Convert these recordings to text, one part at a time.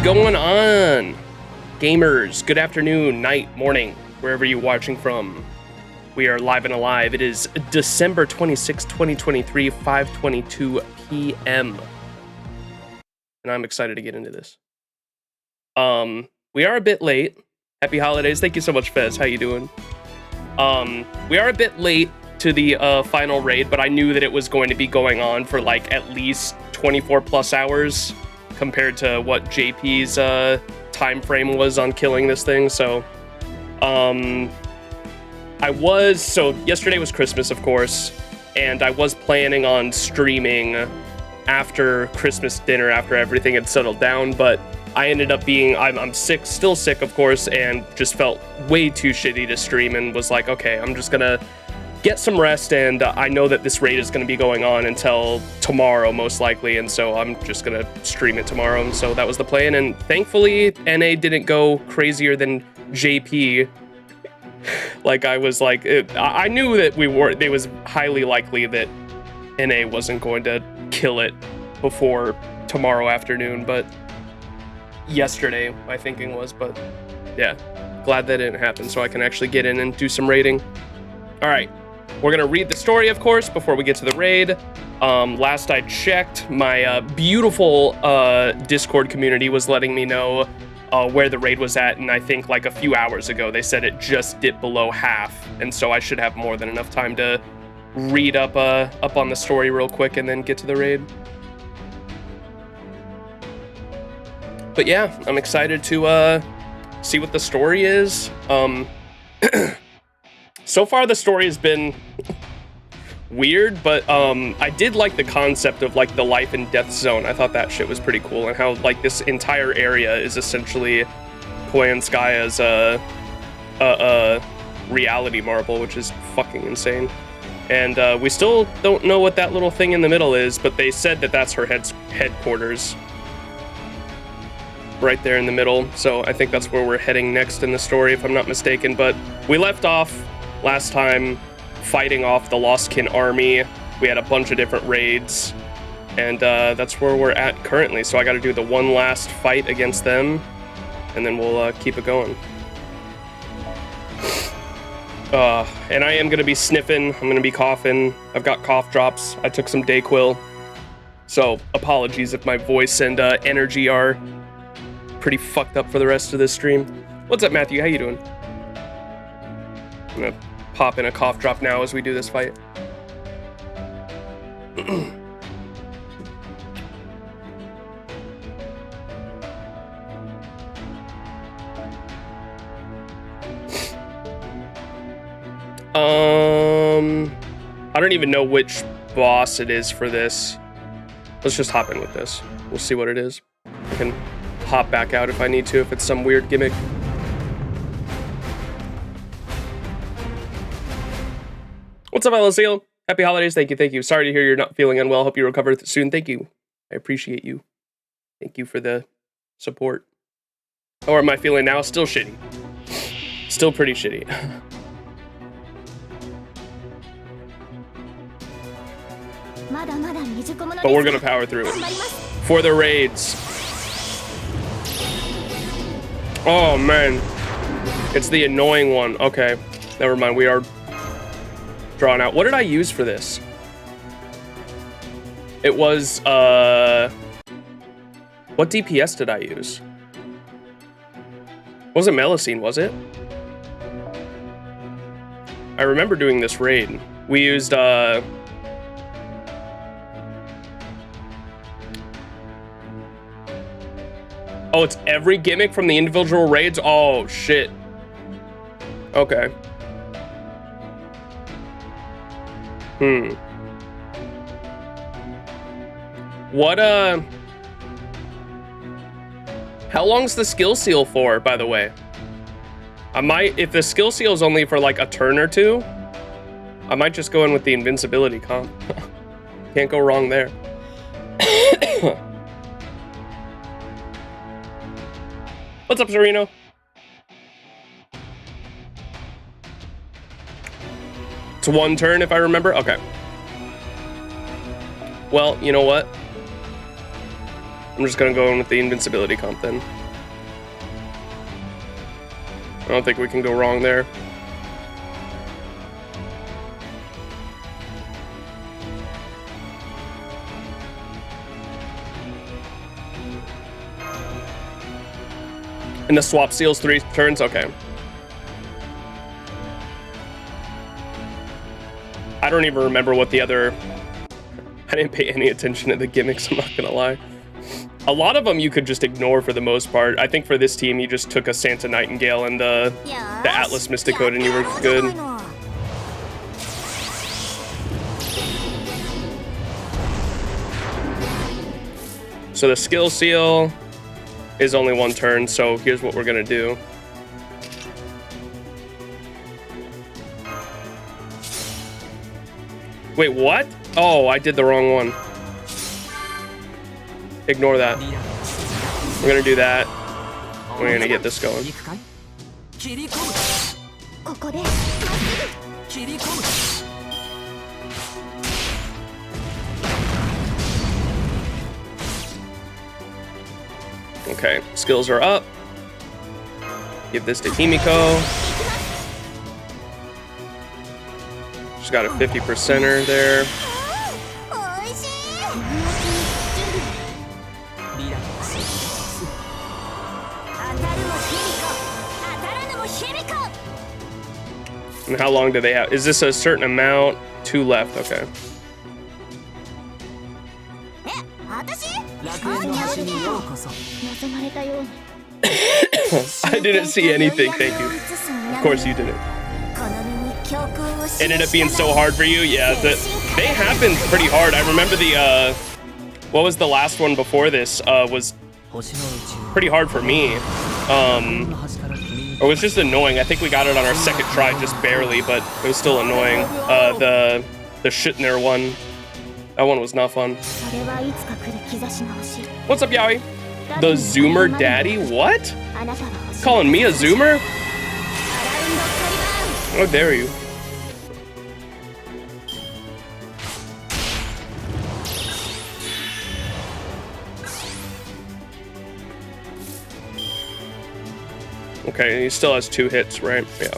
going on, gamers? Good afternoon, night, morning, wherever you're watching from. We are live and alive. It is December 26, 2023, 5:22 p.m. And I'm excited to get into this. We are a bit late. Happy holidays. Thank you so much, Fez. How you doing? We are a bit late to the final raid, but I knew that it was going to be going on for like at least 24 plus hours compared to what JP's time frame was on killing this thing. So yesterday was Christmas, of course, and I was planning on streaming after Christmas dinner after everything had settled down, but I ended up being, I'm sick, still sick, of course, and just felt way too shitty to stream and was like, okay, I'm just gonna get some rest, and I know that this raid is gonna be going on until tomorrow, most likely, and so I'm just gonna stream it tomorrow, and so that was the plan, and thankfully, NA didn't go crazier than JP. Like, I was like, I knew that it was highly likely that NA wasn't going to kill it before tomorrow afternoon, but yesterday my thinking was, but yeah, glad that didn't happen so I can actually get in and do some raiding. All right, we're gonna read the story, of course, before we get to the raid. Last I checked, my beautiful Discord community was letting me know where the raid was at, and I think like a few hours ago they said it just dipped below half, and so I should have more than enough time to read up on the story real quick and then get to the raid. But yeah, I'm excited to see what the story is. So far the story has been weird, but I did like the concept of like the life and death zone. I thought that shit was pretty cool, and how like this entire area is essentially Poyanskaya's a reality marble, which is fucking insane. And we still don't know what that little thing in the middle is, but they said that that's her headquarters. Right there in the middle, so I think that's where we're heading next in the story, if I'm not mistaken. But we left off last time fighting off the Lostkin army. We had a bunch of different raids, and that's where we're at currently. So I got to do the one last fight against them, and then we'll keep it going. And I am going to be sniffing, I'm going to be coughing. I've got cough drops. I took some Dayquil, so apologies if my voice and energy are pretty fucked up for the rest of this stream. What's up, Matthew? How you doing? I'm gonna pop in a cough drop now as we do this fight. I don't even know which boss it is for this. Let's just hop in with this. We'll see what it is. I can hop back out if I need to, if it's some weird gimmick. What's up, LSL? Happy holidays. Thank you. Sorry to hear you're not feeling unwell. Hope you recover soon. Thank you. I appreciate you. Thank you for the support. How am I feeling now? Still shitty. Still pretty shitty. But we're gonna power through it. For the raids. Oh man, it's the annoying one. Okay, never mind, we are drawn out. What did I use for this? It was, what DPS did I use? It wasn't Melusine, was it? I remember doing this raid. We used, oh, it's every gimmick from the individual raids? Oh, shit. Okay. What, how long's the skill seal for, by the way? I might, if the skill seal is only for like a turn or two, I might just go in with the invincibility comp. Can't go wrong there. What's up, Sereno? It's one turn, if I remember. Okay. Well, you know what? I'm just gonna go in with the invincibility comp then. I don't think we can go wrong there. And the swap seals 3 turns? Okay. I don't even remember what the other... I didn't pay any attention to the gimmicks, I'm not gonna lie. A lot of them you could just ignore for the most part. I think for this team, you just took a Santa Nightingale and the Atlas Mystic Code and you were good. So the skill seal is only 1 turn, so here's what we're gonna do. Wait, what? Oh, I did the wrong one. Ignore that. We're gonna do that. We're gonna get this going. Okay, skills are up. Give this to Himiko. She's got a 50%er there. And how long do they have? Is this a certain amount? 2 left, okay. I didn't see anything, thank you. Of course you didn't. Ended up being so hard for you? Yeah, they happened pretty hard. I remember the, what was the last one before this? Was pretty hard for me. It was just annoying. I think we got it on our 2nd try, just barely, but it was still annoying. The Shitner one. That one was not fun. What's up, Yaoi? The Zoomer Daddy? What? Calling me a Zoomer? How dare you? Okay, he still has 2 hits, right? Yeah.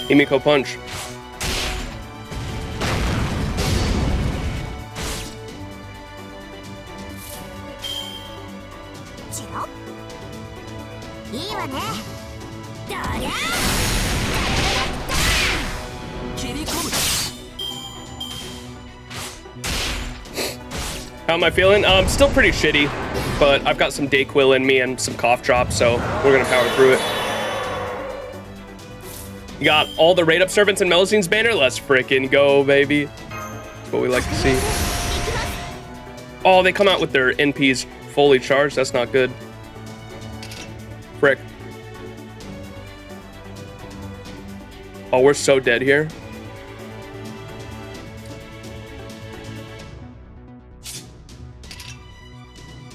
Himiko punch. How am I feeling? Still pretty shitty, but I've got some Dayquil in me and some cough drops, so we're gonna power through it. You got all the raid up servants and Melusine's banner? Let's frickin' go, baby. That's what we like to see. Oh, they come out with their NPs fully charged. That's not good. Frick. Oh, we're so dead here.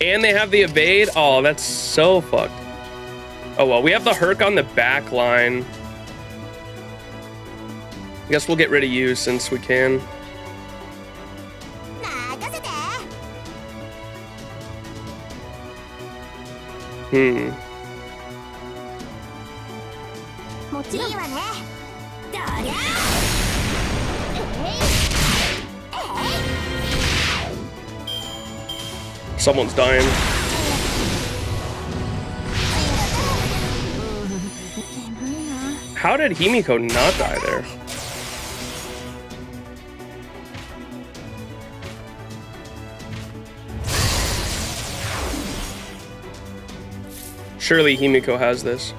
And they have the evade. Oh, that's so fucked. Oh, well, we have the Herc on the back line. I guess we'll get rid of you since we can. Someone's dying. How did Himiko not die there? Surely Himiko has this.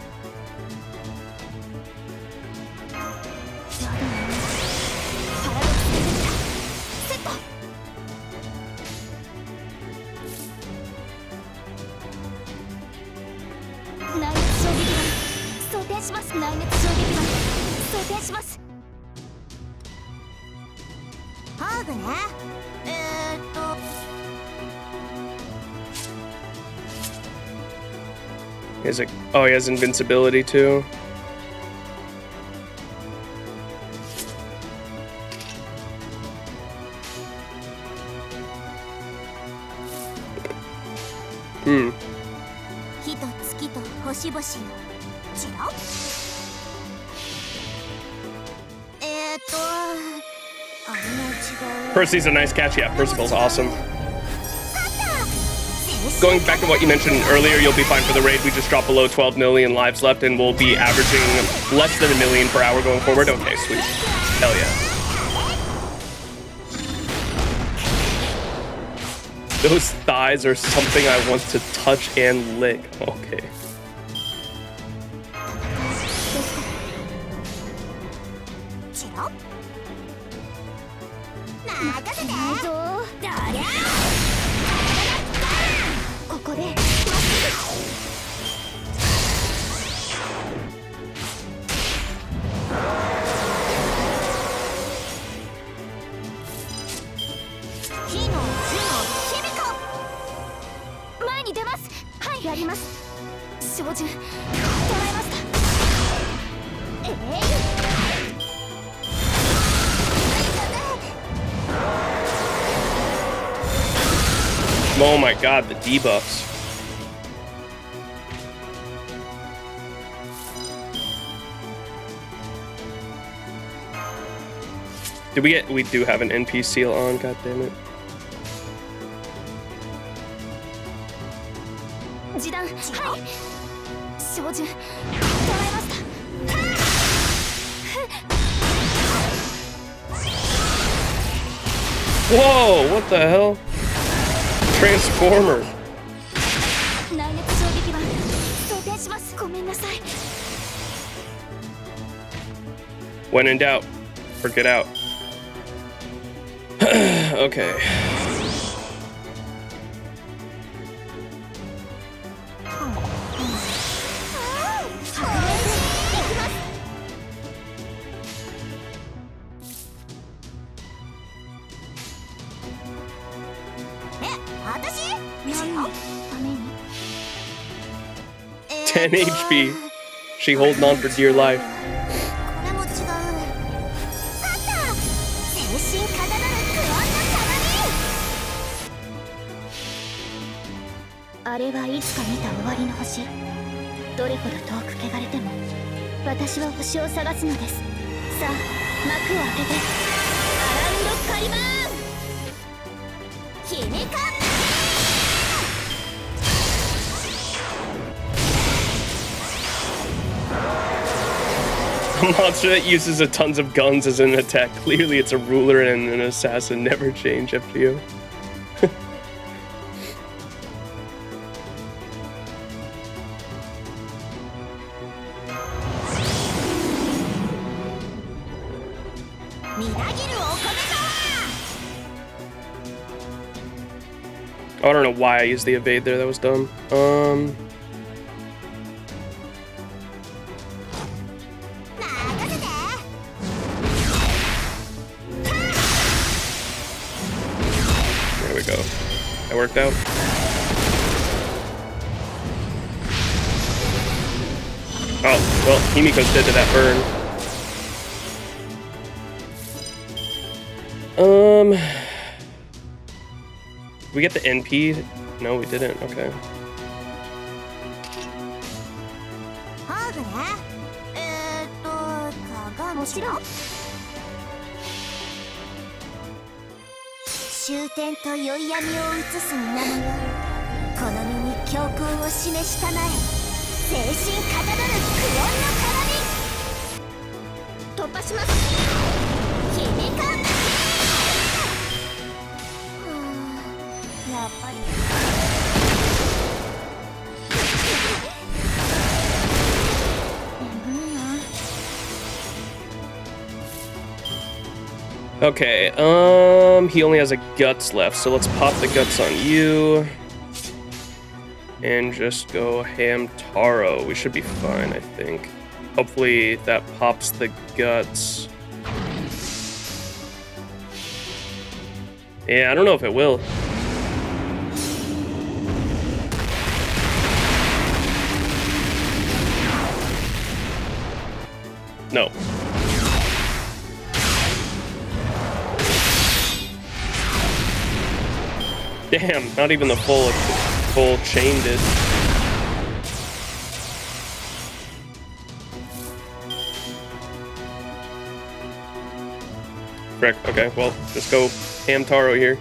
Is it? Oh, he has invincibility too. Hmm. Percy's a nice catch. Yeah, Percival's awesome. Going back to what you mentioned earlier, you'll be fine for the raid. We just dropped below 12 million lives left, and we'll be averaging less than 1 million per hour going forward. Okay, sweet. Hell yeah. Those thighs are something I want to touch and lick. Okay. Oh my god, the debuffs. We do have an NP seal on, god damn it. Whoa, what the hell? Transformer. When in doubt, work it out. Okay. Ten HP. She holding on for dear life. A monster that uses tons of guns as an attack. Clearly it's a ruler and an assassin. Never change, FGO. I don't know why I used the evade there. That was dumb. There we go. That worked out. Oh, well, Himiko's dead to that burn. We get the NP? No, we didn't. Okay. Okay, he only has a guts left, so let's pop the guts on you. And just go Hamtaro. We should be fine, I think. Hopefully that pops the guts. Yeah, I don't know if it will. No. Damn, not even the full chain did. Frick, okay, well, just go Hamtaro here.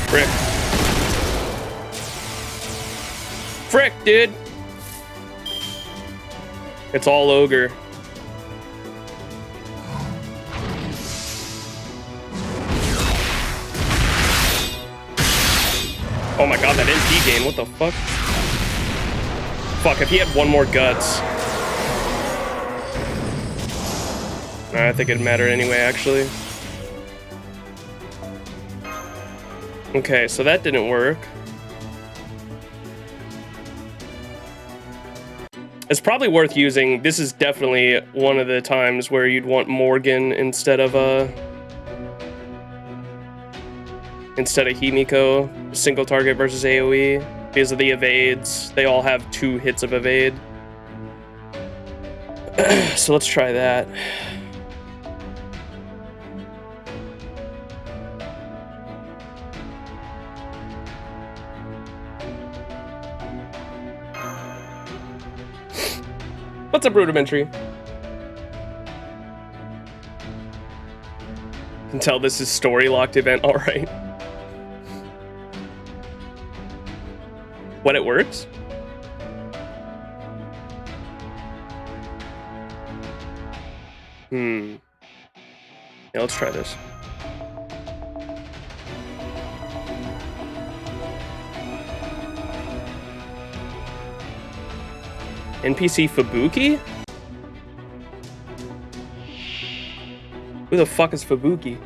Frick. Frick, dude! It's all ogre. Oh my god, that MP gain, what the fuck? Fuck, if he had one more guts. I think it'd matter anyway, actually. Okay, so that didn't work. It's probably worth using. This is definitely one of the times where you'd want Morgan instead of Himiko. Single target versus AoE. Because of the evades. They all have 2 hits of evade. So let's try that. What's up, Rudimentary? Can tell this is story locked event, alright. When it works? Yeah, let's try this. NPC Fubuki? Who the fuck is Fubuki?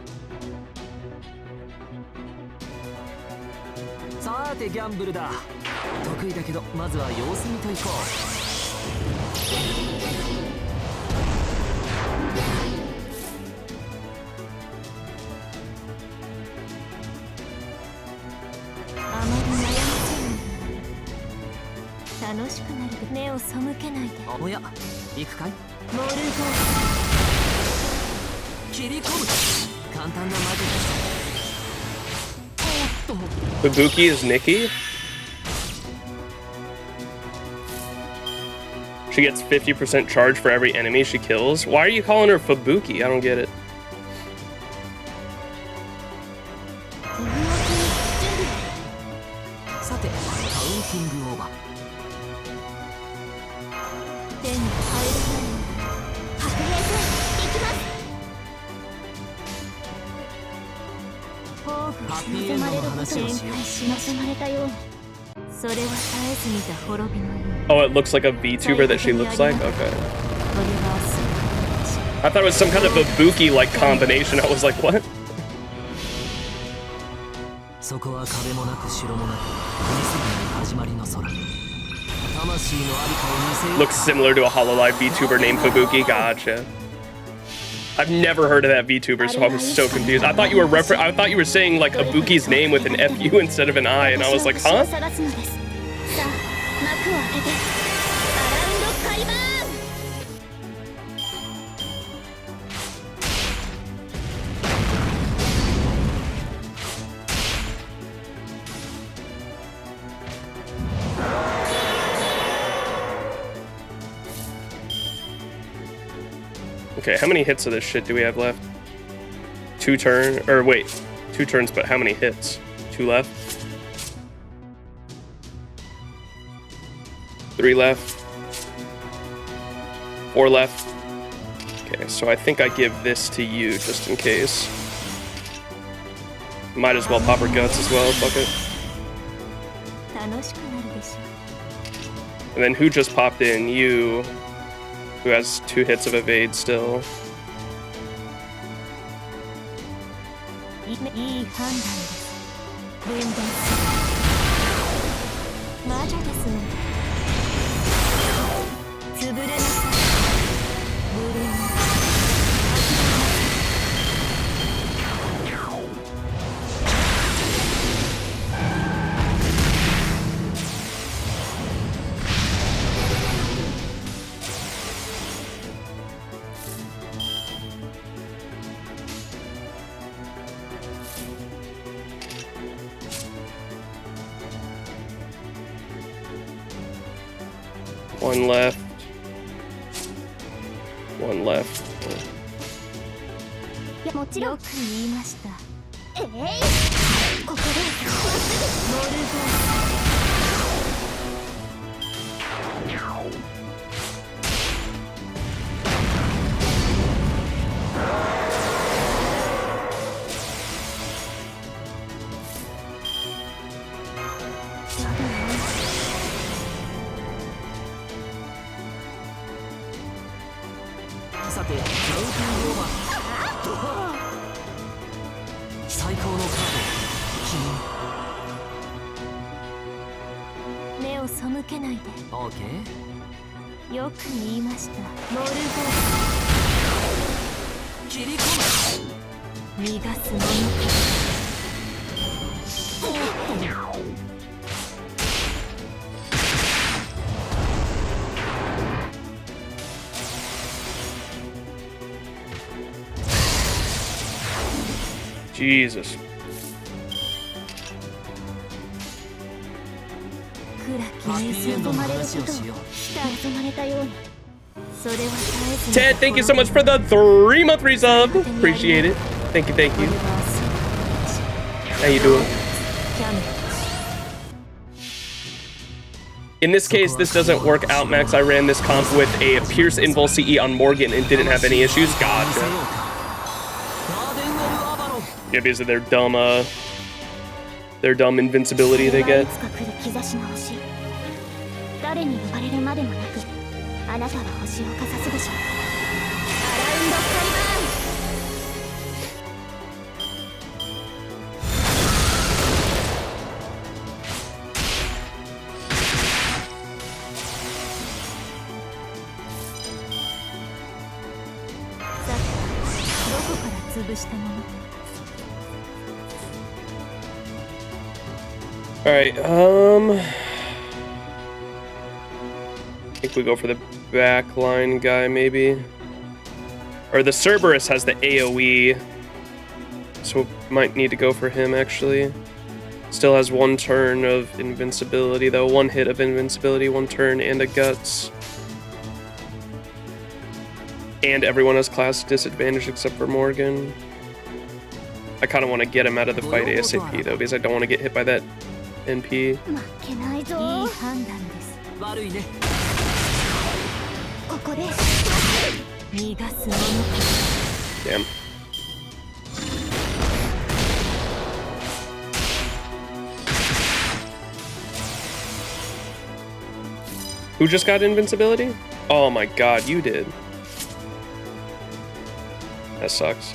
Fubuki is Nikki? She gets 50% charge for every enemy she kills? Why are you calling her Fubuki? I don't get it. Oh, it looks like a VTuber that she looks like? Okay. I thought it was some kind of a Fubuki-like combination. I was like, what? Looks similar to a Hololive VTuber named Fubuki. Gotcha. I've never heard of that VTuber, so I was so confused. I thought you were saying like Ibuki's name with an FU instead of an I, and I was like, huh? Okay, how many hits of this shit do we have left? 2 turns, but how many hits? 2 left? 3 left? 4 left? Okay, so I think I give this to you just in case. Might as well pop her guts as well, fuck it. And then who just popped in? You, who has 2 hits of evade still. One left. One left. Jesus. Ted, thank you so much for the 3-month resub. Appreciate it. Thank you, thank you. How you doing? In this case, this doesn't work out, Max. I ran this comp with a Pierce Invul CE on Morgan and didn't have any issues. Gotcha. Yeah, because of their dumb invincibility they get. All right, I think we go for the backline guy, maybe. Or the Cerberus has the AoE, so might need to go for him, actually. Still has 1 turn of invincibility, though. 1 hit of invincibility, 1 turn, and a guts. And everyone has class disadvantage except for Morgan. I kind of want to get him out of the fight ASAP, though, because I don't want to get hit by that NP. Damn. Who just got invincibility? Oh my god, you did. That sucks.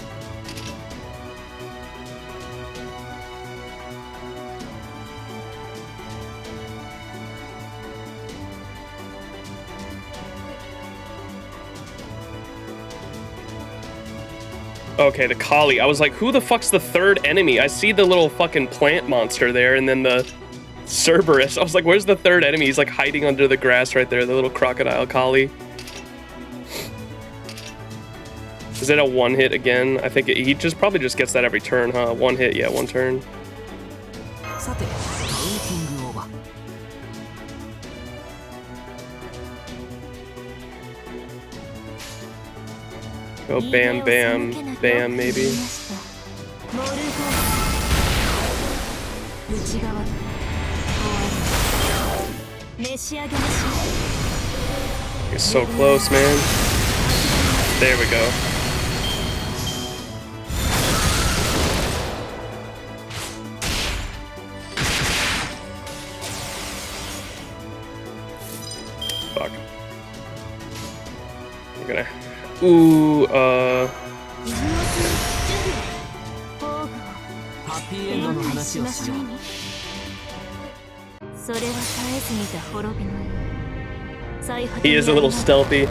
Okay, the Kali. I was like, who the fuck's the 3rd enemy? I see the little fucking plant monster there, and then the Cerberus. I was like, where's the 3rd enemy? He's like hiding under the grass right there, the little crocodile Kali. Is it a 1 hit again? I think he probably just gets that every turn, huh? 1 hit, yeah, 1 turn. Go bam, bam, bam, maybe. You're so close, man. There we go. Fuck. I'm gonna... Ooh, He is a little stealthy.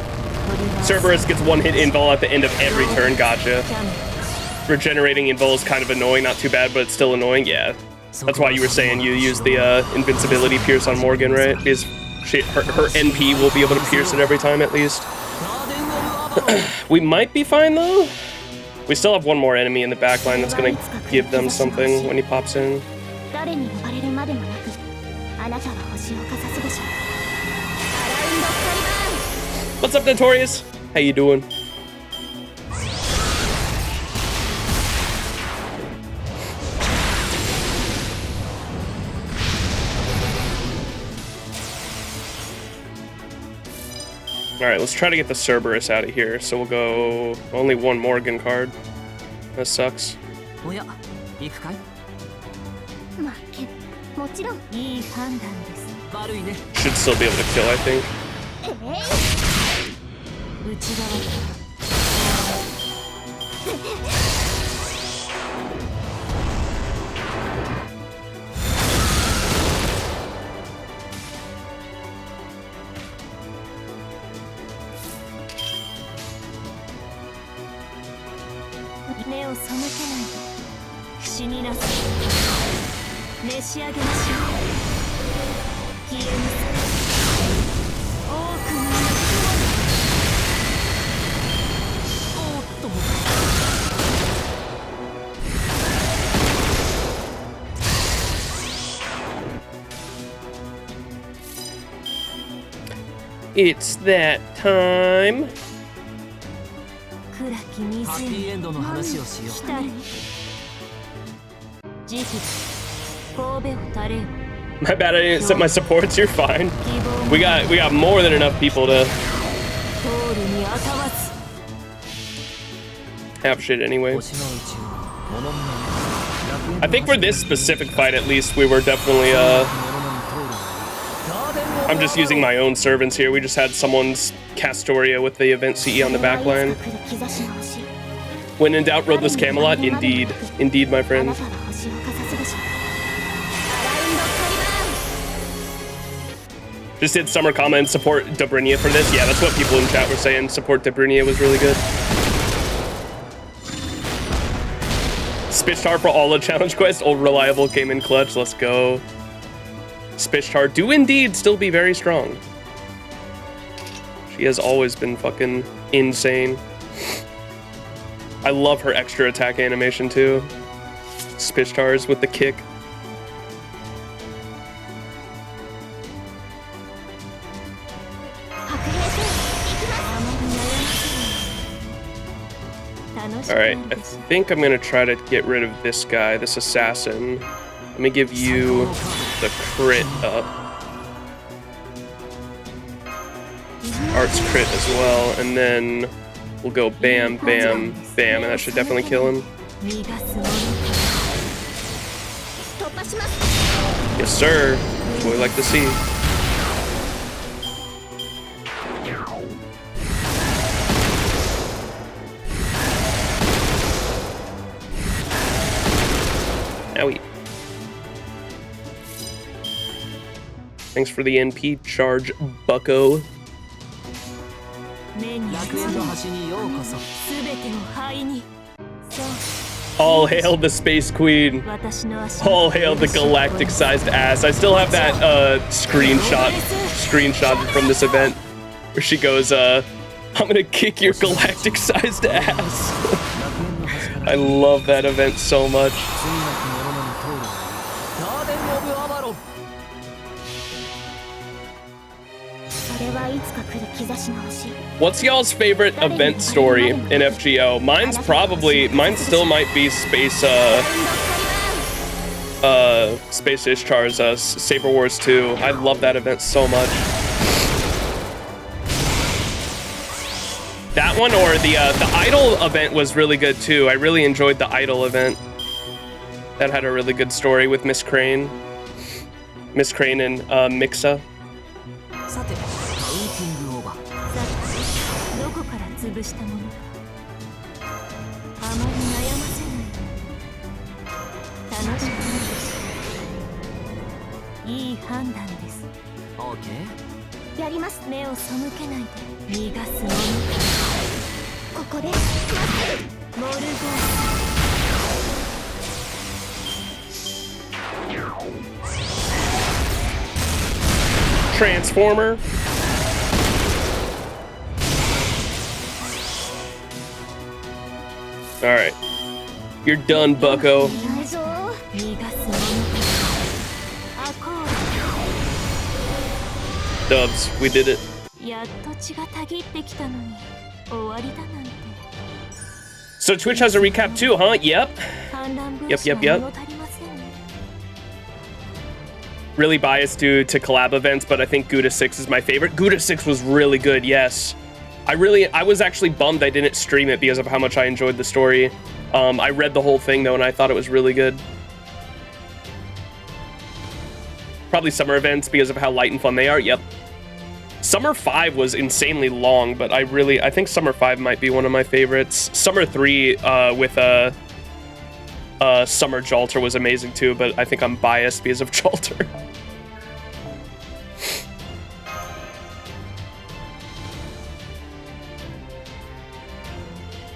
Cerberus gets one hit invul at the end of every turn. Gotcha. Regenerating invul is kind of annoying. Not too bad, but it's still annoying. Yeah. That's why you were saying you use the invincibility pierce on Morgan, right? Because her NP will be able to pierce it every time at least. We might be fine though. We still have one more enemy in the back line that's gonna give them something when he pops in. What's up, Notorious? How you doing? Alright, let's try to get the Cerberus out of here. So we'll go only one Morgan card. That sucks. Should still be able to kill, I think. It's that time. My bad, I didn't set my supports. You're fine. We got more than enough people to have shit anyway. I think for this specific fight, at least, we were definitely I'm just using my own servants here. We just had someone's Castoria with the event CE on the back line. When in doubt, roadless Camelot. Indeed. Indeed, my friend. Just did summer comment, support Dabrinia for this. Yeah, that's what people in chat were saying. Support Dabrinia was really good. Spitchtar for all the challenge quest. Old Reliable came in clutch. Let's go. Spitchtar do indeed still be very strong. She has always been fucking insane. I love her extra attack animation too. Spitchtar's with the kick. Alright, I think I'm gonna try to get rid of this guy, this assassin. Let me give you the crit up. Art's crit as well, and then we'll go bam, bam, bam, and that should definitely kill him. Yes, sir. That's what we like to see. Owie. Thanks for the NP charge, bucko. All hail the Space Queen. All hail the galactic-sized ass. I still have that screenshot from this event where she goes, I'm gonna kick your galactic-sized ass. I love that event so much. What's y'all's favorite event story in FGO? Mine still might be Space Ishtar's Saber Wars 2. I love that event so much. That one or the Idol event was really good too. I really enjoyed the Idol event. That had a really good story with Miss Crane. Miss Crane and Mixa. Transformer. All right, you're done, bucko. Dubs, we did it. So Twitch has a recap too, huh? Yep. Yep. Really biased due to collab events, but I think Gouda 6 is my favorite. Gouda 6 was really good, yes. I was actually bummed I didn't stream it because of how much I enjoyed the story. I read the whole thing though, and I thought it was really good. Probably summer events because of how light and fun they are, yep. Summer 5 was insanely long, but I think Summer 5 might be one of my favorites. Summer 3 with Summer Jalter was amazing too, but I think I'm biased because of Jalter.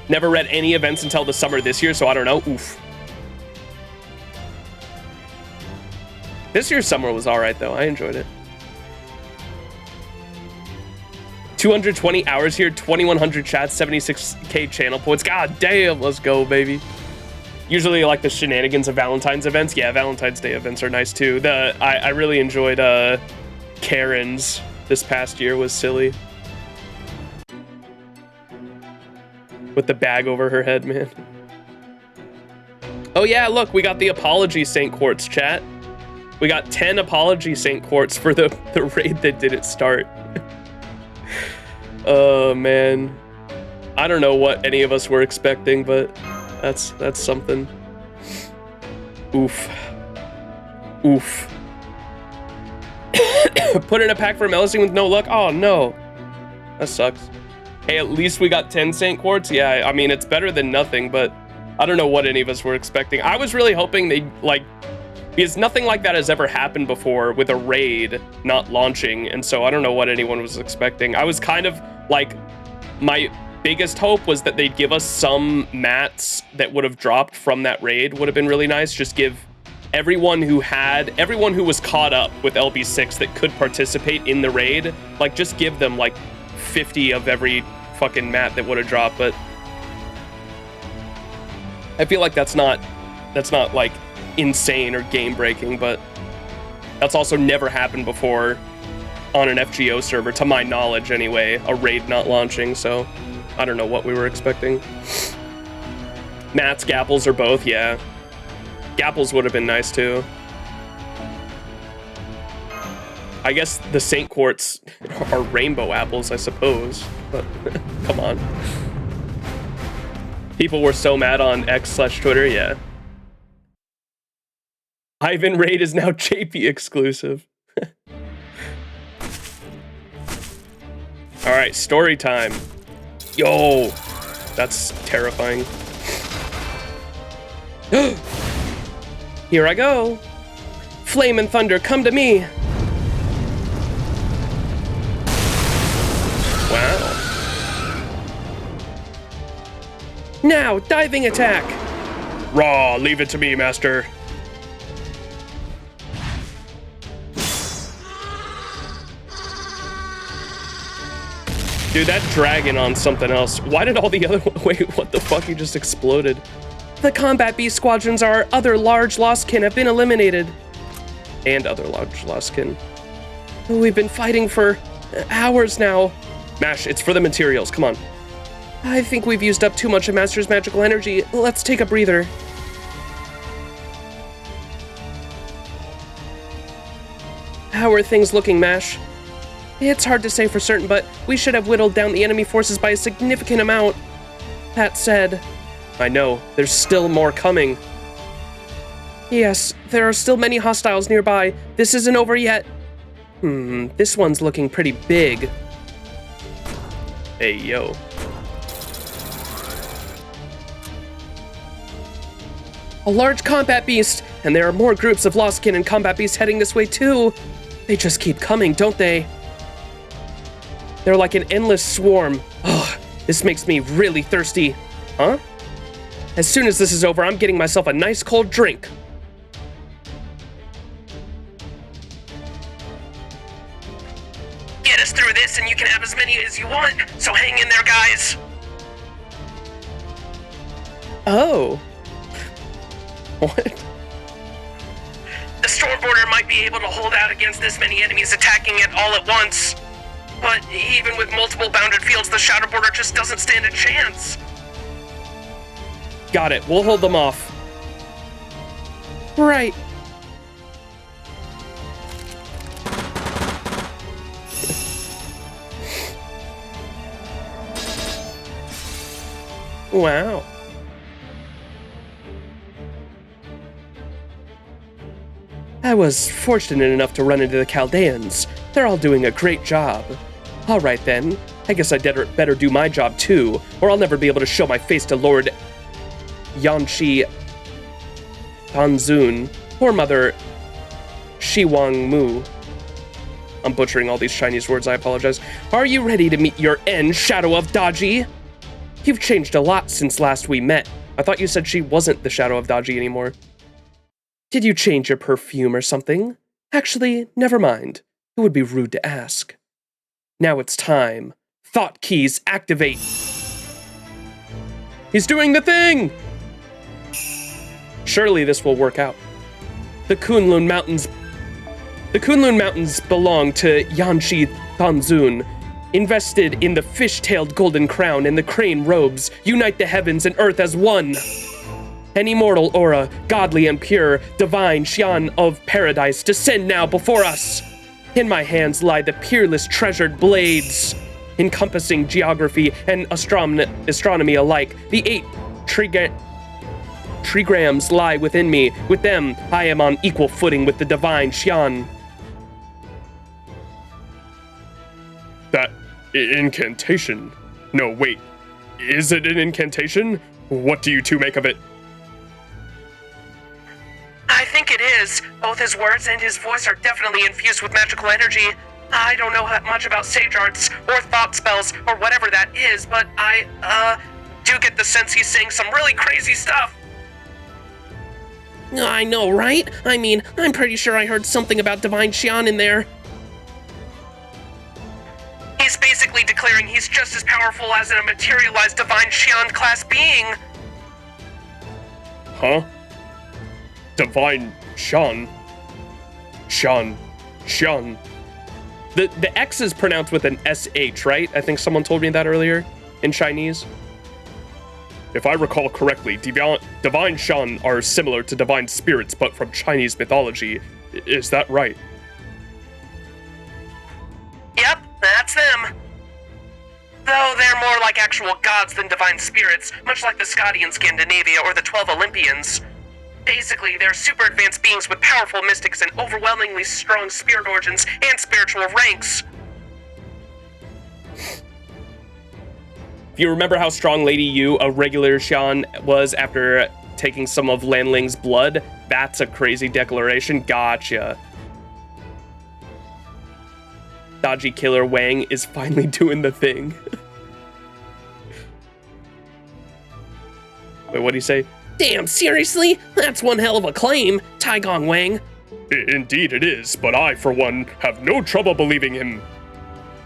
Never read any events until the summer this year, so I don't know. Oof. This year's summer was alright though, I enjoyed it. 220 hours here, 2100 chats, 76k channel points. God damn, let's go, baby. Usually like the shenanigans of Valentine's events. Yeah, Valentine's Day events are nice too. I really enjoyed Karen's this past year was silly. With the bag over her head, man. Oh yeah, look, we got the Apology Saint Quartz chat. We got 10 Apology Saint Quartz for the raid that didn't start. Oh man. I don't know what any of us were expecting, but that's something. Oof. Oof. Put in a pack for Melusine with no luck? Oh no. That sucks. Hey, at least we got 10 Saint Quartz. Yeah, I mean, it's better than nothing, but I don't know what any of us were expecting. I was really hoping they, like, because nothing like that has ever happened before with a raid not launching, and so I don't know what anyone was expecting. I was kind of, like, my biggest hope was that they'd give us some mats that would have dropped from that raid. Would have been really nice. Just give everyone who was caught up with LB6 that could participate in the raid, like, just give them, like, 50 of every fucking mat that would have dropped, but I feel like that's not like insane or game breaking, but that's also never happened before on an FGO server, to my knowledge anyway, a raid not launching, so I don't know what we were expecting. Mats, Gapples, or both, yeah. Gapples would have been nice too. I guess the Saint Quartz are rainbow apples, I suppose, but come on. People were so mad on X/Twitter, yeah. Ivan Raid is now JP exclusive. All right, story time. Yo, that's terrifying. Here I go. Flame and thunder, come to me. Wow. Now, diving attack. Raw, leave it to me, master. Dude, that dragon on something else. Why did all the other... Wait, what the fuck? He just exploded. The combat beast squadrons are other large lostkin have been eliminated. And other large lostkin. We've been fighting for hours now. Mash, it's for the materials, come on. I think we've used up too much of Master's magical energy. Let's take a breather. How are things looking, Mash? It's hard to say for certain, but we should have whittled down the enemy forces by a significant amount. That said, I know, there's still more coming. Yes, there are still many hostiles nearby. This isn't over yet. This one's looking pretty big. Hey, yo. A large combat beast, and there are more groups of lostkin and combat beasts heading this way too. They just keep coming, don't they? They're like an endless swarm. Ugh, this makes me really thirsty. Huh? As soon as this is over, I'm getting myself a nice cold drink. Get us through this and you can have as many as you want, so hang in there, guys. Oh. What? The storm border might be able to hold out against this many enemies attacking it all at once. But even with multiple bounded fields, the shadow border just doesn't stand a chance. Got it. We'll hold them off. Right. Wow. I was fortunate enough to run into the Chaldeans. They're all doing a great job. All right then, I guess I'd better do my job too, or I'll never be able to show my face to Lord Yanshi Tanzun or Mother Shiwang Mu. I'm butchering all these Chinese words, I apologize. Are you ready to meet your end, Shadow of Daji? You've changed a lot since last we met. I thought you said she wasn't the Shadow of Daji anymore. Did you change your perfume or something? Actually, never mind. It would be rude to ask. Now it's time. Thought keys activate. He's doing the thing! Surely this will work out. The Kunlun Mountains belong to Yanshi Tanzun. Invested in the fish-tailed golden crown and the crane robes, unite the heavens and earth as one. An immortal aura, godly and pure, divine Xian of paradise, descend now before us. In my hands lie the peerless treasured blades, encompassing geography and astronomy alike. The 8 trigrams lie within me. With them, I am on equal footing with the divine Xian. That incantation? No, wait. Is it an incantation? What do you two make of it? I think it is. Both his words and his voice are definitely infused with magical energy. I don't know much about sage arts or thought spells or whatever that is, but I do get the sense he's saying some really crazy stuff. I know, right? I mean, I'm pretty sure I heard something about Divine Xian in there. He's basically declaring he's just as powerful as a materialized Divine Xian class being. Huh? Divine Xian. Xian. The X is pronounced with an SH, right? I think someone told me that earlier in Chinese. If I recall correctly, Divine Xian are similar to divine spirits, but from Chinese mythology. Is that right? Yep, that's them. Though they're more like actual gods than divine spirits, much like the Scotty in Scandinavia or the 12 Olympians. Basically, they're super advanced beings with powerful mystics and overwhelmingly strong spirit origins and spiritual ranks. If you remember how strong Lady Yu, a regular Xian, was after taking some of Lanling's blood, that's a crazy declaration. Gotcha. Dodgy Killer Wang is finally doing the thing. Wait, what'd he say? Damn, seriously? That's one hell of a claim, Taigong Wang. Indeed it is, but I, for one, have no trouble believing him.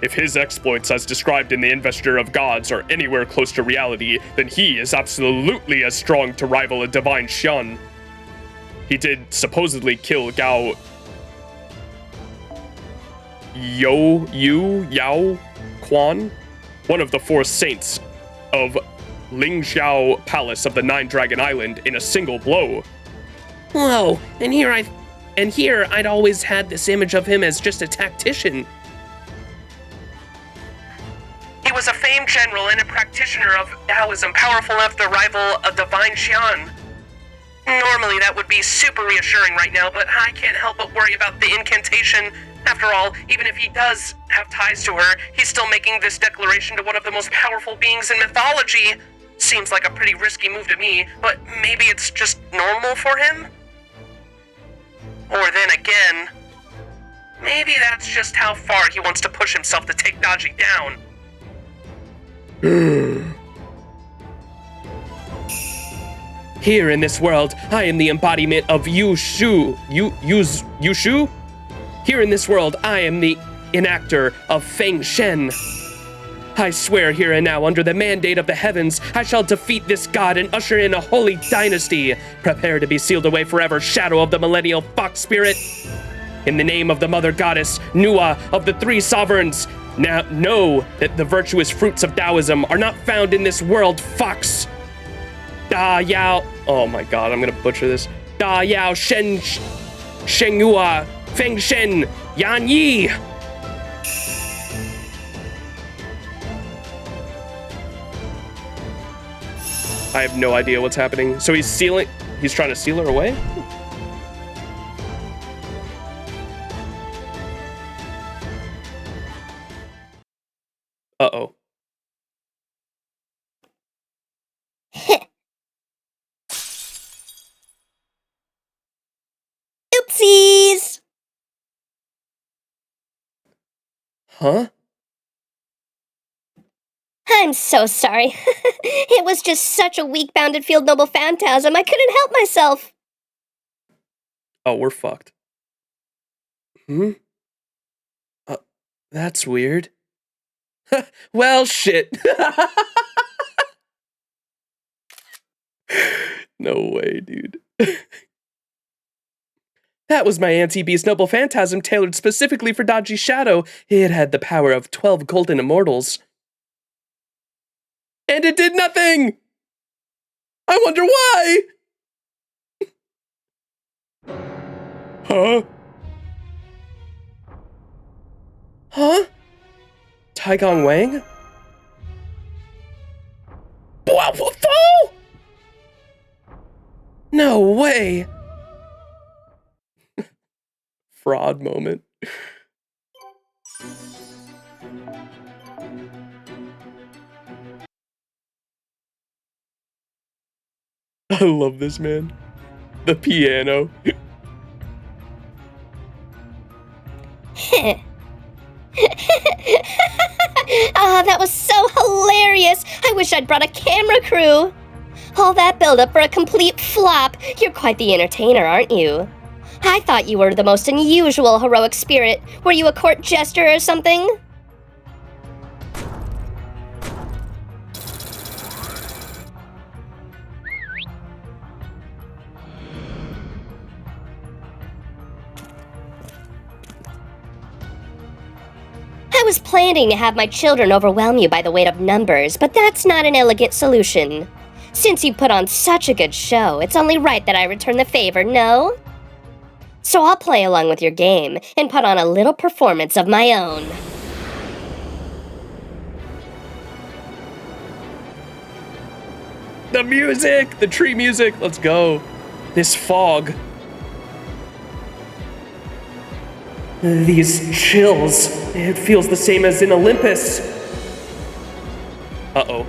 If his exploits as described in the Investor of Gods are anywhere close to reality, then he is absolutely as strong to rival a divine Xian. He did supposedly kill Yao Quan, one of the 4 saints of Lingxiao Palace of the 9 Dragon Island in a single blow. Whoa, and here I'd always had this image of him as just a tactician. He was a famed general and a practitioner of Taoism, powerful enough to rival a divine Xian. Normally that would be super reassuring right now, but I can't help but worry about the incantation. After all, even if he does have ties to her, he's still making this declaration to one of the most powerful beings in mythology. Seems like a pretty risky move to me, but maybe it's just normal for him? Or then again, maybe Maybe that's just how far he wants to push himself to take Daji down. Here in this world, I am the embodiment of Yushu. Yushu? Here in this world, I am the enactor of Feng Shen. I swear here and now, under the mandate of the heavens, I shall defeat this god and usher in a holy dynasty. Prepare to be sealed away forever, shadow of the millennial fox spirit. In the name of the mother goddess, Nua of the three sovereigns, now know that the virtuous fruits of Taoism are not found in this world, fox. Da Yao, oh my god, I'm gonna butcher this. Da Yao Shen Yua Feng Shen Yan Yi. I have no idea what's happening. So he's trying to seal her away? Uh-oh. Oopsies! Huh? I'm so sorry. It was just such a weak-bounded field noble phantasm, I couldn't help myself. Oh, we're fucked. That's weird. Well, shit. No way, dude. That was my anti-beast noble phantasm tailored specifically for Dodgy Shadow. It had the power of 12 golden immortals. And it did nothing! I wonder why! Huh? Huh? Taigong Wang? No way! Fraud moment. I love this, man. The piano. That was so hilarious! I wish I'd brought a camera crew! All that build-up for a complete flop! You're quite the entertainer, aren't you? I thought you were the most unusual heroic spirit. Were you a court jester or something? I was planning to have my children overwhelm you by the weight of numbers, but that's not an elegant solution. Since you put on such a good show, it's only right that I return the favor, no? So I'll play along with your game and put on a little performance of my own. The music! The tree music! Let's go. This fog. These chills. It feels the same as in Olympus. Uh-oh.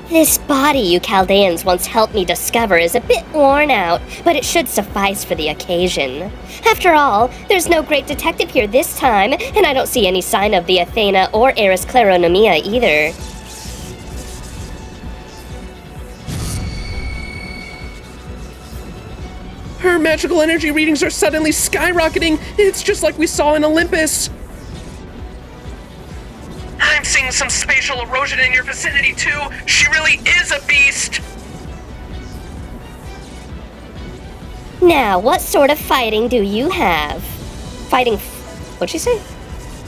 This body you Chaldeans once helped me discover is a bit worn out, but it should suffice for the occasion. After all, there's no great detective here this time, and I don't see any sign of the Athena or Eris Claronomia either. Her magical energy readings are suddenly skyrocketing. It's just like we saw in Olympus. I'm seeing some spatial erosion in your vicinity too. She really is a beast. Now, what sort of fighting do you have? What'd she say?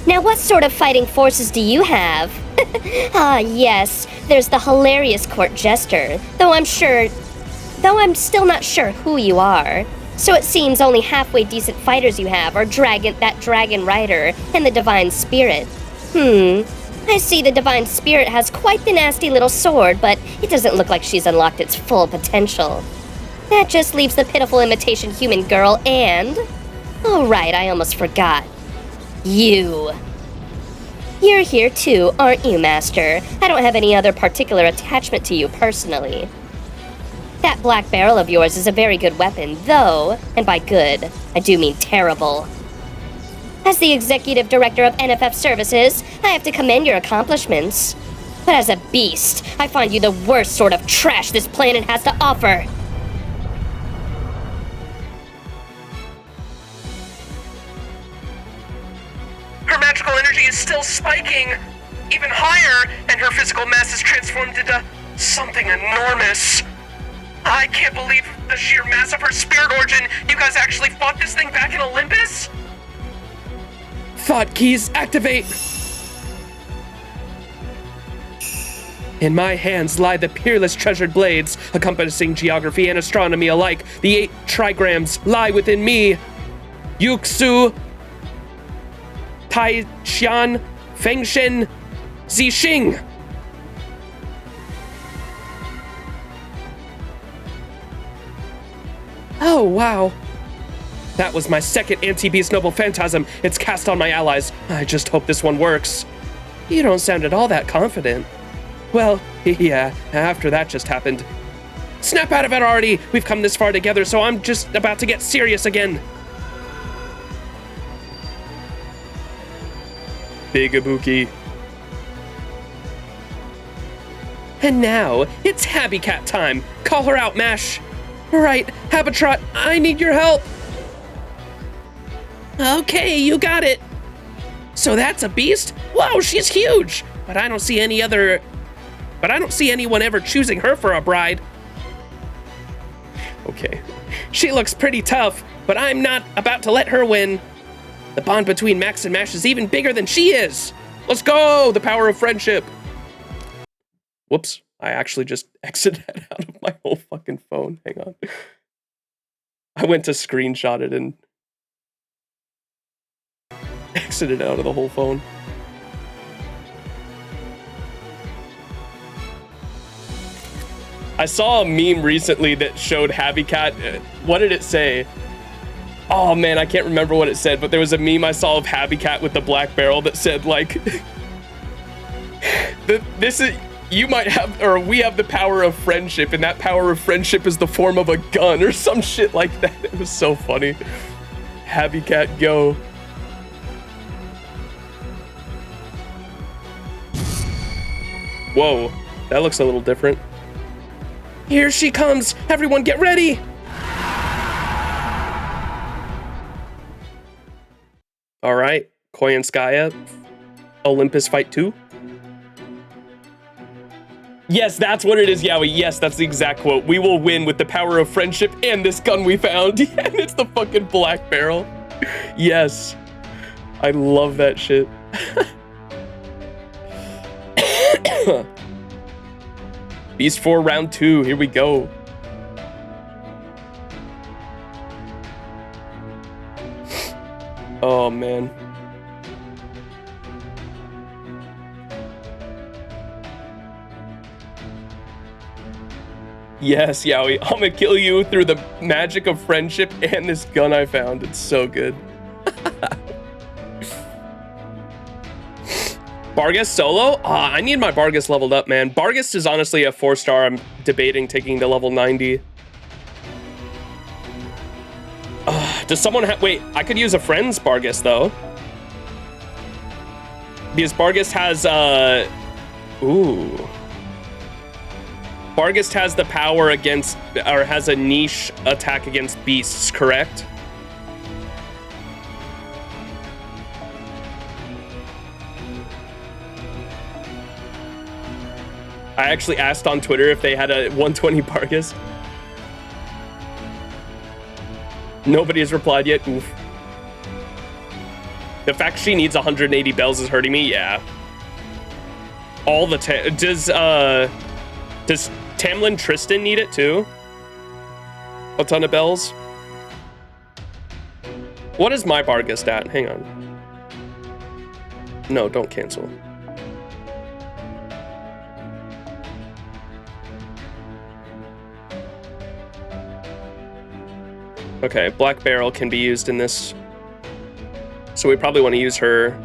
Now, what sort of fighting forces do you have? Ah, yes, there's the hilarious court jester, though I'm still not sure who you are. So it seems only halfway decent fighters you have are that dragon rider and the divine spirit. I see the divine spirit has quite the nasty little sword, but it doesn't look like she's unlocked its full potential. That just leaves the pitiful imitation human girl and... Oh right, I almost forgot. You. You're here too, aren't you, Master? I don't have any other particular attachment to you personally. That black barrel of yours is a very good weapon, though, and by good, I do mean terrible. As the executive director of NFF services, I have to commend your accomplishments. But as a beast, I find you the worst sort of trash this planet has to offer. Her magical energy is still spiking even higher, and her physical mass is transformed into something enormous. I can't believe the sheer mass of her spirit origin. You guys actually fought this thing back in Olympus? Thought keys activate. In my hands lie the peerless treasured blades, encompassing geography and astronomy alike. The 8 trigrams lie within me. Yuxu, Tai Xian, Fengshen, Zixing. Oh, wow. That was my second anti-beast noble phantasm. It's cast on my allies. I just hope this one works. You don't sound at all that confident. Well, yeah, after that just happened. Snap out of it already! We've come this far together, so I'm just about to get serious again. Big Ibuki. And now, it's Habby Cat time. Call her out, Mash. Right, Habitrot, I need your help. Okay, you got it. So that's a beast? Whoa, she's huge. But I don't see anyone ever choosing her for a bride. Okay, she looks pretty tough, but I'm not about to let her win. The bond between Max and Mash is even bigger than she is. Let's go, the power of friendship. Whoops, I actually just exited out of my whole fucking phone. Hang on. I went to screenshot it and exited out of the whole phone. I saw a meme recently that showed Habby Cat. What did it say? Oh man, I can't remember what it said, but there was a meme I saw of Habby Cat with the black barrel that said like, this is, you might have, or we have the power of friendship, and that power of friendship is the form of a gun or some shit like that. It was so funny. Habby Cat, go. Whoa, that looks a little different. Here she comes! Everyone get ready! Alright, Koyanskaya, Olympus Fight 2. Yes, that's what it is, Yowie. Yes, that's the exact quote. We will win with the power of friendship and this gun we found. And it's the fucking black barrel. Yes. I love that shit. Beast 4 round 2, here we go. Oh man. Yes, Yowie, I'm gonna kill you through the magic of friendship and this gun I found. It's so good. Bargus solo? I need my Bargus leveled up, man. Bargus is honestly a 4-star. I'm debating taking to level 90. Does someone have... Wait, I could use a friend's Bargus, though. Because Bargus has, Ooh. Bargus has the power against... Or has a niche attack against beasts, correct? I actually asked on Twitter if they had a 120 Bargus. Nobody has replied yet. Oof. The fact she needs 180 bells is hurting me. Yeah. All the does Tamlin Tristan need it too? A ton of bells. What is my Bargus stat? Hang on. No, don't cancel. Okay, Black Barrel can be used in this. So we probably want to use her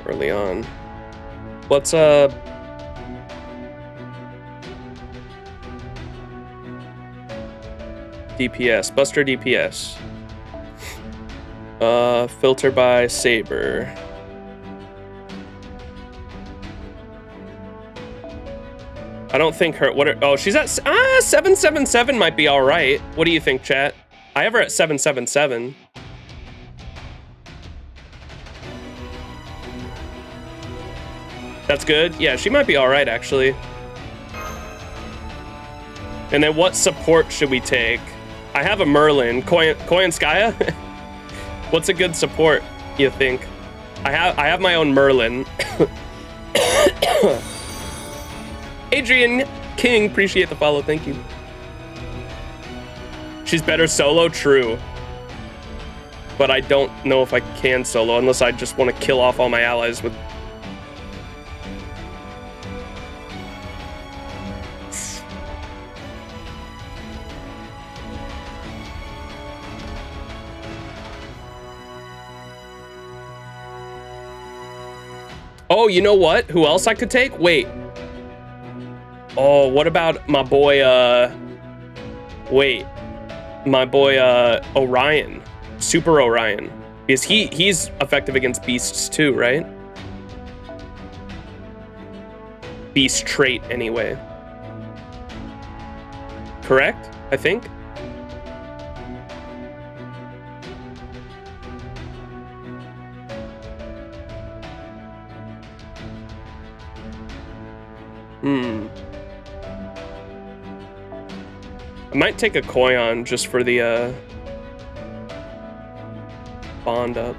early on. Let's DPS. Buster DPS. Filter by Saber. I don't think her, oh, she's at, 777 might be all right. What do you think, chat? I have her at 777. That's good. Yeah, she might be all right, actually. And then what support should we take? I have a Merlin. Koyanskaya? What's a good support, you think? I have my own Merlin. Adrian King, appreciate the follow, thank you. She's better solo, true. But I don't know if I can solo unless I just want to kill off all my allies with... Oh, you know what? Who else I could take? Wait. Oh, what about my boy, my boy, Orion. Super Orion. Because he's effective against beasts too, right? Beast trait, anyway. Correct? I think? I might take a Koyon just for the bond up.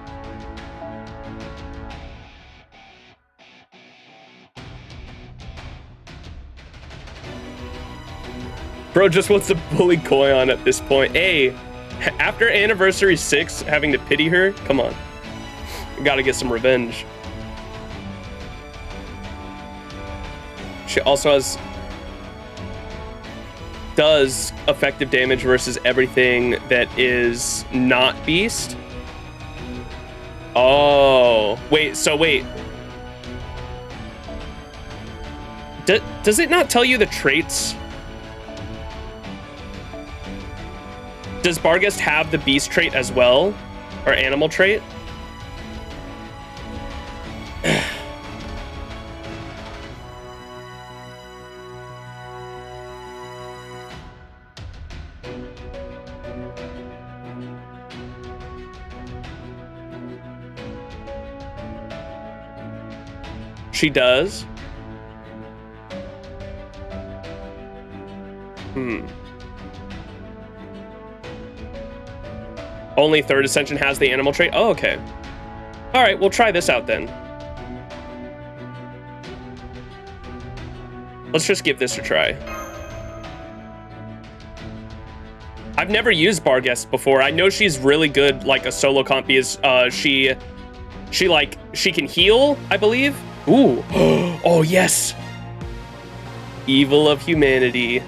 Bro just wants to bully Koyon at this point. Hey, after Anniversary 6, having to pity her? Come on. We gotta get some revenge. She also does effective damage versus everything that is not beast. Oh, wait, so wait. Does it not tell you the traits? Does Barghest have the beast trait as well? Or animal trait? She does. Only 3rd Ascension has the animal trait? Oh, okay. All right, we'll try this out then. Let's just give this a try. I've never used Barghest before. I know she's really good, like a solo comp, because she can heal, I believe. Ooh. Oh, yes. Evil of Humanity.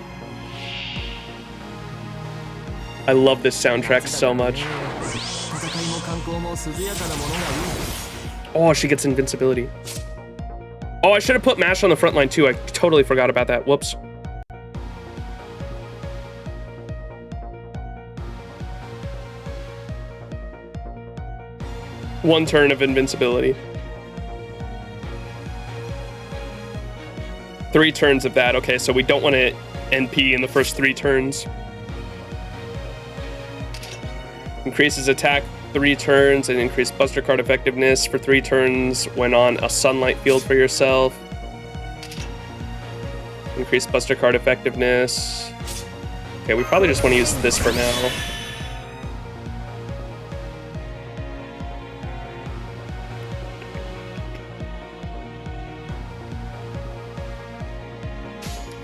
I love this soundtrack so much. Oh, she gets invincibility. Oh, I should have put Mash on the front line too. I totally forgot about that. Whoops. One turn of invincibility. 3 turns of that. Okay, so we don't want to NP in the first 3 turns. Increases attack 3 turns and increase Buster card effectiveness for 3 turns when on a sunlight field for yourself. Increase Buster card effectiveness. Okay, we probably just want to use this for now.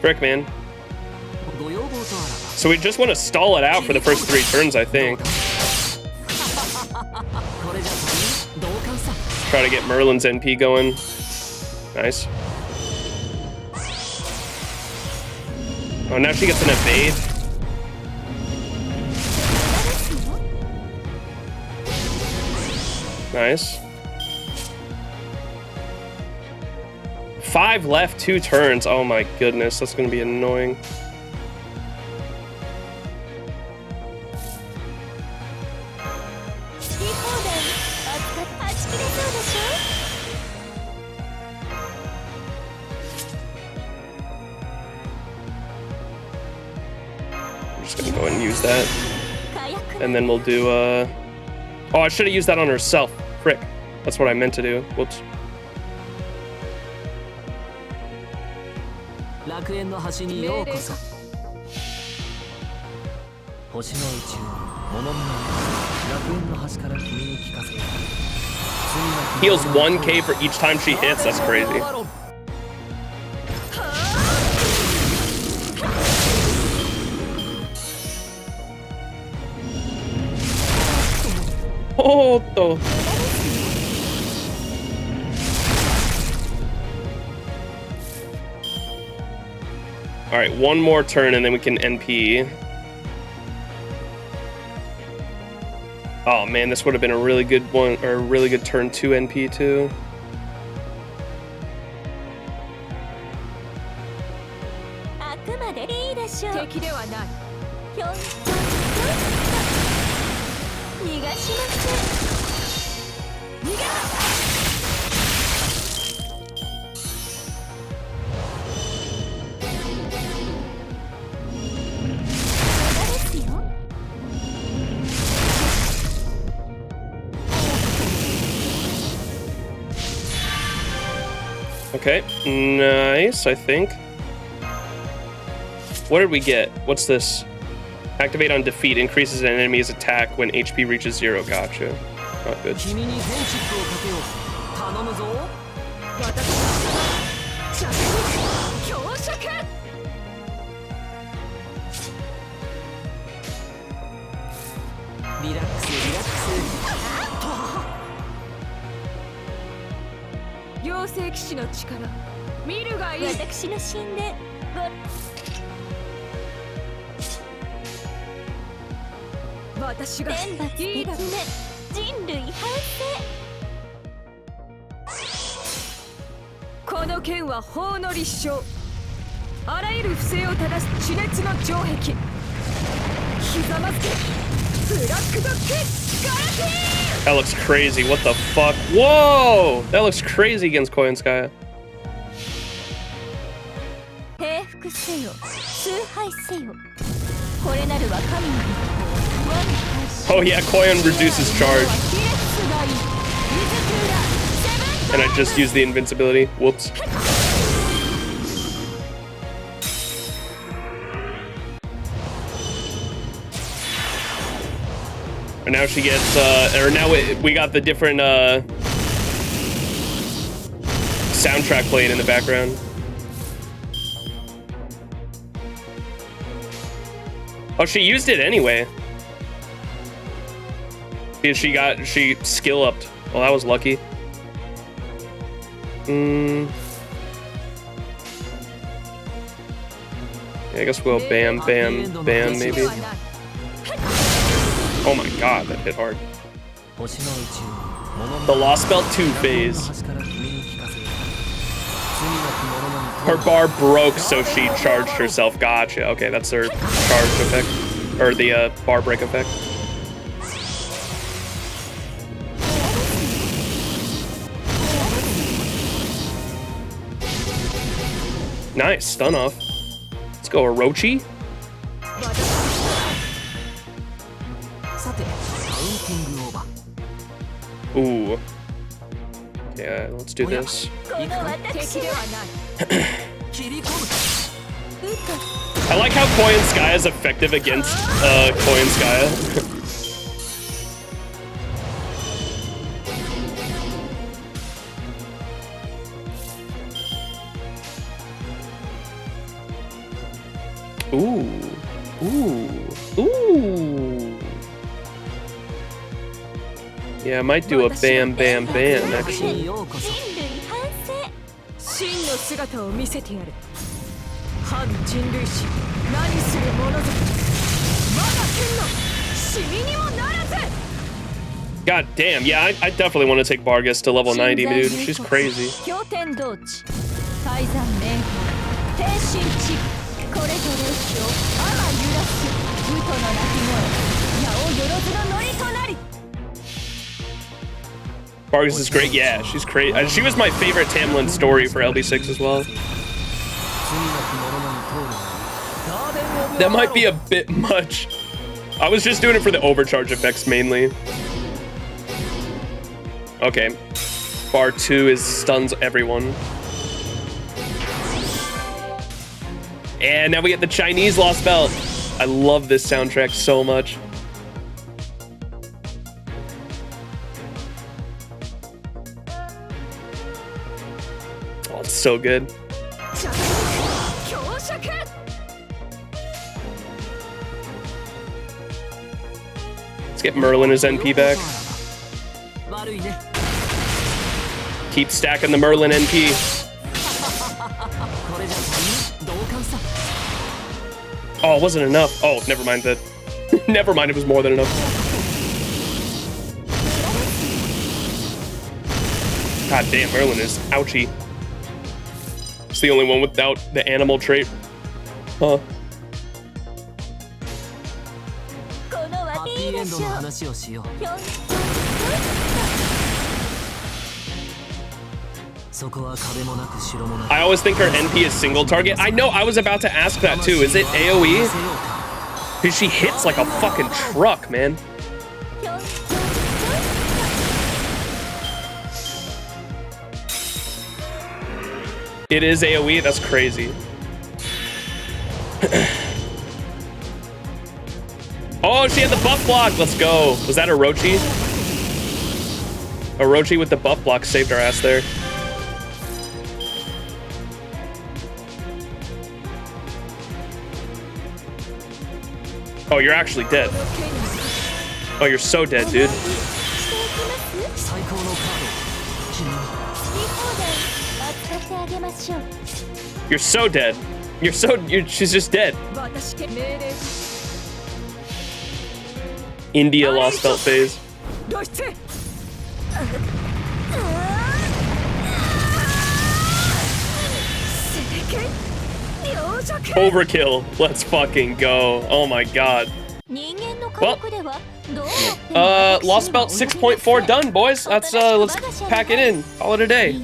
Frick, man. So we just want to stall it out for the first 3 turns, I think. Try to get Merlin's NP going. Nice. Oh, now she gets an evade. Nice. 5 left, 2 turns. Oh my goodness, that's gonna be annoying. I'm just gonna go ahead and use that. And then we'll do, oh, I should have used that on herself. Frick. That's what I meant to do. Whoops. Heals 1k for each time she hits. That's crazy. Oh, though. All right, one more turn and then we can NP. Oh man, this would have been a really good one, or a really good turn 2 NP too. Okay, nice, I think. What did we get? What's this? Activate on defeat, increases an enemy's attack when HP reaches 0. Gotcha. Not good. That looks crazy. What the fuck? Whoa! That looks crazy against Koyanskaya. Oh yeah, Koyan reduces charge. And I just used the invincibility. Whoops. And now she gets, or now we got the different soundtrack playing in the background. Oh, she used it anyway. She skill upped. Well, that was lucky. Yeah, I guess we'll bam, bam, bam, maybe. Oh my god, that hit hard. The Lostbelt 2 phase. Her bar broke, so she charged herself. Gotcha. Okay, that's her charge effect. Or the bar break effect. Nice, stun off. Let's go, Orochi. Ooh. Yeah, let's do this. I like how Koyanskaya is effective against Koyanskaya. Ooh. Ooh. Ooh. Yeah, I might do a bam, bam, bam, actually. God damn, yeah, I definitely want to take Vargas to level 90, dude. She's crazy. Vargas is great. Yeah, she's great. She was my favorite Tamlin story for LB6 as well. That might be a bit much. I was just doing it for the overcharge effects mainly. Okay. Bar 2 is stuns everyone. And now we get the Chinese Lost Belt. I love this soundtrack so much. Oh, it's so good. Let's get Merlin his NP back. Keep stacking the Merlin NP. Oh, it wasn't enough. Oh, never mind that. Never mind, it was more than enough. God damn, Merlin is ouchie. It's the only one without the animal trait. Huh. I always think her NP is single target. I know, I was about to ask that too. Is it AoE? Because she hits like a fucking truck, man. It is AoE? That's crazy. Oh, she had the buff block. Let's go. Was that Orochi? Orochi with the buff block saved our ass there. Oh, you're actually dead. Oh, you're so dead, dude. You're so dead. She's just dead. India Lost Belt phase. Overkill. Let's fucking go. Oh my god. Well, Lostbelt 6.4 done, boys. Let's pack it in. Call it a day.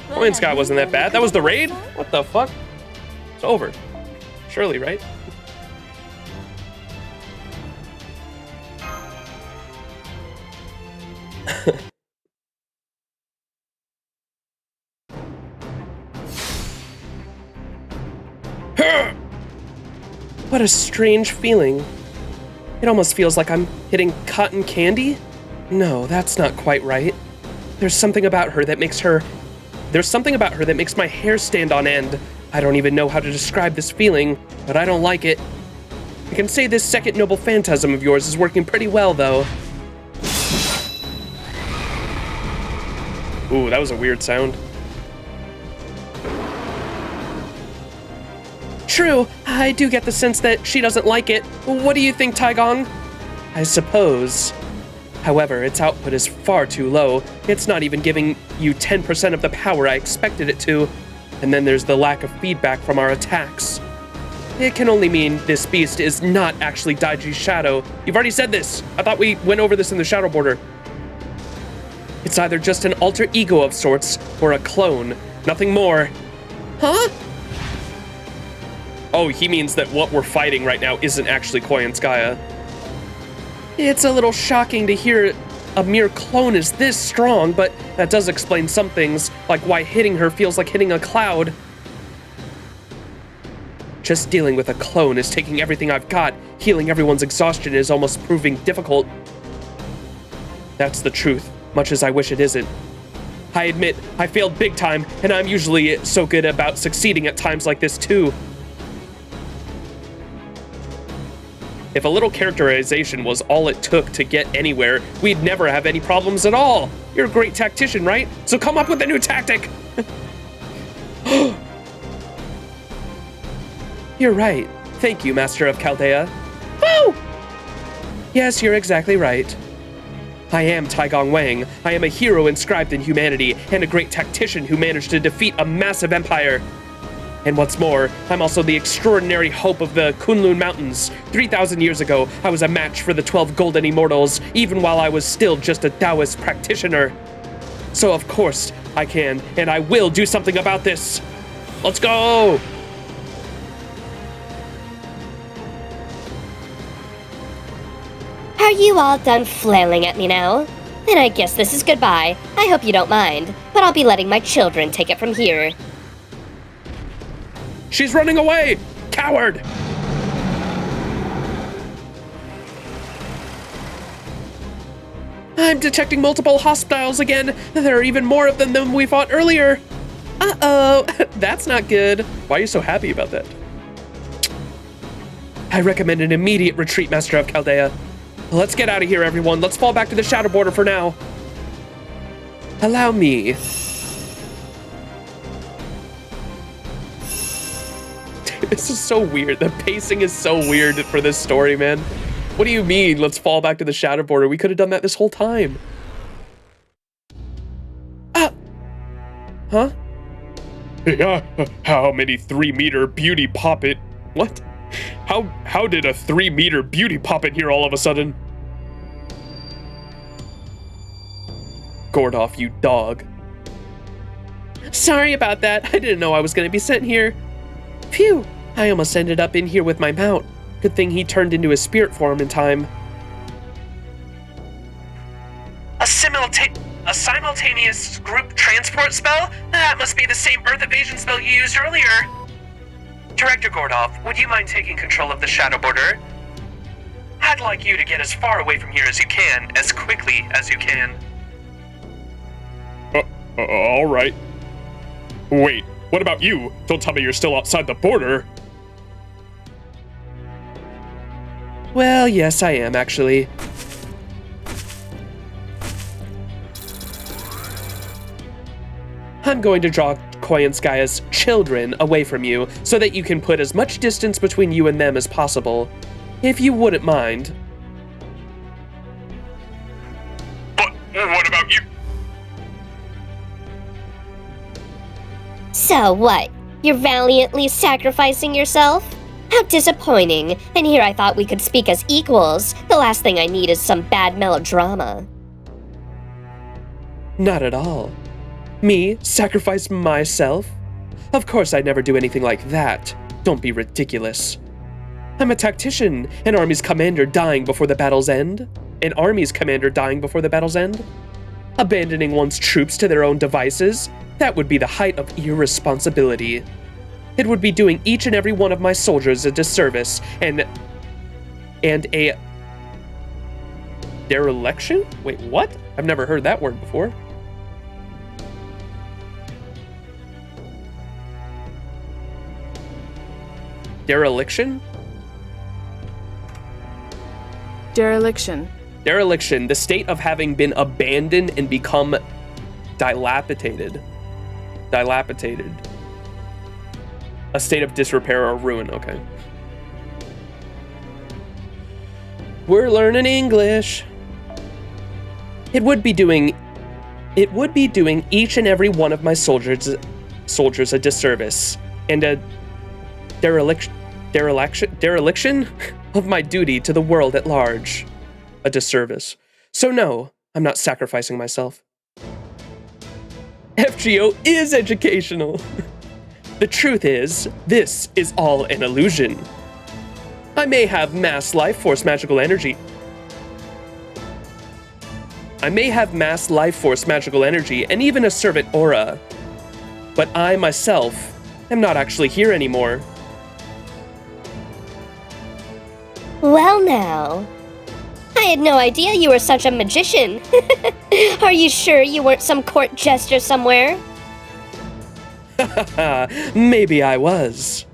Coin Sky wasn't that bad. That was the raid? What the fuck? It's over. Surely, right? What a strange feeling. It almost feels like I'm hitting cotton candy? No, that's not quite right. There's something about her that makes my hair stand on end. I don't even know how to describe this feeling, but I don't like it. I can say this second noble phantasm of yours is working pretty well, though. Ooh, that was a weird sound. True, I do get the sense that she doesn't like it. What do you think, Taigong? I suppose. However, its output is far too low. It's not even giving you 10% of the power I expected it to. And then there's the lack of feedback from our attacks. It can only mean this beast is not actually Daiji's shadow. You've already said this. I thought we went over this in the Shadow Border. It's either just an alter ego of sorts or a clone. Nothing more. Huh? Oh, he means that what we're fighting right now isn't actually Koyanskaya. It's a little shocking to hear a mere clone is this strong, but that does explain some things, like why hitting her feels like hitting a cloud. Just dealing with a clone is taking everything I've got. Healing everyone's exhaustion is almost proving difficult. That's the truth, much as I wish it isn't. I admit, I failed big time, and I'm usually so good about succeeding at times like this too. If a little characterization was all it took to get anywhere, we'd never have any problems at all. You're a great tactician, right? So come up with a new tactic. You're right. Thank you, Master of Chaldea. Woo! Yes, you're exactly right. I am Taigong Wang. I am a hero inscribed in humanity and a great tactician who managed to defeat a massive empire. And what's more, I'm also the extraordinary hope of the Kunlun Mountains. 3,000 years ago, I was a match for the 12 golden immortals, even while I was still just a Taoist practitioner. So of course, I can, and I will do something about this. Let's go! Are you all done flailing at me now? Then I guess this is goodbye. I hope you don't mind, but I'll be letting my children take it from here. She's running away! Coward! I'm detecting multiple hostiles again. There are even more of them than we fought earlier. Uh-oh, that's not good. Why are you so happy about that? I recommend an immediate retreat, Master of Chaldea. Let's get out of here, everyone. Let's fall back to the Shadow Border for now. Allow me. This is so weird. The pacing is so weird for this story, man. What do you mean, let's fall back to the Shadow Border? We could have done that this whole time. Huh? How many 3-meter beauty poppet? What? How did a 3-meter beauty pop in here all of a sudden? Gordoff, you dog. Sorry about that. I didn't know I was going to be sent here. Phew, I almost ended up in here with my mount. Good thing he turned into his spirit form in time. A simultaneous group transport spell? That must be the same Earth evasion spell you used earlier. Director Gordoff, would you mind taking control of the Shadow Border? I'd like you to get as far away from here as you can, as quickly as you can. All right. Wait, what about you? Don't tell me you're still outside the border. Well, yes, I am, actually. I'm going to draw Koyanskaya's children away from you so that you can put as much distance between you and them as possible, if you wouldn't mind. But what about you? So what? You're valiantly sacrificing yourself? How disappointing. And here I thought we could speak as equals. The last thing I need is some bad melodrama. Not at all. Me sacrifice myself? Of course I'd never do anything like that. Don't be ridiculous. I'm a tactician, an army's commander dying before the battle's end. An army's commander dying before the battle's end? Abandoning one's troops to their own devices? That would be the height of irresponsibility. It would be doing each and every one of my soldiers a disservice and a dereliction? Wait, what? I've never heard that word before. Dereliction? Dereliction. Dereliction, the state of having been abandoned and become dilapidated. Dilapidated. A state of disrepair or ruin, okay. We're learning English. It would be doing each and every one of my soldiers a disservice and a dereliction of my duty to the world at large. A disservice. So no, I'm not sacrificing myself. FGO is educational. The truth is, this is all an illusion. I may have mass life force magical energy. and even a servant aura. But I myself am not actually here anymore. Well now. I had no idea you were such a magician. Are you sure you weren't some court jester somewhere? Maybe I was.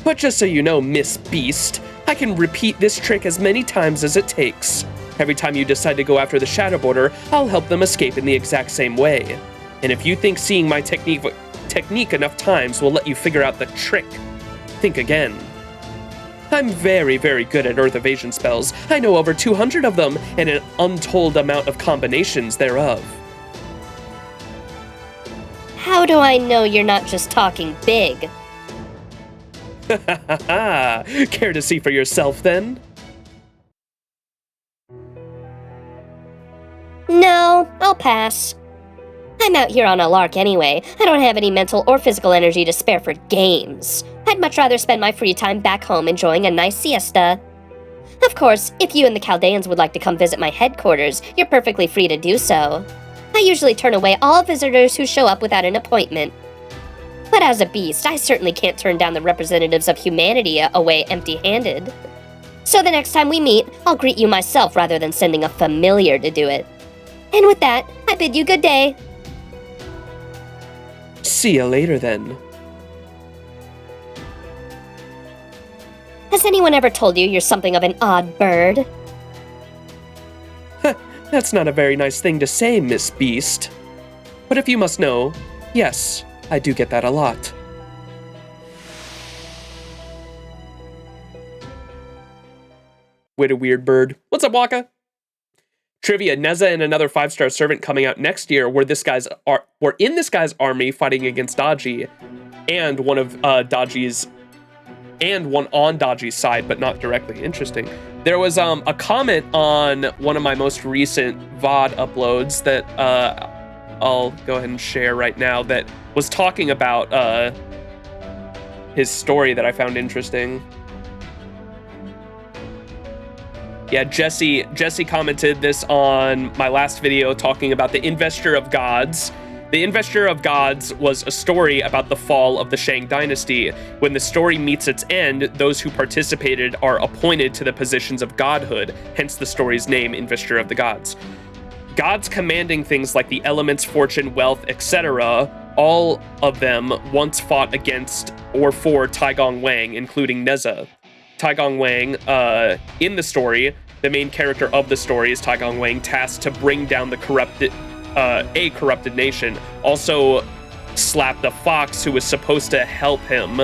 But just so you know, Miss Beast, I can repeat this trick as many times as it takes. Every time you decide to go after the Shadow Border, I'll help them escape in the exact same way. And if you think seeing my technique enough times will let you figure out the trick, think again. I'm very, very good at Earth evasion spells. I know over 200 of them, and an untold amount of combinations thereof. How do I know you're not just talking big? Care to see for yourself, then? No, I'll pass. I'm out here on a lark anyway. I don't have any mental or physical energy to spare for games. I'd much rather spend my free time back home enjoying a nice siesta. Of course, if you and the Chaldeans would like to come visit my headquarters, you're perfectly free to do so. I usually turn away all visitors who show up without an appointment. But as a beast, I certainly can't turn down the representatives of humanity away empty-handed. So the next time we meet, I'll greet you myself rather than sending a familiar to do it. And with that, I bid you good day. See you later, then. Has anyone ever told you you're something of an odd bird? That's not a very nice thing to say, Miss Beast. But if you must know, yes, I do get that a lot. What a weird bird. What's up, Waka? Trivia: Neza and another 5-star servant coming out next year were in this guy's army fighting against Daji, and one of Daji's, and one on Daji's side, but not directly. Interesting. There was a comment on one of my most recent VOD uploads that I'll go ahead and share right now that was talking about his story that I found interesting. Yeah, Jesse commented this on my last video talking about the Investor of Gods. The Investor of Gods was a story about the fall of the Shang dynasty. When the story meets its end, those who participated are appointed to the positions of godhood, hence the story's name, Investor of the Gods. Gods commanding things like the elements, fortune, wealth, etc., all of them once fought against or for Taigong Wang, including Neza. Taigong Wang, in the story, the main character of the story is Taigong Wang, tasked to bring down the corrupted nation. Also slapped the fox who was supposed to help him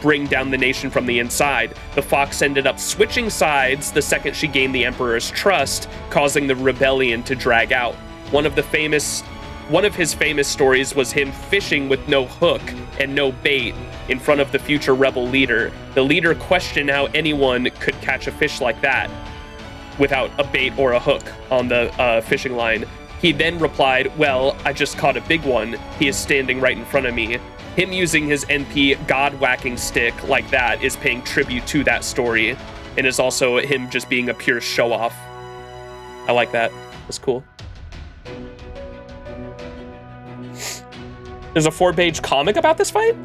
bring down the nation from the inside. The fox ended up switching sides the second she gained the emperor's trust, causing the rebellion to drag out. One of his famous stories was him fishing with no hook and no bait in front of the future rebel leader. The leader questioned how anyone could catch a fish like that without a bait or a hook on the fishing line. He then replied, "Well, I just caught a big one. He is standing right in front of me." Him using his NP god-whacking stick like that is paying tribute to that story, and is also him just being a pure show-off. I like that. That's cool. There's a 4-page comic about this fight?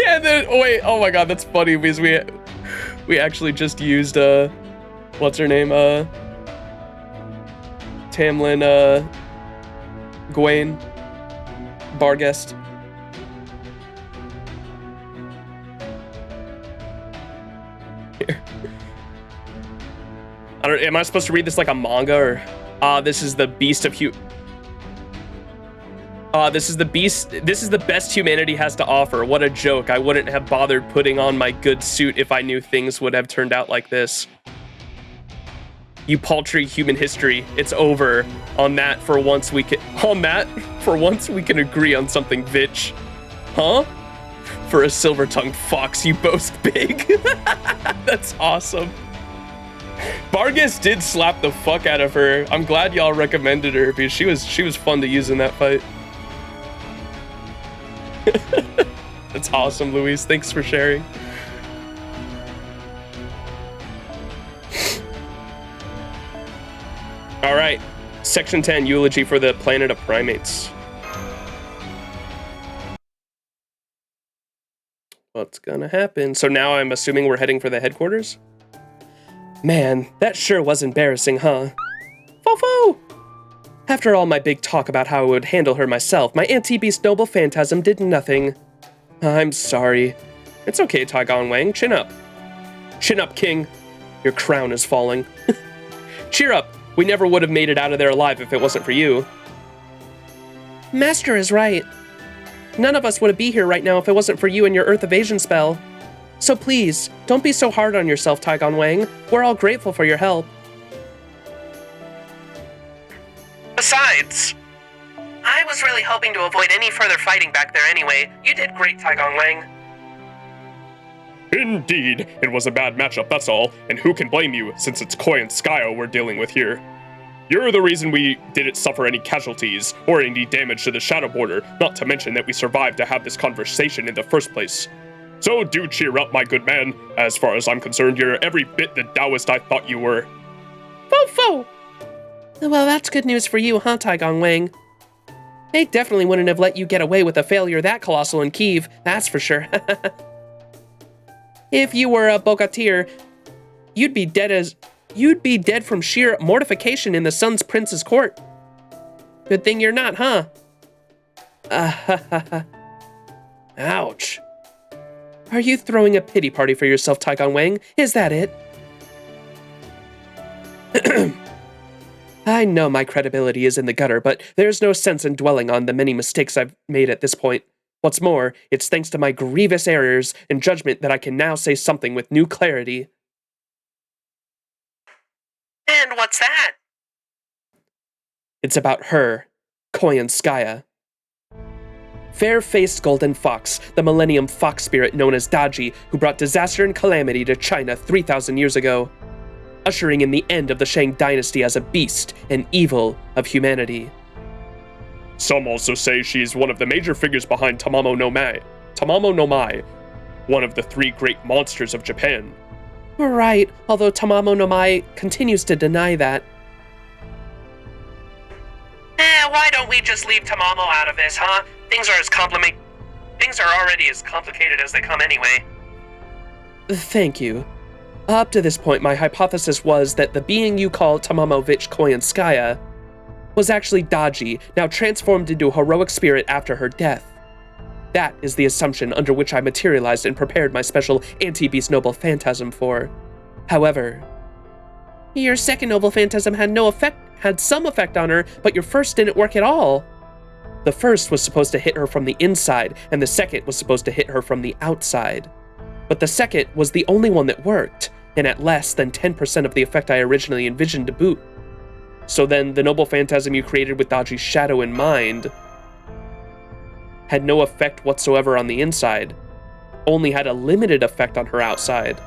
And then, wait, oh my god, that's funny because we actually just used what's her name, Tamlin Gawain Barguest. Here. Am I supposed to read this like a manga, or this is the beast of this is the best humanity has to offer. What a joke. I wouldn't have bothered putting on my good suit if I knew things would have turned out like this. You paltry human history. It's over. On that, for once we can agree on something, bitch. Huh? For a silver-tongued fox, you boast big. That's awesome. Bargus did slap the fuck out of her. I'm glad y'all recommended her because she was fun to use in that fight. That's awesome, Luis. Thanks for sharing. All right, Section 10, Eulogy for the Planet of Primates. What's gonna happen? So now I'm assuming we're heading for the headquarters? Man, that sure was embarrassing, huh? Fofo! After all my big talk about how I would handle her myself, my anti-beast noble phantasm did nothing. I'm sorry. It's okay, Taigong Wang. Chin up. Chin up, King. Your crown is falling. Cheer up. We never would have made it out of there alive if it wasn't for you. Master is right. None of us would be here right now if it wasn't for you and your Earth evasion spell. So please, don't be so hard on yourself, Taigong Wang. We're all grateful for your help. Besides, I was really hoping to avoid any further fighting back there anyway. You did great, Taigong Wang. Indeed, it was a bad matchup, that's all, and who can blame you, since it's Koi and Skyo we're dealing with here. You're the reason we didn't suffer any casualties, or any damage to the Shadow Border, not to mention that we survived to have this conversation in the first place. So do cheer up, my good man. As far as I'm concerned, you're every bit the Taoist I thought you were. Fo! Well, that's good news for you, huh, Taigong Wang? They definitely wouldn't have let you get away with a failure that colossal in Kiev, that's for sure. If you were a Bogatyr, you'd be dead from sheer mortification in the Sun's Prince's court. Good thing you're not, huh? Ouch. Are you throwing a pity party for yourself, Taigong Wang? Is that it? I know my credibility is in the gutter, but there's no sense in dwelling on the many mistakes I've made at this point. What's more, it's thanks to my grievous errors in judgment that I can now say something with new clarity. And what's that? It's about her, Koyanskaya. Fair-faced golden fox, the millennium fox spirit known as Daji, who brought disaster and calamity to China 3,000 years ago, ushering in the end of the Shang dynasty as a beast and evil of humanity. Some also say she's one of the major figures behind Tamamo no Mai, one of the 3 great monsters of Japan. Right, although Tamamo no Mai continues to deny that. Why don't we just leave Tamamo out of this, huh? Things are already as complicated as they come anyway. Thank you. Up to this point, my hypothesis was that the being you call Tamamovich Koyanskaya was actually Daji, now transformed into a heroic spirit after her death. That is the assumption under which I materialized and prepared my special anti-beast noble phantasm for. However, your second noble phantasm had some effect on her, but your first didn't work at all. The first was supposed to hit her from the inside, and the second was supposed to hit her from the outside. But the second was the only one that worked, and at less than 10% of the effect I originally envisioned to boot. So then, the noble phantasm you created with Daji's shadow in mind had no effect whatsoever on the inside, only had a limited effect on her outside.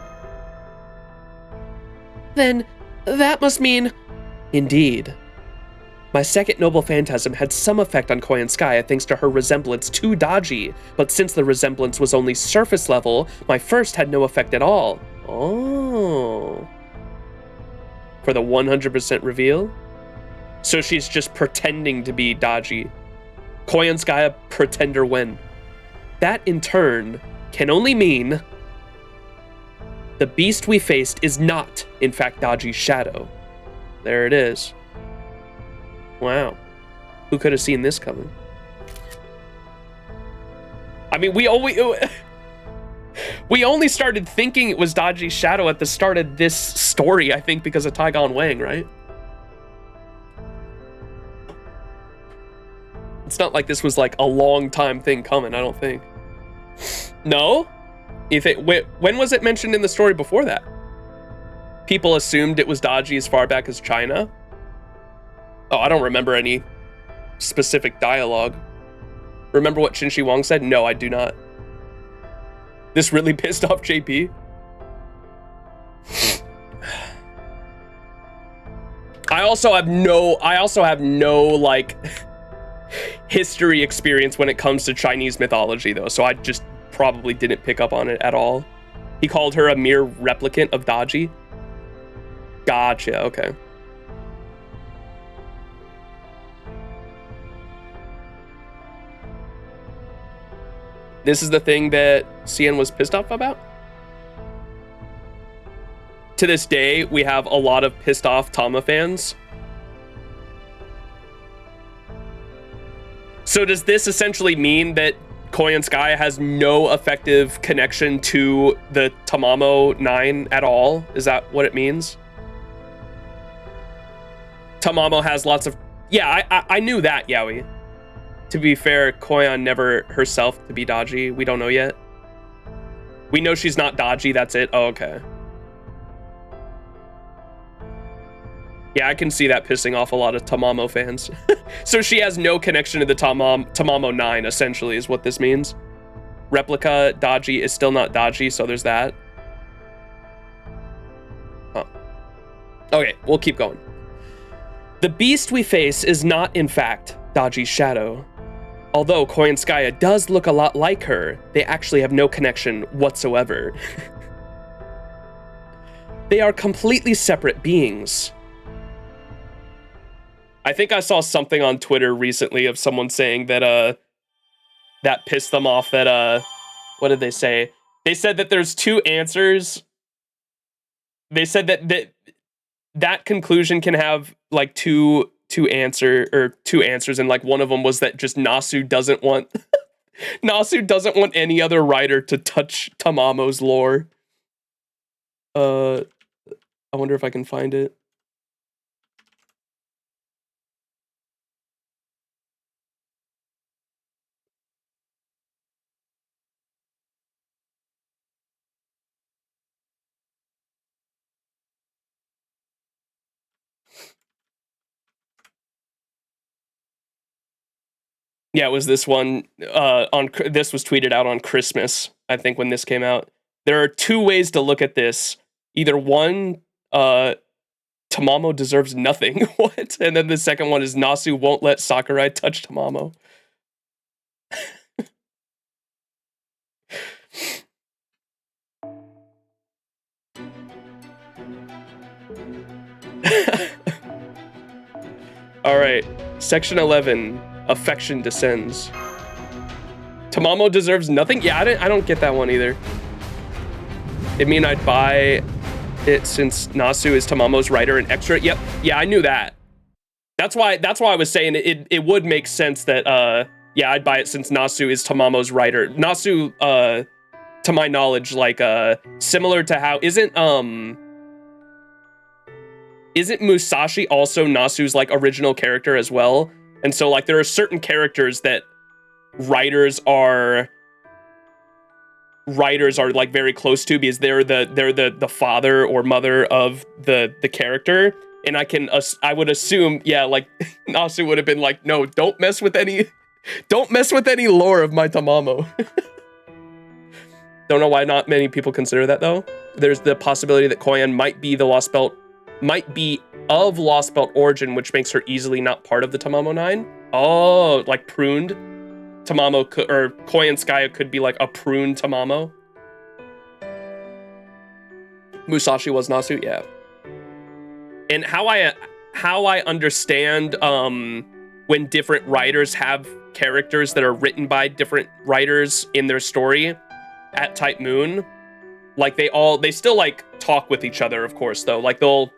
Then, that must mean... Indeed. My second noble phantasm had some effect on Koyanskaya thanks to her resemblance to Daji, but since the resemblance was only surface level, my first had no effect at all. Oh. For the 100% reveal? So she's just pretending to be Daji. Koyanskaya pretender when. That, in turn, can only mean the beast we faced is not, in fact, Daji's shadow. There it is. Wow. Who could have seen this coming? I mean, we only started thinking it was Daji's shadow at the start of this story, I think, because of Taigong Wang, right? It's not like this was like a long time thing coming, I don't think. No? When was it mentioned in the story before that? People assumed it was Daji as far back as China? Oh, I don't remember any specific dialogue. Remember what Qin Shi Huang said? No, I do not. This really pissed off JP? I also have no like history experience when it comes to Chinese mythology though, so I just probably didn't pick up on it at all. He called her a mere replicant of Daji. Gotcha, okay. This is the thing that Cian was pissed off about? To this day, we have a lot of pissed off Tama fans. So does this essentially mean that Koyanskaya has no effective connection to the Tamamo 9 at all? Is that what it means? Tamamo has lots of... Yeah, I knew that, Yaoi. To be fair, Koyan never herself to be Daji. We don't know yet. We know she's not Daji, that's it. Oh, okay. Yeah, I can see that pissing off a lot of Tamamo fans. So she has no connection to the Tamamo 9, essentially, is what this means. Replica dodgy is still not dodgy, so there's that. Huh. Okay, we'll keep going. The beast we face is not, in fact, Dodgy's shadow. Although Koyanskaya does look a lot like her, they actually have no connection whatsoever. They are completely separate beings. I think I saw something on Twitter recently of someone saying that that pissed them off, that what did they say? They said that there's two answers. They said that conclusion can have like two answers, and like one of them was that just Nasu doesn't want Nasu doesn't want any other writer to touch Tamamo's lore. I wonder if I can find it. Yeah, it was this one. This was tweeted out on Christmas, I think, when this came out. There are two ways to look at this. Either one, Tamamo deserves nothing. What? And then the second one is Nasu won't let Sakurai touch Tamamo. All right, section 11. Affection descends. Tamamo deserves nothing? Yeah, I don't get that one either. It mean I'd buy it since Nasu is Tamamo's writer and extra. Yep. Yeah, I knew that. That's why I was saying it would make sense that yeah, I'd buy it since Nasu is Tamamo's writer. Nasu, to my knowledge, like similar to how isn't Musashi also Nasu's like original character as well? And so like there are certain characters that writers are like very close to because they're the father or mother of the character. And I would assume, yeah, like Nasu would have been like, no, don't mess with any lore of my Tamamo. Don't know why not many people consider that though. There's the possibility that Koyan might be of Lost Belt origin, which makes her easily not part of the Tamamo 9. Oh, like pruned. Tamamo or Koyanskaya could be like a pruned Tamamo. Musashi was Nasu, yeah. And how I understand when different writers have characters that are written by different writers in their story at Type Moon, like they still like talk with each other, of course, though. Like they'll,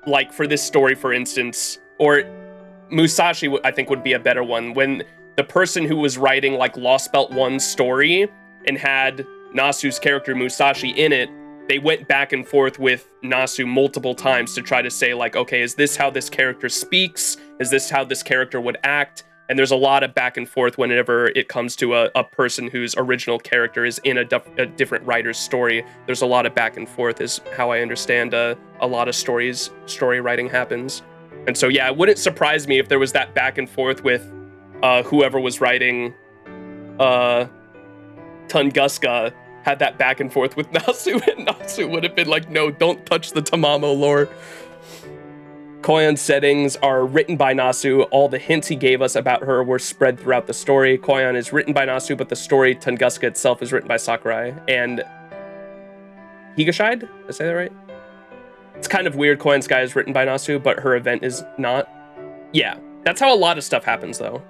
like for this story, for instance, or Musashi I think would be a better one, when the person who was writing like Lost Belt 1's story and had Nasu's character Musashi in it, they went back and forth with Nasu multiple times to try to say like, okay, is this how this character speaks? Is this how this character would act? And there's a lot of back and forth whenever it comes to a person whose original character is in a different writer's story. There's a lot of back and forth is how I understand a lot of story writing happens. And so, yeah, it wouldn't surprise me if there was that back and forth with whoever was writing Tunguska had that back and forth with Nasu, and Nasu would have been like, no, don't touch the Tamamo lore. Koyan's settings are written by Nasu. All the hints he gave us about her were spread throughout the story. Koyan is written by Nasu, but the story Tunguska itself is written by Sakurai. And Higashide? Did I say that right? It's kind of weird Koyan Sky is written by Nasu, but her event is not. Yeah, that's how a lot of stuff happens, though,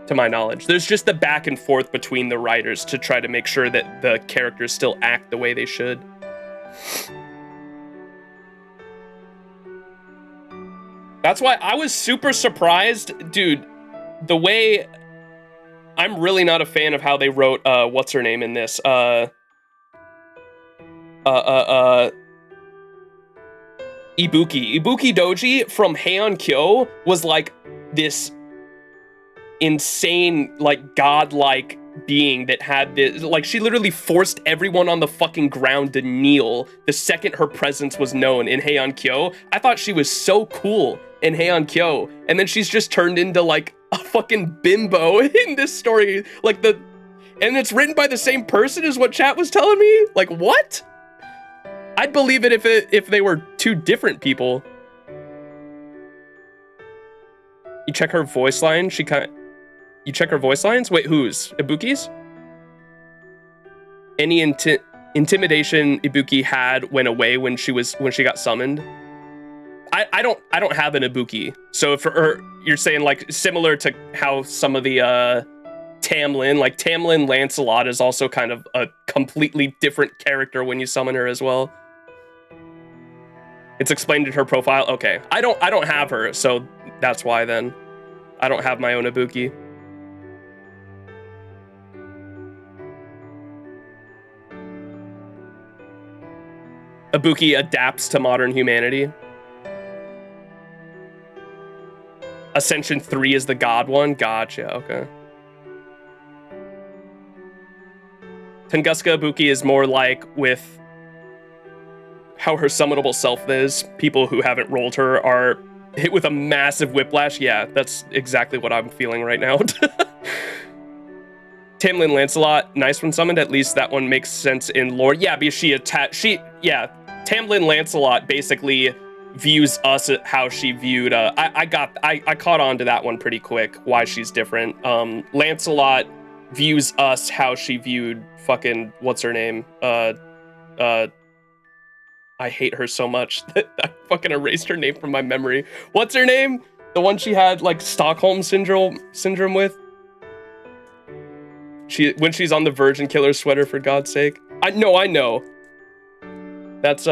to my knowledge. There's just the back and forth between the writers to try to make sure that the characters still act the way they should. That's why I was super surprised, dude, the way... I'm really not a fan of how they wrote, what's her name in this? Ibuki. Ibuki Doji from Heian Kyo was like this insane, like godlike being that had this, like, she literally forced everyone on the fucking ground to kneel the second her presence was known in Heian Kyo. I thought she was so cool in Heian Kyo, and then she's just turned into like a fucking bimbo in this story. Like and it's written by the same person as what chat was telling me. Like, what? I'd believe it if they were two different people. You check her voice line. You check her voice lines? Wait, whose? Ibuki's? Any intimidation Ibuki had went away when she got summoned. I don't have an Ibuki. So if you're saying like similar to how some of the Tamlin, like Tamlin Lancelot is also kind of a completely different character when you summon her as well. It's explained in her profile. Okay. I don't have her, so that's why then. I don't have my own Ibuki. Ibuki adapts to modern humanity. Ascension 3 is the god one? Gotcha, okay. Tunguska Ibuki is more like with how her summonable self is. People who haven't rolled her are hit with a massive whiplash. Yeah, that's exactly what I'm feeling right now. Tamlin Lancelot, nice when summoned. At least that one makes sense in lore. Yeah, because Tamlin Lancelot basically views us how she viewed. I caught on to that one pretty quick. Why she's different. Lancelot views us how she viewed fucking what's her name. I hate her so much that I fucking erased her name from my memory. What's her name? The one she had like Stockholm syndrome with. When she's on the Virgin Killer sweater, for God's sake. I know. That's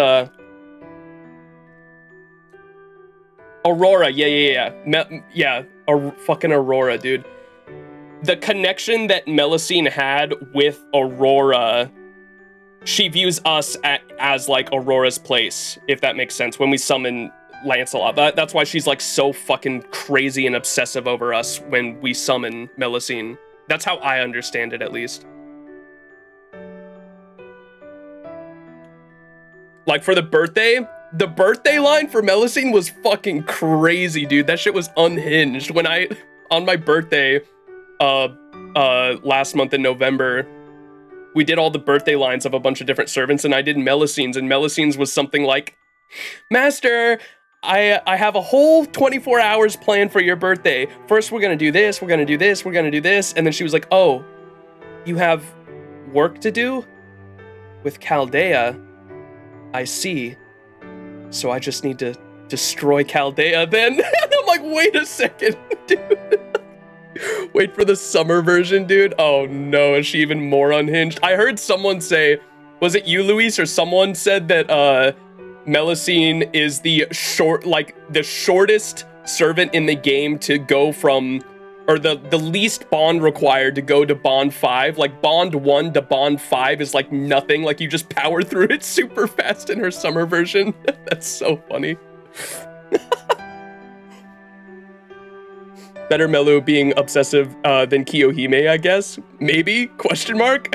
Aurora. Yeah. Fucking Aurora, dude. The connection that Melusine had with Aurora, she views us as like Aurora's place, if that makes sense, when we summon Lancelot. That's why she's like so fucking crazy and obsessive over us when we summon Melusine. That's how I understand it, at least. Like for the birthday line for Melusine was fucking crazy, dude. That shit was unhinged. When on my birthday, last month in November, we did all the birthday lines of a bunch of different servants, and I did Melusine's, and Melusine's was something like, Master, I have a whole 24 hours planned for your birthday. First, we're gonna do this, we're gonna do this, we're gonna do this. And then she was like, oh, you have work to do? With Chaldea? I see. So I just need to destroy Chaldea then? And I'm like, wait a second, dude. Wait for the summer version, dude. Oh no, is she even more unhinged? I heard someone say, was it you, Luis, or someone said that Melusine is the shortest servant in the game to go from, or the least bond required to go to bond 5. Like bond 1 to bond 5 is like nothing. Like you just power through it super fast in her summer version. That's so funny. Better Melu being obsessive than Kiyohime, I guess. Maybe? Question mark?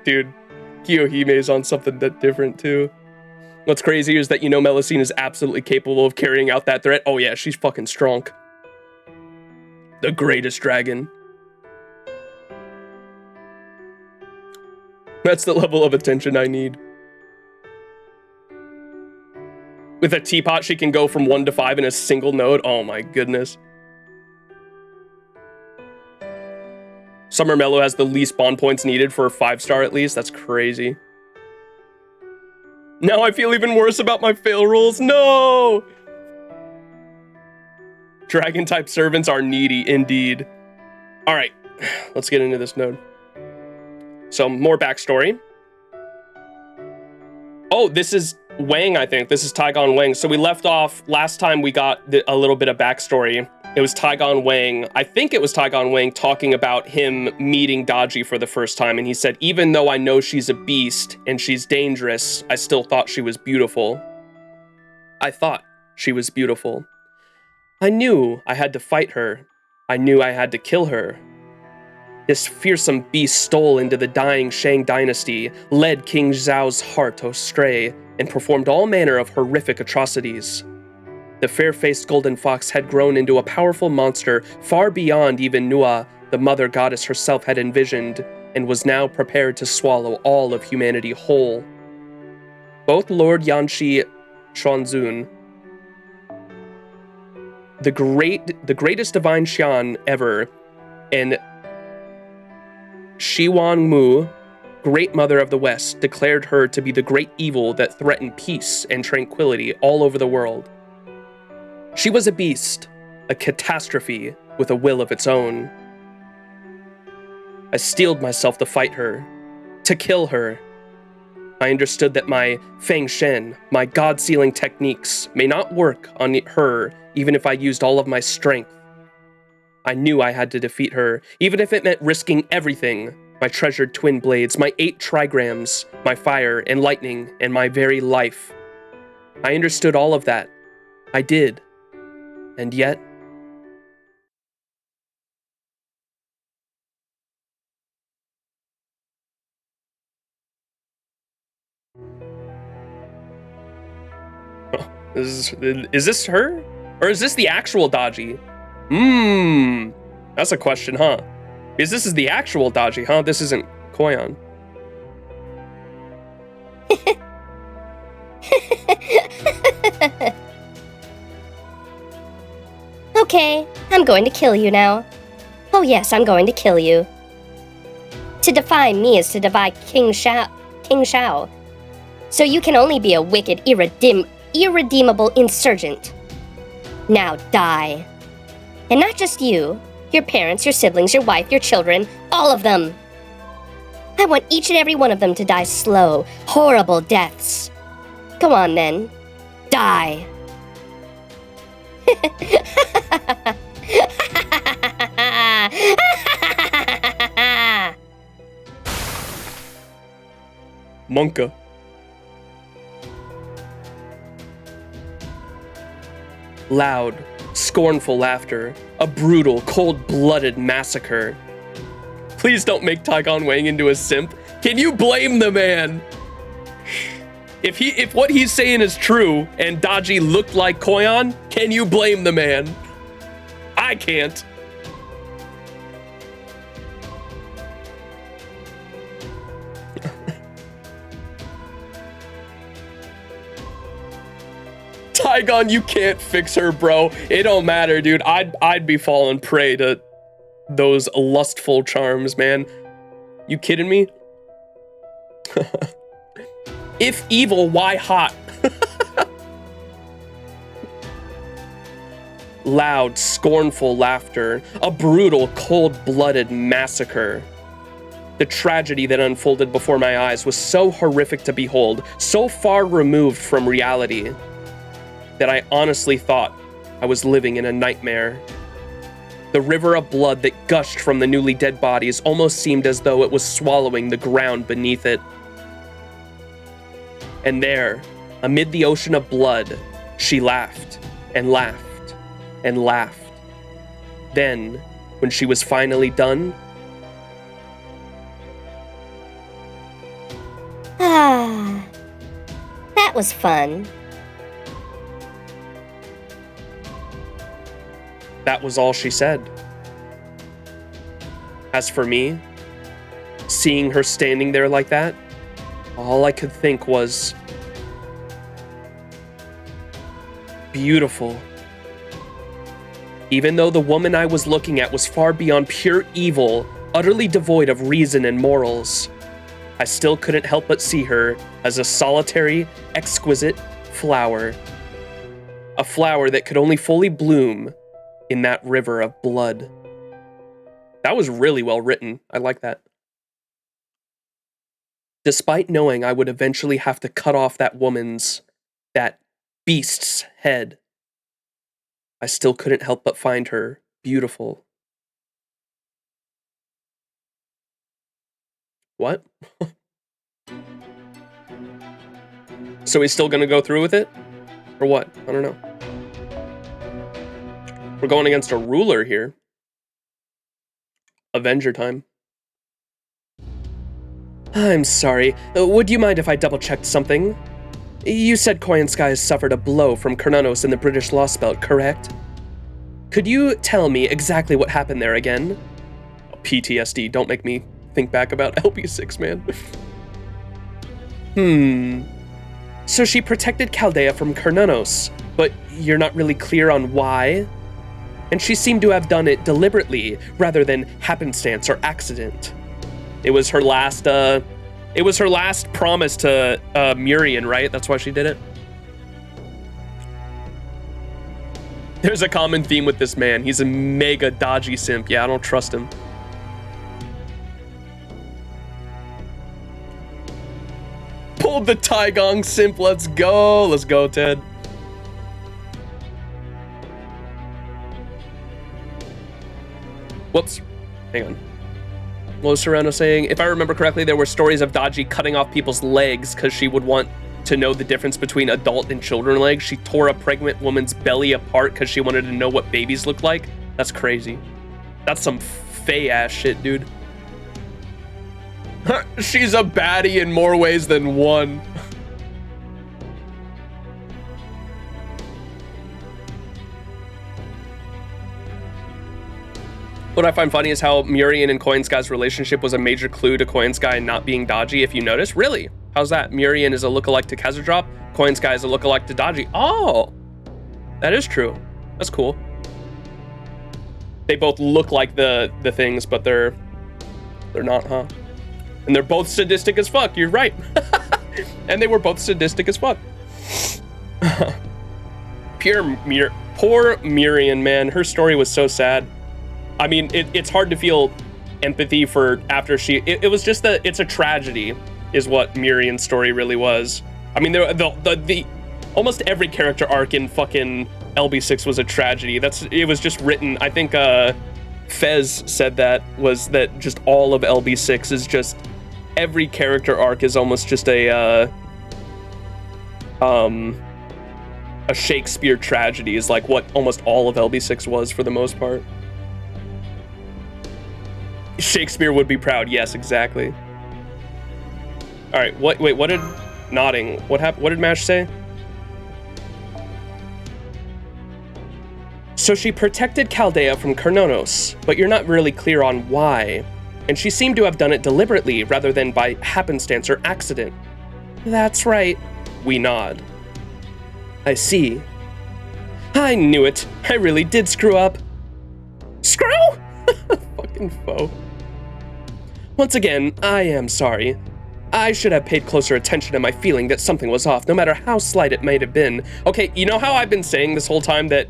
Dude, Kiyohime is on something that different too. What's crazy is that Melusine is absolutely capable of carrying out that threat. Oh yeah, she's fucking strong. The greatest dragon. That's the level of attention I need. With a teapot, she can go from 1 to 5 in a single node. Oh my goodness. Summer Mellow has the least bond points needed for a 5-star at least. That's crazy. Now I feel even worse about my fail rolls. No! Dragon type servants are needy indeed. All right, let's get into this node. So more backstory. Oh, this is Wang, I think. This is Taigon Wang. So we left off last time we got a little bit of backstory. It was Taigon Wang. I think it was Taigon Wang talking about him meeting Daji for the first time. And he said, even though I know she's a beast and she's dangerous, I still thought she was beautiful. I thought she was beautiful. I knew I had to fight her. I knew I had to kill her. This fearsome beast stole into the dying Shang dynasty, led King Zhao's heart astray, and performed all manner of horrific atrocities. The fair-faced golden fox had grown into a powerful monster far beyond even Nua, the mother goddess herself, had envisioned, and was now prepared to swallow all of humanity whole. Both Lord Yanxi Xuanzun, the greatest divine Xian ever, and Shiwan Mu, Great Mother of the West, declared her to be the great evil that threatened peace and tranquility all over the world. She was a beast, a catastrophe with a will of its own. I steeled myself to fight her, to kill her. I understood that my Feng Shen, my god-sealing techniques, may not work on her even if I used all of my strength. I knew I had to defeat her, even if it meant risking everything, my treasured twin blades, my 8 trigrams, my fire and lightning, and my very life. I understood all of that. I did. And yet... Is this her? Or is this the actual Daji? That's a question, huh? Because this is the actual Daji, huh? This isn't Koyan. Okay, I'm going to kill you now. Oh yes, I'm going to kill you. To defy me is to defy King Shao. So you can only be a wicked, irredeemable insurgent. Now die. And not just you. Your parents, your siblings, your wife, your children, all of them. I want each and every one of them to die slow, horrible deaths. Go on then. Die. Monka. Loud, scornful laughter, a brutal, cold-blooded massacre. Please don't make Taigon Wang into a simp. Can you blame the man? If what he's saying is true and Daji looked like Koyan, can you blame the man? I can't. Taigon, you can't fix her, bro. It don't matter, dude. I'd be falling prey to those lustful charms, man. You kidding me? If evil, why hot? Loud, scornful laughter, a brutal, cold-blooded massacre. The tragedy that unfolded before my eyes was so horrific to behold, so far removed from reality, that I honestly thought I was living in a nightmare. The river of blood that gushed from the newly dead bodies almost seemed as though it was swallowing the ground beneath it. And there, amid the ocean of blood, she laughed and laughed and laughed. Then, when she was finally done... Ah, that was fun. That was all she said. As for me, seeing her standing there like that, all I could think was... beautiful. Even though the woman I was looking at was far beyond pure evil, utterly devoid of reason and morals, I still couldn't help but see her as a solitary, exquisite flower. A flower that could only fully bloom in that river of blood. That was really well written. I like that. Despite knowing I would eventually have to cut off that beast's head, I still couldn't help but find her beautiful. What? So he's still gonna go through with it? Or what? I don't know. We're going against a ruler here. Avenger time. I'm sorry. Would you mind if I double-checked something? You said Koyanskaya has suffered a blow from Kernanos in the British Lostbelt, correct? Could you tell me exactly what happened there again? PTSD, don't make me think back about LB6, man. So she protected Chaldea from Kernanos, but you're not really clear on why? And she seemed to have done it deliberately, rather than happenstance or accident. It was her last promise to Murian, right? That's why she did it? There's a common theme with this man. He's a mega dodgy simp. Yeah, I don't trust him. Pulled the Taigong simp. Let's go. Let's go, Ted. Whoops. Hang on. What was Serrano saying? If I remember correctly, there were stories of Dodgy cutting off people's legs because she would want to know the difference between adult and children legs. She tore a pregnant woman's belly apart because she wanted to know what babies looked like. That's crazy. That's some fey ass shit, dude. She's a baddie in more ways than one. What I find funny is how Murian and Koyanskaya's relationship was a major clue to Koyanskaya not being dodgy, if you notice. Really? How's that? Murian is a lookalike to Khazardrop. Koyanskaya is a lookalike to Dodgy. Oh! That is true. That's cool. They both look like the things, but they're not, huh? And they're both sadistic as fuck. You're right. And they were both sadistic as fuck. Poor Murian, man. Her story was so sad. I mean, it's hard to feel empathy for after it was just it's a tragedy is what Murian's story really was. I mean, the almost every character arc in fucking LB6 was a tragedy. It was just written, I think Fez said that just all of LB6 is just, every character arc is almost just a Shakespeare tragedy is like what almost all of LB6 was for the most part. Shakespeare would be proud. Yes, exactly. All right. What did nodding? What happened? What did Mash say? So she protected Chaldea from Kernanos, but you're not really clear on why. And she seemed to have done it deliberately rather than by happenstance or accident. That's right. We nod. I see. I knew it. I really did screw up. Screw? Fucking foe. Once again, I am sorry. I should have paid closer attention to my feeling that something was off, no matter how slight it might have been. Okay, you know how I've been saying this whole time that...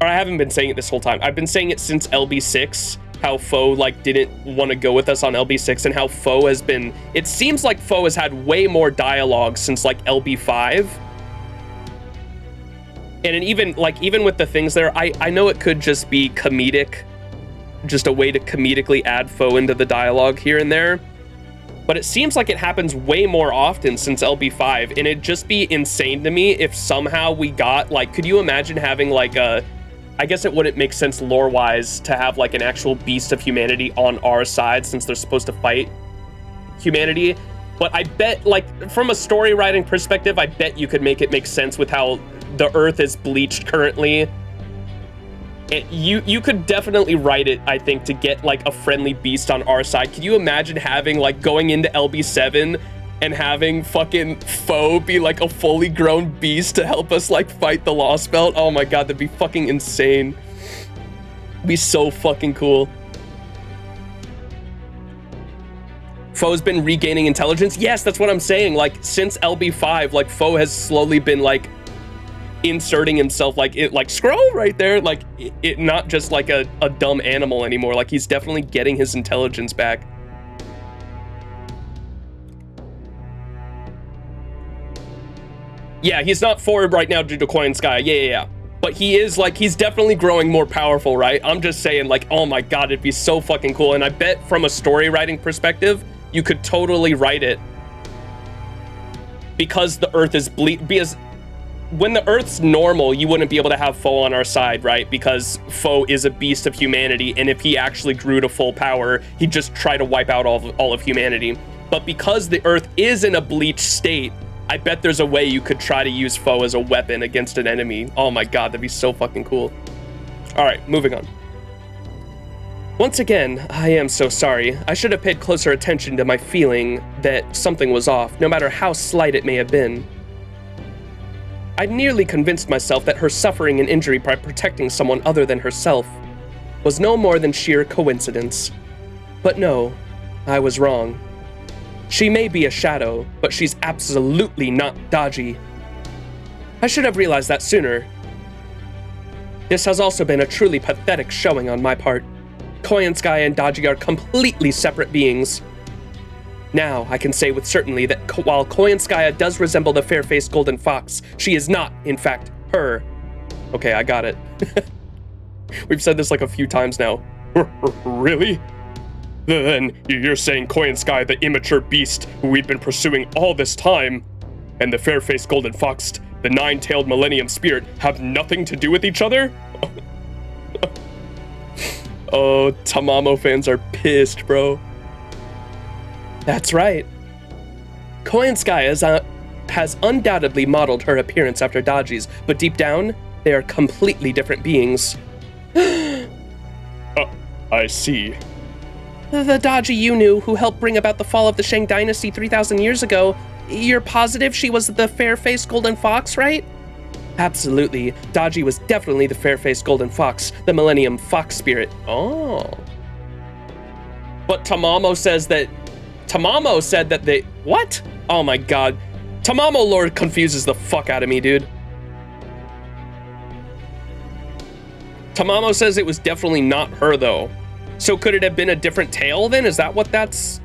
Or I haven't been saying it this whole time. I've been saying it since LB6, how Foe, like, didn't want to go with us on LB6, and how Foe has been... It seems like Foe has had way more dialogue since, like, LB5. And even with the things there, I know it could just be comedic, just a way to comedically add Foe into the dialogue here and there. But it seems like it happens way more often since LB5, and it'd just be insane to me if somehow we got, like, could you imagine having, like, I guess it wouldn't make sense lore-wise to have, like, an actual beast of humanity on our side since they're supposed to fight humanity. But I bet, like, from a story writing perspective, I bet you could make it make sense with how the Earth is bleached currently. You could definitely write it, I think, to get, like, a friendly beast on our side. Could you imagine having, like, going into LB7 and having fucking Foe be, like, a fully grown beast to help us, like, fight the Lostbelt? Oh my god, that'd be fucking insane. It'd be so fucking cool. Foe's been regaining intelligence? Yes, that's what I'm saying. Like, since LB5, like, Foe has slowly been, like, inserting himself, like, it, like, scroll right there, like, it not just like a dumb animal anymore. Like, he's definitely getting his intelligence back. Yeah, he's not forward right now due to Koyanskaya. Yeah. But he is, like, he's definitely growing more powerful, right? I'm just saying, like, oh my god, it'd be so fucking cool. And I bet from a story writing perspective, you could totally write it because the Earth is because when the Earth's normal, you wouldn't be able to have Foe on our side, right? Because Foe is a beast of humanity, and if he actually grew to full power, he'd just try to wipe out all of humanity. But because the Earth is in a bleached state, I bet there's a way you could try to use foe as a weapon against an enemy. Oh my god, that'd be so fucking cool. All right, moving on. Once again, I am so sorry. I should have paid closer attention to my feeling that something was off, no matter how slight it may have been. I nearly convinced myself that her suffering and injury by protecting someone other than herself was no more than sheer coincidence. But no, I was wrong. She may be a shadow, but she's absolutely not Daji. I should have realized that sooner. This has also been a truly pathetic showing on my part. Koyanskaya and Daji are completely separate beings. Now, I can say with certainty that while Koyanskaya does resemble the fair-faced golden fox, she is not, in fact, her. Okay, I got it. We've said this like a few times now. Really? Then you're saying Koyanskaya, the immature beast who we've been pursuing all this time, and the fair-faced golden fox, the nine-tailed millennium spirit, have nothing to do with each other? Oh, Tamamo fans are pissed, bro. That's right. Koyanskaya has undoubtedly modeled her appearance after Daji's, but deep down, they are completely different beings. I see. The Daji you knew who helped bring about the fall of the Shang dynasty 3,000 years ago, you're positive she was the fair-faced golden fox, right? Absolutely. Daji was definitely the fair-faced golden fox, the millennium fox spirit. Oh. But Tamamo said that they... What? Oh my god. Tamamo lore confuses the fuck out of me, dude. Tamamo says it was definitely not her, though. So could it have been a different tale, then? Is that what that's...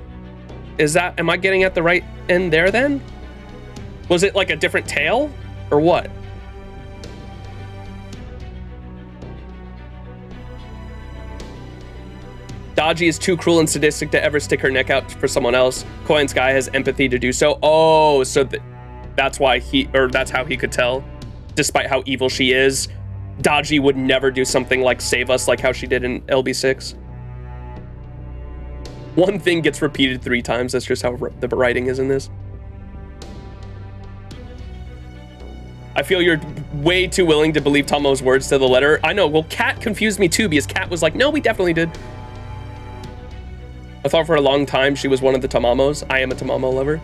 Am I getting at the right end there, then? Was it like a different tale? Or what? Daji is too cruel and sadistic to ever stick her neck out for someone else. Koyanskaya has empathy to do so. Oh, so that's why that's how he could tell. Despite how evil she is, Daji would never do something like save us like how she did in LB6. One thing gets repeated 3 times. That's just how the writing is in this. I feel you're way too willing to believe Tamo's words to the letter. I know. Well, Kat confused me too because Kat was like, no, we definitely did. I thought for a long time she was one of the Tamamos. I am a Tamamo lover.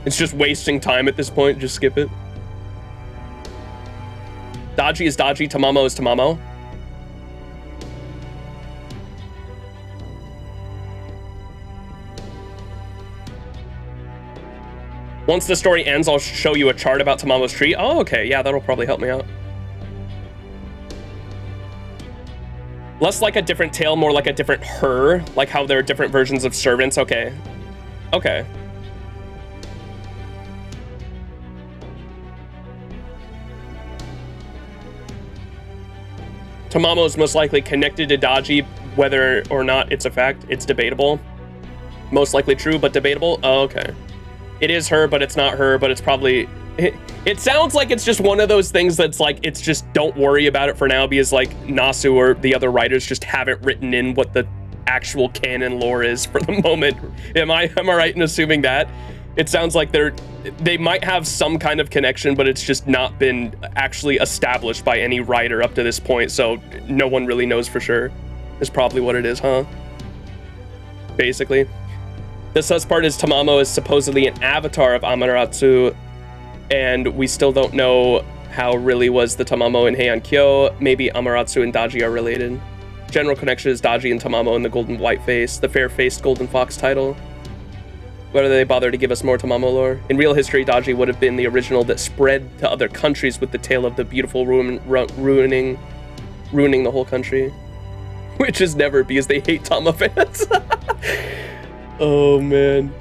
It's just wasting time at this point. Just skip it. Daji is Daji, Tamamo is Tamamo. Once the story ends, I'll show you a chart about Tamamo's tree. Oh, okay. Yeah, that'll probably help me out. Less like a different tale, more like a different her. Like how there are different versions of servants. Okay. Okay. Tamamo is most likely connected to Daji, whether or not it's a fact. It's debatable. Most likely true, but debatable. Oh, okay. It is her, but it's not her, but it's probably... It sounds like it's just one of those things that's like, it's just don't worry about it for now because like Nasu or the other writers just haven't written in what the actual canon lore is for the moment. Am I right in assuming that? It sounds like they might have some kind of connection, but it's just not been actually established by any writer up to this point, so no one really knows for sure. Is probably what it is, huh? Basically. The sus part is Tamamo is supposedly an avatar of Amaterasu, and we still don't know how really was the Tamamo in Heian Kyo. Maybe Amaterasu and Daji are related. General connection is Daji and Tamamo in the golden white face, the fair-faced golden fox title. Whether they bother to give us more Tamamo lore. In real history, Daji would have been the original that spread to other countries with the tale of the beautiful ruining the whole country. Which is never, because they hate Tama fans. Oh, man.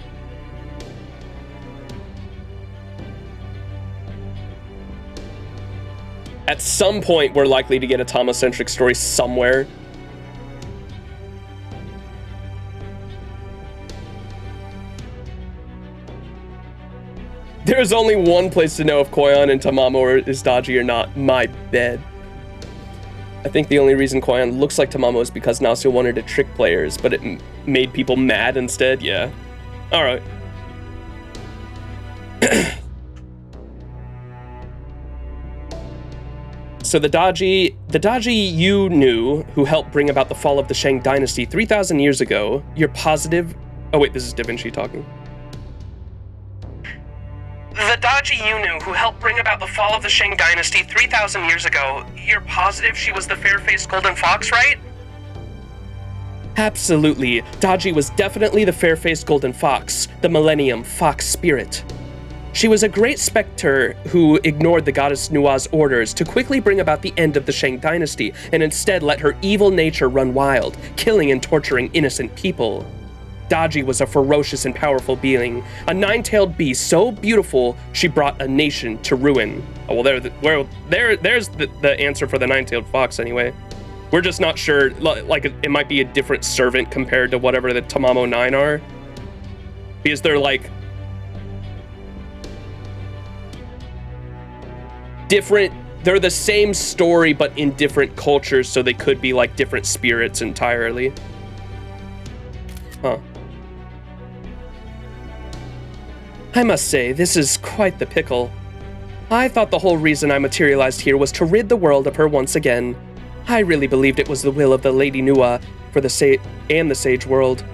At some point, we're likely to get a Tama-centric story somewhere. There's only one place to know if Koyan and Tamamo is Daji or not. My bed. I think the only reason Koyan looks like Tamamo is because Nasu wanted to trick players, but it made people mad instead. Yeah. All right. So the Daji you knew who helped bring about the fall of the Shang dynasty 3,000 years ago, you're positive... Oh wait, this is Da Vinci talking. The Daji you knew who helped bring about the fall of the Shang dynasty 3,000 years ago, you're positive she was the fair-faced golden fox, right? Absolutely. Daji was definitely the fair-faced golden fox, the Millennium Fox Spirit. She was a great specter who ignored the goddess Nua's orders to quickly bring about the end of the Shang dynasty and instead let her evil nature run wild, killing and torturing innocent people. Daji was a ferocious and powerful being, a nine-tailed beast so beautiful she brought a nation to ruin. Oh, well, there's the answer for the nine-tailed fox anyway. We're just not sure, like it might be a different servant compared to whatever the Tamamo 9 are. Because they're like different, they're the same story but in different cultures, so they could be like different spirits entirely. Huh. I must say, this is quite the pickle. I thought the whole reason I materialized here was to rid the world of her once again. I really believed it was the will of the Lady Nua for the Sage world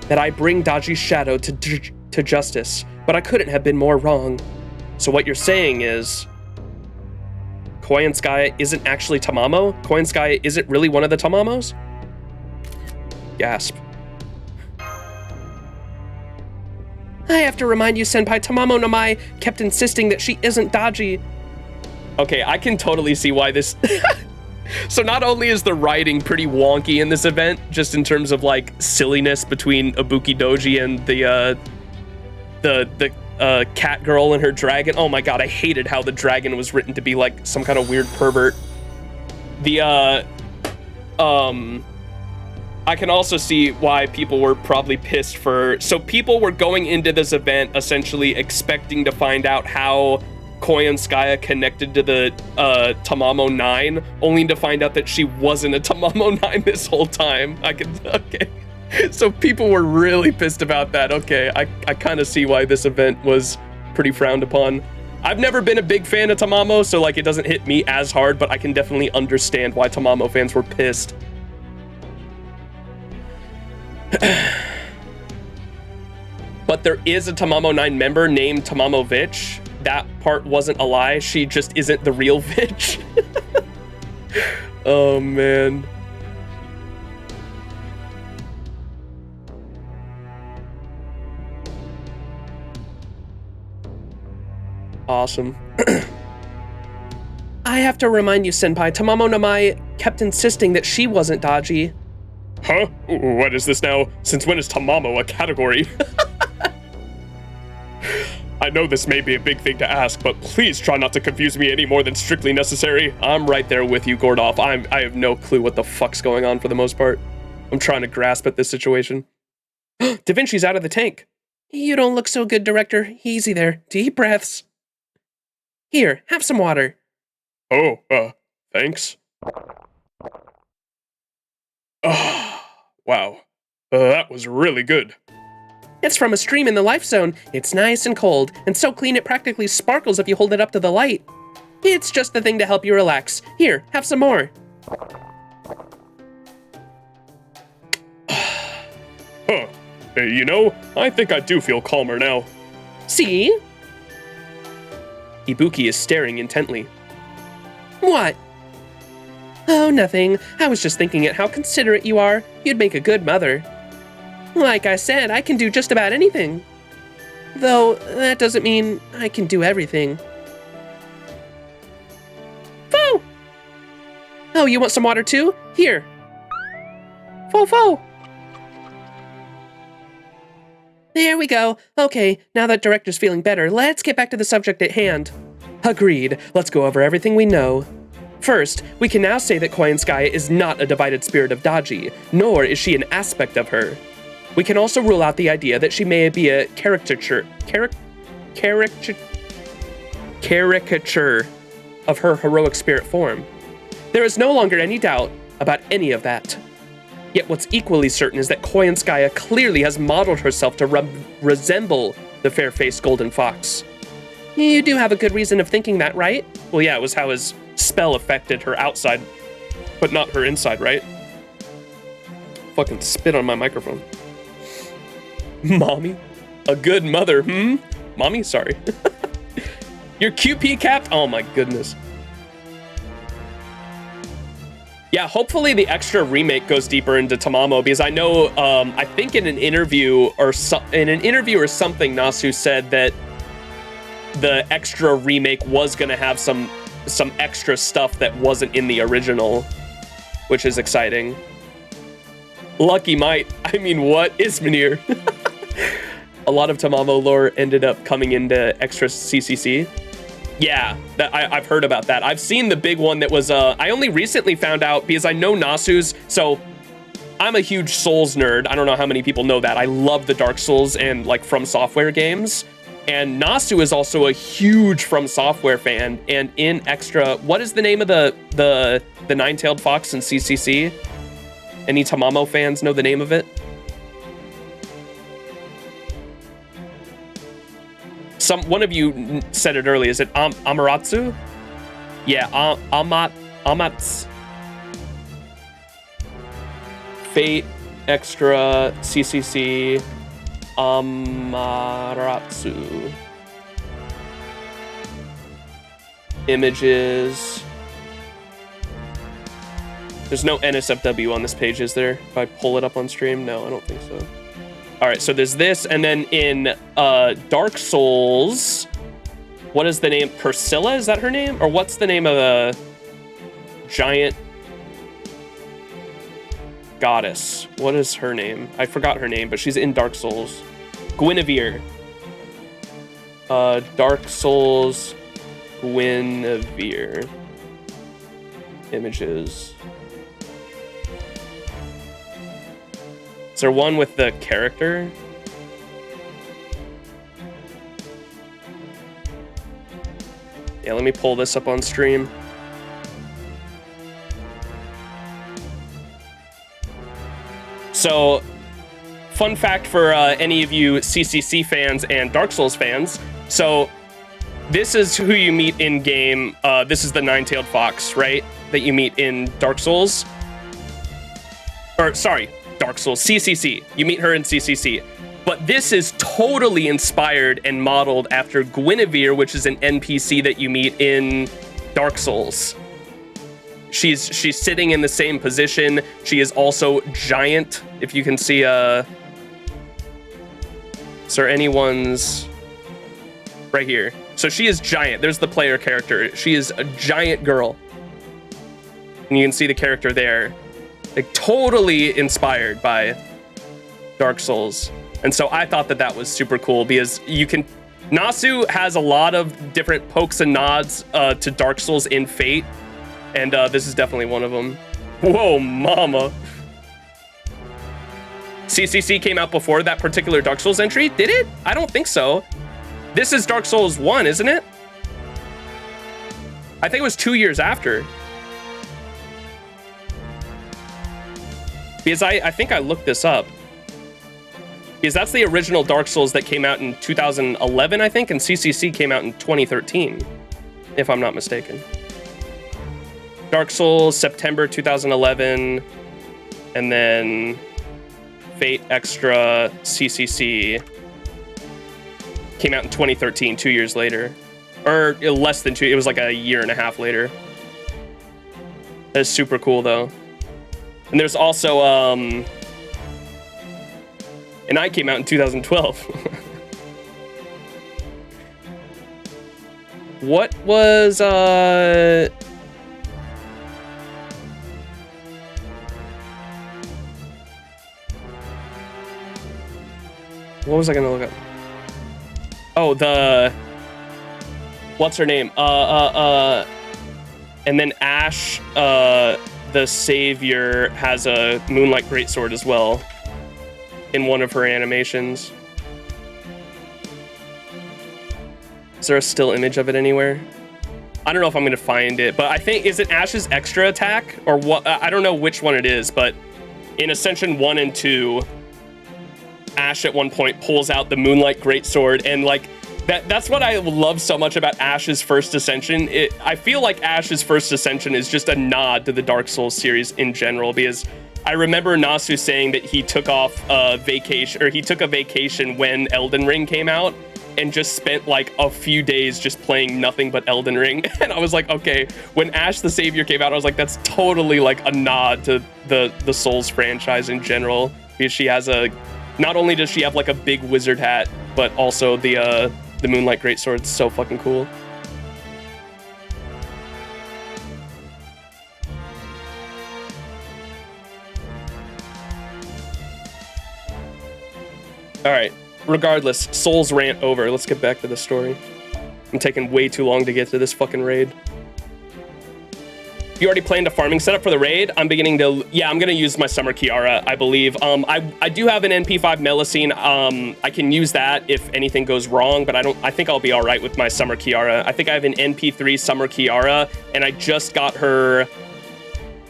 that I bring Daji's shadow to justice, but I couldn't have been more wrong. So what you're saying is Koyanskaya isn't actually Tamamo? Koyanskaya isn't really one of the Tamamos? Gasp. I have to remind you, Senpai, Tamamo Namai kept insisting that she isn't Daji. Okay, I can totally see why this... So not only is the writing pretty wonky in this event, just in terms of like silliness between Ibuki Doji and the cat girl and her dragon. Oh my god, I hated how the dragon was written to be like some kind of weird pervert. I can also see why people were probably pissed for... So people were going into this event essentially expecting to find out how Koyanskaya connected to the Tamamo 9, only to find out that she wasn't a Tamamo 9 this whole time. Okay. So people were really pissed about that. Okay, I kind of see why this event was pretty frowned upon. I've never been a big fan of Tamamo, so like it doesn't hit me as hard, but I can definitely understand why Tamamo fans were pissed. But there is a Tamamo 9 member named Tamamo Vitch. That part wasn't a lie. She just isn't the real Vitch. Oh, man. Awesome. I have to remind you, Senpai, Tamamo Namai kept insisting that she wasn't Daji. Huh? What is this now? Since when is Tamamo a category? I know this may be a big thing to ask, but please try not to confuse me any more than strictly necessary. I'm right there with you, Gordolf. I have no clue what the fuck's going on for the most part. I'm trying to grasp at this situation. Da Vinci's out of the tank. You don't look so good, Director. Easy there. Deep breaths. Here, have some water. Oh, thanks. Wow. That was really good. It's from a stream in the Life Zone. It's nice and cold, and so clean it practically sparkles if you hold it up to the light. It's just the thing to help you relax. Here, have some more. Huh. You know, I think I do feel calmer now. See? Ibuki is staring intently. What? Oh, nothing. I was just thinking at how considerate you are. You'd make a good mother. Like I said, I can do just about anything. Though, that doesn't mean I can do everything. Fo! Oh, you want some water too? Here. Fo. There we go. Okay, now that Director's feeling better, let's get back to the subject at hand. Agreed. Let's go over everything we know. First, we can now say that Koyanskaya is not a divided spirit of Daji, nor is she an aspect of her. We can also rule out the idea that she may be a caricature of her heroic spirit form. There is no longer any doubt about any of that. Yet what's equally certain is that Koyanskaya clearly has modeled herself to resemble the fair-faced golden fox. You do have a good reason of thinking that, right? Well, yeah, it was how his spell affected her outside, but not her inside, right? Fucking spit on my microphone. Mommy? A good mother, Mommy? Sorry. Your QP capped? Oh my goodness. Yeah, hopefully the extra remake goes deeper into Tamamo, because I know, I think in an interview or something, Nasu said that the extra remake was gonna have some extra stuff that wasn't in the original, which is exciting. Lucky might. I mean, what? Ismanir. A lot of Tamamo lore ended up coming into extra CCC. Yeah, I've heard about that. I've seen the big one that was, I only recently found out because I know Nasu's, so I'm a huge Souls nerd. I don't know how many people know that. I love the Dark Souls and like From Software games. And Nasu is also a huge From Software fan. And in extra, what is the name of the nine-tailed fox in CCC? Any Tamamo fans know the name of it? One of you said it earlier. Is it Amaterasu? Yeah, Amats. Fate, extra, CCC, Amaterasu. Images. There's no NSFW on this page, is there? If I pull it up on stream? No, I don't think so. All right, so there's this, and then in Dark Souls, what is the name? Priscilla, is that her name? Or what's the name of the giant goddess? What is her name? I forgot her name, but she's in Dark Souls. Guinevere. Dark Souls, Guinevere. Images. Is there one with the character? Yeah, let me pull this up on stream. So, fun fact for any of you CCC fans and Dark Souls fans. So, this is who you meet in game. This is the nine-tailed fox, right? That you meet in Dark Souls. Or, sorry. Dark Souls, CCC. You meet her in CCC. But this is totally inspired and modeled after Guinevere, which is an NPC that you meet in Dark Souls. She's sitting in the same position. She is also giant. If you can see, is there anyone's right here? So she is giant. There's the player character. She is a giant girl. And you can see the character there. Like, totally inspired by Dark Souls. And so I thought that was super cool because Nasu has a lot of different pokes and nods to Dark Souls in Fate. And this is definitely one of them. Whoa, mama. CCC came out before that particular Dark Souls entry? Did it? I don't think so. This is Dark Souls 1, isn't it? I think it was 2 years after. Because I think I looked this up. Because that's the original Dark Souls that came out in 2011, I think, and CCC came out in 2013, if I'm not mistaken. Dark Souls, September 2011, and then Fate Extra CCC came out in 2013, 2 years later. Or less than two, it was like a year and a half later. That's super cool, though. And there's also, and I came out in 2012. What was, what was I gonna look up? Oh, what's her name? And then Ash, the Savior, has a Moonlight Greatsword as well in one of her animations. Is there a still image of it anywhere? I don't know if I'm gonna find it, but I think, is it Ash's extra attack or what? I don't know which one it is, but in Ascension 1 and 2, Ash at one point pulls out the Moonlight Greatsword, and like that's what I love so much about Ash's first Ascension. I feel like Ash's first Ascension is just a nod to the Dark Souls series in general, because I remember Nasu saying that he took off a vacation, or he took a vacation when Elden Ring came out, and just spent like a few days just playing nothing but Elden Ring. And I was like, okay, when Ash the Savior came out, I was like, that's totally like a nod to the Souls franchise in general, because she has not only does she have like a big wizard hat, but also the Moonlight Greatsword's so fucking cool. All right, regardless, Souls rant over. Let's get back to the story. I'm taking way too long to get to this fucking raid. You already planned a farming setup for the raid? I'm beginning to, yeah, I'm gonna use my Summer Kiara, I believe. I do have an NP5 Melusine. I can use that if anything goes wrong, but I think I'll be all right with my Summer Kiara. I think I have an NP3 Summer Kiara, and I just got her,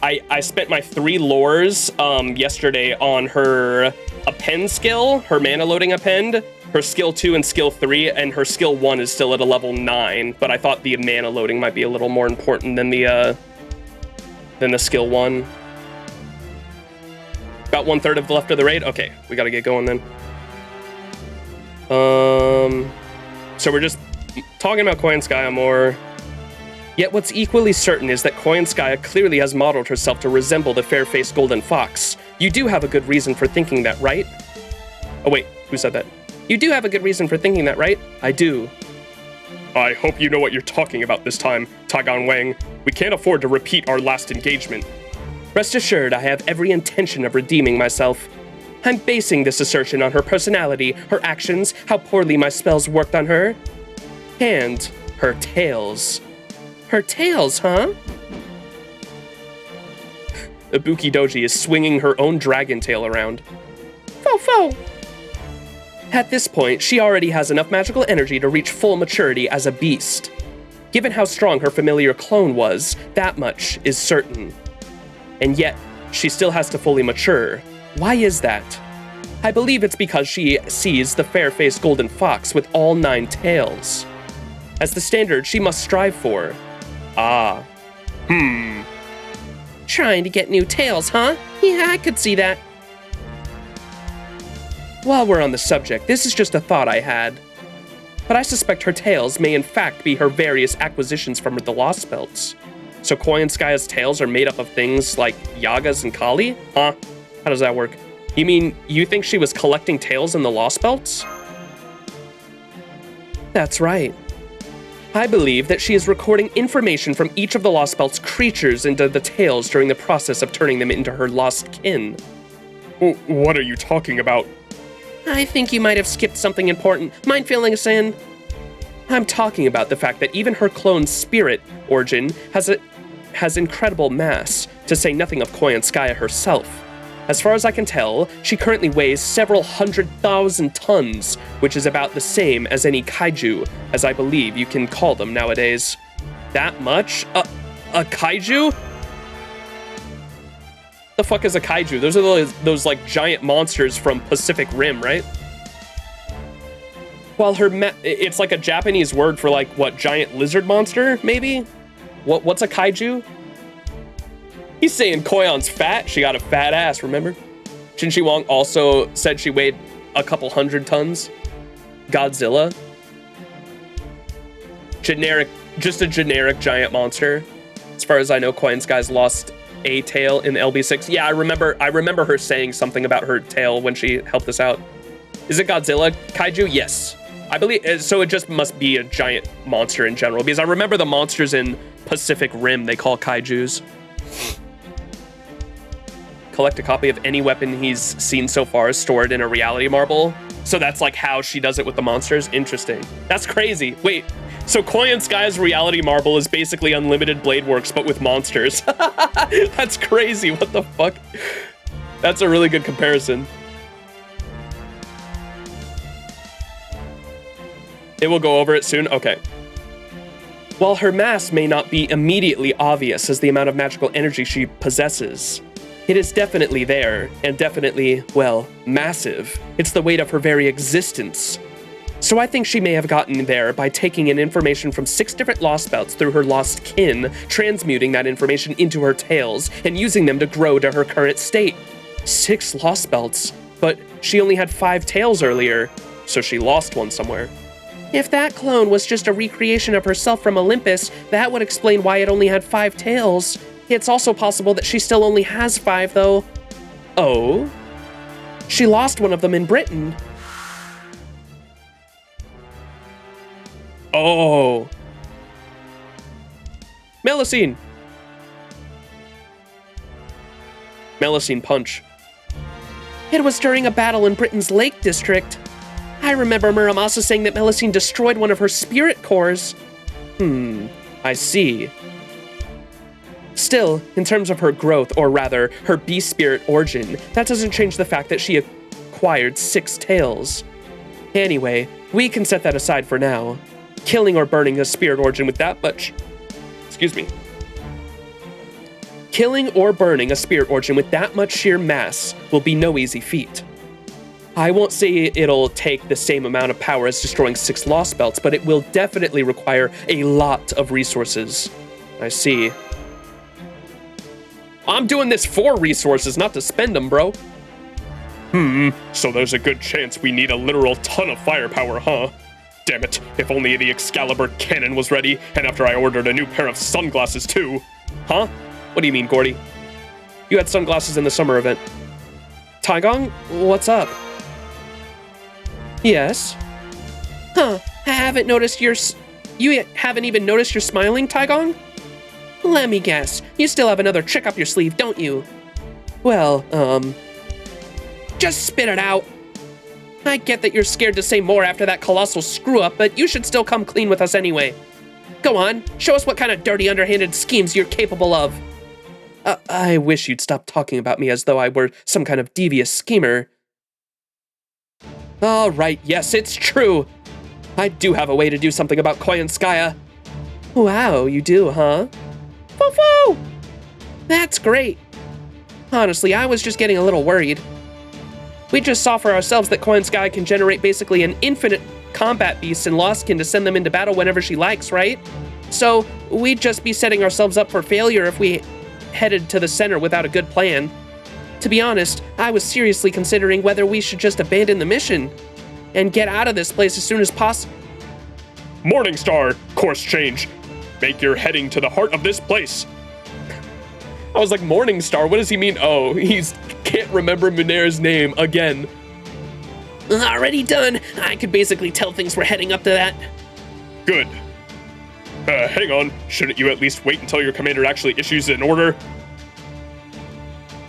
I spent my 3 lores yesterday on her append skill, her mana loading append, her skill 2 and skill 3, and her skill 1 is still at a level 9, but I thought the mana loading might be a little more important than the skill 1. About 1/3 of the left of the raid? Okay, we gotta get going then. So we're just talking about Koyanskaya more. Yet what's equally certain is that Koyanskaya clearly has modeled herself to resemble the fair-faced golden fox. You do have a good reason for thinking that, right? Oh wait, who said that? You do have a good reason for thinking that, right? I do. I hope you know what you're talking about this time, Tagan Wang. We can't afford to repeat our last engagement. Rest assured, I have every intention of redeeming myself. I'm basing this assertion on her personality, her actions, how poorly my spells worked on her, and her tails. Her tails, huh? Ibuki Doji is swinging her own dragon tail around. Fo. At this point, she already has enough magical energy to reach full maturity as a beast. Given how strong her familiar clone was, that much is certain. And yet, she still has to fully mature. Why is that? I believe it's because she sees the fair-faced golden fox with all 9 tails as the standard she must strive for. Ah. Trying to get new tails, huh? Yeah, I could see that. While we're on the subject, this is just a thought I had. But I suspect her tails may in fact be her various acquisitions from the Lostbelts. So Koyanskaya's tails are made up of things like Yagas and Kali? Huh? How does that work? You mean, you think she was collecting tails in the Lostbelts? That's right. I believe that she is recording information from each of the Lostbelt's creatures into the tails during the process of turning them into her lost kin. What are you talking about? I think you might have skipped something important. Mind filling us in? I'm talking about the fact that even her clone's spirit origin has incredible mass, to say nothing of Koyanskaya herself. As far as I can tell, she currently weighs several 100,000 tons, which is about the same as any kaiju, as I believe you can call them nowadays. That much? A kaiju? The fuck is a kaiju? Those are those like giant monsters from Pacific Rim, right? Well, it's like a Japanese word for like what, giant lizard monster, maybe? What's a kaiju? He's saying Koyan's fat. She got a fat ass, remember? Qin Wang also said she weighed a couple 100 tons. Godzilla. Just a generic giant monster. As far as I know, Koyanskaya's lost a tail in the LB6. Yeah, I remember her saying something about her tail when she helped us out. Is it Godzilla kaiju? Yes. I believe, so it just must be a giant monster in general, because I remember the monsters in Pacific Rim they call kaijus. Collect a copy of any weapon he's seen so far stored in a reality marble. So that's like how she does it with the monsters? Interesting. That's crazy. Wait, so Koyanskaya's reality marble is basically unlimited blade works, but with monsters. That's crazy, what the fuck? That's a really good comparison. It will go over it soon? Okay. While her mass may not be immediately obvious as the amount of magical energy she possesses, it is definitely there, and definitely, well, massive. It's the weight of her very existence. So I think she may have gotten there by taking in information from 6 different Lostbelts through her lost kin, transmuting that information into her tails, and using them to grow to her current state. 6 Lostbelts, but she only had 5 tails earlier, so she lost one somewhere. If that clone was just a recreation of herself from Olympus, that would explain why it only had 5 tails. It's also possible that she still only has 5, though. Oh? She lost one of them in Britain. Oh. Melusine. Melusine punch. It was during a battle in Britain's Lake District. I remember Muramasa saying that Melusine destroyed one of her spirit cores. I see. Still, in terms of her growth, or rather, her beast spirit origin, that doesn't change the fact that she acquired 6 tails. Anyway, we can set that aside for now. Killing or burning a spirit origin with that much... Killing or burning a spirit origin with that much sheer mass will be no easy feat. I won't say it'll take the same amount of power as destroying 6 Lostbelts, but it will definitely require a lot of resources. I see. I'm doing this for resources, not to spend them, bro. So there's a good chance we need a literal ton of firepower, huh? Damn it, if only the Excalibur cannon was ready, and after I ordered a new pair of sunglasses too. Huh? What do you mean, Gordy? You had sunglasses in the summer event. Taigong, what's up? Yes? Huh, I haven't noticed you haven't even noticed you're smiling, Taigong? Let me guess, you still have another trick up your sleeve, don't you? Well, just spit it out. I get that you're scared to say more after that colossal screw-up, but you should still come clean with us anyway. Go on, show us what kind of dirty, underhanded schemes you're capable of. I wish you'd stop talking about me as though I were some kind of devious schemer. All right, yes, it's true. I do have a way to do something about Koyanskaya. Wow, you do, huh? Foo-foo! That's great. Honestly, I was just getting a little worried. We just saw for ourselves that Koyanskaya can generate basically an infinite combat beasts and Lostkin to send them into battle whenever she likes, right? So we'd just be setting ourselves up for failure if we headed to the center without a good plan. To be honest, I was seriously considering whether we should just abandon the mission and get out of this place as soon as possible. Morningstar, course change. Make your heading to the heart of this place. I was like, Morningstar, what does he mean? Oh, he's can't remember Munera's name again. Already done. I could basically tell things were heading up to that. Good. Hang on. Shouldn't you at least wait until your commander actually issues an order?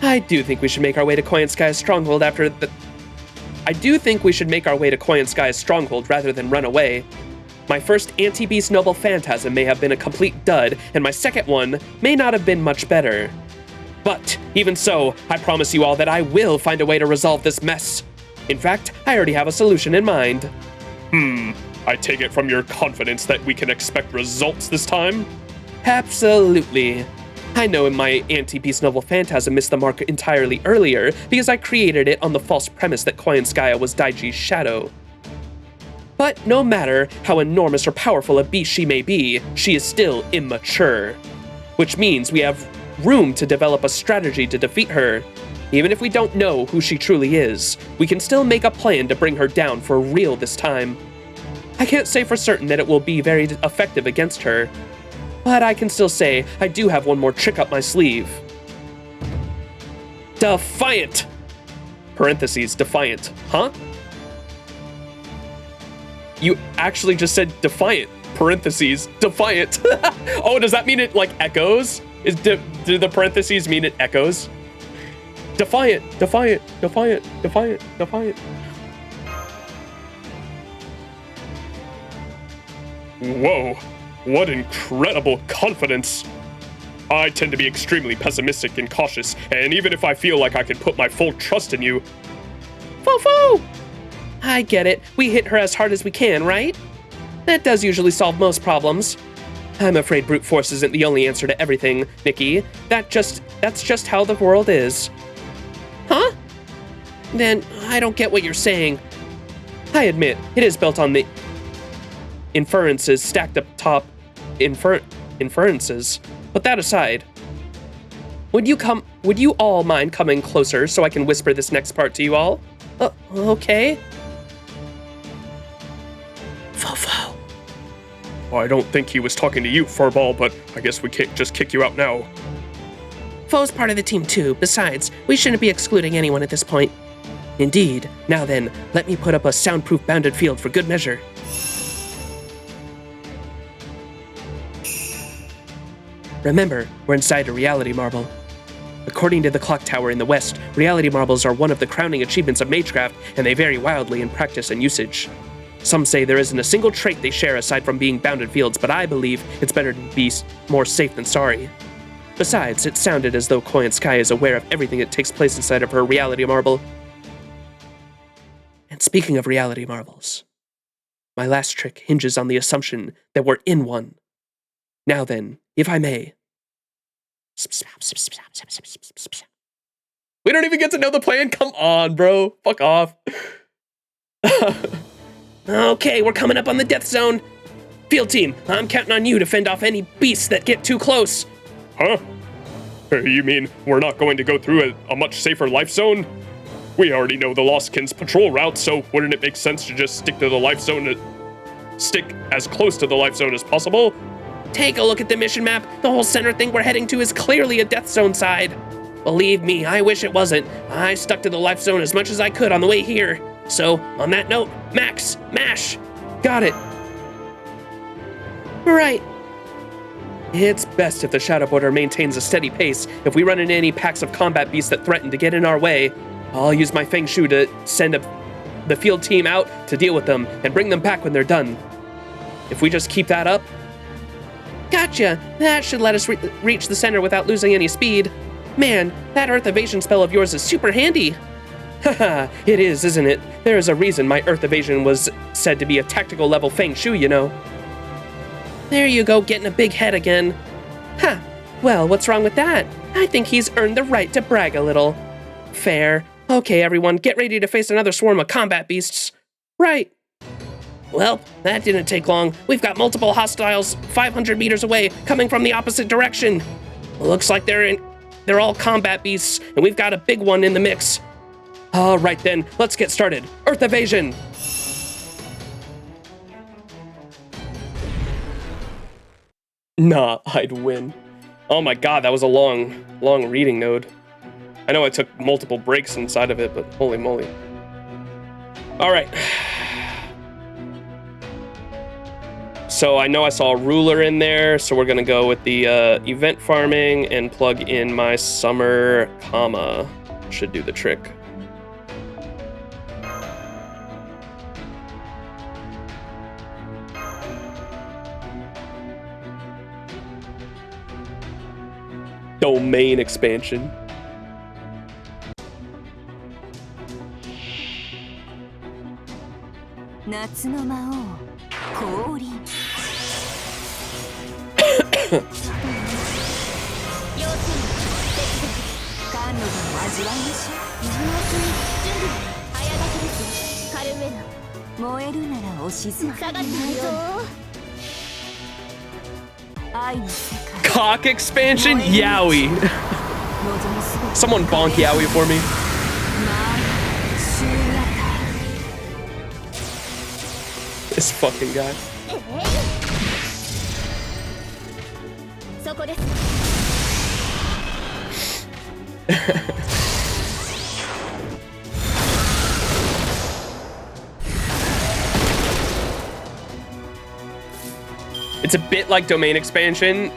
I do think we should make our way to Koyanskaya's stronghold rather than run away. My first anti-beast noble phantasm may have been a complete dud, and my second one may not have been much better. But, even so, I promise you all that I will find a way to resolve this mess. In fact, I already have a solution in mind. I take it from your confidence that we can expect results this time? Absolutely. I know my anti-beast noble phantasm missed the mark entirely earlier because I created it on the false premise that Koyanskaya was Daiji's shadow. But no matter how enormous or powerful a beast she may be, she is still immature. Which means we have room to develop a strategy to defeat her. Even if we don't know who she truly is, we can still make a plan to bring her down for real this time. I can't say for certain that it will be very effective against her, but I can still say I do have one more trick up my sleeve. Defiant! Parentheses, defiant, huh? You actually just said defiant, parentheses, defiant. Oh, does that mean it, like, echoes? Do the parentheses mean it echoes? Defiant, defiant, defiant, defiant, defiant. Whoa, what incredible confidence. I tend to be extremely pessimistic and cautious, and even if I feel like I can put my full trust in you... Foo-foo! I get it. We hit her as hard as we can, right? That does usually solve most problems. I'm afraid brute force isn't the only answer to everything, Nikki. That's just how the world is. Huh? Then I don't get what you're saying. I admit, it is built on the inferences stacked up top inferences. But that aside, would you all mind coming closer so I can whisper this next part to you all? Okay. Fofo. I don't think he was talking to you, Furball, but I guess we can't just kick you out now. Fo's part of the team too. Besides, we shouldn't be excluding anyone at this point. Indeed. Now then, let me put up a soundproof bounded field for good measure. Remember, we're inside a reality marble. According to the clock tower in the west, reality marbles are one of the crowning achievements of magecraft, and they vary wildly in practice and usage. Some say there isn't a single trait they share aside from being bounded fields, but I believe it's better to be more safe than sorry. Besides, it sounded as though Koi and Sky is aware of everything that takes place inside of her reality marble. And speaking of reality marbles, my last trick hinges on the assumption that we're in one. Now then, if I may. We don't even get to know the plan? Come on, bro. Fuck off. Okay, we're coming up on the death zone. Field team, I'm counting on you to fend off any beasts that get too close. Huh? You mean we're not going to go through a much safer life zone? We already know the Lostkins patrol route, so wouldn't it make sense to just stick to the life zone, stick as close to the life zone as possible? Take a look at the mission map. The whole center thing we're heading to is clearly a death zone side. Believe me, I wish it wasn't. I stuck to the life zone as much as I could on the way here. So, on that note, Max, mash. Got it. Right. It's best if the Shadow Border maintains a steady pace. If we run into any packs of combat beasts that threaten to get in our way, I'll use my Feng Shu to send the field team out to deal with them and bring them back when they're done. If we just keep that up... Gotcha! That should let us reach the center without losing any speed. Man, that Earth evasion spell of yours is super handy. Haha, it is, isn't it? There is a reason my Earth evasion was said to be a tactical level Feng Shu, you know. There you go, getting a big head again. Huh, well, what's wrong with that? I think he's earned the right to brag a little. Fair. Okay, everyone, get ready to face another swarm of combat beasts. Right. Well, that didn't take long. We've got multiple hostiles 500 meters away, coming from the opposite direction. Looks like they're all combat beasts, and we've got a big one in the mix. All right then, let's get started. Earth evasion! Nah, I'd win. Oh my god, that was a long reading node. I know I took multiple breaks inside of it, but holy moly. All right. So I know I saw a ruler in there, so we're gonna go with the event farming and plug in my summer comma. Should do the trick. Domain expansion. Cock expansion? Yowie. Someone bonk Yowie for me. This fucking guy. It's a bit like domain expansion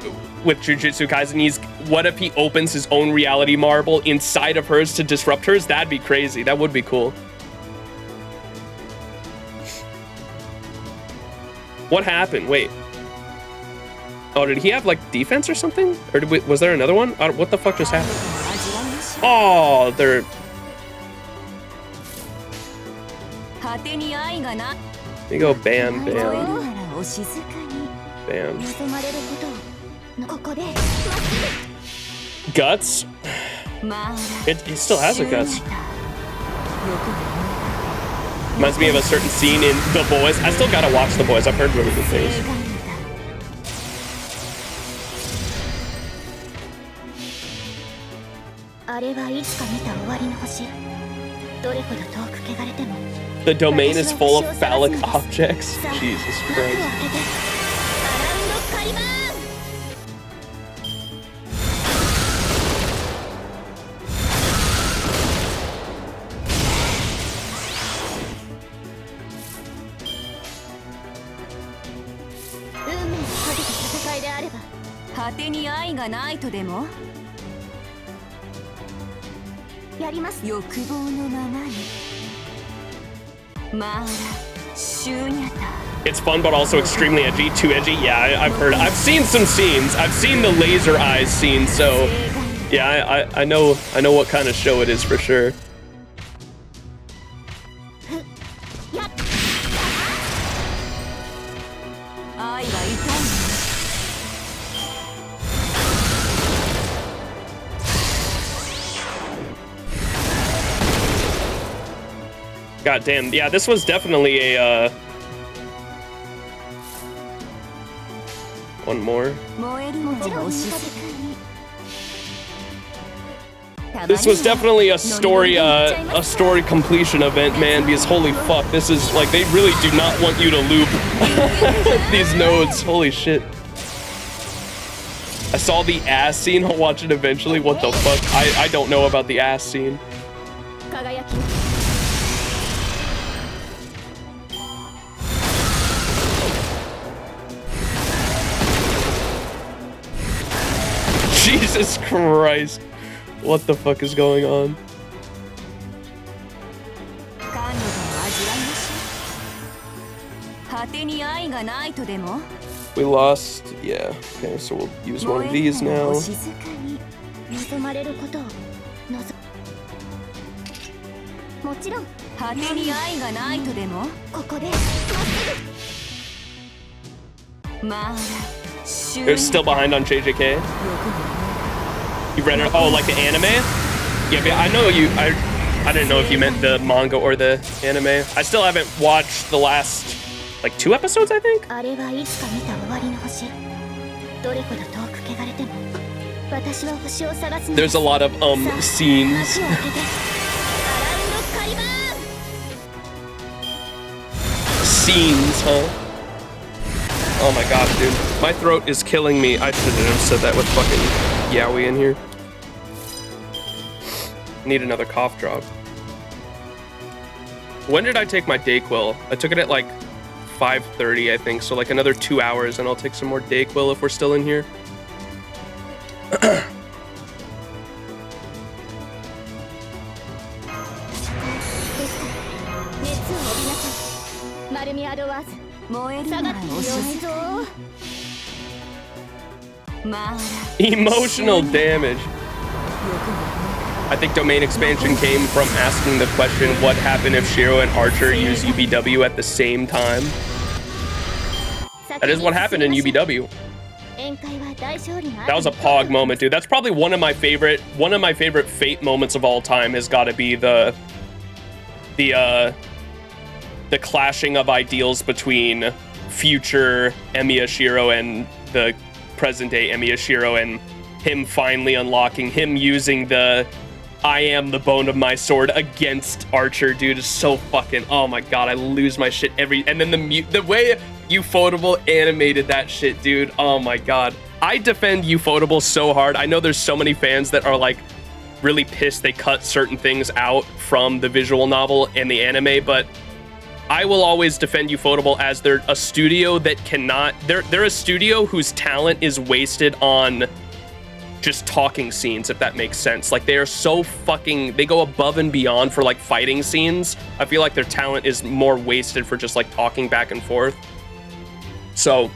with Jujutsu Kaisen. What if he opens his own reality marble inside of hers to disrupt hers? That'd be crazy. That would be cool. What happened? Wait. Oh, did he have like defense or something? Or was there another one? What the fuck just happened? Oh, they're... There you go, bam, bam. Bam. Guts? It still has a guts. Reminds me of a certain scene in The Boys. I still gotta watch The Boys. I've heard really good things. The domain is full of phallic objects. Jesus Christ. It's fun, but also extremely edgy. Too edgy? Yeah, I've heard. I've seen some scenes. I've seen the laser eyes scene, so yeah, I know what kind of show it is for sure. God damn. Yeah, this was definitely a one more. This was definitely a story completion event, man, because holy fuck, this is like, they really do not want you to loop these nodes. Holy shit. I saw the ass scene. I'll watch it eventually. What the fuck? I don't know about the ass scene. Jesus Christ. What the fuck is going on? We lost. Yeah. Okay, so we'll use one of these now. They're still behind on JJK. You read it? Oh, like the anime? Yeah, but I know you. I didn't know if you meant the manga or the anime. I still haven't watched the last, like, 2 episodes, I think. There's a lot of scenes. Scenes, huh? Oh my gosh, dude. My throat is killing me. I shouldn't have said that with fucking Yowie in here. Need another cough drop. When did I take my Dayquil? I took it at like 5:30, I think. So like another 2 hours and I'll take some more Dayquil if we're still in here. Emotional damage. I think domain expansion came from asking the question, what happened if Shiro and Archer use UBW at the same time? That is what happened in UBW. That was a Pog moment, dude. That's probably one of my favorite Fate moments of all time. Has got to be the clashing of ideals between future Emiya Shiro and the present day Emiya Shiro, and him finally unlocking, him using the I am the bone of my sword against Archer, dude, is so fucking, oh my god, I lose my shit and then the way Ufotable animated that shit, dude, oh my god. I defend Ufotable so hard. I know there's so many fans that are like really pissed they cut certain things out from the visual novel and the anime, but I will always defend Ufotable as they're a studio that cannot, they're a studio whose talent is wasted on just talking scenes, if that makes sense. Like, they are so fucking, they go above and beyond for like fighting scenes. I feel like their talent is more wasted for just like talking back and forth. So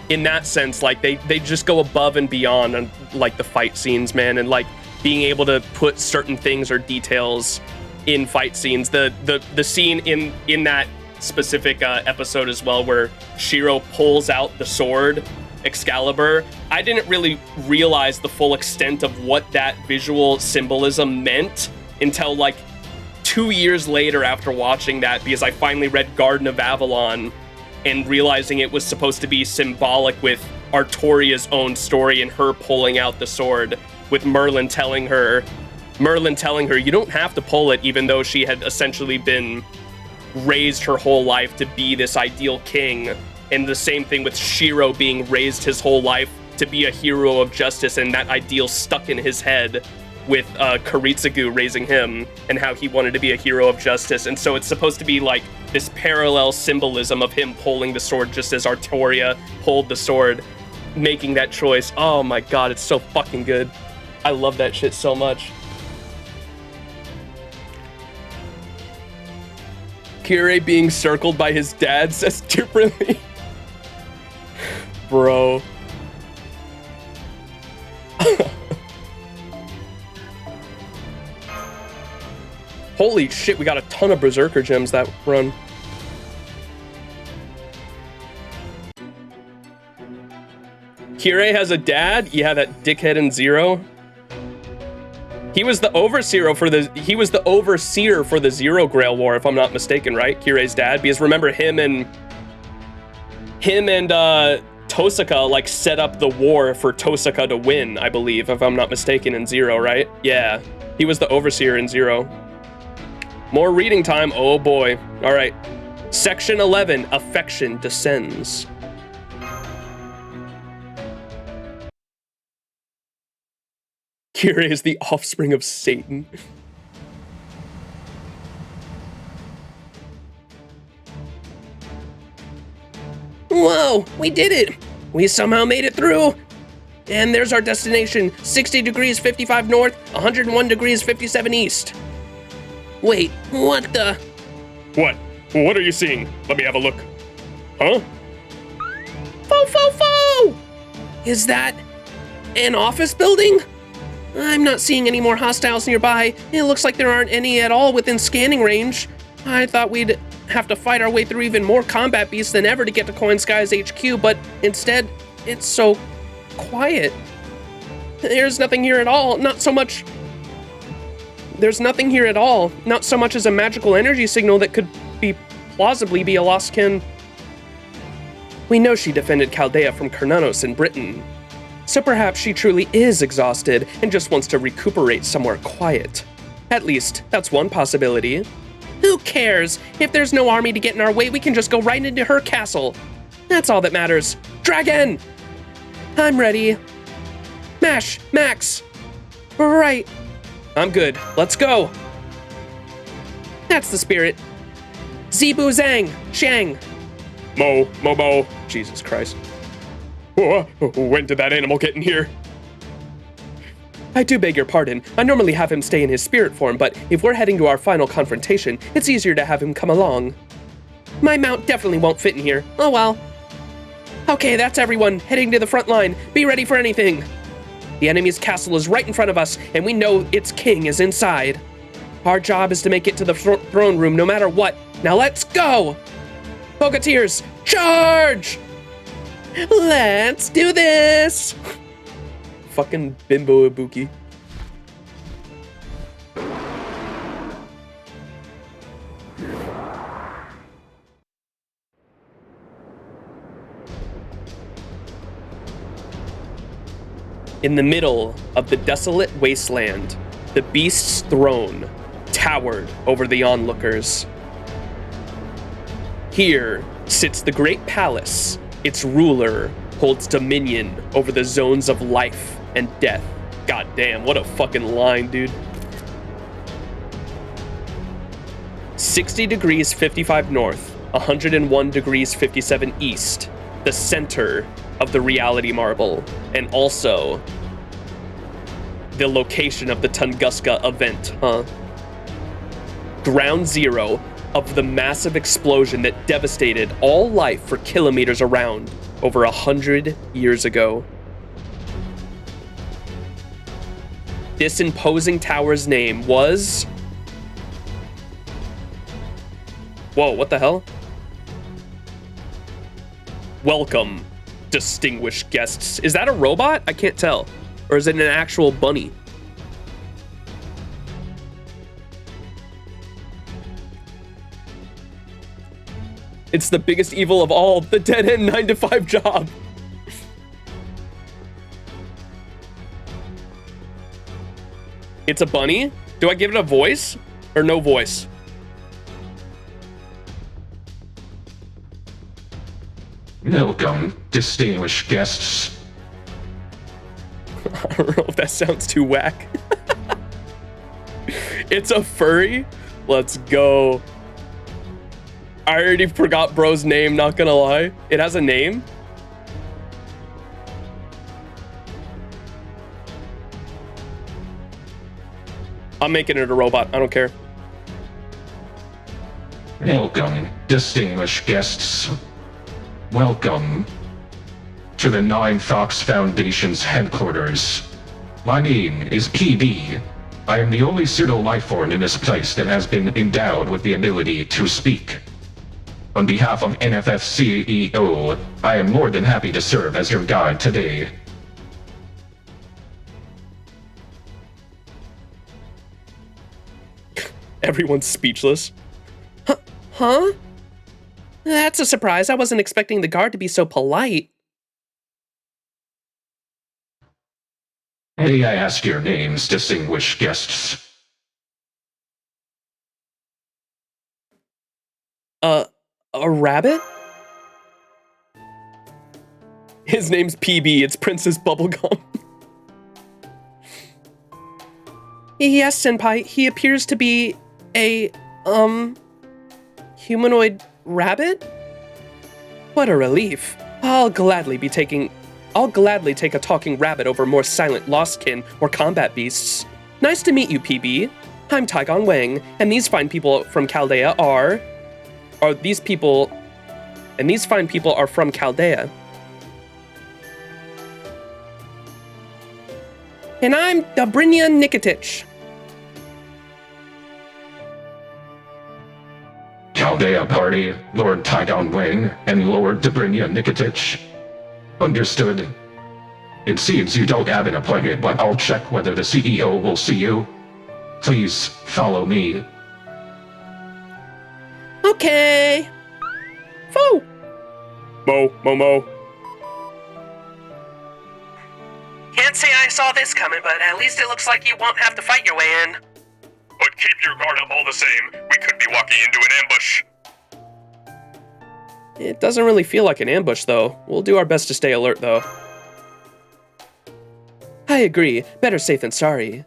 in that sense, like they just go above and beyond on like the fight scenes, man, and like being able to put certain things or details in fight scenes. The scene in that specific episode as well where Shiro pulls out the sword, Excalibur. I didn't really realize the full extent of what that visual symbolism meant until like 2 years later after watching that, because I finally read Garden of Avalon and realizing it was supposed to be symbolic with Artoria's own story and her pulling out the sword, with Merlin telling her, you don't have to pull it, even though she had essentially been raised her whole life to be this ideal king. And the same thing with Shiro being raised his whole life to be a hero of justice, and that ideal stuck in his head with Karitsugu raising him and how he wanted to be a hero of justice. And so it's supposed to be like this parallel symbolism of him pulling the sword just as Artoria pulled the sword, making that choice. Oh my god, it's so fucking good. I love that shit so much. Kirei being circled by his dad says differently. Bro. Holy shit, we got a ton of Berserker gems that run. Kirei has a dad? Yeah, that dickhead in Zero. He was the overseer for the Zero Grail War, if I'm not mistaken, right? Kirei's dad, because remember him and Tosaka like set up the war for Tosaka to win, I believe, if I'm not mistaken, in Zero, right? Yeah, he was the overseer in Zero. More reading time, oh boy. All right, section 11, Affection Descends. Kirei is the offspring of Satan. Whoa, we did it! We somehow made it through! And there's our destination, 60 degrees 55 north, 101 degrees 57 east. Wait, what the? What? What are you seeing? Let me have a look. Huh? Fo! Is that an office building? I'm not seeing any more hostiles nearby. It looks like there aren't any at all within scanning range. I thought we'd have to fight our way through even more combat beasts than ever to get to Coin Sky's HQ, but instead, it's so quiet. There's nothing here at all, not so much as a magical energy signal that could plausibly be a lost kin. We know she defended Chaldea from Carnanos in Britain, so perhaps she truly is exhausted and just wants to recuperate somewhere quiet. At least, that's one possibility. Who cares? If there's no army to get in our way, we can just go right into her castle. That's all that matters. Dragon! I'm ready. Max! Right. I'm good. Let's go. That's the spirit. Zibu Zhang, Shang. Mo. Jesus Christ. When did that animal get in here? I do beg your pardon. I normally have him stay in his spirit form, but if we're heading to our final confrontation, it's easier to have him come along. My mount definitely won't fit in here. Oh well. Okay, that's everyone. Heading to the front line. Be ready for anything. The enemy's castle is right in front of us, and we know its king is inside. Our job is to make it to the throne room no matter what. Now let's go! Bogateers, charge! Let's do this! Fucking Bimbo Ibuki. In the middle of the desolate wasteland, the beast's throne towered over the onlookers. Here sits the great palace. Its ruler holds dominion over the zones of life and death. God damn, what a fucking line, dude. 60 degrees 55 north, 101 degrees 57 east, the center of the reality marble, and also the location of the Tunguska event, Ground zero of the massive explosion that devastated all life for kilometers around over 100 years ago. This imposing tower's name was... Whoa, what the hell? Welcome, distinguished guests. Is that a robot? I can't tell. Or is it an actual bunny? It's the biggest evil of all, the dead-end 9-to-5 job. It's a bunny? Do I give it a voice or no voice? Welcome, distinguished guests. I don't know if that sounds too whack. It's a furry? Let's go. I already forgot bro's name, not gonna lie. It has a name? I'm making it a robot, I don't care. Welcome, distinguished guests. Welcome to the Nine Fox Foundation's headquarters. My name is PB. I am the only pseudo-life form in this place that has been endowed with the ability to speak. On behalf of NFF CEO, I am more than happy to serve as your guide today. Everyone's speechless. Huh? That's a surprise. I wasn't expecting the guard to be so polite. May I ask your names, distinguished guests? A rabbit? His name's PB. It's Princess Bubblegum. Yes, Senpai. He appears to be a, humanoid rabbit? What a relief. I'll gladly take a talking rabbit over more silent lostkin or combat beasts. Nice to meet you, PB. I'm Taigon Wang, and these fine people from Chaldea are from Chaldea. And I'm Dobrynya Nikitich. Chaldea Party, Lord Taigon Wang, and Lord Dobrynya Nikitich. Understood. It seems you don't have an appointment, but I'll check whether the CEO will see you. Please follow me. Okay. Foo. Mo. Can't say I saw this coming, but at least it looks like you won't have to fight your way in. But keep your guard up all the same. We could be walking into an ambush. It doesn't really feel like an ambush, though. We'll do our best to stay alert, though. I agree. Better safe than sorry.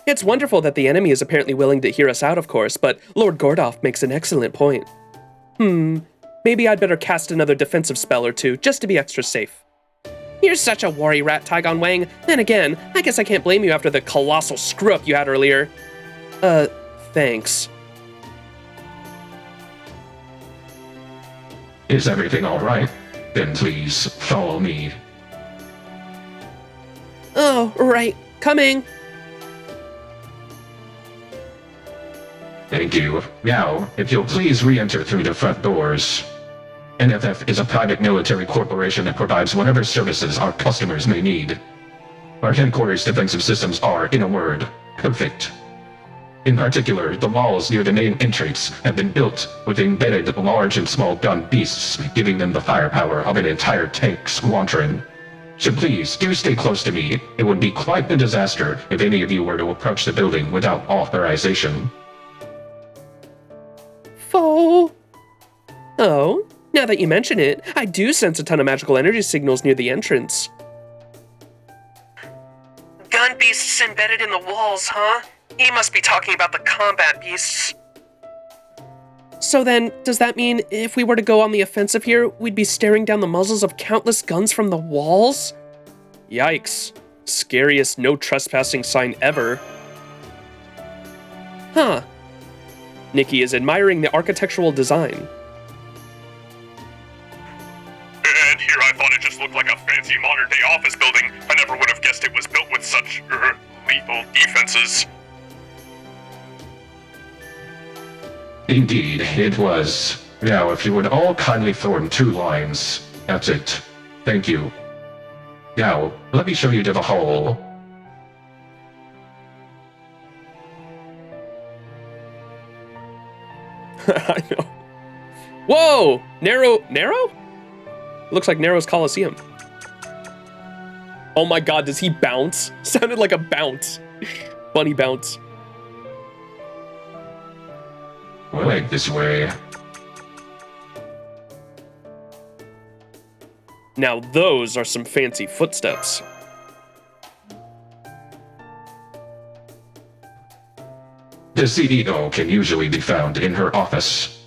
It's wonderful that the enemy is apparently willing to hear us out, of course, but Lord Gordoff makes an excellent point. Maybe I'd better cast another defensive spell or two, just to be extra safe. You're such a worry rat, Taigon Wang. Then again, I guess I can't blame you after the colossal screw-up you had earlier. Thanks. Is everything alright? Then please follow me. Oh, right. Coming. Thank you. Now, if you'll please re-enter through the front doors. NFF is a private military corporation that provides whatever services our customers may need. Our headquarters defensive systems are, in a word, perfect. In particular, the walls near the main entrance have been built with embedded large and small gun beasts, giving them the firepower of an entire tank squadron. So please, do stay close to me. It would be quite a disaster if any of you were to approach the building without authorization. Oh, now that you mention it, I do sense a ton of magical energy signals near the entrance. Gun beasts embedded in the walls, huh? He must be talking about the combat beasts. So then, does that mean if we were to go on the offensive here, we'd be staring down the muzzles of countless guns from the walls? Yikes. Scariest no trespassing sign ever. Huh. Nikki is admiring the architectural design. And here I thought it just looked like a fancy modern-day office building. I never would have guessed it was built with such, lethal defenses. Indeed, it was. Now, if you would all kindly form 2 lines. That's it. Thank you. Now, let me show you to the hall. I know. Whoa! Narrow? Looks like Narrow's Coliseum. Oh my god, does he bounce? Sounded like a bounce. Bunny bounce. Right this way. Now those are some fancy footsteps. The CEO can usually be found in her office.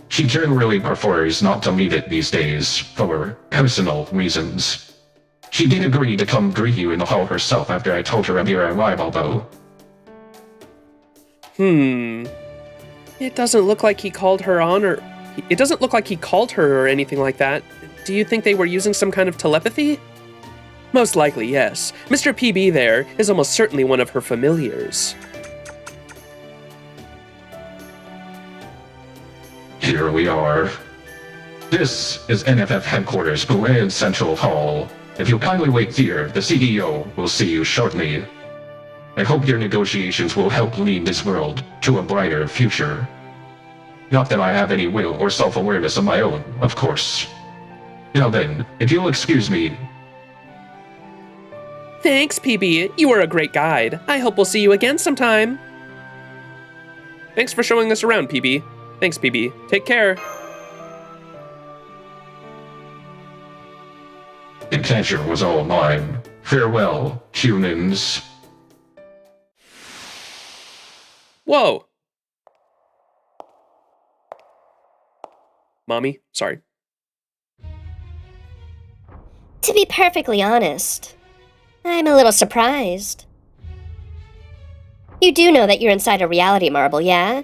She generally prefers not to leave it these days, for personal reasons. She did agree to come greet you in the hall herself after I told her of your arrival, though. It doesn't look like he called her on or... It doesn't look like he called her or anything like that. Do you think they were using some kind of telepathy? Most likely, yes. Mr. PB there is almost certainly one of her familiars. Here we are. This is NFF Headquarters Grand Central Hall. If you'll kindly wait here, the CEO will see you shortly. I hope your negotiations will help lead this world to a brighter future. Not that I have any will or self-awareness of my own, of course. Now then, if you'll excuse me... Thanks, PB. You were a great guide. I hope we'll see you again sometime. Thanks for showing us around, PB. Thanks, PB. Take care. The pleasure was all mine. Farewell, humans. Whoa. Mommy, sorry. To be perfectly honest, I'm a little surprised. You do know that you're inside a reality marble, yeah?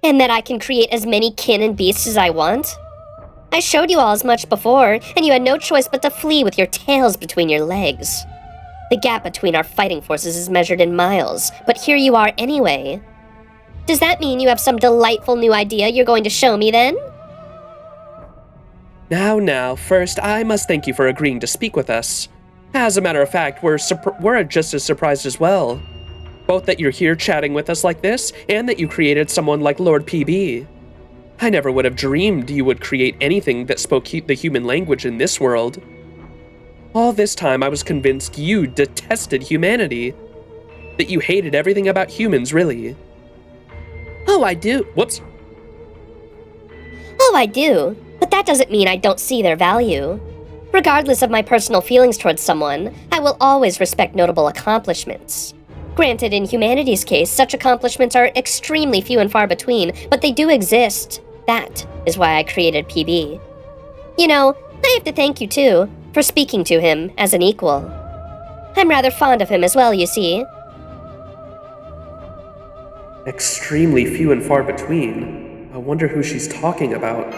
And that I can create as many kin and beasts as I want? I showed you all as much before, and you had no choice but to flee with your tails between your legs. The gap between our fighting forces is measured in miles, but here you are anyway. Does that mean you have some delightful new idea you're going to show me then? Now, first, I must thank you for agreeing to speak with us. As a matter of fact, we're just as surprised as well. Both that you're here chatting with us like this, and that you created someone like Lord PB. I never would have dreamed you would create anything that spoke the human language in this world. All this time, I was convinced you detested humanity. That you hated everything about humans, really. Oh, I do. Whoops. Oh, I do. But that doesn't mean I don't see their value. Regardless of my personal feelings towards someone, I will always respect notable accomplishments. Granted, in humanity's case, such accomplishments are extremely few and far between, but they do exist. That is why I created PB. You know, I have to thank you too, for speaking to him as an equal. I'm rather fond of him as well, you see. Extremely few and far between. I wonder who she's talking about.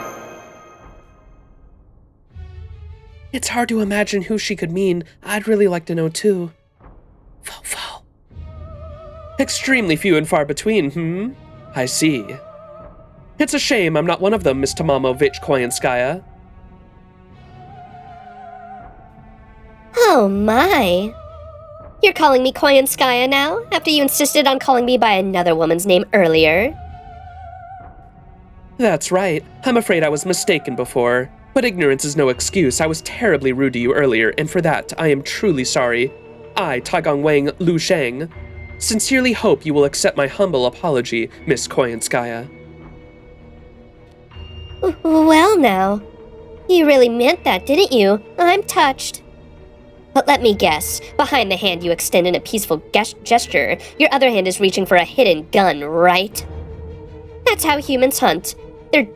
It's hard to imagine who she could mean. I'd really like to know too. Fo. Extremely few and far between, I see. It's a shame I'm not one of them, Miss Tomamovich Koyanskaya. Oh my. You're calling me Koyanskaya now, after you insisted on calling me by another woman's name earlier? That's right. I'm afraid I was mistaken before. But ignorance is no excuse. I was terribly rude to you earlier, and for that, I am truly sorry. I, Taigong Wang Lu Sheng, sincerely hope you will accept my humble apology, Miss Koyanskaya. Well now, you really meant that, didn't you? I'm touched. But let me guess, behind the hand you extend in a peaceful gesture, your other hand is reaching for a hidden gun, right? That's how humans hunt. They're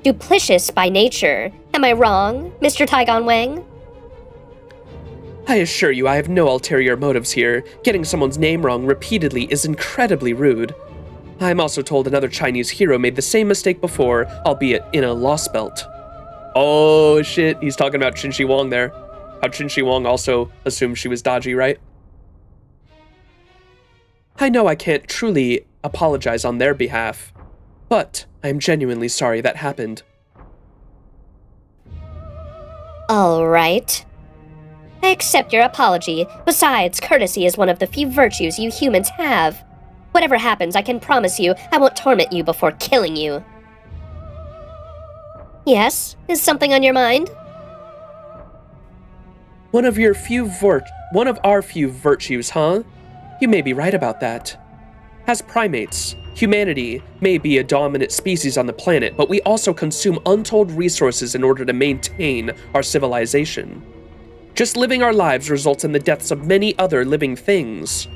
duplicitous by nature. Am I wrong, Mr. Taigon Wang? I assure you I have no ulterior motives here. Getting someone's name wrong repeatedly is incredibly rude. I'm also told another Chinese hero made the same mistake before, albeit in a lost belt. Oh shit, he's talking about Qin Shi Huang there. How Qin Shi Huang also assumed she was dodgy, right? I know I can't truly apologize on their behalf, but I'm genuinely sorry that happened. All right. I accept your apology. Besides, courtesy is one of the few virtues you humans have. Whatever happens, I can promise you I won't torment you before killing you. Yes? Is something on your mind? One of our few virtues, huh? You may be right about that. As primates, humanity may be a dominant species on the planet, but we also consume untold resources in order to maintain our civilization. Just living our lives results in the deaths of many other living things.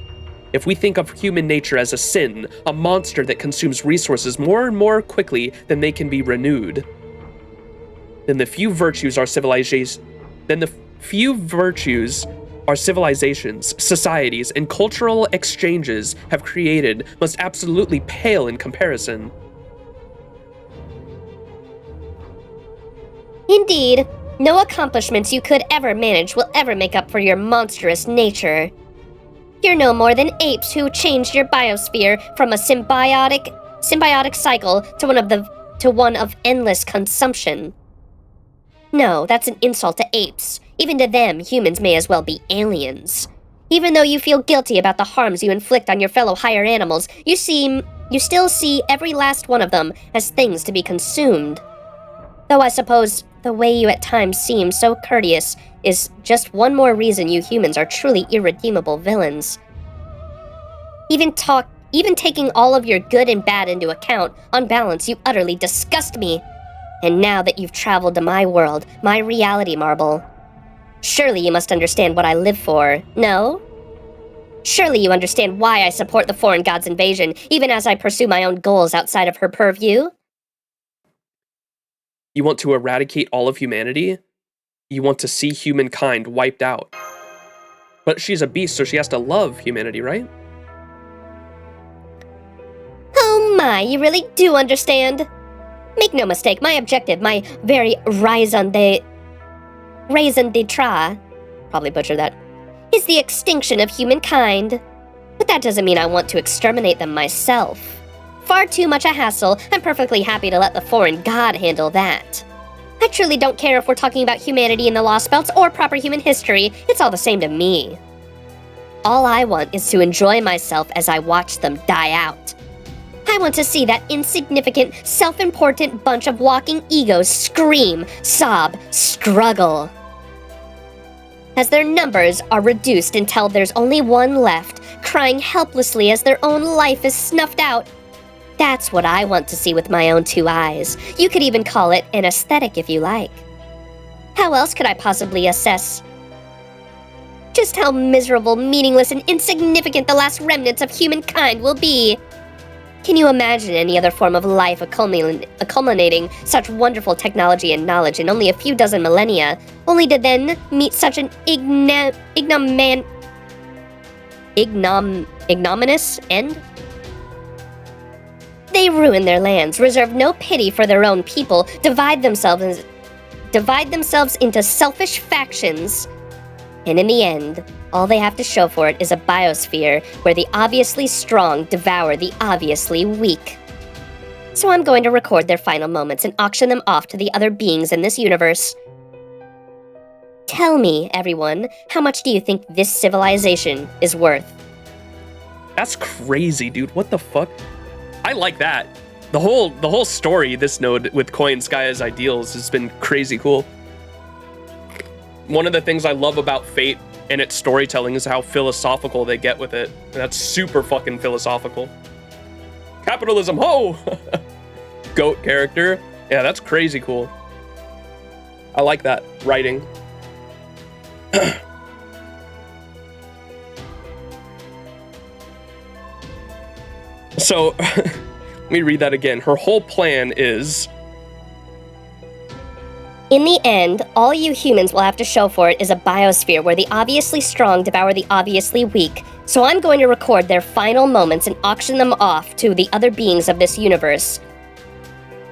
If we think of human nature as a sin, a monster that consumes resources more and more quickly than they can be renewed, then the few virtues our civilizations, societies, and cultural exchanges have created must absolutely pale in comparison. Indeed. No accomplishments you could ever manage will ever make up for your monstrous nature. You're no more than apes who changed your biosphere from a symbiotic cycle to one of endless consumption. No, that's an insult to apes. Even to them, humans may as well be aliens. Even though you feel guilty about the harms you inflict on your fellow higher animals, you still see every last one of them as things to be consumed. Though I suppose the way you at times seem so courteous is just one more reason you humans are truly irredeemable villains. Even taking all of your good and bad into account, on balance, you utterly disgust me. And now that you've traveled to my world, my reality marble, surely you must understand what I live for, no? Surely you understand why I support the foreign god's invasion, even as I pursue my own goals outside of her purview? You want to eradicate all of humanity? You want to see humankind wiped out. But she's a beast, so she has to love humanity, right? Oh my, you really do understand? Make no mistake, my objective, my very raison d'etre, probably butchered that, is the extinction of humankind. But that doesn't mean I want to exterminate them myself. Far too much a hassle. I'm perfectly happy to let the foreign god handle that. I truly don't care if we're talking about humanity in the Lost Belts or proper human history. It's all the same to me. All I want is to enjoy myself as I watch them die out. I want to see that insignificant, self-important bunch of walking egos scream, sob, struggle. As their numbers are reduced until there's only one left, crying helplessly as their own life is snuffed out. That's what I want to see with my own two eyes. You could even call it an aesthetic if you like. How else could I possibly assess just how miserable, meaningless, and insignificant the last remnants of humankind will be? Can you imagine any other form of life accumulating such wonderful technology and knowledge in only a few dozen millennia, only to then meet such an ignominious end? They ruin their lands, reserve no pity for their own people, divide themselves into selfish factions, and in the end, all they have to show for it is a biosphere where the obviously strong devour the obviously weak. So I'm going to record their final moments and auction them off to the other beings in this universe. Tell me, everyone, how much do you think this civilization is worth? That's crazy, dude. What the fuck? I like that. The whole story, this node with Coin Sky as ideals, has been crazy cool. One of the things I love about Fate and its storytelling is how philosophical they get with it. And that's super fucking philosophical. Capitalism, ho! Goat character. Yeah, that's crazy cool. I like that writing. So, let me read that again. Her whole plan is... In the end, all you humans will have to show for it is a biosphere where the obviously strong devour the obviously weak. So I'm going to record their final moments and auction them off to the other beings of this universe.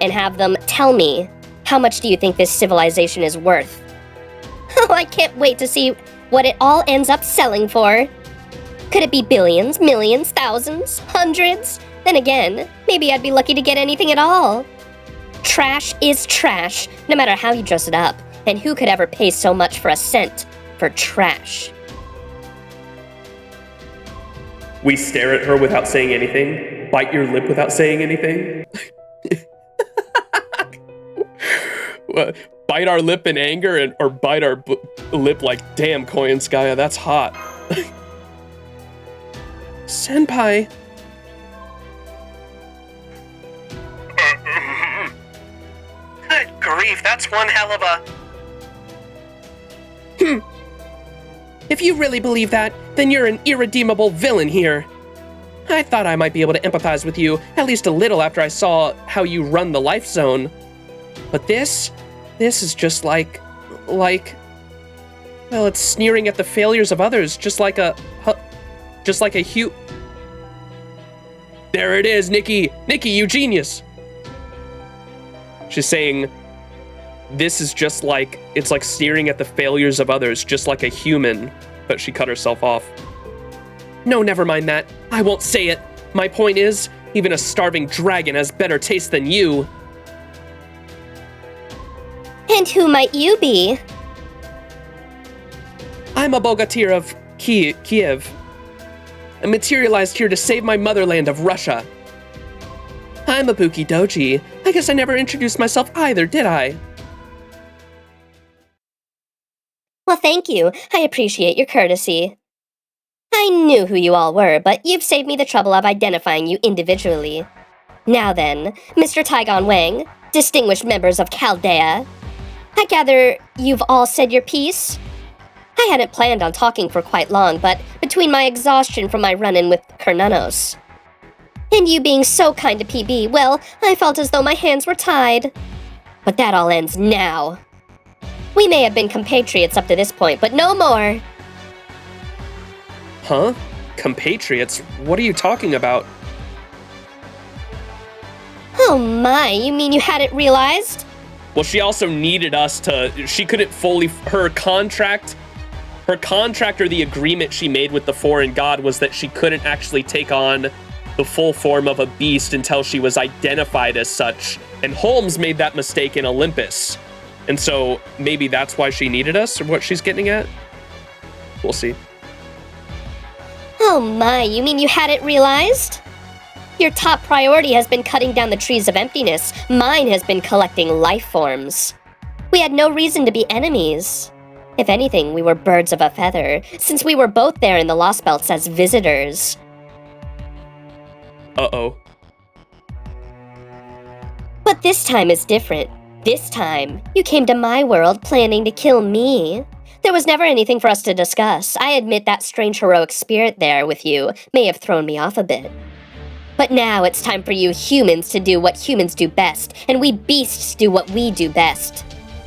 And have them tell me, how much do you think this civilization is worth? Oh, I can't wait to see what it all ends up selling for. Could it be billions, millions, thousands, hundreds? Then again, maybe I'd be lucky to get anything at all. Trash is trash, no matter how you dress it up. And who could ever pay so much for a cent for trash? We stare at her without saying anything. Bite your lip without saying anything. What, bite our lip in anger or bite our lip like, damn, Koyanskaya, that's hot. Senpai. Good grief, that's one hell of a... If you really believe that, then you're an irredeemable villain here. I thought I might be able to empathize with you, at least a little after I saw how you run the life zone. But this is just like, well, it's sneering at the failures of others, just like a There it is, Nikki! Nikki, you genius! She's saying, this is just like, it's like sneering at the failures of others, just like a human, but she cut herself off. No, never mind that. I won't say it. My point is, even a starving dragon has better taste than you. And who might you be? I'm a bogatyr of Kiev. I materialized here to save my motherland of Russia. I'm a Buki Doji. I guess I never introduced myself either, did I? Well, thank you. I appreciate your courtesy. I knew who you all were, but you've saved me the trouble of identifying you individually. Now then, Mr. Taigon Wang, distinguished members of Chaldea, I gather you've all said your piece? I hadn't planned on talking for quite long, but between my exhaustion from my run-in with Kernanos, and you being so kind to PB, well, I felt as though my hands were tied. But that all ends now. We may have been compatriots up to this point, but no more. Huh? Compatriots? What are you talking about? Oh my, you mean you hadn't realized? Well, she also needed us to, she couldn't fully, her contract or the agreement she made with the foreign god was that she couldn't actually take on the full form of a beast until she was identified as such. And Holmes made that mistake in Olympus. And so maybe that's why she needed us, or what she's getting at? We'll see. Oh my, you mean you hadn't realized? Your top priority has been cutting down the trees of emptiness. Mine has been collecting life forms. We had no reason to be enemies. If anything, we were birds of a feather, since we were both there in the Lostbelts as visitors. Uh-oh. But this time is different. This time, you came to my world planning to kill me. There was never anything for us to discuss. I admit that strange heroic spirit there with you may have thrown me off a bit. But now it's time for you humans to do what humans do best, and we beasts do what we do best.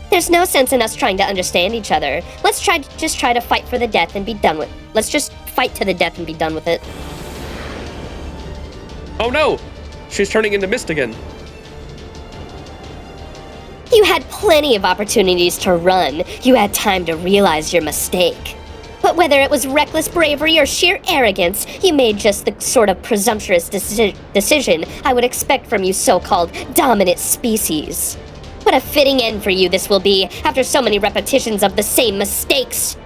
There's no sense in us trying to understand each other. Let's just try to fight for the death and be done with it. Let's just fight to the death and be done with it. Oh no! She's turning into mist again. You had plenty of opportunities to run. You had time to realize your mistake. But whether it was reckless bravery or sheer arrogance, you made just the sort of presumptuous decision I would expect from you so-called dominant species. What a fitting end for you this will be, after so many repetitions of the same mistakes.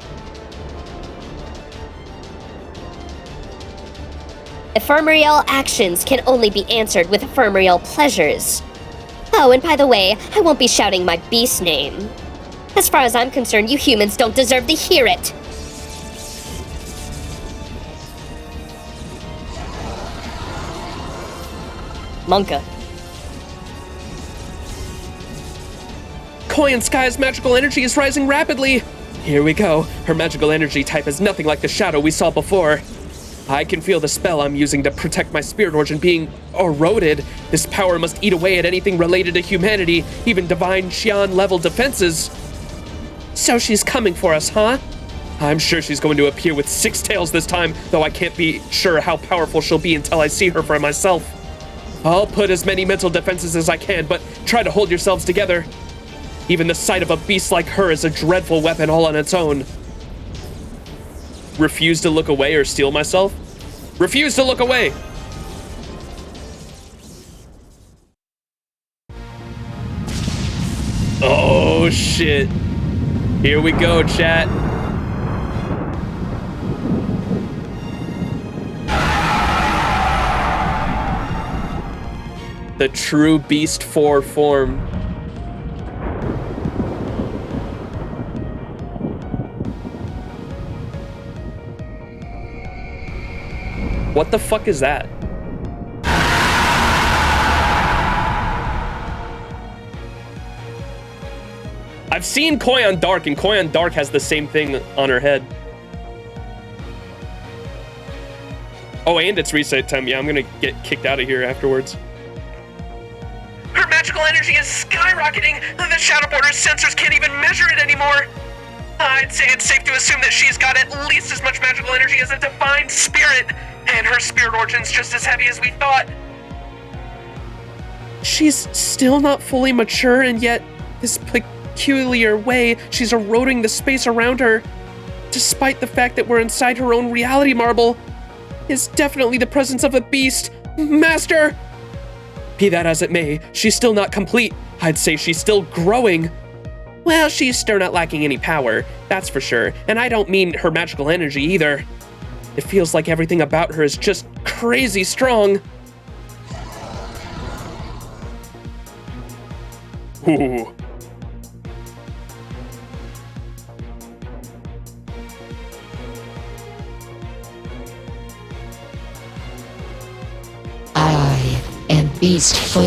Ephemeral actions can only be answered with ephemeral pleasures. Oh, and by the way, I won't be shouting my beast name. As far as I'm concerned, you humans don't deserve to hear it. Monka. Koyanskaya's magical energy is rising rapidly. Here we go. Her magical energy type is nothing like the shadow we saw before. I can feel the spell I'm using to protect my spirit origin being eroded. This power must eat away at anything related to humanity, even divine Xian level defenses. So she's coming for us, huh? I'm sure she's going to appear with 6 tails this time, though I can't be sure how powerful she'll be until I see her for myself. I'll put as many mental defenses as I can, but try to hold yourselves together. Even the sight of a beast like her is a dreadful weapon all on its own. Refuse to look away or steal myself? Refuse to look away! Oh shit. Here we go, chat. The true Beast 4 form. What the fuck is that? I've seen Koyon Dark, and Koyon Dark has the same thing on her head. Oh, and it's reset time. Yeah, I'm gonna get kicked out of here afterwards. Her magical energy is skyrocketing. The Shadow Border's sensors can't even measure it anymore. I'd say it's safe to assume that she's got at least as much magical energy as a divine spirit, and her spirit origin's just as heavy as we thought. She's still not fully mature, and yet this peculiar way she's eroding the space around her, despite the fact that we're inside her own reality marble, is definitely the presence of a beast. Master! Be that as it may, she's still not complete. I'd say she's still growing. Well, she's still not lacking any power, that's for sure, and I don't mean her magical energy either. It feels like everything about her is just crazy strong. Ooh. I am Beast 4.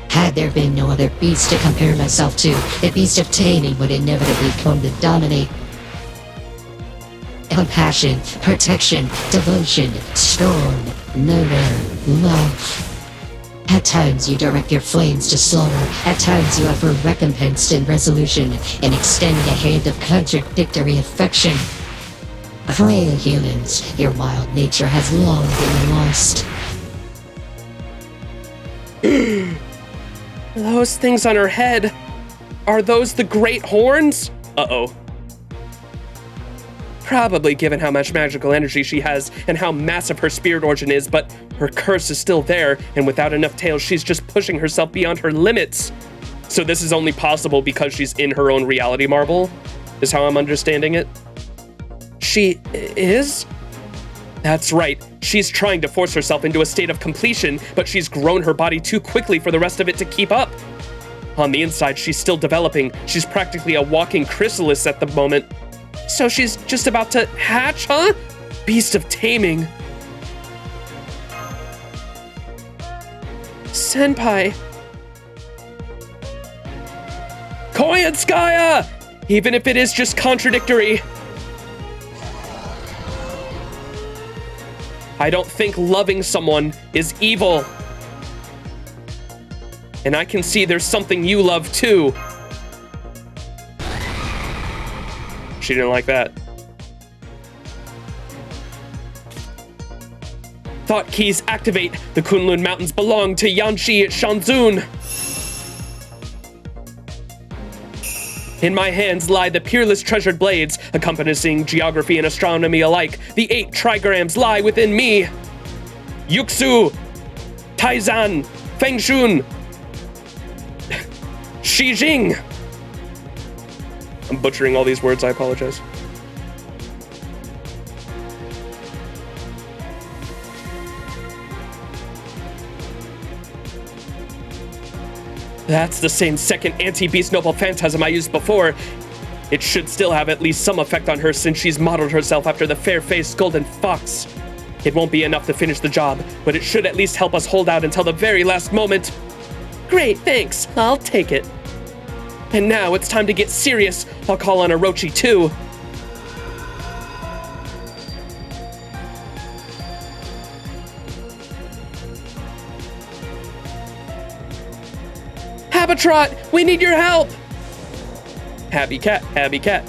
Had there been no other beast to compare myself to, the beast of taming would inevitably come to dominate. Compassion, protection, devotion, storm, murder, love. At times you direct your flames to slaughter, at times you offer recompense and resolution, and extend a hand of contradictory affection. Frail humans, your wild nature has long been lost. Those things on her head, are those the great horns? Uh-oh. Probably, given how much magical energy she has and how massive her spirit origin is, but her curse is still there, and without enough tails, she's just pushing herself beyond her limits. So this is only possible because she's in her own reality marble, is how I'm understanding it. She is? That's right. She's trying to force herself into a state of completion, but she's grown her body too quickly for the rest of it to keep up. On the inside, she's still developing. She's practically a walking chrysalis at the moment. So she's just about to hatch, huh? Beast of taming. Senpai. Koyanskaya! Even if it is just contradictory. I don't think loving someone is evil. And I can see there's something you love too. She didn't like that. Thought keys activate. The Kunlun Mountains belong to Yanshi Shanzun. In my hands lie the peerless treasured blades, encompassing geography and astronomy alike. The 8 trigrams lie within me. Yuxu, Taizan, Fengshun, Shijing. I'm butchering all these words, I apologize. That's the same second anti-beast noble phantasm I used before. It should still have at least some effect on her since she's modeled herself after the fair-faced golden fox. It won't be enough to finish the job, but it should at least help us hold out until the very last moment. Great, thanks. I'll take it. And now it's time to get serious. I'll call on Orochi too. Habitrot, we need your help! Happy cat, happy cat.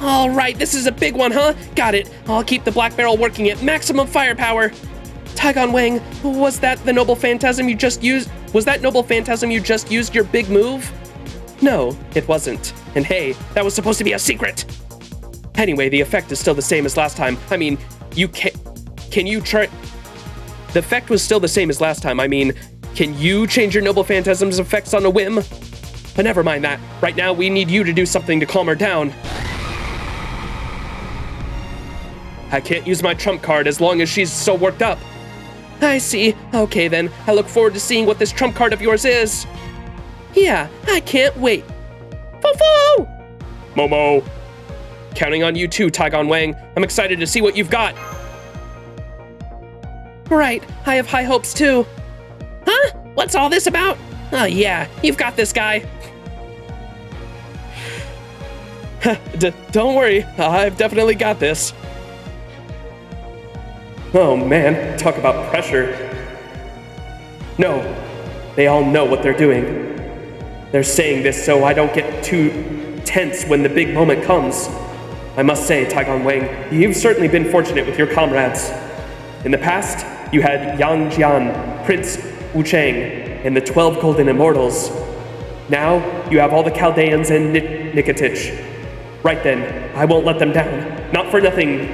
All right, this is a big one, huh? Got it. I'll keep the black barrel working at maximum firepower. Taigon Wang, was that the noble phantasm you just used? Was that noble phantasm you just used your big move? No, it wasn't. And hey, that was supposed to be a secret. Anyway, the effect is still the same as last time. I mean, can you try? The effect was still the same as last time. I mean, can you change your noble phantasm's effects on a whim? But never mind that. Right now, we need you to do something to calm her down. I can't use my trump card as long as she's so worked up. I see. Okay then, I look forward to seeing what this trump card of yours is. Yeah, I can't wait. Foo-foo! Momo. Counting on you too, Taigon Wang. I'm excited to see what you've got. Right, I have high hopes too. Huh? What's all this about? Oh yeah, you've got this, guy. Don't worry, I've definitely got this. Oh man, talk about pressure. No, they all know what they're doing. They're saying this so I don't get too tense when the big moment comes. I must say, Taigon Wang, you've certainly been fortunate with your comrades. In the past, you had Yang Jian, Prince Wu Cheng, and the 12 Golden Immortals. Now, you have all the Chaldeans and Nikitich. Right then, I won't let them down. Not for nothing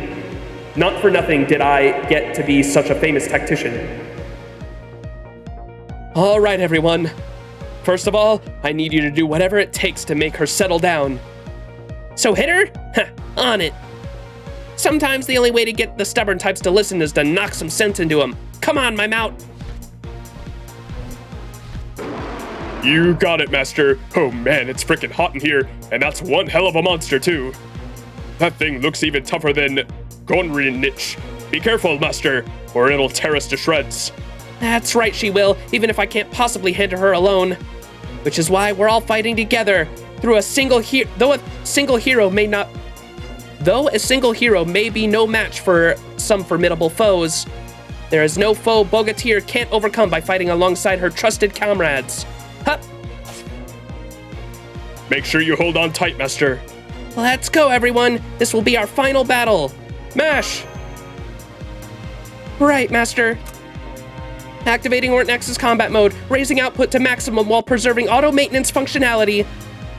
did I get to be such a famous tactician. All right, everyone. First of all, I need you to do whatever it takes to make her settle down. So hit her? Heh, on it. Sometimes the only way to get the stubborn types to listen is to knock some sense into them. Come on, my mount. You got it, Master. Oh man, it's freaking hot in here, and that's one hell of a monster too. That thing looks even tougher than Gonrinich. Be careful, Master, or it'll tear us to shreds. That's right, she will, even if I can't possibly handle her alone. Which is why we're all fighting together. Though a single hero may be no match for some formidable foes, there is no foe Bogatir can't overcome by fighting alongside her trusted comrades. Hup! Make sure you hold on tight, Master. Let's go, everyone. This will be our final battle. Mash! Right, Master. Activating Ortnex's combat mode, raising output to maximum while preserving auto-maintenance functionality.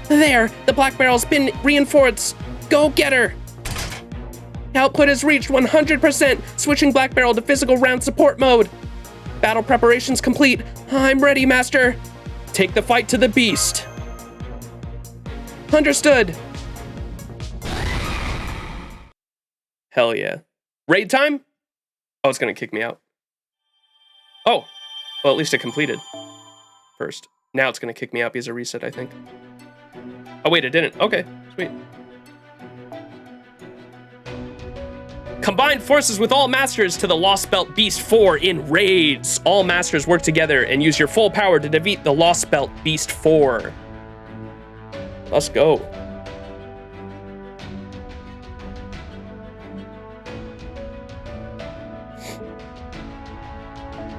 There, the Black Barrel's been reinforced. Go get her! Output has reached 100%, switching Black Barrel to physical round support mode. Battle preparations complete. I'm ready, Master. Take the fight to the beast. Understood. Hell yeah. Raid time? Oh, it's gonna kick me out. Oh, well, at least it completed first. Now it's gonna kick me out because of reset, I think. Oh wait, it didn't. Okay, sweet. Combine forces with all masters to the Lostbelt Beast 4 in raids. All masters work together and use your full power to defeat the Lostbelt Beast 4. Let's go.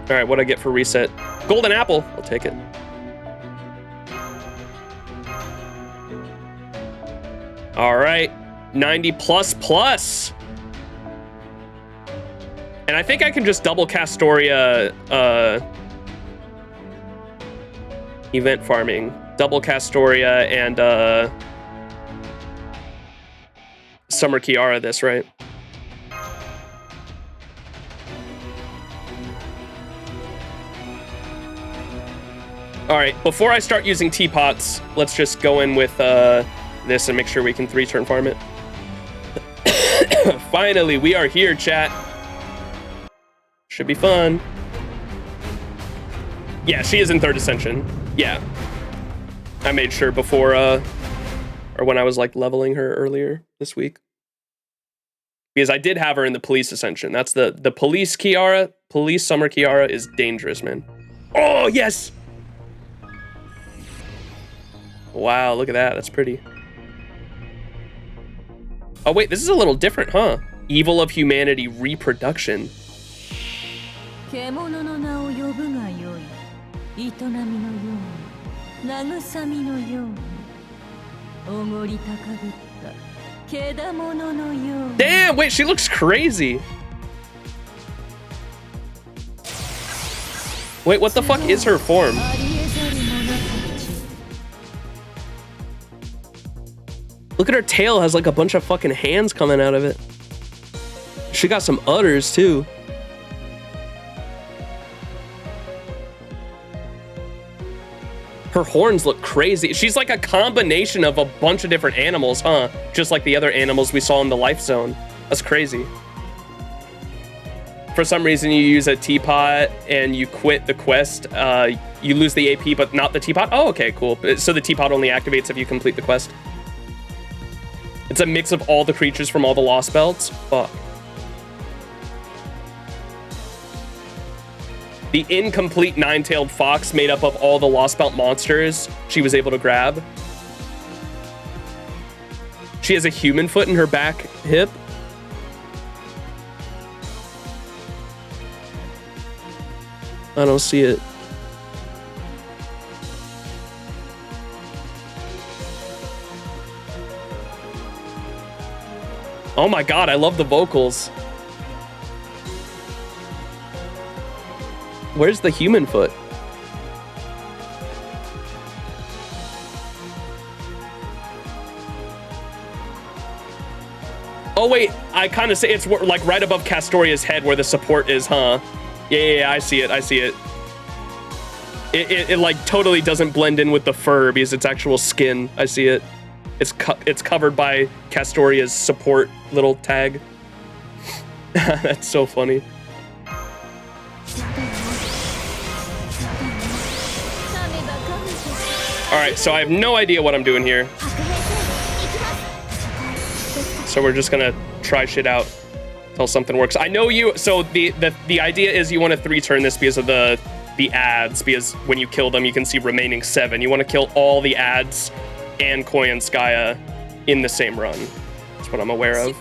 All right, what'd I get for reset? Golden apple, I'll take it. All right, 90 plus. And I think I can just double Castoria event farming. Double Castoria and Summer Kiara this, right? All right, before I start using teapots, let's just go in with this and make sure we can 3-turn farm it. Finally, we are here, chat. Should be fun. Yeah, she is in 3rd Ascension. Yeah. I made sure before, or when I was like leveling her earlier this week. Because I did have her in the Police Ascension. That's the Police Kiara. Police Summer Kiara is dangerous, man. Oh, yes! Wow, look at that. That's pretty. Oh, wait, this is a little different, huh? Evil of Humanity Reproduction. Damn, wait, she looks crazy. Wait, what the fuck is her form? Look at her tail, has like a bunch of fucking hands coming out of it. She got some udders too. Her horns look crazy. She's like a combination of a bunch of different animals, huh? Just like the other animals we saw in the life zone. That's crazy. For some reason, you use a teapot and you quit the quest. You lose the AP, but not the teapot. Oh, okay, cool. So the teapot only activates if you complete the quest. It's a mix of all the creatures from all the Lost Belts. Fuck. The incomplete nine-tailed fox made up of all the Lost Belt monsters she was able to grab. She has a human foot in her back hip. I don't see it. Oh my god, I love the vocals. Where's the human foot? Oh wait, I kind of say it's like right above Castoria's head where the support is, huh? Yeah, I see it, I see it. It like totally doesn't blend in with the fur because it's actual skin. I see it. It's covered by Castoria's support little tag. That's so funny. All right, so I have no idea what I'm doing here. So we're just gonna try shit out until something works. I know you. So the idea is you want to 3-turn this because of the ads. Because when you kill them, you can see remaining 7. You want to kill all the ads and Koyanskaya in the same run. That's what I'm aware of.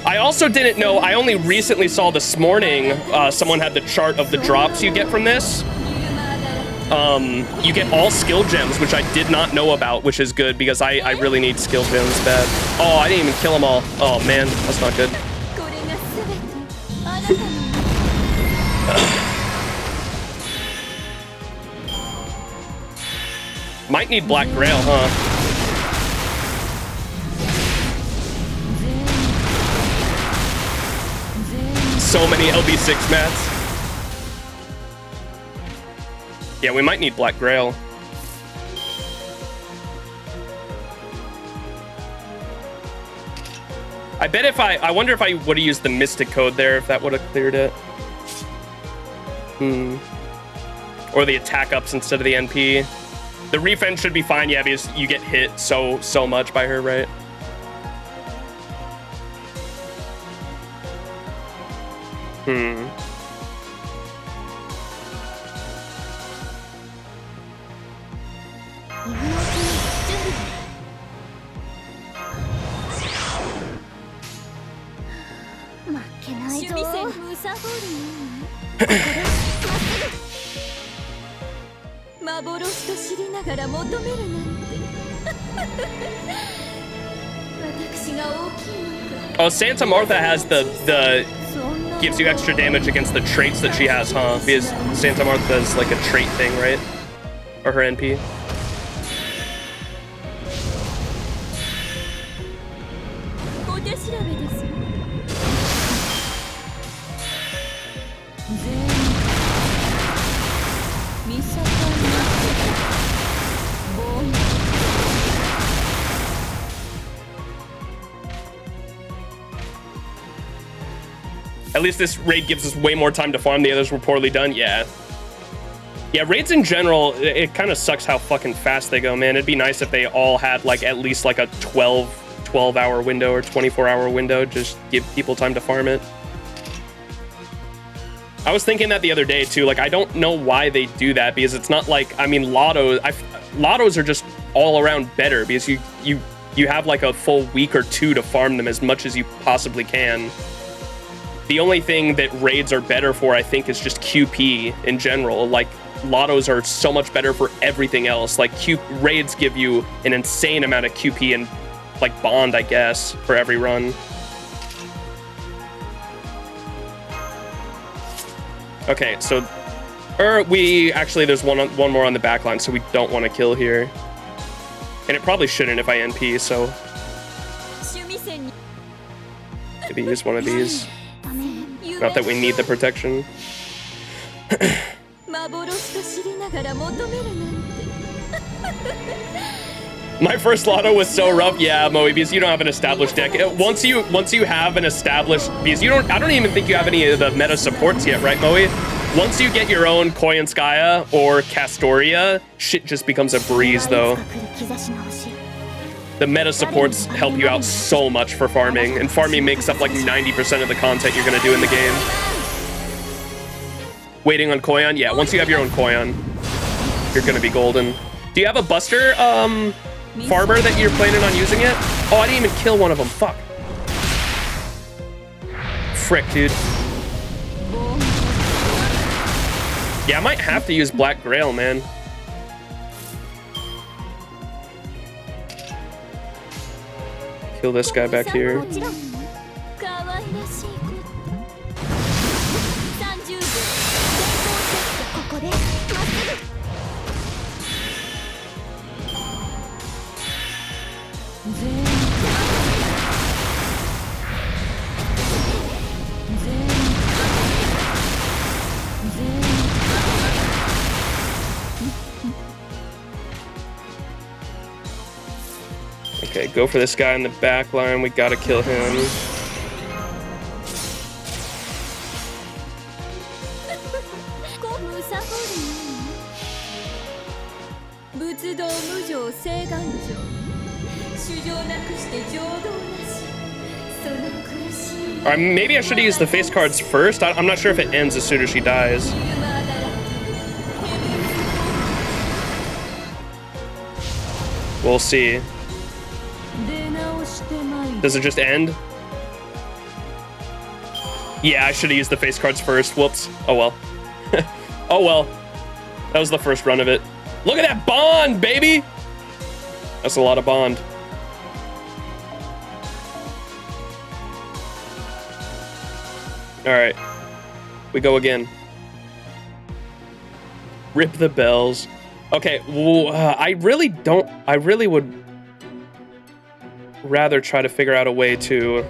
I also didn't know, I only recently saw this morning, someone had the chart of the drops you get from this. You get all skill gems, which I did not know about, which is good because I really need skill gems bad. Oh, I didn't even kill them all. Oh man, that's not good. Might need Black Grail, huh? So many LB6 mats. Yeah, we might need Black Grail. I bet if I wonder if I would have used the Mystic Code there, if that would have cleared it. Or the attack ups instead of the NP. The refend should be fine, yeah, because you get hit so much by her, right? Oh, Santa Martha has the gives you extra damage against the traits that she has, huh? Because Santa Martha is like a trait thing, right? Or her NP. At least this raid gives us way more time to farm. The others were poorly done. Yeah, raids in general, it kind of sucks how fucking fast they go, man. It'd be nice if they all had like at least like a 12-hour window or 24-hour window. Just give people time to farm it. I was thinking that the other day too. Like, I don't know why they do that, because it's not like, I mean, lottos are just all around better because you have like a full week or 2 to farm them as much as you possibly can. The only thing that raids are better for, I think, is just QP in general. Like, lottos are so much better for everything else. Like, raids give you an insane amount of QP and, like, bond, I guess, for every run. Okay, so... there's one more on the back line, so we don't want to kill here. And it probably shouldn't if I NP, so... Maybe use one of these. Not that we need the protection. My first lotto was so rough. Yeah, Moe, because you don't have an established deck. Once you have an established, because I don't even think you have any of the meta supports yet, right, Moe? Once you get your own Koyanskaya or Castoria, shit just becomes a breeze, though. The meta supports help you out so much for farming, and farming makes up like 90% of the content you're gonna do in the game. Waiting on Koyan? Yeah, once you have your own Koyan, you're gonna be golden. Do you have a Buster, farmer that you're planning on using it? Oh, I didn't even kill one of them. Fuck. Frick, dude. Yeah, I might have to use Black Grail, man. Kill this guy back here. Okay, go for this guy in the back line. We gotta kill him. Alright, maybe I should have used the face cards first. I'm not sure if it ends as soon as she dies. We'll see. Does it just end? Yeah, I should have used the face cards first. Whoops. Oh well. Oh well. That was the first run of it. Look at that bond, baby! That's a lot of bond. Alright. We go again. Rip the bells. Okay, I really would rather try to figure out a way to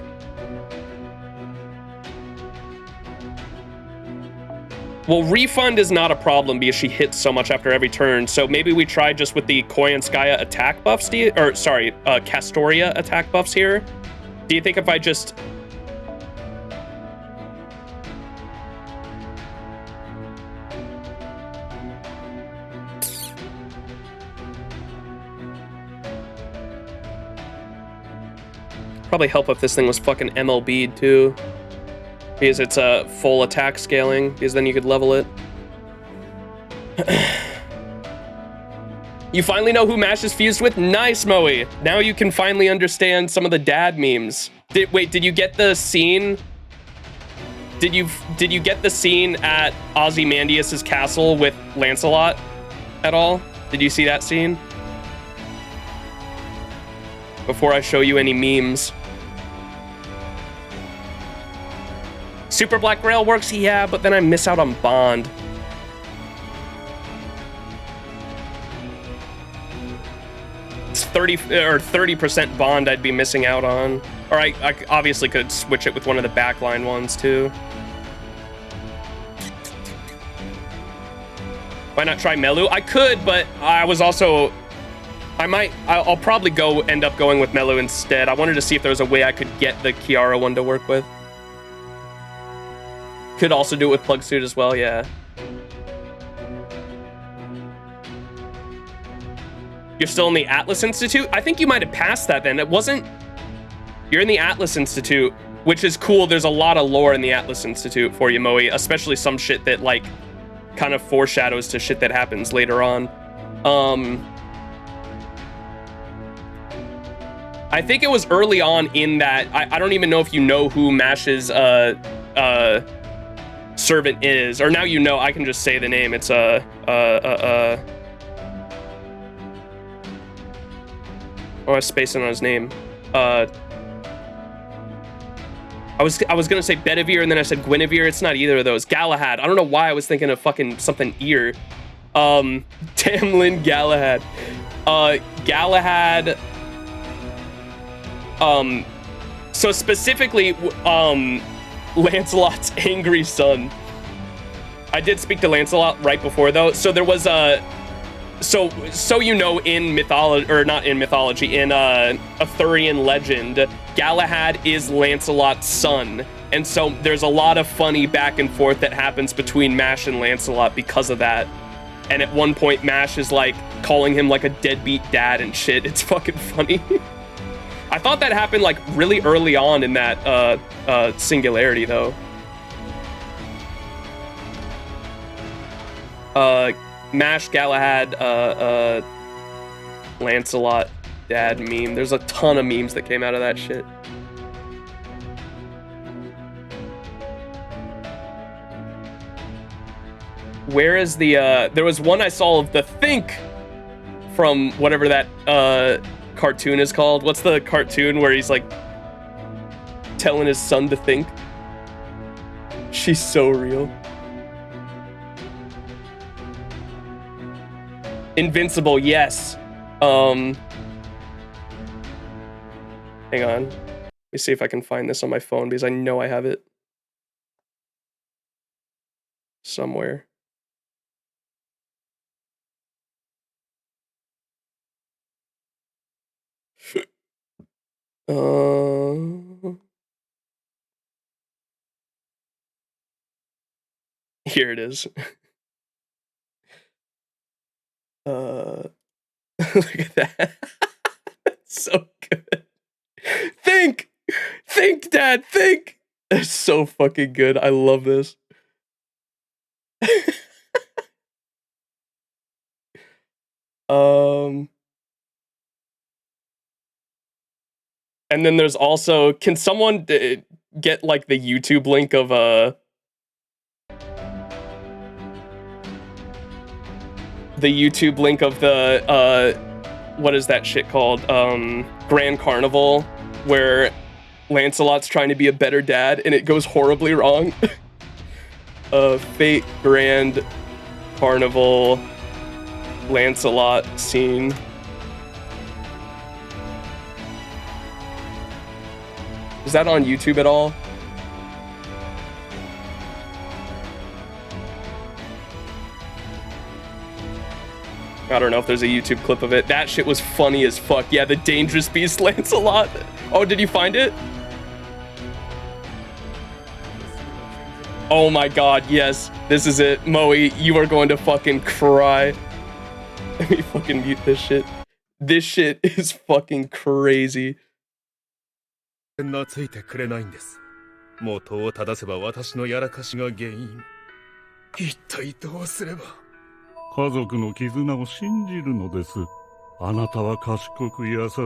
well, refund is not a problem because she hits so much after every turn, so maybe we try just with the Koyanskaya attack buffs, Castoria attack buffs here. Do you think if I just probably help if this thing was fucking MLB'd too, because it's a full attack scaling, because then you could level it. You finally know who Mash is fused with? Nice, Moe. Now you can finally understand some of the dad memes. Wait, did you get the scene? Did you get the scene at Ozymandias' castle with Lancelot at all? Did you see that scene? Before I show you any memes. Super Black Grail works, yeah, but then I miss out on Bond. It's 30% Bond I'd be missing out on. Or I obviously could switch it with one of the backline ones too. Why not try Melu? I could, but I was also... I'll probably end up going with Melu instead. I wanted to see if there was a way I could get the Kiara one to work with. Could also do it with Plug Suit as well, yeah. You're still in the Atlas Institute? I think you might have passed that then. It wasn't... You're in the Atlas Institute, which is cool. There's a lot of lore in the Atlas Institute for you, Moe, especially some shit that, like, kind of foreshadows to shit that happens later on. I think it was early on in that. I don't even know if you know who Mash's servant is, or now you know. I can just say the name. It's I was spacing on his name. I was gonna say Bedivere and then I said Guinevere. It's not either of those. Galahad. I don't know why I was thinking of fucking something ear. Tamlin Galahad. Galahad. So specifically, Lancelot's angry son. I did speak to Lancelot right before though. So there was a, so you know, in mythology, or not in mythology, in Arthurian legend, Galahad is Lancelot's son. And so there's a lot of funny back and forth that happens between Mash and Lancelot because of that. And at one point, Mash is like calling him like a deadbeat dad and shit. It's fucking funny. I thought that happened like really early on in that Singularity though. Mash, Galahad, Lancelot, dad meme. There's a ton of memes that came out of that shit. Where is the, there was one I saw of the Think from whatever that, cartoon is called. What's the cartoon where he's like telling his son to think? She's so real. Invincible, yes. Hang on. Let me see if I can find this on my phone because I know I have it somewhere. Here it is. Look at that. That's so good. Think, Dad, think. That's so fucking good. I love this. And then there's also, can someone get like the YouTube link of the what is that shit called? Grand Carnival, where Lancelot's trying to be a better dad and it goes horribly wrong. Fate Grand Carnival Lancelot scene. Is that on YouTube at all? I don't know if there's a YouTube clip of it. That shit was funny as fuck. Yeah, the Dangerous Beast Lancelot. Oh, did you find it? Oh my god, yes. This is it. Moe, you are going to fucking cry. Let me fucking mute this shit. This shit is fucking crazy. 懐いてくれないんです。元を正せば私のやらかしが原因。一体どうすれば。家族の絆を信じるのです。あなたは賢く優しい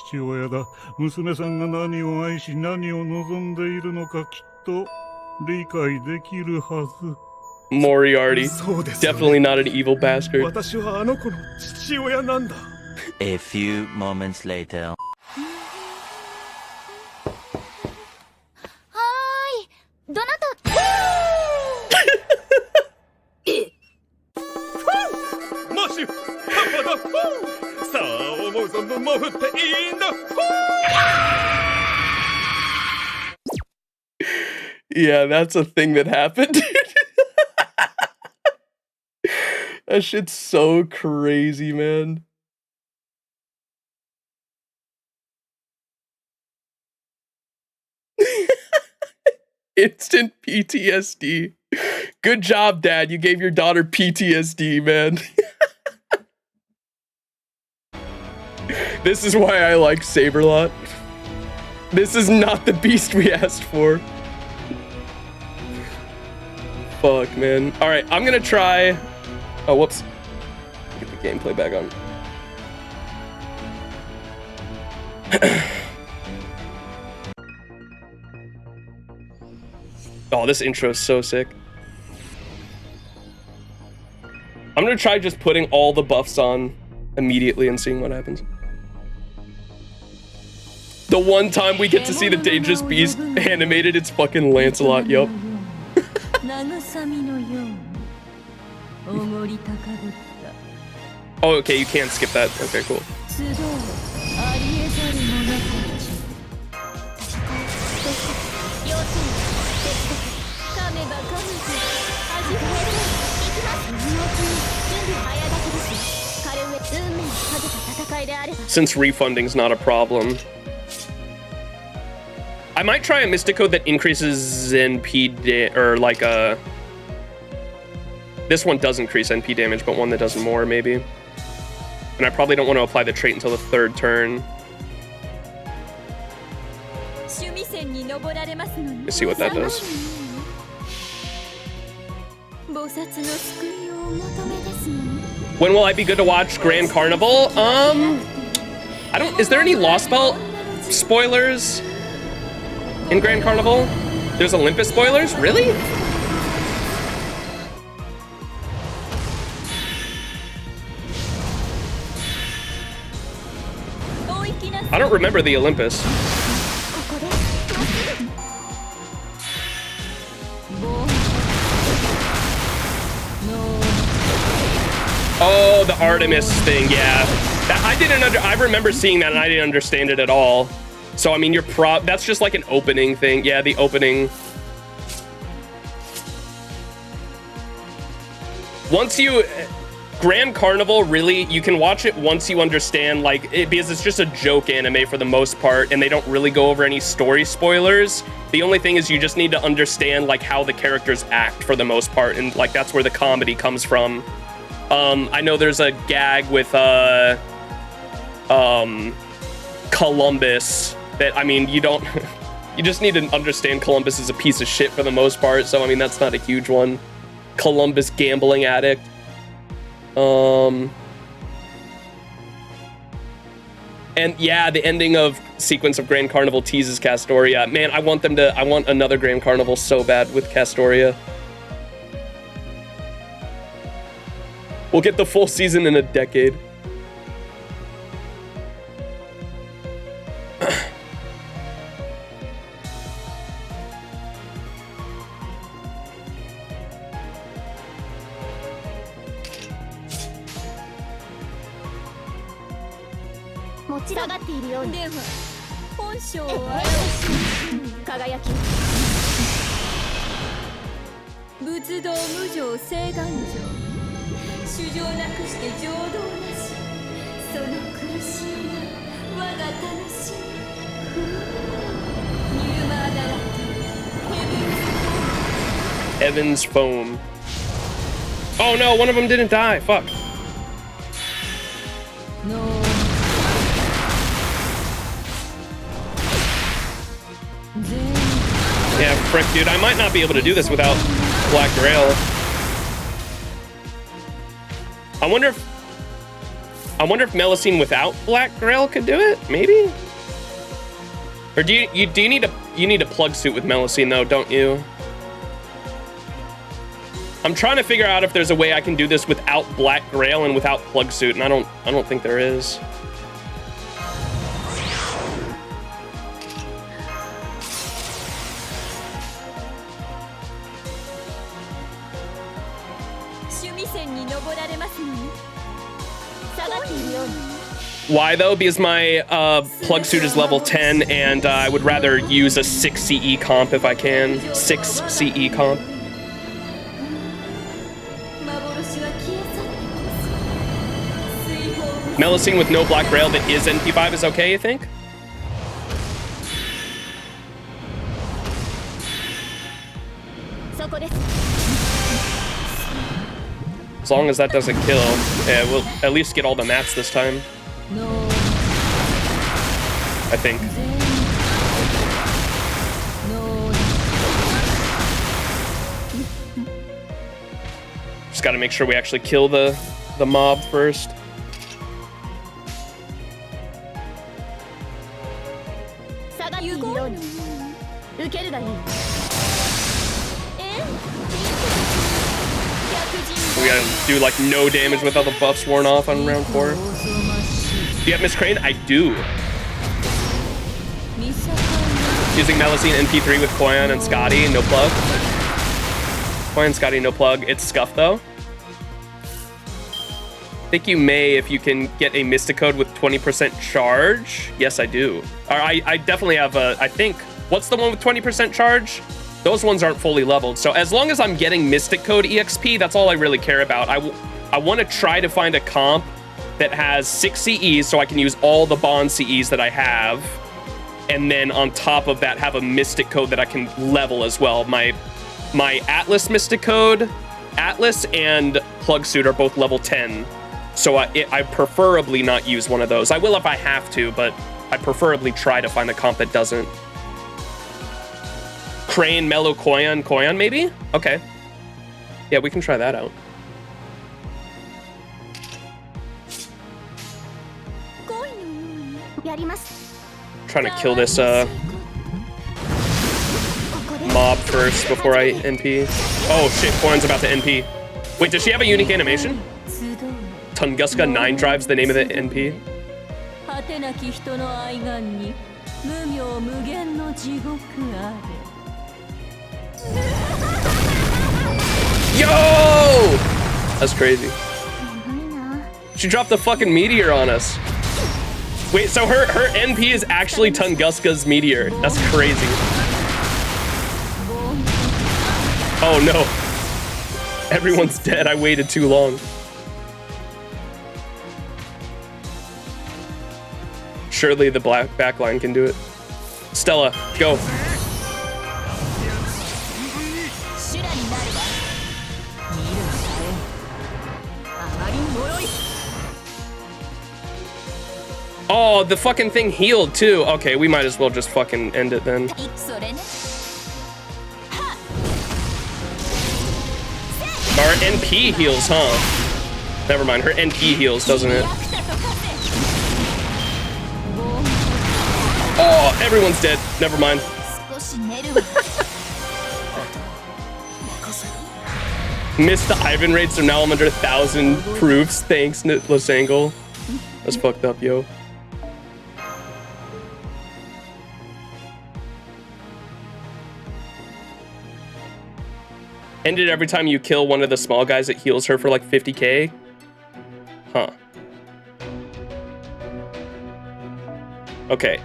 父親だ。娘さんが何を愛し何を望んでいるのかきっと理解できるはず。Moriarty. Definitely not an evil bastard. 私はあの子の父親なんだ。A few moments later. どなたマッシュパパださあ思う存分潜っていいんだ Yeah, that's a thing that happened. That shit's so crazy, man. Instant PTSD. Good job, Dad. You gave your daughter PTSD, man. This is why I like Saberlot. This is not the beast we asked for. Fuck, man. Alright, I'm gonna try... Oh, whoops. Get the gameplay back on. Oh, this intro is so sick. I'm gonna try just putting all the buffs on immediately and seeing what happens. The one time we get to see the Dangerous Beast animated, it's fucking Lancelot, yup. Oh, okay, you can skip that. Okay, cool. since refunding's not a problem. I might try a Mysticode that increases NP or like a... This one does increase NP damage, but one that does more, maybe. And I probably don't want to apply the trait until the 3rd turn. Let's see what that does. When will I be good to watch Grand Carnival? I don't... Is there any Lostbelt spoilers in Grand Carnival? There's Olympus spoilers? Really? I don't remember the Olympus. Oh, the Artemis thing, yeah. That I remember seeing that and I didn't understand it at all. So I mean, that's just like an opening thing. Yeah, the opening. Once you Grand Carnival, really, you can watch it once you understand, like, because it's just a joke anime for the most part, and they don't really go over any story spoilers. The only thing is you just need to understand, like, how the characters act for the most part, and, like, that's where the comedy comes from. I know there's a gag with, Columbus that, I mean, you don't... you just need to understand Columbus is a piece of shit for the most part, so, I mean, that's not a huge one. Columbus gambling addict. And yeah, the ending of sequence of Grand Carnival teases Castoria. Man, I want another Grand Carnival so bad with Castoria. We'll get the full season in a decade. Evan's foam. Oh no, one of them didn't die. Fuck. No. Yeah, frick, dude. I might not be able to do this without Black Grail. I wonder if Melusine without Black Grail could do it. Maybe. Or do you need a plug suit with Melusine though, don't you? I'm trying to figure out if there's a way I can do this without Black Grail and without plug suit, and I don't think there is. Why though? Because my plug suit is level 10 and I would rather use a 6 CE comp if I can. 6 CE comp. Melusine with no Black Grail that is NP5 is okay, you think? As long as that doesn't kill, yeah, we'll at least get all the mats this time. I think. Just gotta make sure we actually kill the mob first. We gotta do like no damage with all the buffs worn off on round 4. Do you have Miss Crane? I do. Using Melusine NP3 with Koyan and Scotty, no plug. Koyan, Scotty, no plug. It's Scuff though. I think you may if you can get a Mysticode with 20% charge. Yes, I do. Or I definitely have a, I think, what's the one with 20% charge? Those ones aren't fully leveled. So as long as I'm getting Mysticode EXP, that's all I really care about. I want to try to find a comp that has 6 CEs, so I can use all the bond CEs that I have. And then on top of that, have a Mystic Code that I can level as well. My Atlas Mystic Code, Atlas and Plug Suit are both level 10. So I preferably not use one of those. I will if I have to, but I preferably try to find a comp that doesn't. Crane, Mellow, Koyan maybe? Okay. Yeah, we can try that out. Trying to kill this mob first before I NP. Oh shit, Koyan's about to NP. Wait, does she have a unique animation? Tunguska 9 drives the name of the NP. Yo! That's crazy. She dropped the fucking meteor on us. Wait, so her NP is actually Tunguska's meteor. That's crazy. Oh no. Everyone's dead. I waited too long. Surely the black backline can do it. Stella, go. Oh, the fucking thing healed too. Okay, we might as well just fucking end it then. Our NP heals, huh? Never mind, her NP heals, doesn't it? Oh, everyone's dead. Never mind. Missed the Ivan raid, so now I'm under 1,000 proofs. Thanks, Losangle. That's fucked up, yo. Ended every time you kill one of the small guys, it heals her for like 50k? Huh. Okay.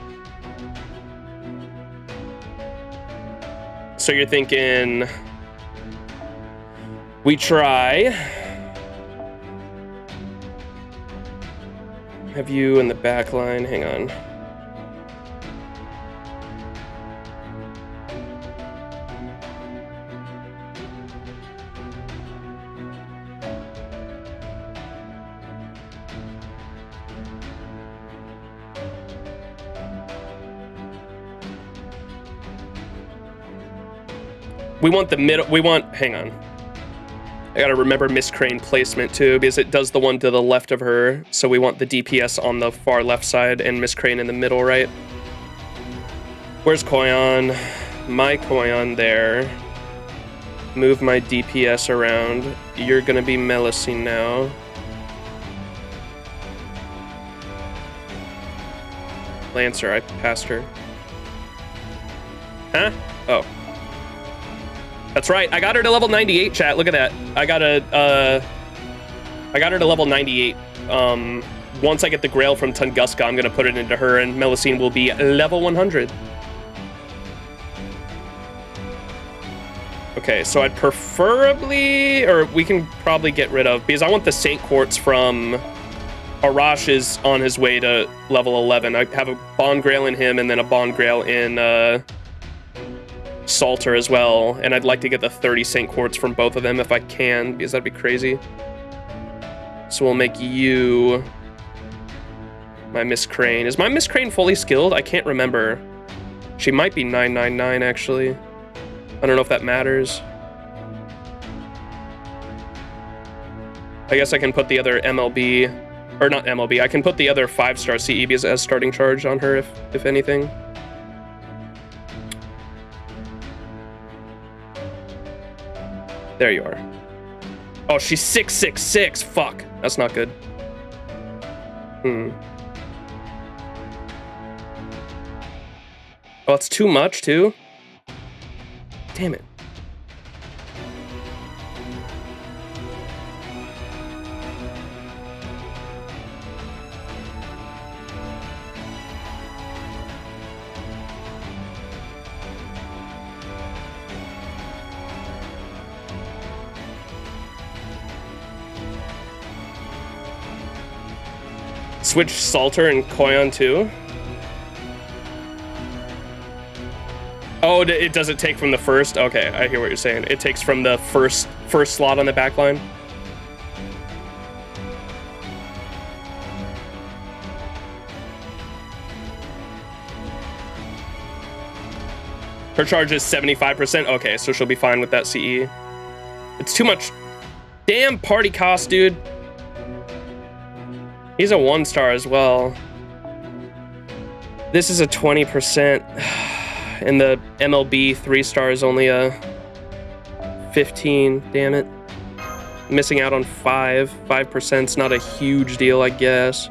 So you're thinking... we try... have you in the back line? Hang on. We want the middle, hang on. I gotta remember Miss Crane placement too, because it does the one to the left of her. So we want the DPS on the far left side and Miss Crane in the middle right. Where's Koyan? My Koyan there. Move my DPS around. You're gonna be Melusine now. Lancer, I passed her. Huh? Oh. That's right. I got her to level 98, chat. Look at that. I got her to level 98. Once I get the Grail from Tunguska, I'm gonna put it into her, and Melusine will be level 100. Okay, so I'd preferably, or we can probably get rid of, because I want the Saint Quartz from Arash is on his way to level 11. I have a Bond Grail in him, and then a Bond Grail in Salter as well, and I'd like to get the 30 Saint Quartz from both of them if I can, because that'd be crazy. So we'll make you my Miss Crane. Is my Miss Crane fully skilled? I can't remember. She might be 999 actually. I don't know if that matters. I guess I can put the other MLB, or not MLB, I can put the other 5-star CE as starting charge on her if anything. There you are. Oh, she's 666. Fuck. That's not good. Oh, it's too much, too? Damn it. Switch Salter and Koyon too. Oh, it doesn't take from the first? Okay, I hear what you're saying. It takes from the first slot on the back line. Her charge is 75%. Okay, so she'll be fine with that CE. It's too much. Damn party cost, dude. He's a 1-star as well. This is a 20%. And the MLB 3-star is only a 15. Damn it. Missing out on 5. 5%'s not a huge deal, I guess.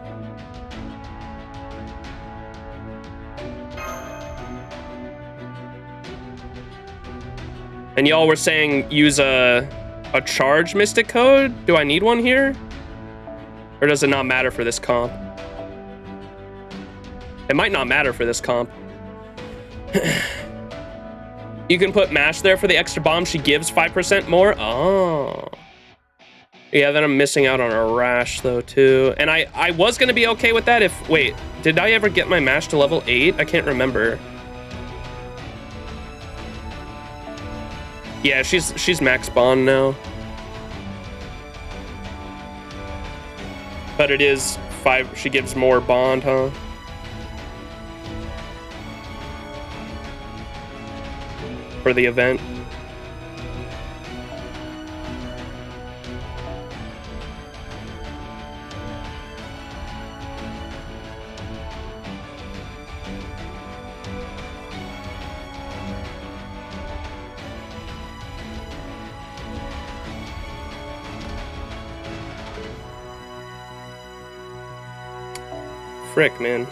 And y'all were saying use a charge mystic code? Do I need one here? Or does it not matter for this comp? It might not matter for this comp. You can put Mash there for the extra bomb. She gives 5% more. Oh. Yeah, then I'm missing out on a Rash though too. And I was gonna be okay with that if, wait, did I ever get my Mash to level 8? I can't remember. Yeah, she's max bond now. But it is 5, she gives more bond, huh? For the event. Frick, man.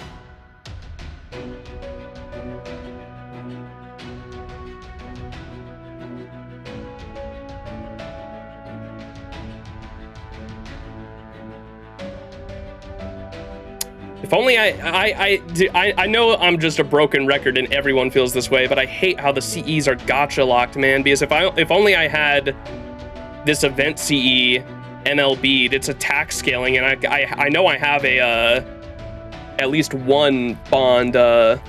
If only I know I'm just a broken record and everyone feels this way, but I hate how the CEs are gacha locked, man, because if only I had this event CE MLB'd, it's attack scaling, and I know I have a at least one bond or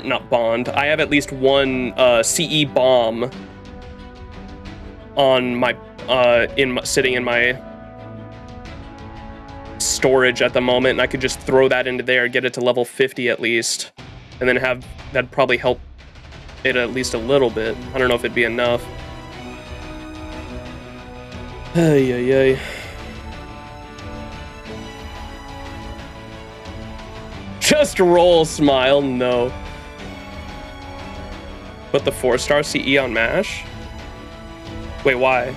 not bond. I have at least one CE bomb on my sitting in my storage at the moment, and I could just throw that into there, get it to level 50 at least, and then that'd probably help it at least a little bit. I don't know if it'd be enough. Ay, ay, ay. Just roll, smile, no. Put the 4-star CE on MASH? Wait, why?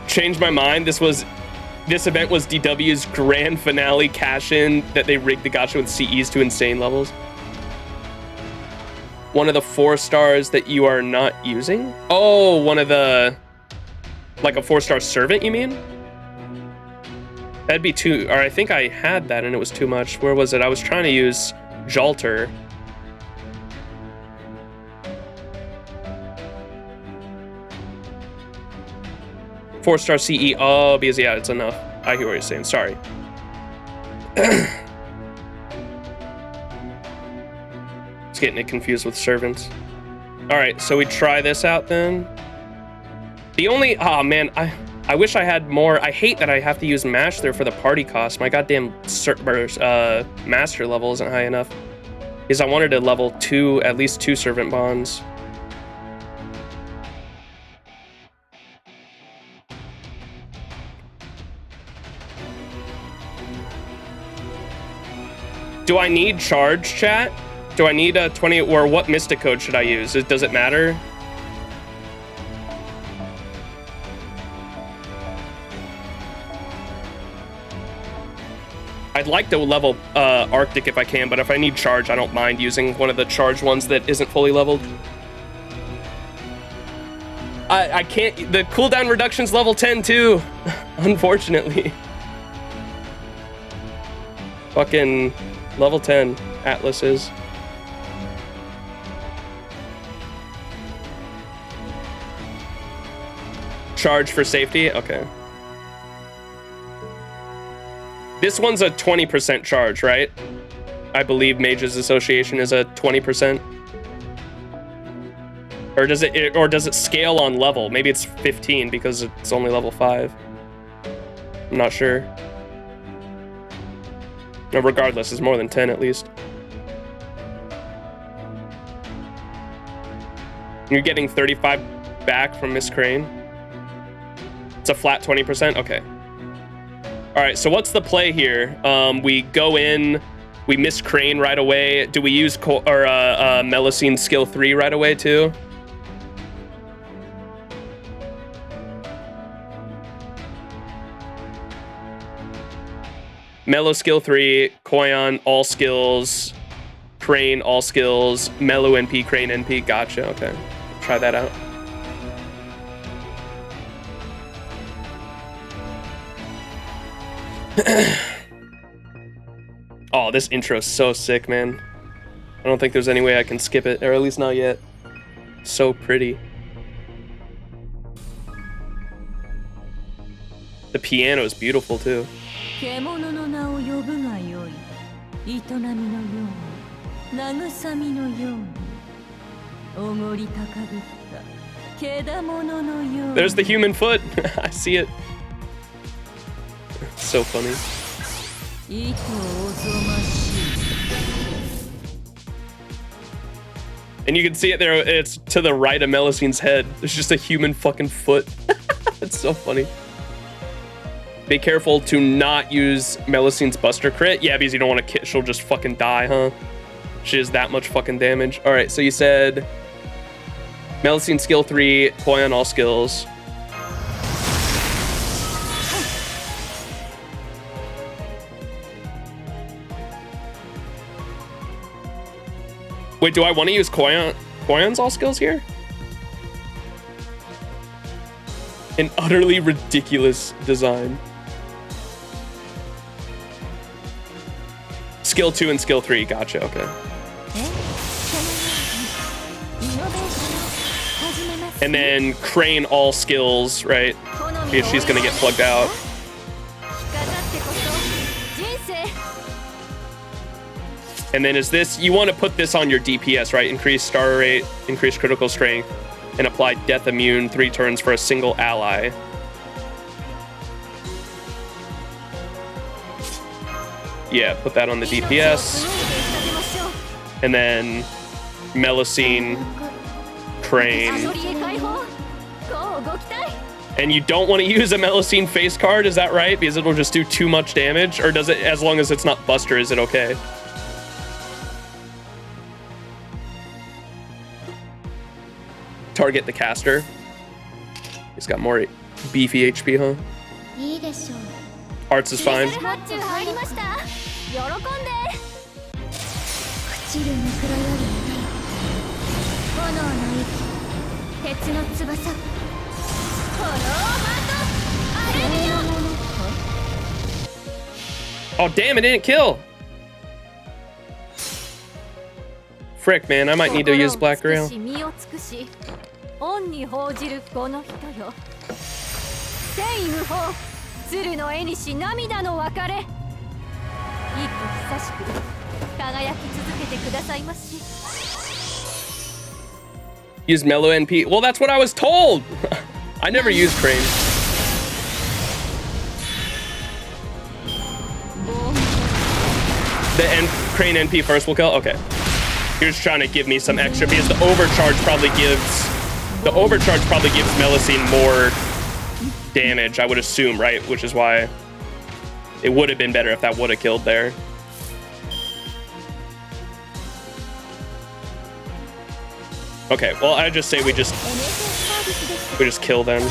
Changed my mind. This event was DW's grand finale cash-in that they rigged the gacha with CEs to insane levels. One of the 4-stars that you are not using? Oh, one of the, like a 4-star servant, you mean? That'd be too, or I think I had that and it was too much. Where was it? I was trying to use Jalter. Four-star CE. Oh, because yeah, it's enough. I hear what you're saying. Sorry. Just getting it confused with servants. All right, so we try this out then. The only, oh man, I wish I had more. I hate that I have to use MASH there for the party cost. My goddamn master level isn't high enough. Because I wanted to level 2, at least 2 servant bonds. Do I need charge, chat? Do I need a 20, or what mystic code should I use? Does it matter? I'd like to level Arctic if I can, but if I need charge, I don't mind using one of the charge ones that isn't fully leveled. I can't, the cooldown reduction's level 10 too, unfortunately. Fucking Level 10, Atlas is. Charge for safety? Okay. This one's a 20% charge, right? I believe Mages Association is a 20%. Or does it scale on level? Maybe it's 15 because it's only level 5. I'm not sure. No, regardless, it's more than 10 at least. You're getting 35 back from Miss Crane. It's a flat 20%? Okay. All right, so what's the play here? We go in, we miss Crane right away. Do we use Melusine skill 3 right away too? Melo skill 3, Koyon all skills, Crane all skills, Melo NP, Crane NP. Gotcha. Okay, try that out. Oh, this intro's so sick, man. I don't think there's any way I can skip it, or at least not yet. So pretty. The piano is beautiful too. There's the human foot. I see it. It's so funny. And you can see it there. It's to the right of Melusine's head. There's just a human fucking foot. It's so funny. Be careful to not use Melusine's Buster crit. Yeah, because you don't want to she'll just fucking die, huh? She does that much fucking damage. All right, so you said Melusine skill 3, Koyon all skills. Wait, do I want to use Koyon's all skills here? An utterly ridiculous design. Skill 2 and skill 3, gotcha, okay. And then Crane all skills, right? Because she's gonna get plugged out. And then is this, you want to put this on your DPS, right? Increase star rate, increase critical strength, and apply death immune 3 turns for a single ally. Yeah, put that on the DPS. And then Melusine, Crane. And you don't want to use a Melusine face card, is that right? Because it'll just do too much damage? Or does it, as long as it's not Buster, is it okay? Target the caster. He's got more beefy HP, huh? Arts is fine. Oh damn, it didn't kill. Frick, man, I might need to use Black Grail. Use Melo NP. Well, that's what I was told. I never used Crane. The Crane NP first will kill? Okay. You're just trying to give me some extra because the overcharge probably gives Melusine more damage, I would assume, right? Which is why it would have been better if that would have killed there. Okay, well, I just say we just kill them.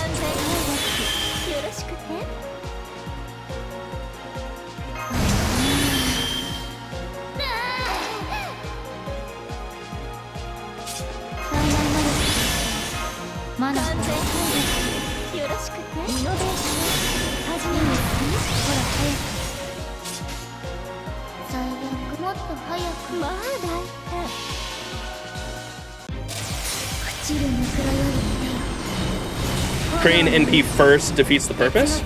Train NP first defeats the purpose?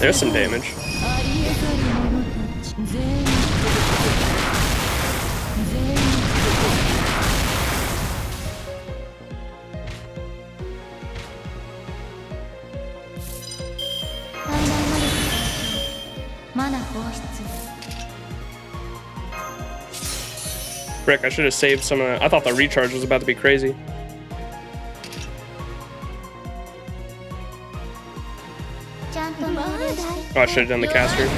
There's some damage. Frick, I should have saved some of that. I thought the recharge was about to be crazy. Oh, I should have done the caster.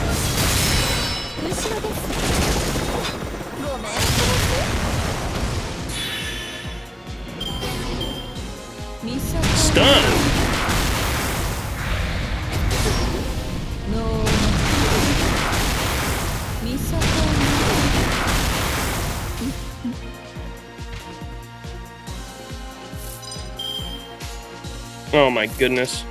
Stun! Oh my goodness.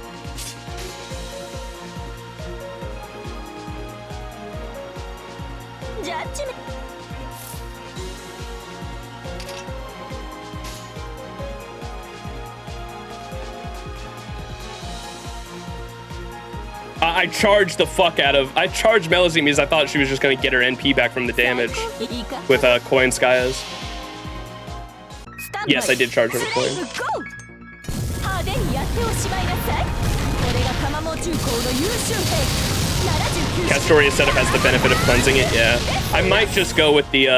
I charged the fuck out of... I charged Melody because I thought she was just going to get her NP back from the damage with Coin Skya's. Yes, I did charge her with Coin. Castoria setup has the benefit of cleansing it, yeah. I might just go with the,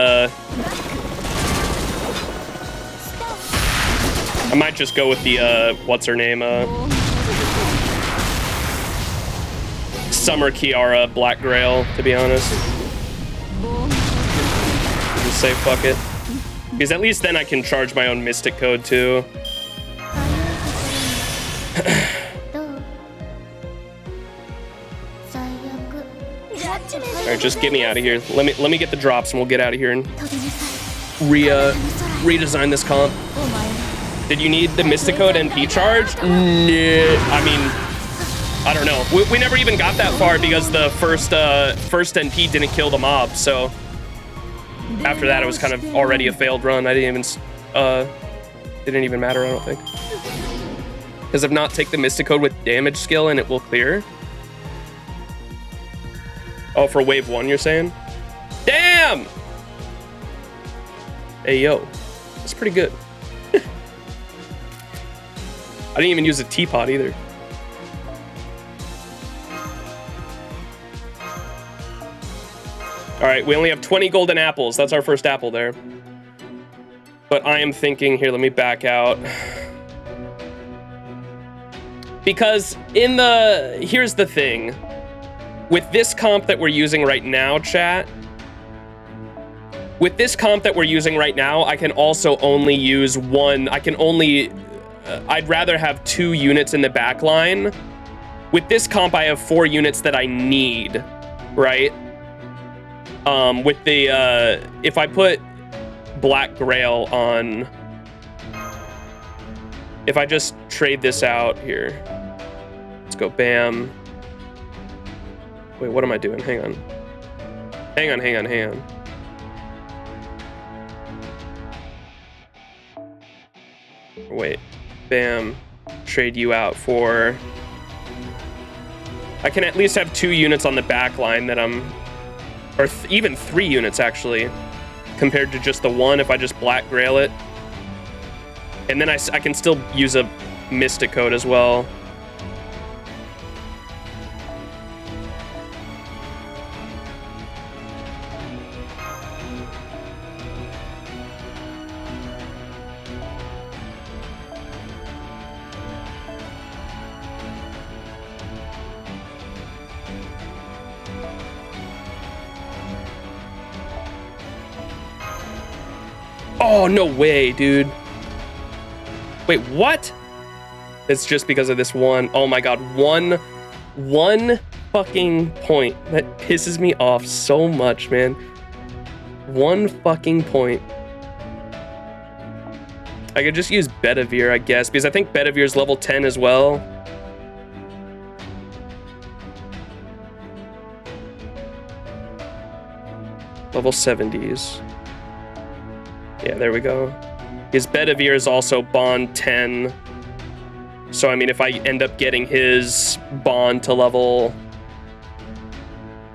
I might just go with the, what's her name, Summer Kiara Black Grail, to be honest. Just say fuck it. Because at least then I can charge my own Mystic Code, too. Alright, just get me out of here. Let me get the drops and we'll get out of here and redesign this comp. Did you need the Mystic Code NP charge? Nah, I mean, I don't know. We never even got that far because the first NP didn't kill the mob, so after that it was kind of already a failed run. I didn't even matter, I don't think. Because if not, take the Mystic Code with damage skill and it will clear. Oh, for wave 1, you're saying? Damn! Hey, yo. That's pretty good. I didn't even use a teapot either. All right, we only have 20 golden apples. That's our first apple there. But I am thinking, here, let me back out. Because here's the thing. With this comp that we're using right now, chat, with this comp that we're using right now, I can also only use one. I'd rather have 2 units in the back line. With this comp, I have 4 units that I need, right? With the, if I put Black Grail on, if I just trade this out here, let's go bam. Wait, what am I doing? Hang on. Hang on. Wait, bam, trade you out for... I can at least have 2 units on the back line that I'm... Or even 3 units, actually, compared to just the 1 if I just Black Grail it. And then I can still use a Mystic Code as well. Oh, no way, dude. Wait, what? It's just because of this one. Oh my god, one fucking point. That pisses me off so much, man. 1 fucking point. I could just use Bedivere, I guess, because I think Bedivere's level 10 as well. Level 70s. Yeah, there we go. His Bedivere is also bond 10. So, I mean, if I end up getting his bond to level...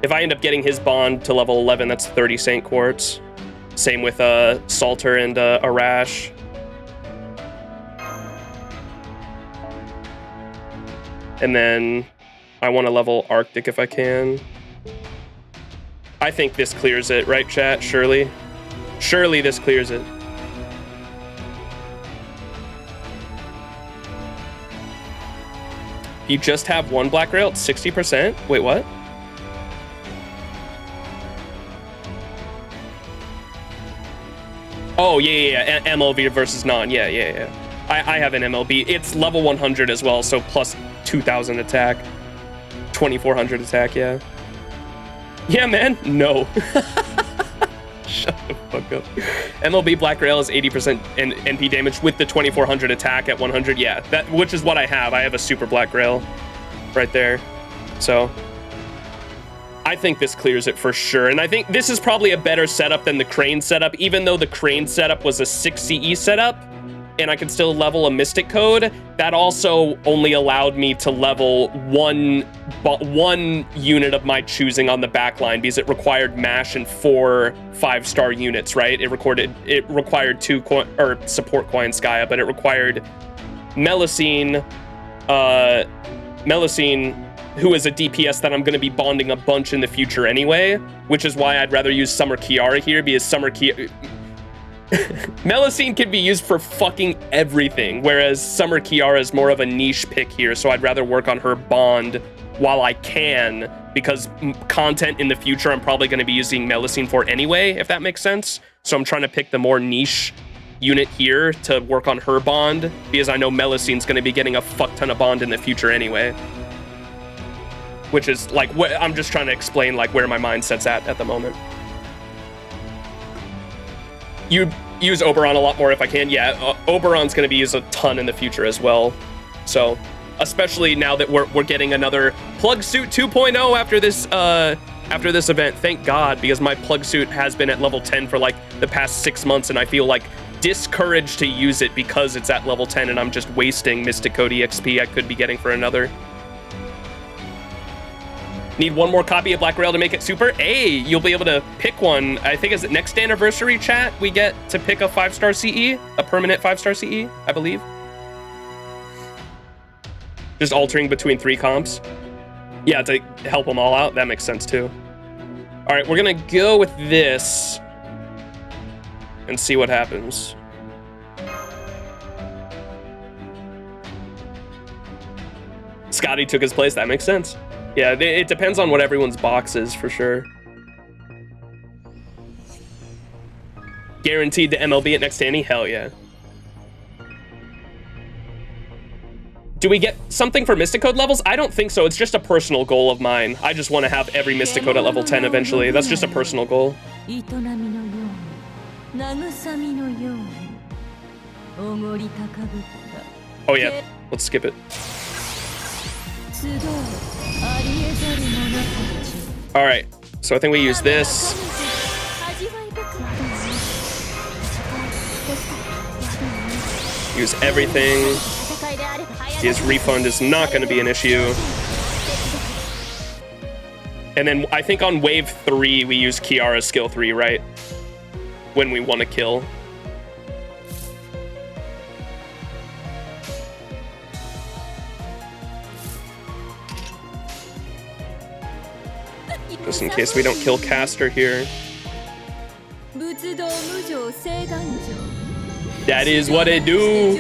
If I end up getting his bond to level 11, that's 30 Saint Quartz. Same with Salter and Arash. And then I want to level Arctic if I can. I think this clears it, right, chat? Surely? Surely this clears it. You just have 1 Black Rail at 60%? Wait, what? Oh, yeah. MLB versus non. Yeah. I have an MLB. It's level 100 as well, so plus 2,000 attack. 2,400 attack, yeah. Yeah, man. No. Shut the fuck up. MLB Black Rail is 80% NP damage with the 2,400 attack at 100. Yeah, which is what I have. I have a super Black Rail right there. So I think this clears it for sure. And I think this is probably a better setup than the Crane setup, even though the Crane setup was a 6 CE setup. And I could still level a Mystic Code. That also only allowed me to level one unit of my choosing on the backline because it required MASH and 4 5-star units, right? It required 2 support Quienskaya, but it required Melusine, who is a DPS that I'm going to be bonding a bunch in the future anyway, which is why I'd rather use Summer Kiara here because Summer Kiara... Melusine can be used for fucking everything, whereas Summer Kiara is more of a niche pick here, so I'd rather work on her bond while I can, because content in the future I'm probably going to be using Melusine for anyway, if that makes sense. So I'm trying to pick the more niche unit here to work on her bond, because I know Melusine's going to be getting a fuck ton of bond in the future anyway. Which is, like, I'm just trying to explain, like, where my mindset's at the moment. You use Oberon a lot more if I can. Yeah, Oberon's going to be used a ton in the future as well. So, especially now that we're getting another Plug Suit 2.0 after this event. Thank God, because my Plug Suit has been at level 10 for like the past 6 months, and I feel like discouraged to use it because it's at level 10 and I'm just wasting Mystic Code EXP I could be getting for another. Need 1 more copy of Black Rail to make it super? Hey, you'll be able to pick one. I think is it next anniversary, chat? We get to pick a 5-star CE, a permanent 5-star CE, I believe. Just altering between 3 comps. Yeah, to help them all out. That makes sense too. All right, we're gonna go with this and see what happens. Scotty took his place. That makes sense. Yeah, it depends on what everyone's box is, for sure. Guaranteed to MLB at next standing? Hell yeah. Do we get something for Mystic Code levels? I don't think so. It's just a personal goal of mine. I just want to have every Mystic Code at level 10 eventually. That's just a personal goal. Oh yeah, let's skip it. All right, so I think we use this. Use everything. His refund is not going to be an issue. And then I think on wave 3 we use Kiara's skill 3, right? When we want to kill. Just in case we don't kill Caster here. That is what it do.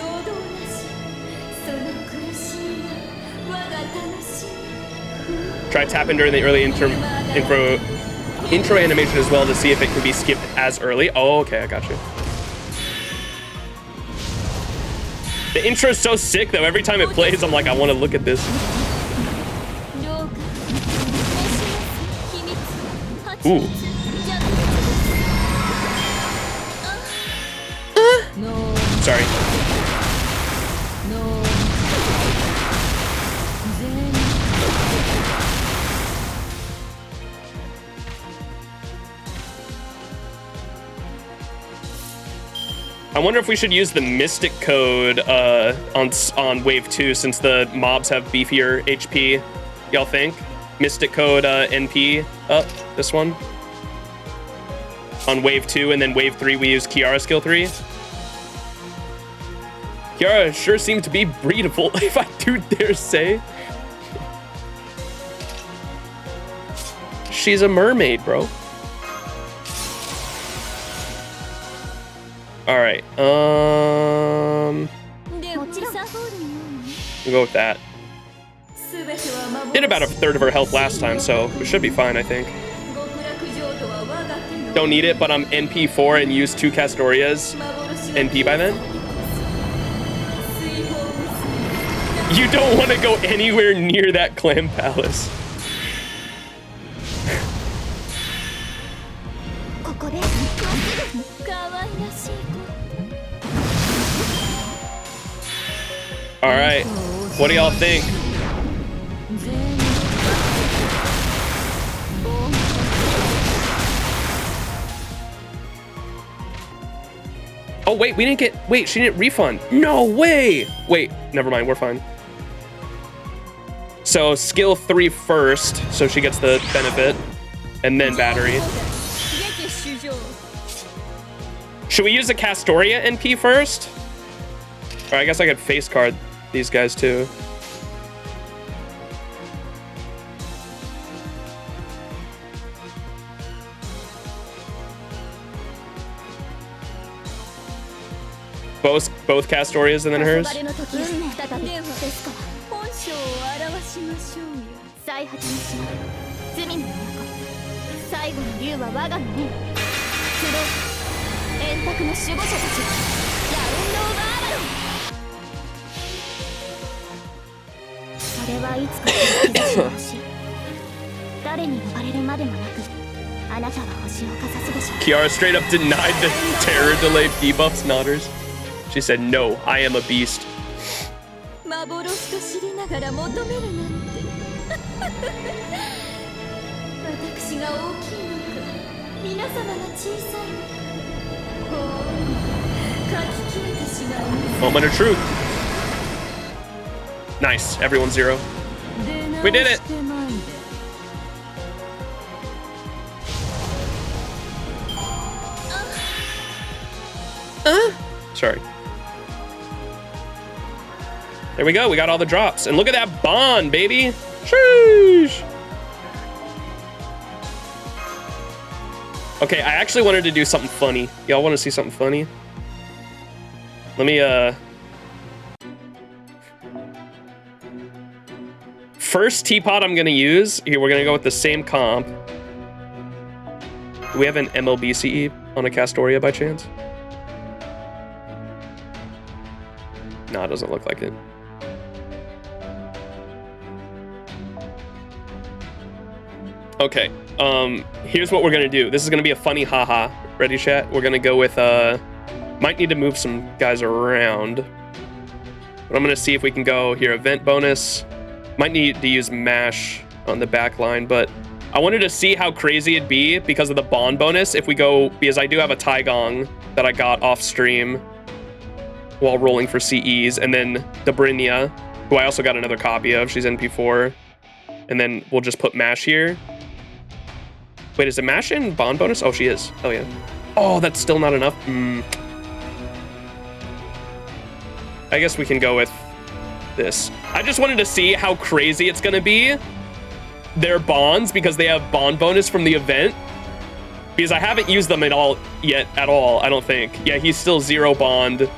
Try tapping during the early intro animation as well to see if it can be skipped as early. Oh, okay, I got you. The intro's so sick though. Every time it plays, I'm like, I want to look at this. Ooh. Sorry. I wonder if we should use the Mystic Code on Wave 2 since the mobs have beefier HP. Y'all think? Mystic Code NP up, this one. On Wave 2, and then Wave 3 we use Kiara skill 3. Kiara sure seemed to be breedable, if I do dare say. She's a mermaid, bro. All right, we'll go with that. Did about a third of her health last time, so it should be fine, I think. Don't need it, but I'm NP4 and use 2 Castorias. NP by then? You don't want to go anywhere near that clam palace. All right, what do y'all think? Oh wait, we didn't get, wait, she didn't refund. No way. Wait, never mind, we're fine. So skill 3 first, so she gets the benefit, and then battery. Should we use the Castoria NP first? Or I guess I could face card these guys too. Both Castorias and then hers? Kiara straight up denied the terror delay debuffs, Nodders. She said, no, I am a beast. Moment of truth. Nice, everyone's 0. We did it. Sorry. There we go, we got all the drops. And look at that bond, baby. Sheesh. Okay, I actually wanted to do something funny. Y'all want to see something funny? Let me, first teapot I'm gonna use. Here, we're gonna go with the same comp. Do we have an MLBCE on a Castoria by chance? No, it doesn't look like it. Okay, here's what we're gonna do. This is gonna be a funny haha. Ready, chat? We're gonna go with, might need to move some guys around. But I'm gonna see if we can go here, event bonus. Might need to use mash on the back line, but I wanted to see how crazy it'd be because of the bond bonus if we go, because I do have a Taigong that I got off stream while rolling for CEs, and then Dabrinia, who I also got another copy of, she's NP4, and then we'll just put mash here. Wait, is it mash in bond bonus? Oh, she is. Oh yeah. Oh, that's still not enough. I guess we can go with this. I just wanted to see how crazy it's gonna be, their bonds, because they have bond bonus from the event. Because I haven't used them at all yet, I don't think. Yeah, he's still 0 bond.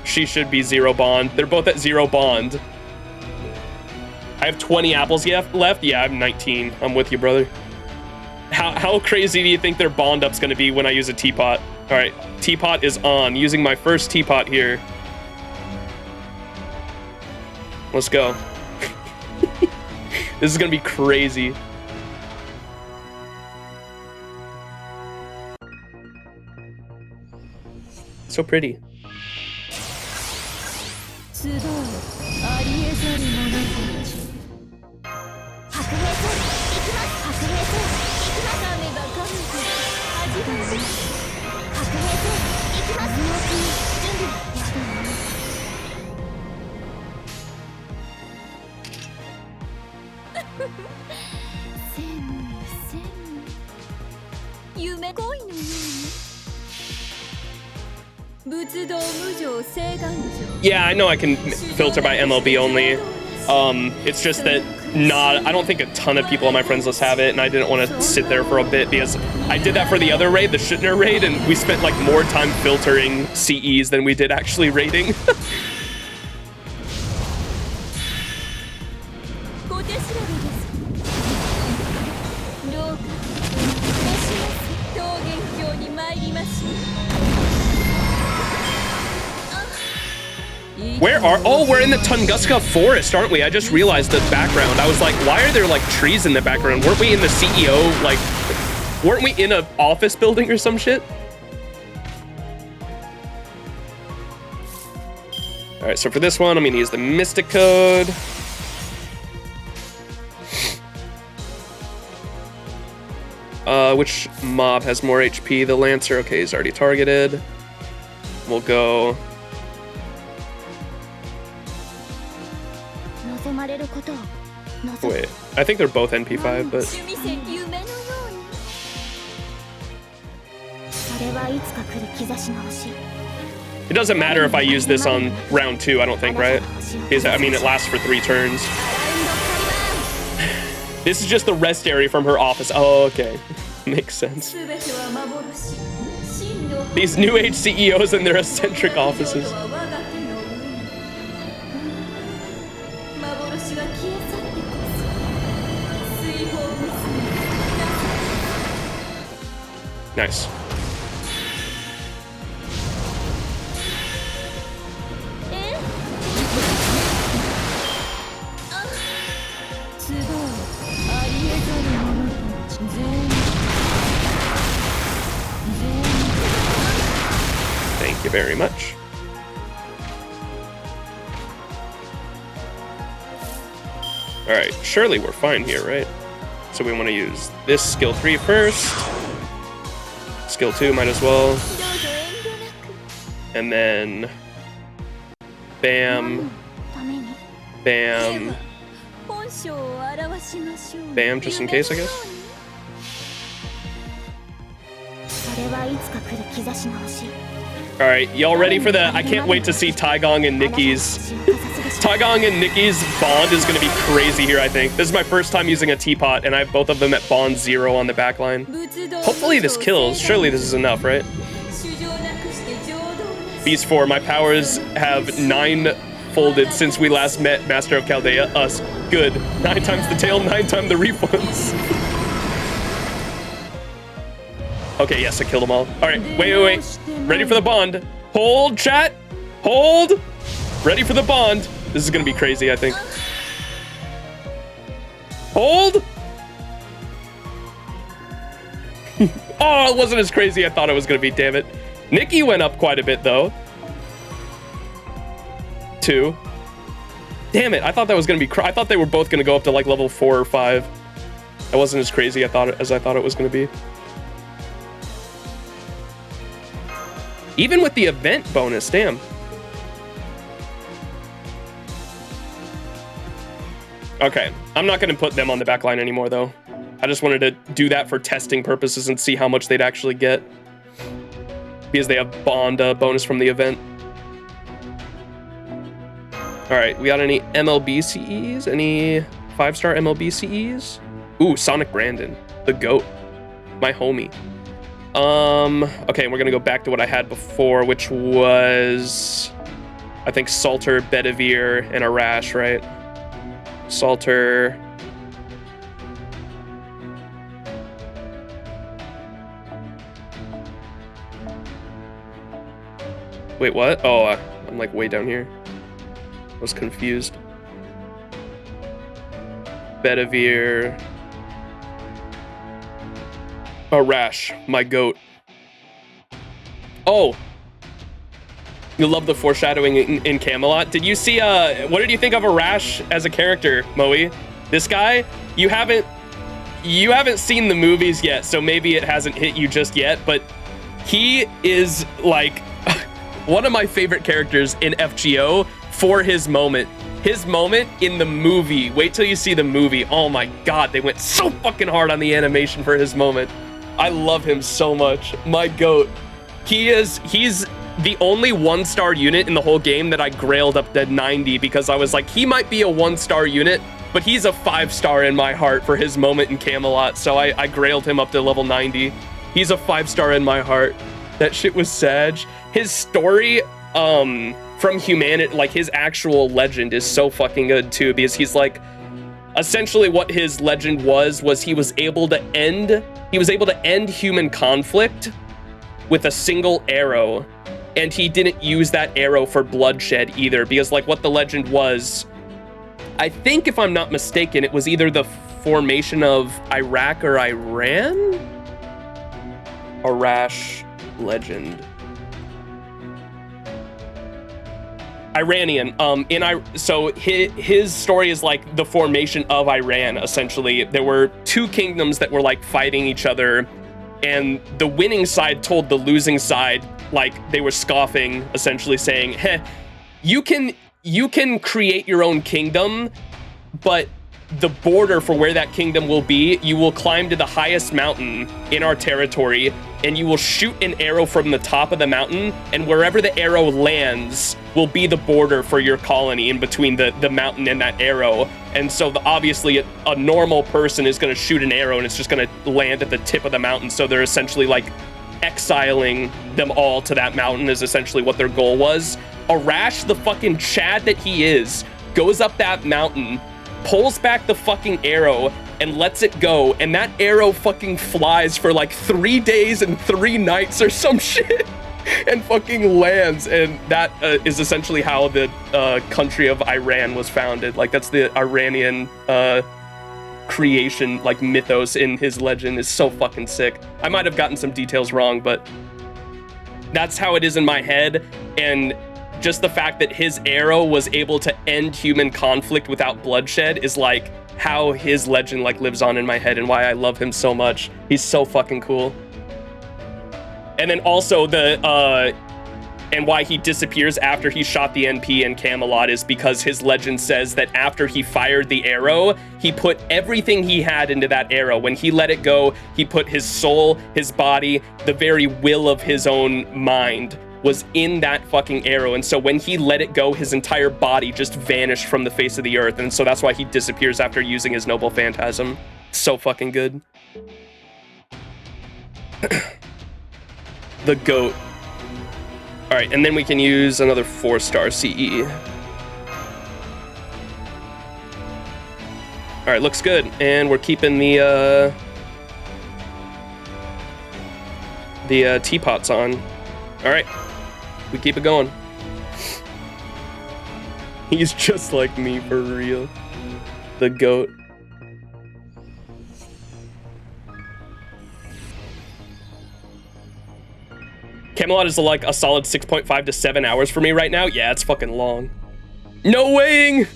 She should be 0 bond. They're both at 0 bond. I have 20 apples left. Yeah, I have 19. I'm with you, brother. How crazy do you think their bond up's gonna be when I use a teapot? All right, teapot is on. Using my first teapot here. Let's go. This is gonna be crazy. So pretty. Yeah, I know I can filter by MLB only. It's just that I don't think a ton of people on my friends list have it, and I didn't want to sit there for a bit because I did that for the other raid, the Shitner raid, and we spent like more time filtering CEs than we did actually raiding. We're in the Tunguska forest, aren't we? I just realized the background. I was like, why are there like trees in the background? Weren't we in the CEO, like, weren't we in an office building or some shit? All right, so for this one, I'm gonna use the Mystic Code. Which mob has more HP? The Lancer, okay, he's already targeted. We'll go. Wait, I think they're both NP5, but... It doesn't matter if I use this on round 2, I don't think, right? Because, I mean, it lasts for 3 turns. This is just the rest area from her office. Oh, okay. Makes sense. These new age CEOs and their eccentric offices. Nice. Thank you very much. All right, surely we're fine here, right? So we want to use this skill 3 first. Skill 2 might as well. And then bam, bam, bam, just in case, I guess. All right, y'all ready for the, I can't wait to see Taigong and Nikki's. Taigong and Nikki's bond is gonna be crazy here, I think. This is my first time using a teapot, and I have both of them at bond 0 on the back line. Hopefully this kills. Surely this is enough, right? Beast 4, my powers have 9-folded since we last met Master of Chaldea. Us. Good. 9 times the tail, 9 times the refunds. Okay, yes, I killed them all. All right, wait. Ready for the bond. Hold, chat. Hold. Ready for the bond. This is gonna be crazy, I think. Hold. Oh, it wasn't as crazy I thought it was gonna be, damn it. Nikki went up quite a bit, though. 2. Damn it, I thought that was gonna be, I thought they were both gonna go up to like level 4 or 5. That wasn't as crazy as I thought it was gonna be. Even with the event bonus, damn. Okay, I'm not gonna put them on the back line anymore though. I just wanted to do that for testing purposes and see how much they'd actually get. Because they have bond bonus from the event. All right, we got any MLB CEs? Any 5-star MLB CEs? Ooh, Sonic Brandon, the GOAT, my homie. Okay, we're gonna go back to what I had before, which was, I think, Salter, Bedivere, and Arash, right? Salter. Wait, what? Oh, I'm like way down here. I was confused. Bedivere. Arash, my GOAT. Oh. You love the foreshadowing in Camelot. Did you see, what did you think of Arash as a character, Moe? This guy, you haven't seen the movies yet, so maybe it hasn't hit you just yet, but he is like one of my favorite characters in FGO for his moment. His moment in the movie, wait till you see the movie. Oh my God, they went so fucking hard on the animation for his moment. I love him so much. My goat. He's the only 1-star unit in the whole game that I grailed up to 90 because I was like, he might be a 1-star unit, but he's a 5-star in my heart for his moment in Camelot. So I grailed him up to level 90. He's a 5-star in my heart. That shit was Sag. His story, from humanity, like his actual legend is so fucking good too, because he's like, essentially what his legend was he was able to end human conflict with a single arrow, and he didn't use that arrow for bloodshed either, because like what the legend was, I think if I'm not mistaken, it was either the formation of Iraq or Iran? Arash legend. Iranian. So his story is like the formation of Iran, essentially. There were two kingdoms that were like fighting each other, and the winning side told the losing side, like they were scoffing, essentially saying, "Heh, you can create your own kingdom, but the border for where that kingdom will be, you will climb to the highest mountain in our territory, and you will shoot an arrow from the top of the mountain, and wherever the arrow lands will be the border for your colony in between the mountain and that arrow." And so obviously a normal person is going to shoot an arrow and it's just going to land at the tip of the mountain. So they're essentially like exiling them all to that mountain is essentially what their goal was. Arash, the fucking Chad that he is, goes up that mountain, pulls back the fucking arrow and lets it go, and that arrow fucking flies for like 3 days and 3 nights or some shit and fucking lands, and that is essentially how the country of Iran was founded. Like that's the Iranian creation, like mythos in his legend is so fucking sick. I might have gotten some details wrong, but that's how it is in my head. And just the fact that his arrow was able to end human conflict without bloodshed is like how his legend like lives on in my head, and why I love him so much. He's so fucking cool. And then also and why he disappears after he shot the NP in Camelot is because his legend says that after he fired the arrow, he put everything he had into that arrow. When he let it go, he put his soul, his body, the very will of his own mind was in that fucking arrow. And so when he let it go, his entire body just vanished from the face of the earth. And so that's why he disappears after using his noble phantasm. So fucking good. The goat. All right, and then we can use another 4-star CE. All right, looks good. And we're keeping the teapots on. All right, we keep it going. He's just like me for real. The goat. Camelot is like a solid 6.5 to 7 hours for me right now. Yeah, it's fucking long. No weighing!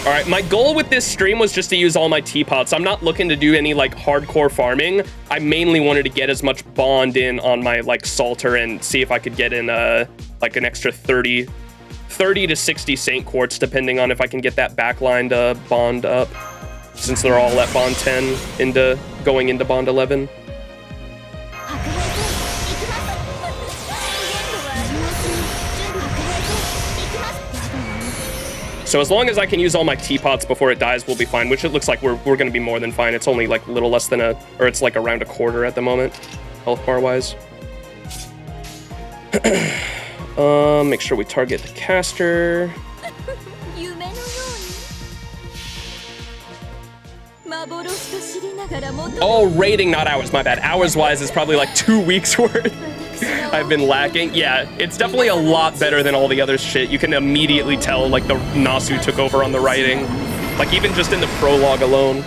Alright, my goal with this stream was just to use all my teapots. I'm not looking to do any like hardcore farming. I mainly wanted to get as much bond in on my like salter and see if I could get in like an extra 30 to 60 Saint Quartz, depending on if I can get that backline to bond up, since they're all at bond 10 going into bond 11. So as long as I can use all my teapots before it dies, we'll be fine, which it looks like we're going to be more than fine. It's only like a little less than or it's like around a quarter at the moment, health bar wise. Make sure we target the caster. Oh, rating, not hours, my bad. Hours wise is probably like 2 weeks worth. I've been lacking. Yeah, it's definitely a lot better than all the other shit. You can immediately tell like the Nasu took over on the writing. Like, even just in the prologue alone.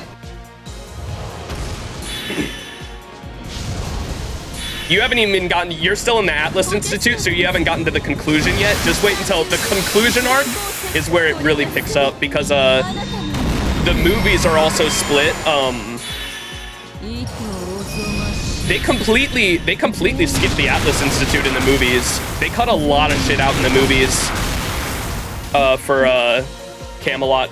You haven't even gotten, you're still in the Atlas Institute, so you haven't gotten to the conclusion yet. Just wait until the conclusion arc is where it really picks up, because the movies are also split. They completely skipped the Atlas Institute in the movies. They cut a lot of shit out in the movies for Camelot,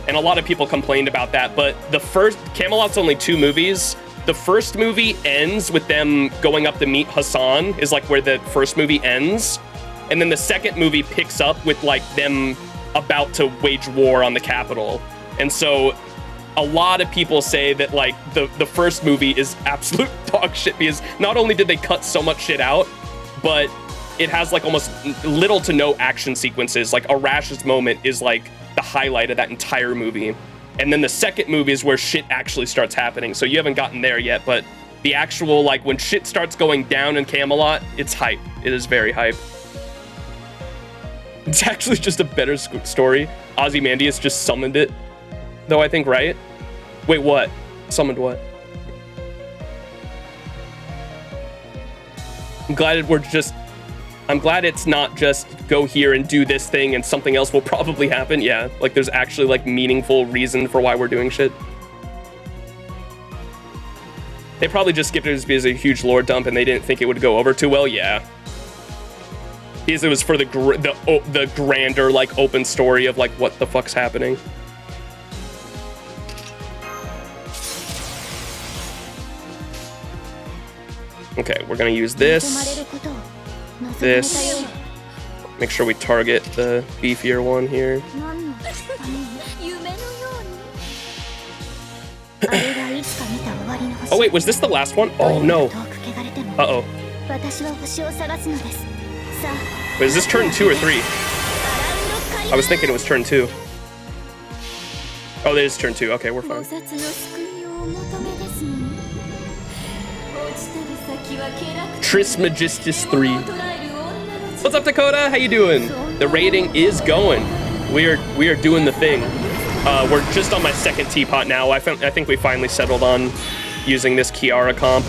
and a lot of people complained about that. But the first, Camelot's only 2 movies. The first movie ends with them going up to meet Hassan, is like where the first movie ends. And then the second movie picks up with like them about to wage war on the capital. And so a lot of people say that like the first movie is absolute dog shit, because not only did they cut so much shit out, but it has like almost little to no action sequences. Like Arash's moment is like the highlight of that entire movie. And then the second movie is where shit actually starts happening. So you haven't gotten there yet, but the actual, like, when shit starts going down in Camelot, it's hype. It is very hype. It's actually just a better story. Ozymandias just summoned it, though, I think, right? Wait, what? Summoned what? I'm glad it's not just go here and do this thing and something else will probably happen. Yeah, like there's actually like meaningful reason for why we're doing shit. They probably just skipped it because a huge lore dump and they didn't think it would go over too well. Yeah, because it was for the grander like open story of like what the fuck's happening. Okay, we're gonna use this. This. Make sure we target the beefier one here. Oh wait, was this the last one? Oh no. Uh-oh. Wait, is this turn 2 or 3? I was thinking it was turn 2. Oh, it is turn 2. Okay, we're fine. Trismegistus 3. What's up, Dakota? How you doing? The rating is going. We are doing the thing. We're just on my second teapot now. I think we finally settled on using this Kiara comp.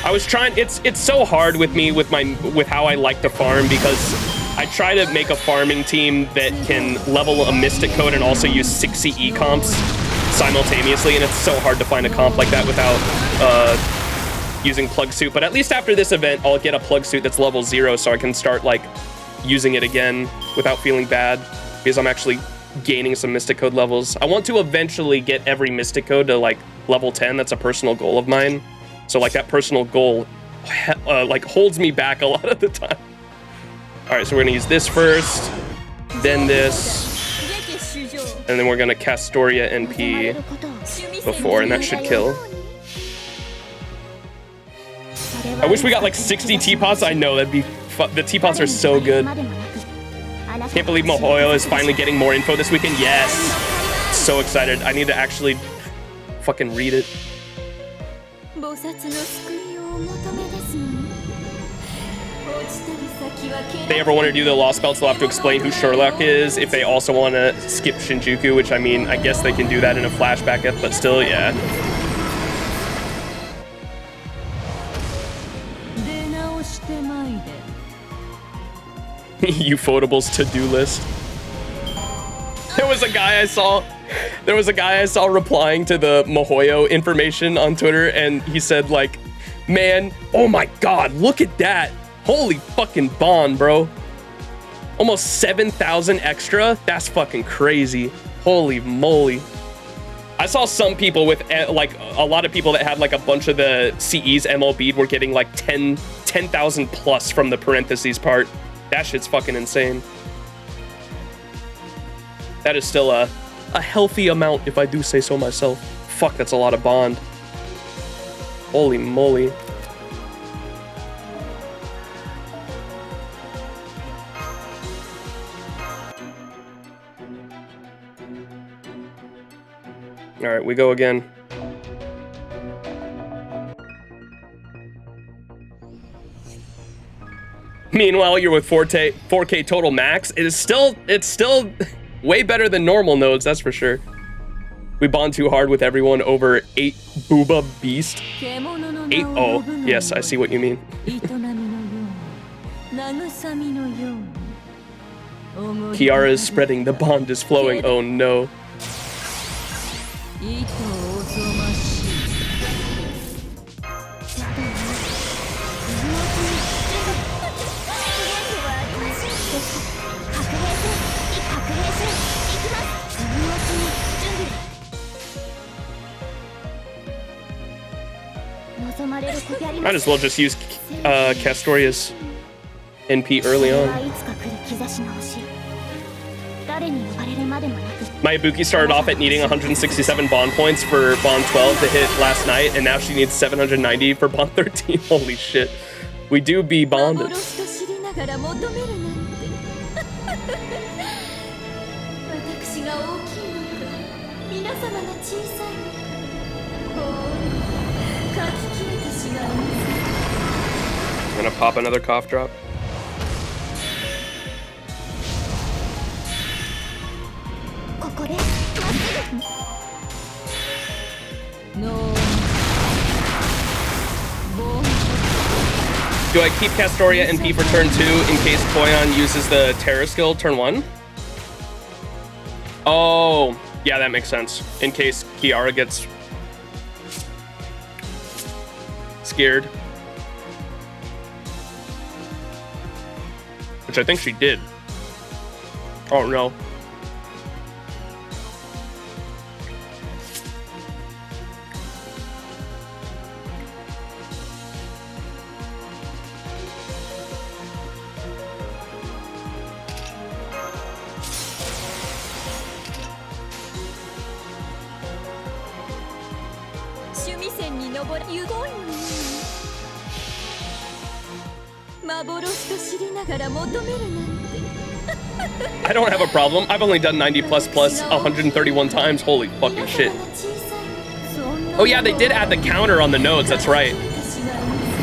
I was trying. It's so hard with me with how I like to farm, because I try to make a farming team that can level a Mystic Code and also use 6 CE comps simultaneously, and it's so hard to find a comp like that without using plug suit. But at least after this event, I'll get a plug suit that's level 0, so I can start like using it again without feeling bad, because I'm actually gaining some Mystic Code levels. I want to eventually get every Mystic Code to like level 10. That's a personal goal of mine. So like that personal goal like holds me back a lot of the time. All right, so we're gonna use this first, then this, and then we're gonna cast Storia NP before, and that should kill. I wish we got like 60 teapots. I know, that'd be the teapots are so good. Can't believe Mihoyo is finally getting more info this weekend. Yes, so excited. I need to actually fucking read it. If they ever want to do the Lost Belts, they'll have to explain who Sherlock is. If they also want to skip Shinjuku, which I mean, I guess they can do that in a flashback, but still, yeah. Ufotable's to-do list. There was a guy I saw replying to the Mihoyo information on Twitter, and he said like, man, oh my god, look at that. Holy fucking Bond, bro. Almost 7,000 extra? That's fucking crazy. Holy moly. I saw some people with like a lot of people that had like a bunch of the CEs MLB'd were getting like 10,000 plus from the parentheses part. That shit's fucking insane. That is still a healthy amount, if I do say so myself. Fuck, that's a lot of Bond. Holy moly. All right, we go again. Meanwhile, you're with 4K total max. It's still Way better than normal nodes, that's for sure. We bond too hard with everyone over 8 Booba Beast. 8-0. Yes, I see what you mean. Kiara is spreading, the bond is flowing. Oh no. Might as well just use Castoria's NP early on. My Ibuki started off at needing 167 bond points for bond 12 to hit last night, and now she needs 790 for bond 13. Holy shit. We do be bonded. I'm gonna pop another cough drop. Do I keep Castoria NP for turn 2 in case Koyan uses the Terror skill turn 1? Oh, yeah, that makes sense. In case Kiara gets scared. Which I think she did. Oh no. I don't have a problem. I've only done 90 plus 131 times. Holy fucking shit. Oh yeah, they did add the counter on the nodes, that's right.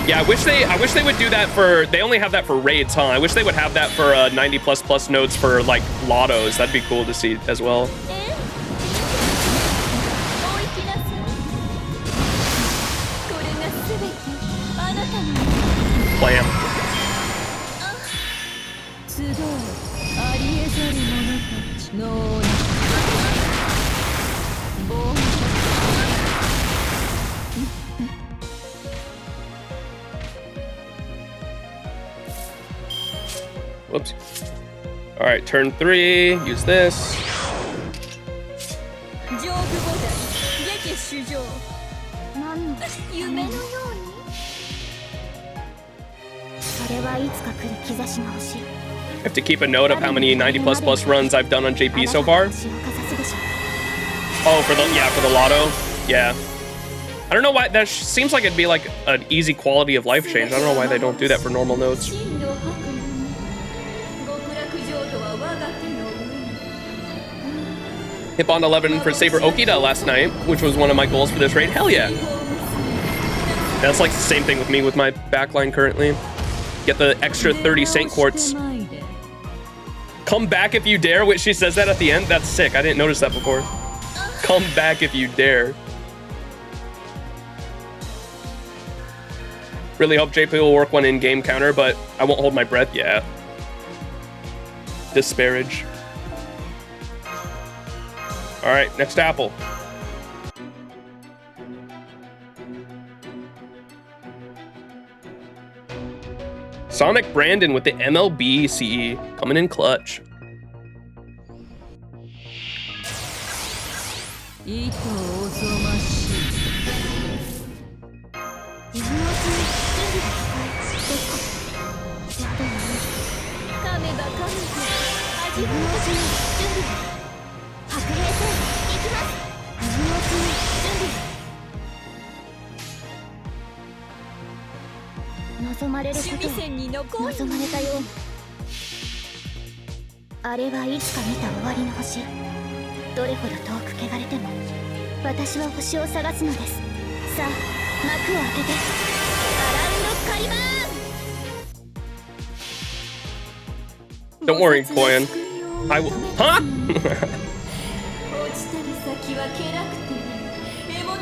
Yeah, I wish they would do that for, they only have that for raids, huh? I wish they would have that for 90 plus nodes for like lottos. That'd be cool to see as well. Blam. Whoops. All right, turn 3, use this. I have to keep a note of how many 90 plus runs I've done on JP so far. Oh, for the lotto. Yeah. I don't know why, that seems like it'd be like an easy quality of life change. I don't know why they don't do that for normal nodes. Hit bond 11 for Saber Okida last night, which was one of my goals for this raid. Hell yeah. That's like the same thing with me with my backline currently. Get the extra 30 Saint Quartz. Come back if you dare. Wait, she says that at the end? That's sick. I didn't notice that before. Come back if you dare. Really hope JP will work one in-game counter, but I won't hold my breath. Yeah. Disparage. All right, next apple. Sonic Brandon with the MLB CE coming in clutch. Don't worry, Koyan. I will. Huh?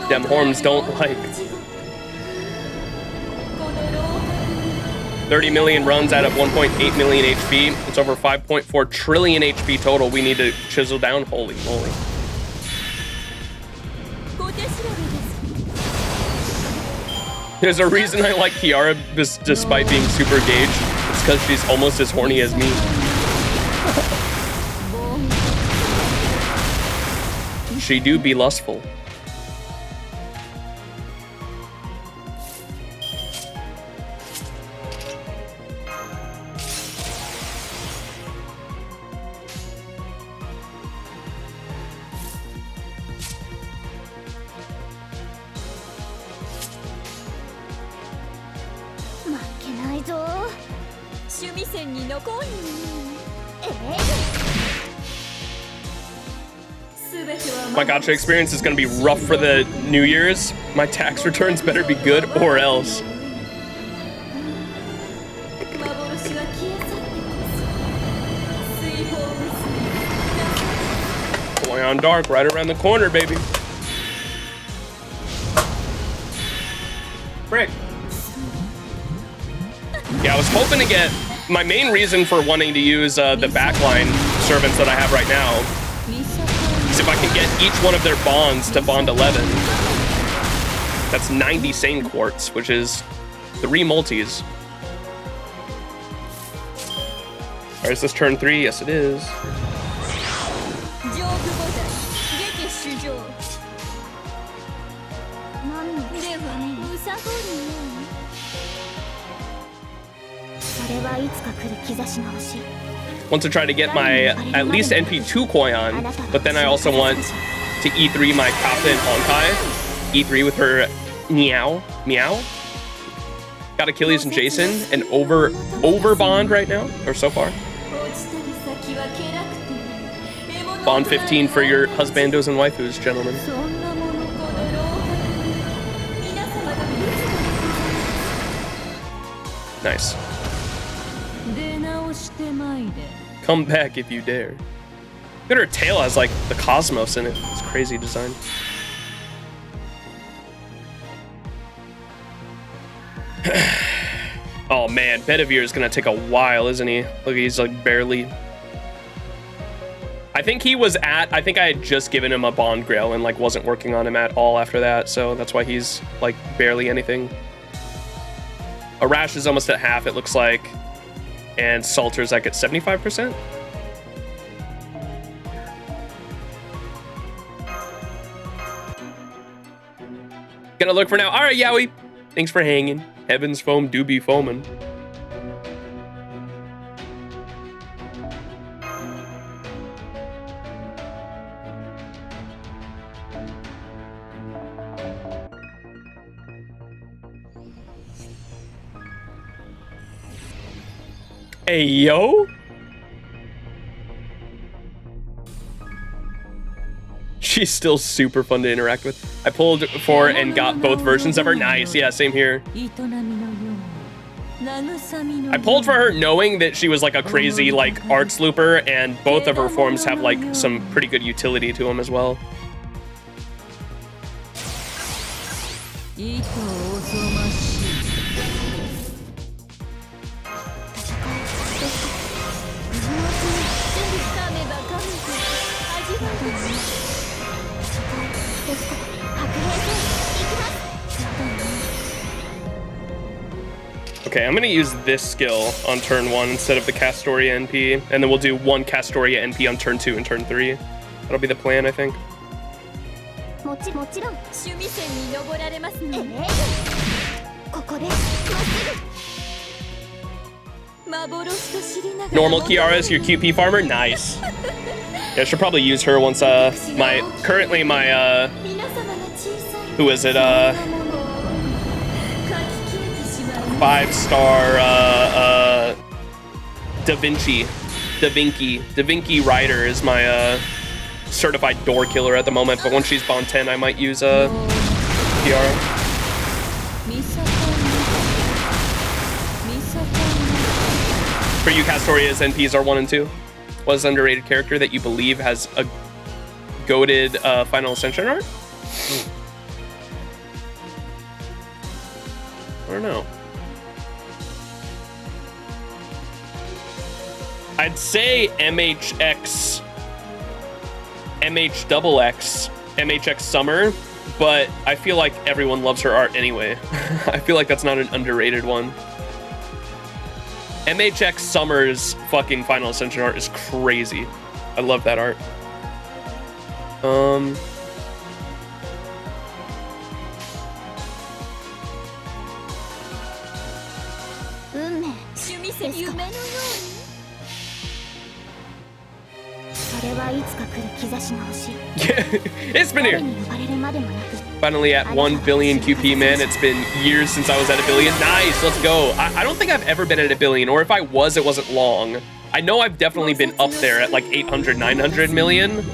Them horns don't like. 30 million runs out of 1.8 million HP. It's over 5.4 trillion HP total. We need to chisel down. Holy moly. There's a reason I like Kiara despite being super gauged. It's because she's almost as horny as me. She do be lustful. My gacha experience is going to be rough for the New Year's. My tax returns better be good or else. Going on dark right around the corner, baby. Frick. Yeah, I was hoping to get... My main reason for wanting to use the backline servants that I have right now is if I can get each one of their bonds to bond 11. That's 90 sane quartz, which is 3 multis. Alright, is this turn 3? Yes, it is. Want to try to get my at least NP2 Koyan, but then I also want to E3 my Captain Honkai. E3 with her Meow. Got Achilles and Jason, and over bond right now, or so far. Bond 15 for your husbandos and waifus, gentlemen. Nice. Come back if you dare. Look at her tail has like the cosmos in it. It's crazy design. Oh man, Bedivere is gonna take a while, isn't he? Look, he's like barely. I think I had just given him a Bond Grail and like wasn't working on him at all after that, so that's why he's like barely anything. Arash is almost at half, it looks like. And Salter's like at 75%. Gonna look for now. All right, Yowie. Thanks for hanging. Heaven's foam do be foaming. Hey, yo. She's still super fun to interact with. I pulled for and got both versions of her. Nice. Yeah, same here. I pulled for her knowing that she was like a crazy like arts looper, and both of her forms have like some pretty good utility to them as well. Okay, I'm gonna use this skill on turn 1 instead of the Castoria NP, and then we'll do 1 Castoria NP on turn 2 and turn 3. That'll be the plan, I think. Normal Kiara is your QP farmer? Nice. Yeah, I should probably use her once, currently my, who is it, 5-star, Da Vinci Rider is my, certified door killer at the moment, but once she's Bond 10, I might use, Kiara. For you, Castoria's NPs are 1 and 2? was underrated character that you believe has a goated Final Ascension art? I don't know. I'd say MHX Summer, but I feel like everyone loves her art anyway. I feel like that's not an underrated one. MHX Summer's fucking Final Ascension art is crazy. I love that art. It's been here. Finally at 1 billion QP, man. It's been years since I was at a billion. Nice, let's go. I don't think I've ever been at a billion, or if I was, it wasn't long. I know I've definitely been up there at like 800, 900 million,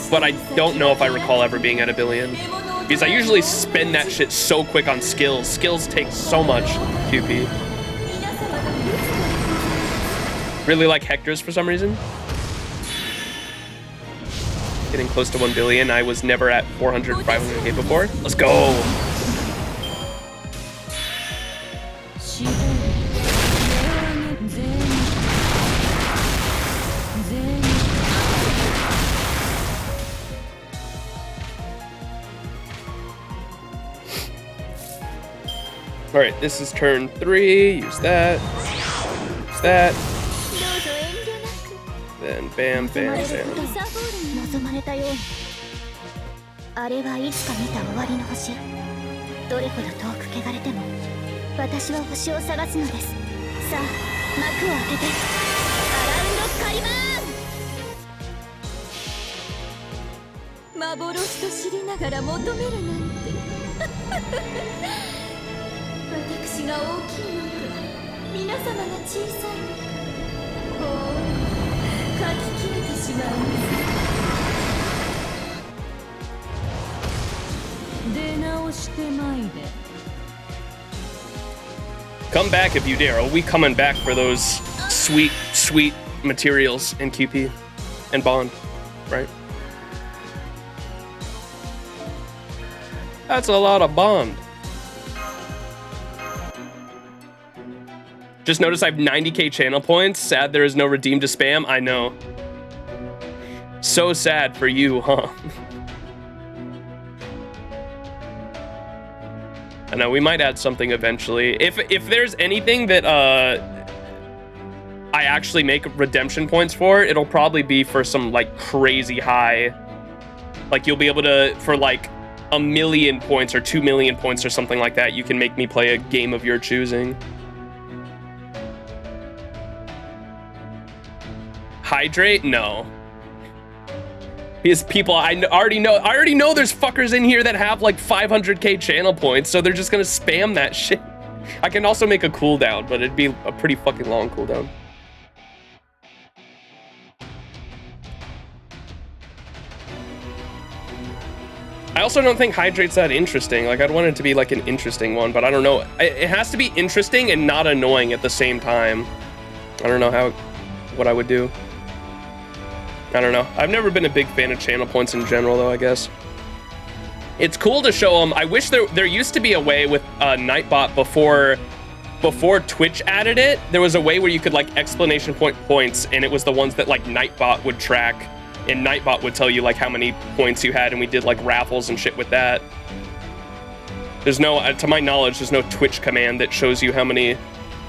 but I don't know if I recall ever being at a billion, because I usually spend that shit so quick on skills. Skills take so much QP. Really like Hector's for some reason. Getting close to 1 billion. I was never at 400, 500k before. Let's go. All right, this is turn 3. Use that. Use that. Then bam, bam, bam. あれはいつか見た終わりの星。どれほど遠く汚れても、私は星を探すのです。さあ、幕を開けて、アラウンドカリマーン。幻と知りながら求めるなんて。私が大きいのか、皆様が小さいのか。こう書き切れてしまいます。 Come back if you dare. Are we coming back for those sweet, sweet materials in QP and Bond, right? That's a lot of Bond. Just noticed I have 90k channel points. Sad there is no redeem to spam. I know. So sad for you, huh? I know, we might add something eventually. If there's anything that I actually make redemption points for, it'll probably be for some like crazy high. Like you'll be able to, for like 1 million points or 2 million points or something like that, you can make me play a game of your choosing. Hydrate? No. Because people, I already know there's fuckers in here that have like 500k channel points, so they're just gonna spam that shit. I can also make a cooldown, but it'd be a pretty fucking long cooldown. I also don't think Hydrate's that interesting. Like, I'd want it to be like an interesting one, but I don't know. It has to be interesting and not annoying at the same time. I don't know what I would do. I don't know. I've never been a big fan of channel points in general, though, I guess. It's cool to show them. I wish there used to be a way with Nightbot before Twitch added it. There was a way where you could like exclamation point points, and it was the ones that like Nightbot would track, and Nightbot would tell you like how many points you had, and we did like raffles and shit with that. There's no, to my knowledge, there's no Twitch command that shows you how many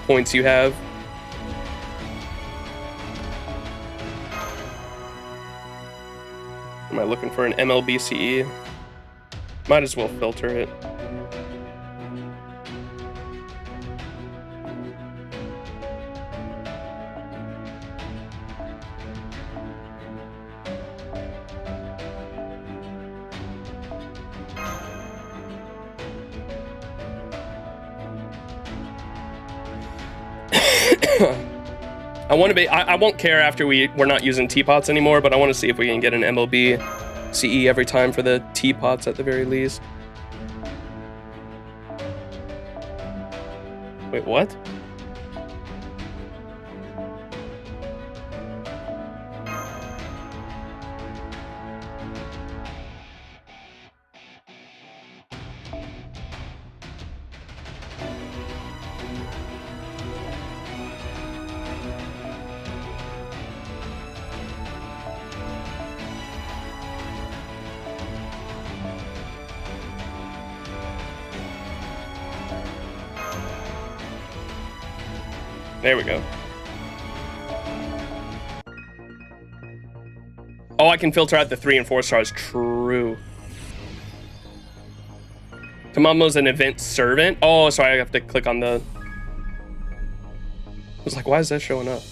points you have. Am I looking for an MLB CE? Might as well filter it. I won't care after we're not using teapots anymore, but I want to see if we can get an MLB CE every time for the teapots at the very least. Wait, what? There we go. Oh, I can filter out the 3 and 4 stars. True. Tamamo's an event servant. Oh, so I have to click on the... I was like, why is that showing up?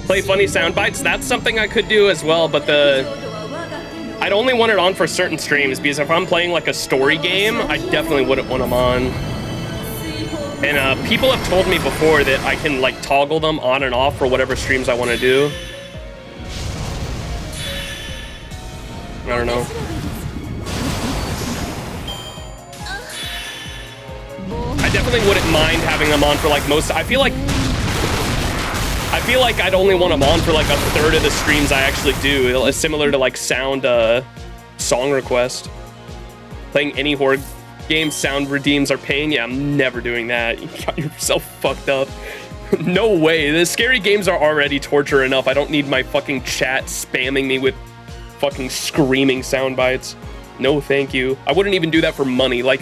Play funny sound bites. That's something I could do as well, but I'd only want it on for certain streams, because if I'm playing like a story game, I definitely wouldn't want them on. And people have told me before that I can like toggle them on and off for whatever streams I want to do. I don't know. I definitely wouldn't mind having them on for like most. I feel like I'd only want them on for like a third of the streams I actually do. It's similar to like sound song request. Playing any horror game, sound redeems are paying. Yeah, I'm never doing that. You got yourself fucked up. No way. The scary games are already torture enough. I don't need my fucking chat spamming me with fucking screaming sound bites. No, thank you. I wouldn't even do that for money. Like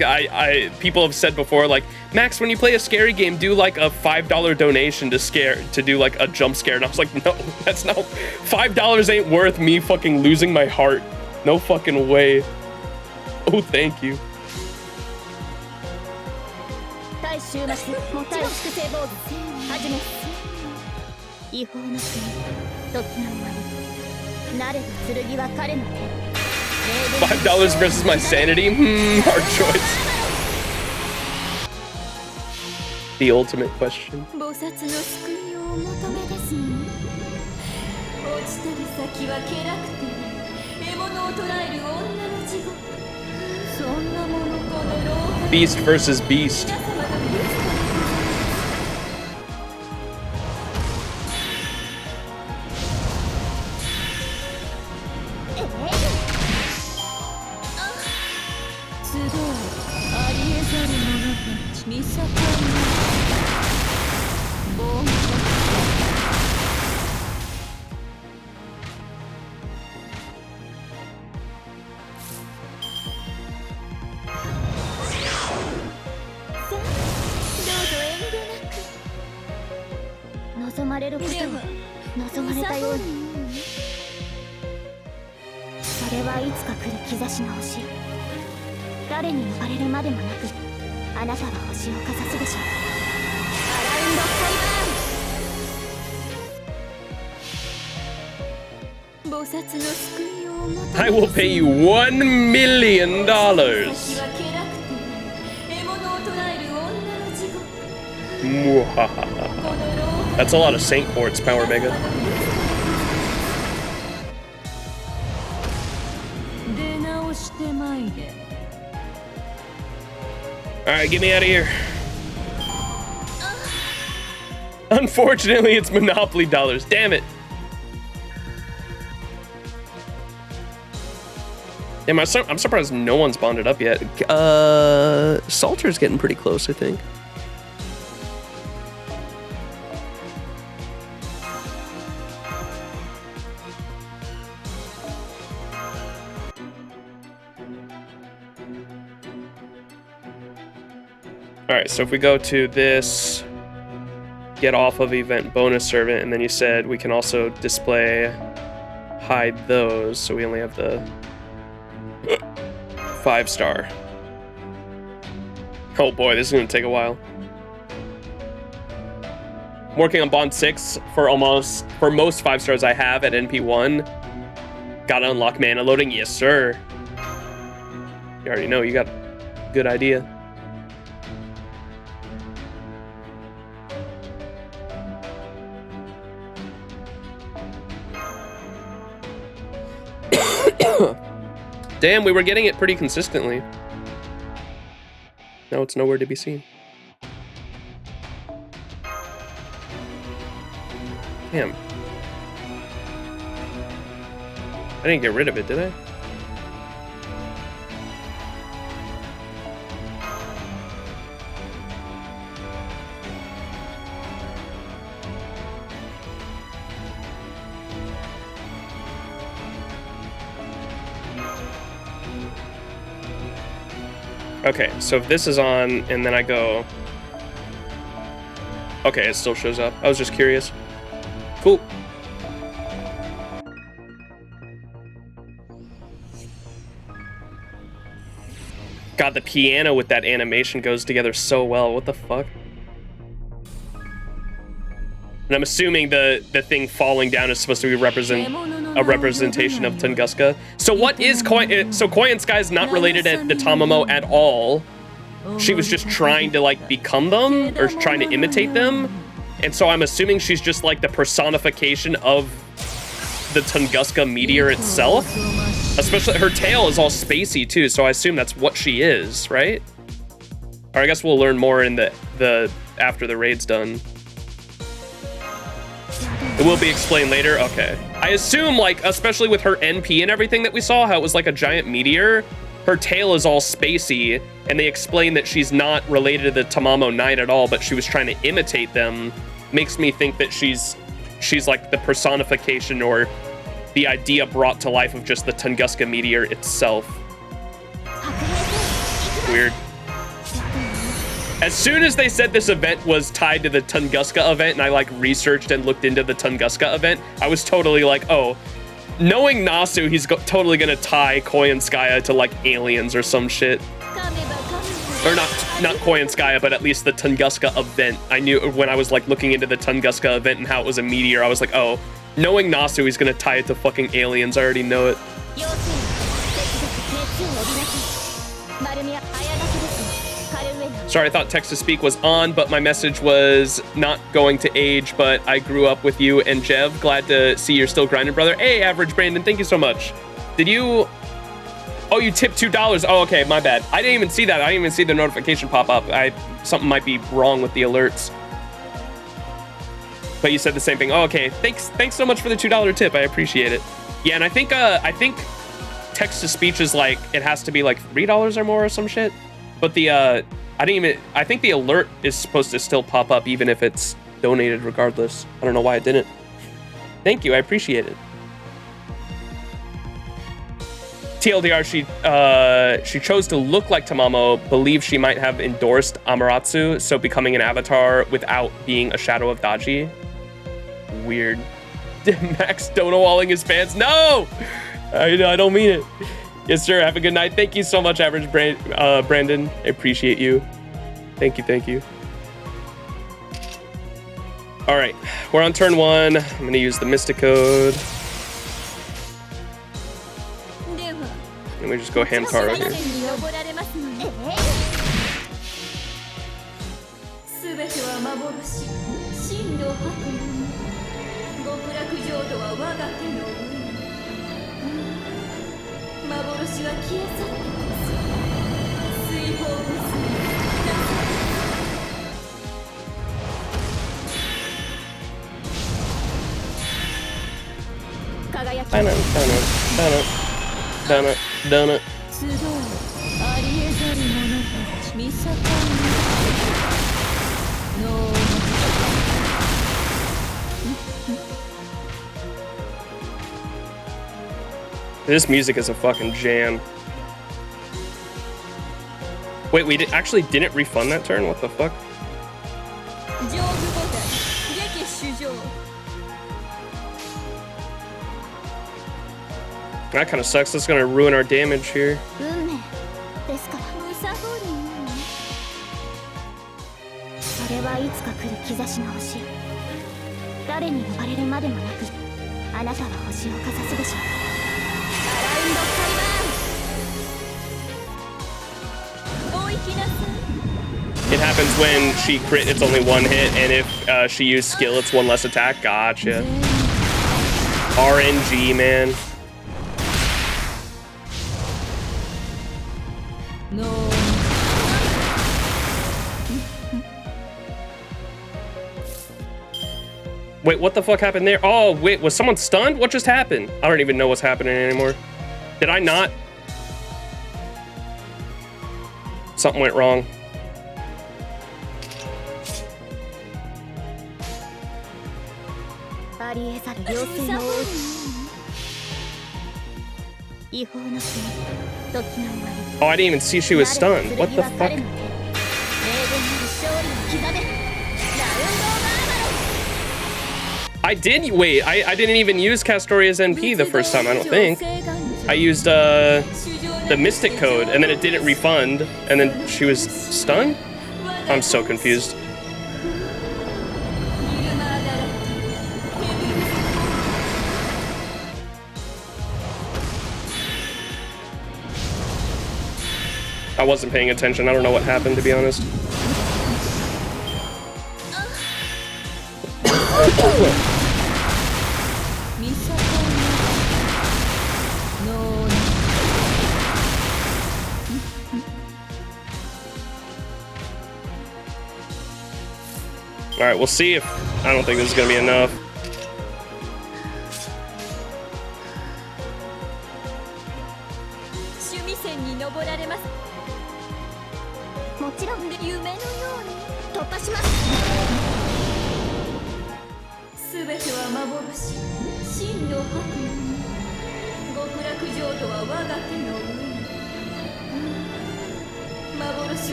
people have said before, like, Max, when you play a scary game, do like a $5 donation to do like a jump scare. And I was like, no, that's not, $5 ain't worth me fucking losing my heart. No fucking way. Oh, thank you. $5 versus my sanity? Hard choice. The ultimate question. Beast versus beast. I will pay you $1 million. That's a lot of Saint Quartz power, Mega. Alright, get me out of here. Unfortunately, it's Monopoly dollars. Damn it. Damn, I'm surprised no one's bonded up yet. Salter's getting pretty close, I think. All right, so if we go to this, get off of event bonus servant, and then you said we can also display hide those, so we only have the 5-star. Oh boy, this is gonna take a while. I'm working on Bond 6 for most 5-stars I have at NP1. Gotta unlock mana loading, yes sir. You already know, you got a good idea. Damn, we were getting it pretty consistently. Now it's nowhere to be seen. Damn. I didn't get rid of it, did I? Okay, so if this is on and then I go... Okay, it still shows up. I was just curious. Cool. God, the piano with that animation goes together so well. What the fuck? And I'm assuming the thing falling down is supposed to be a representation of Tunguska. So what is so Koyansky is not related to the Tamamo at all. She was just trying to like become them or trying to imitate them. And so I'm assuming she's just like the personification of the Tunguska meteor itself. Especially her tail is all spacey too, so I assume that's what she is, right? Or I guess we'll learn more in the after the raid's done. It will be explained later. Okay. I assume, like, especially with her NP and everything that we saw, how it was like a giant meteor, her tail is all spacey, and they explain that she's not related to the Tamamo 9 at all, but she was trying to imitate them. Makes me think that she's like the personification or the idea brought to life of just the Tunguska meteor itself. Weird. As soon as they said this event was tied to the Tunguska event, and I like researched and looked into the Tunguska event, I was totally like, oh, knowing Nasu, he's totally gonna tie Koyanskaya to like aliens or some shit. Or not Koyanskaya, but at least the Tunguska event. I knew when I was like looking into the Tunguska event and how it was a meteor, I was like, oh, knowing Nasu, he's gonna tie it to fucking aliens. I already know it. Sorry, I thought text-to-speak was on, but my message was not going to age, but I grew up with you and Jev. Glad to see you're still grinding, brother. Hey, Average Brandon, thank you so much. Did you... Oh, you tipped $2. Oh, okay, my bad. I didn't even see that. I didn't even see the notification pop up. Something might be wrong with the alerts. But you said the same thing. Oh, okay. Thanks so much for the $2 tip. I appreciate it. Yeah, and I think text-to-speech is like, it has to be like $3 or more or some shit. But the, I think the alert is supposed to still pop up even if it's donated regardless. I don't know why it didn't. Thank you, I appreciate it. TLDR, she chose to look like Tamamo, believes she might have endorsed Amaterasu, so becoming an avatar without being a shadow of Dachi. Weird. Max Donowalling his fans. No! I don't mean it. Yes, sir. Have a good night. Thank you so much, Average Brandon. I appreciate you. Thank you. All right, we're on turn 1. I'm gonna use the Mystic Code. And we just go Hamtaro here. Done it. This music is a fucking jam. Wait, we actually didn't refund that turn? What the fuck? That kind of sucks. That's gonna ruin our damage here. It happens when she crit, it's only 1 hit, and if she used skill, it's 1 less attack. Gotcha. RNG, man. Wait, what the fuck happened there? Oh, wait, was someone stunned? What just happened? I don't even know what's happening anymore. Did I not? Something went wrong. Oh, I didn't even see she was stunned. What the fuck? I did, wait, I didn't even use Castoria's NP the first time, I don't think. I used the Mystic code, and then it didn't refund, and then she was stunned? I'm so confused. I wasn't paying attention, I don't know what happened, to be honest. Alright, we'll see if... I don't think this is gonna be enough.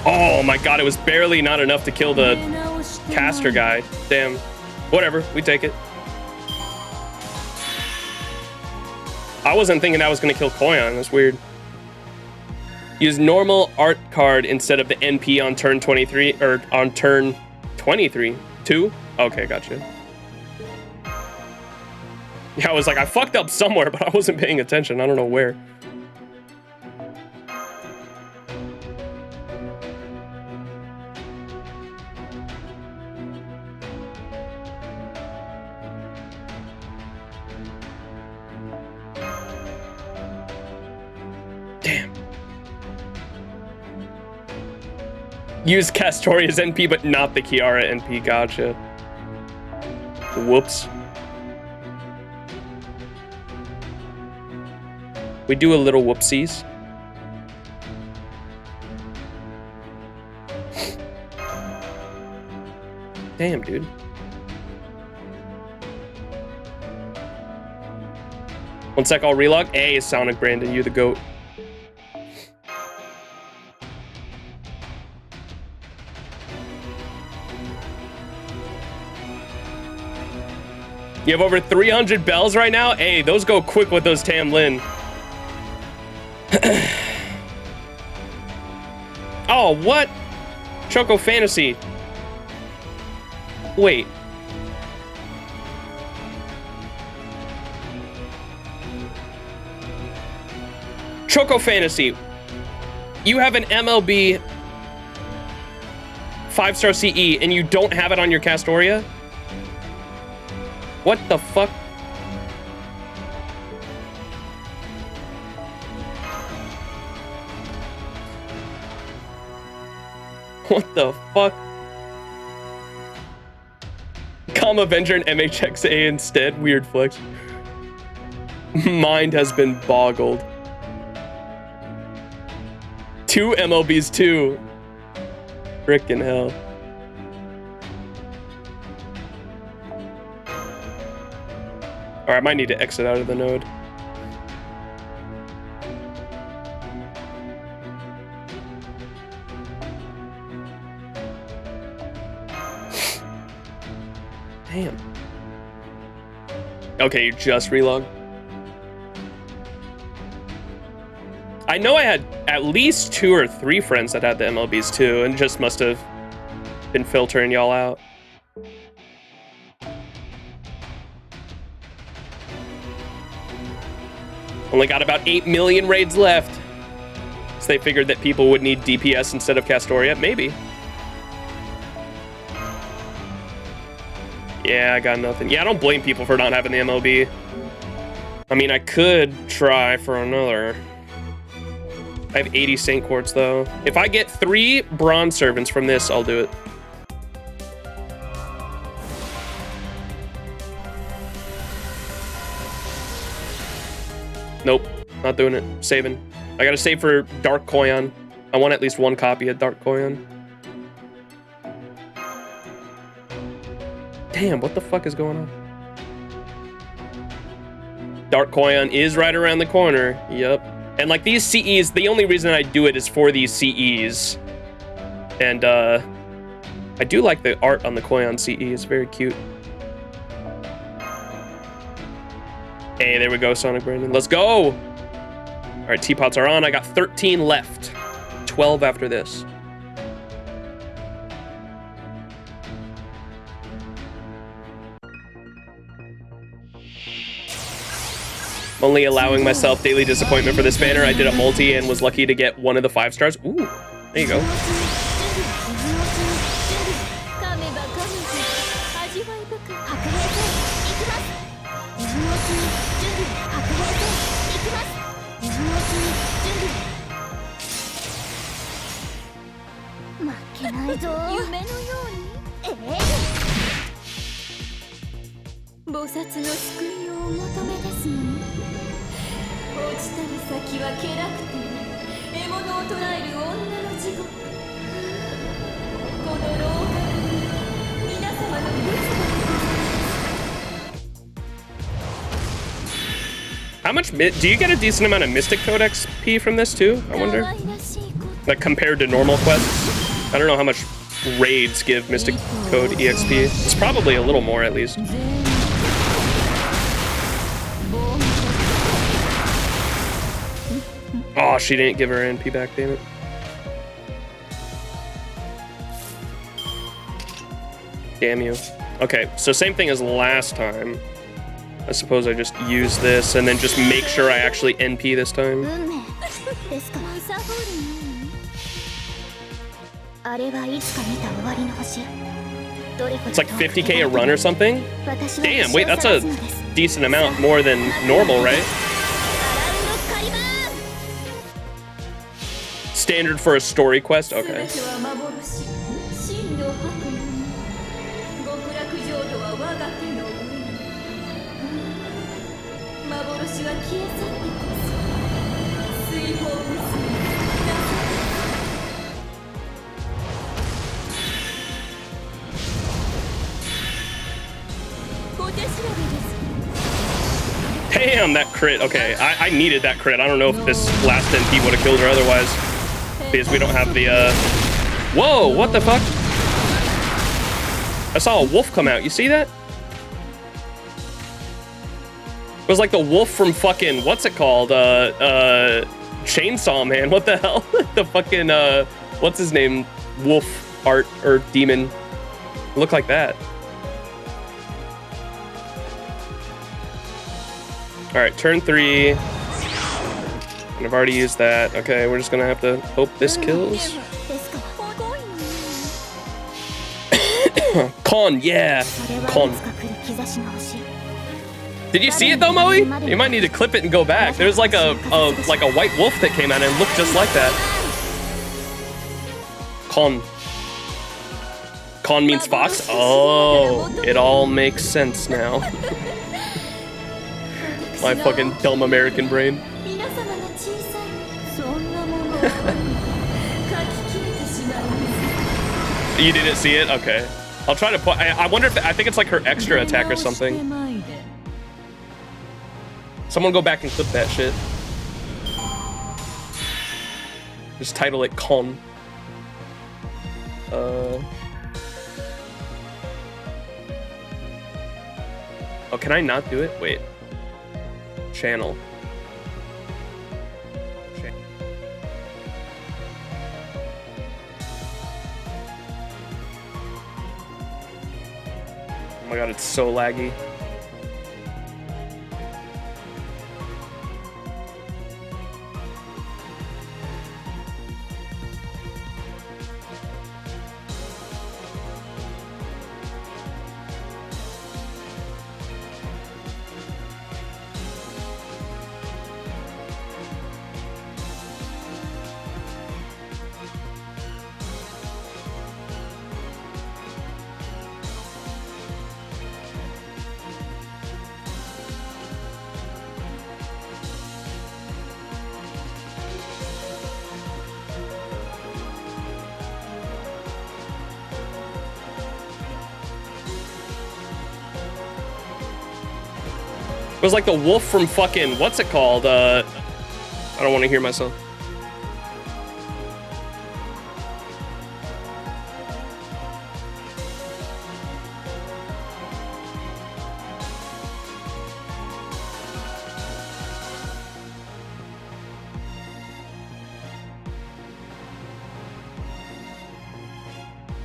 Oh my god, it was barely not enough to kill the caster guy. Damn. Whatever, we take it. I wasn't thinking that was gonna kill Koyan, that's weird. Use normal art card instead of the NP on turn 23, or on turn 23. 2? Okay, gotcha. Yeah, I was like, I fucked up somewhere, but I wasn't paying attention. I don't know where. Damn. Use Castoria's NP, but not the Kiara NP. Gotcha. Whoops. We do a little whoopsies. Damn, dude. One sec, I'll relog. Hey, Sonic Brandon, you the GOAT. You have over 300 bells right now? Hey, those go quick with those Tam Lin. Oh, what? Choco Fantasy. Wait. Choco Fantasy. You have an MLB 5-star CE and you don't have it on your Castoria? What the fuck? What the fuck? Calm Avenger and MHXA instead? Weird flex. Mind has been boggled. 2 MLBs too. Frickin' hell. Or I might need to exit out of the node. Damn. Okay, you just relog. I know I had at least 2 or 3 friends that had the MLBs too, and just must have been filtering y'all out. Only got about 8 million raids left. So they figured that people would need DPS instead of Castoria. Maybe. Yeah, I got nothing. Yeah, I don't blame people for not having the MLB. I mean, I could try for another. I have 80 Saint Quartz, though. If I get 3 Bronze Servants from this, I'll do it. Nope, not doing it. Saving. I gotta save for Dark Koyon. I want at least 1 copy of Dark Koyon. Damn, what the fuck is going on? Dark Koyon is right around the corner. Yep. And like these CEs, the only reason I do it is for these CEs. And I do like the art on the Koyon CE. It's very cute. Hey, there we go, Sonic Brandon. Let's go! All right, teapots are on. I got 13 left. 12 after this. I'm only allowing myself daily disappointment for this banner. I did a multi and was lucky to get 1 of the 5 stars. Ooh, there you go. How much do you get a decent amount of Mystic Code XP from this too? I wonder. Like compared to normal quests? I don't know how much raids give Mystic Code EXP. It's probably a little more at least. Oh, she didn't give her NP back, damn it. Damn you. Okay, so same thing as last time. I suppose I just use this and then just make sure I actually NP this time. It's like 50k a run or something? Damn, wait, that's a decent amount more than normal, right? Standard for a story quest? Okay. Damn, that crit. Okay, I needed that crit. I don't know if this last NP would have killed her otherwise. Because we don't have the, Whoa, what the fuck? I saw a wolf come out. You see that? It was like the wolf from fucking, what's it called? Chainsaw Man. What the hell? The fucking, what's his name? Wolf art or demon. Look like that. All right, turn 3. And I've already used that. Okay, we're just gonna have to hope this kills. Con, yeah. Con. Did you see it though, Moe? You might need to clip it and go back. There's like a white wolf that came out and looked just like that. Con. Con means fox? Oh, it all makes sense now. My fucking dumb American brain. You didn't see it? Okay. I'll try to put... I wonder if... I think it's like her extra attack or something. Someone go back and clip that shit. Just title it Con. Oh, can I not do it? Wait. Channel. Oh my god, it's so laggy. It was like the wolf from fucking, what's it called? I don't want to hear myself.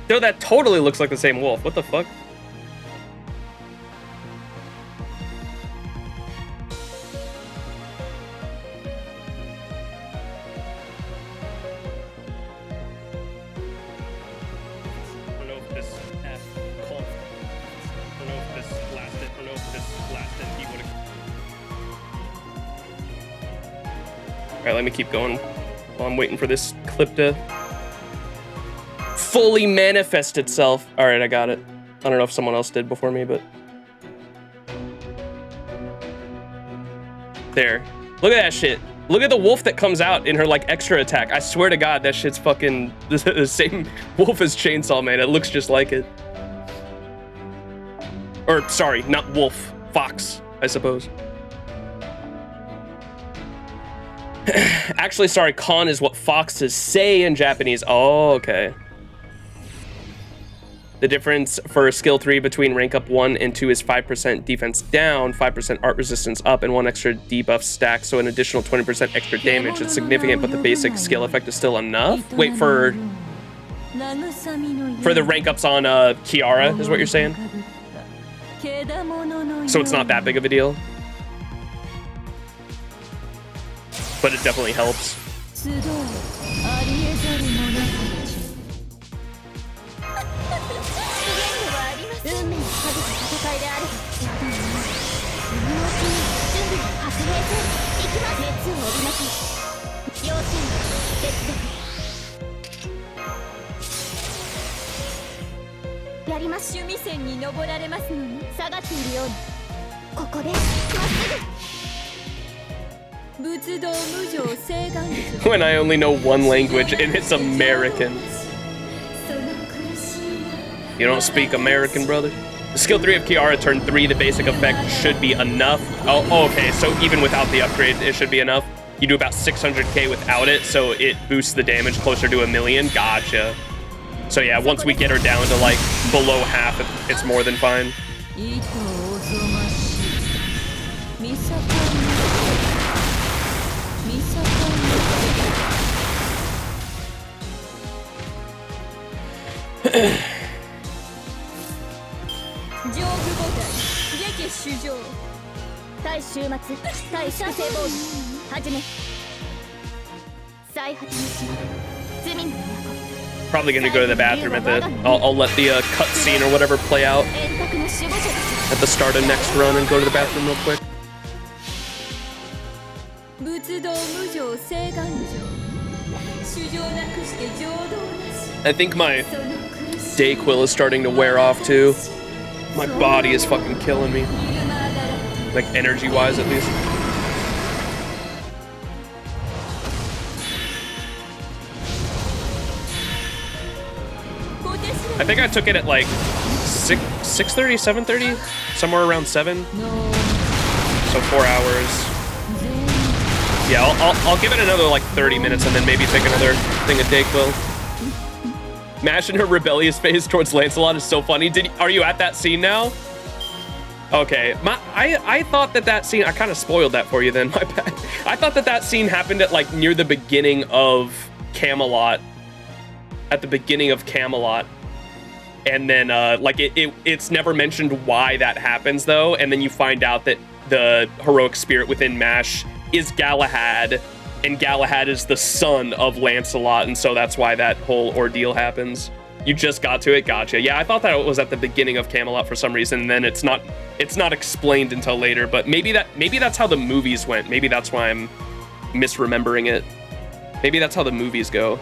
Yo, that totally looks like the same wolf. What the fuck? Alright, let me keep going while I'm waiting for this clip to fully manifest itself. Alright, I got it. I don't know if someone else did before me, but... There. Look at that shit. Look at the wolf that comes out in her, like, extra attack. I swear to God, that shit's fucking the same wolf as Chainsaw Man. It looks just like it. Or, sorry, not wolf. Fox, I suppose. Actually, sorry, con is what foxes say in Japanese. Oh, okay. The difference for skill 3 between rank up 1 and 2 is 5% defense down, 5% art resistance up, and 1 extra debuff stack, so an additional 20% extra damage. It's significant, but the basic skill effect is still enough? Wait, for the rank ups on Kiara, is what you're saying? So it's not that big of a deal? But it definitely helps. When I only know one language and it's American. You don't speak American, brother? The skill 3 of Kiara, turn 3, the basic effect should be enough. Oh, okay, so even without the upgrade, it should be enough. You do about 600k without it, so it boosts the damage closer to 1 million. Gotcha. So yeah, once we get her down to like below half, it's more than fine. Probably gonna go to the bathroom at the... I'll let the cutscene or whatever play out at the start of next run and go to the bathroom real quick. I think my Dayquil is starting to wear off too. My body is fucking killing me. Like energy-wise, at least. I think I took it at like 6:30, 7:30, somewhere around 7. So 4 hours. Yeah, I'll give it another like 30 minutes and then maybe take another thing of Dayquil. Mash and her rebellious phase towards Lancelot is so funny. Are you at that scene now? Okay, I thought that scene, I kind of spoiled that for you then, my bad. I thought that scene happened at like near the beginning of Camelot. At the beginning of Camelot. And then like it's never mentioned why that happens though. And then you find out that the heroic spirit within Mash is Galahad. And Galahad is the son of Lancelot. And so that's why that whole ordeal happens. You just got to it, gotcha. Yeah, I thought that it was at the beginning of Camelot for some reason, and then it's not explained until later, but maybe that's how the movies went. Maybe that's why I'm misremembering it. Maybe that's how the movies go.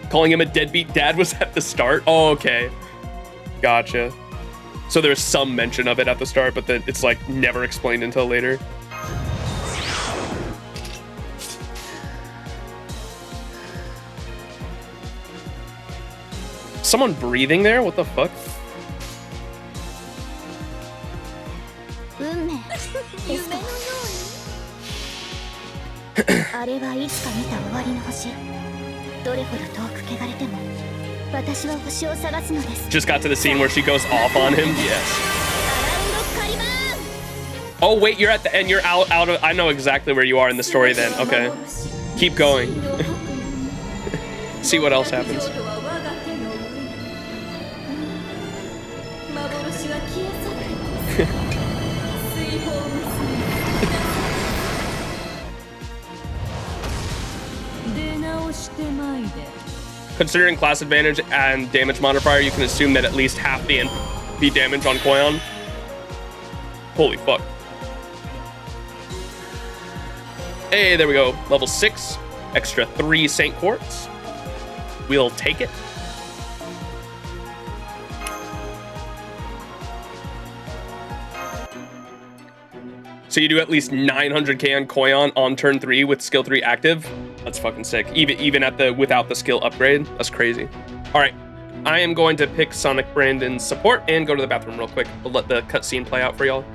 Calling him a deadbeat dad was at the start? Oh, okay. Gotcha. So there's some mention of it at the start, but then it's like never explained until later. Someone breathing there? What the fuck? ですか。あれはいつか見た終わりの星。どれほど遠く汚れても私は星を探すのです。 Just got to the scene where she goes off on him. Yes. Oh wait, you're at the end. You're out of. I know exactly where you are in the story. Then okay, keep going. See what else happens. Considering class advantage and damage modifier, you can assume that at least half the NP damage on Koyon. Holy fuck. Hey, there we go. Level 6, extra 3 Saint Quartz. We'll take it. So you do at least 900k on Koyon on turn 3 with skill 3 active. That's fucking sick. Even at the without the skill upgrade. That's crazy. All right, I am going to pick Sonic Brandon's support and go to the bathroom real quick. We'll let the cutscene play out for y'all.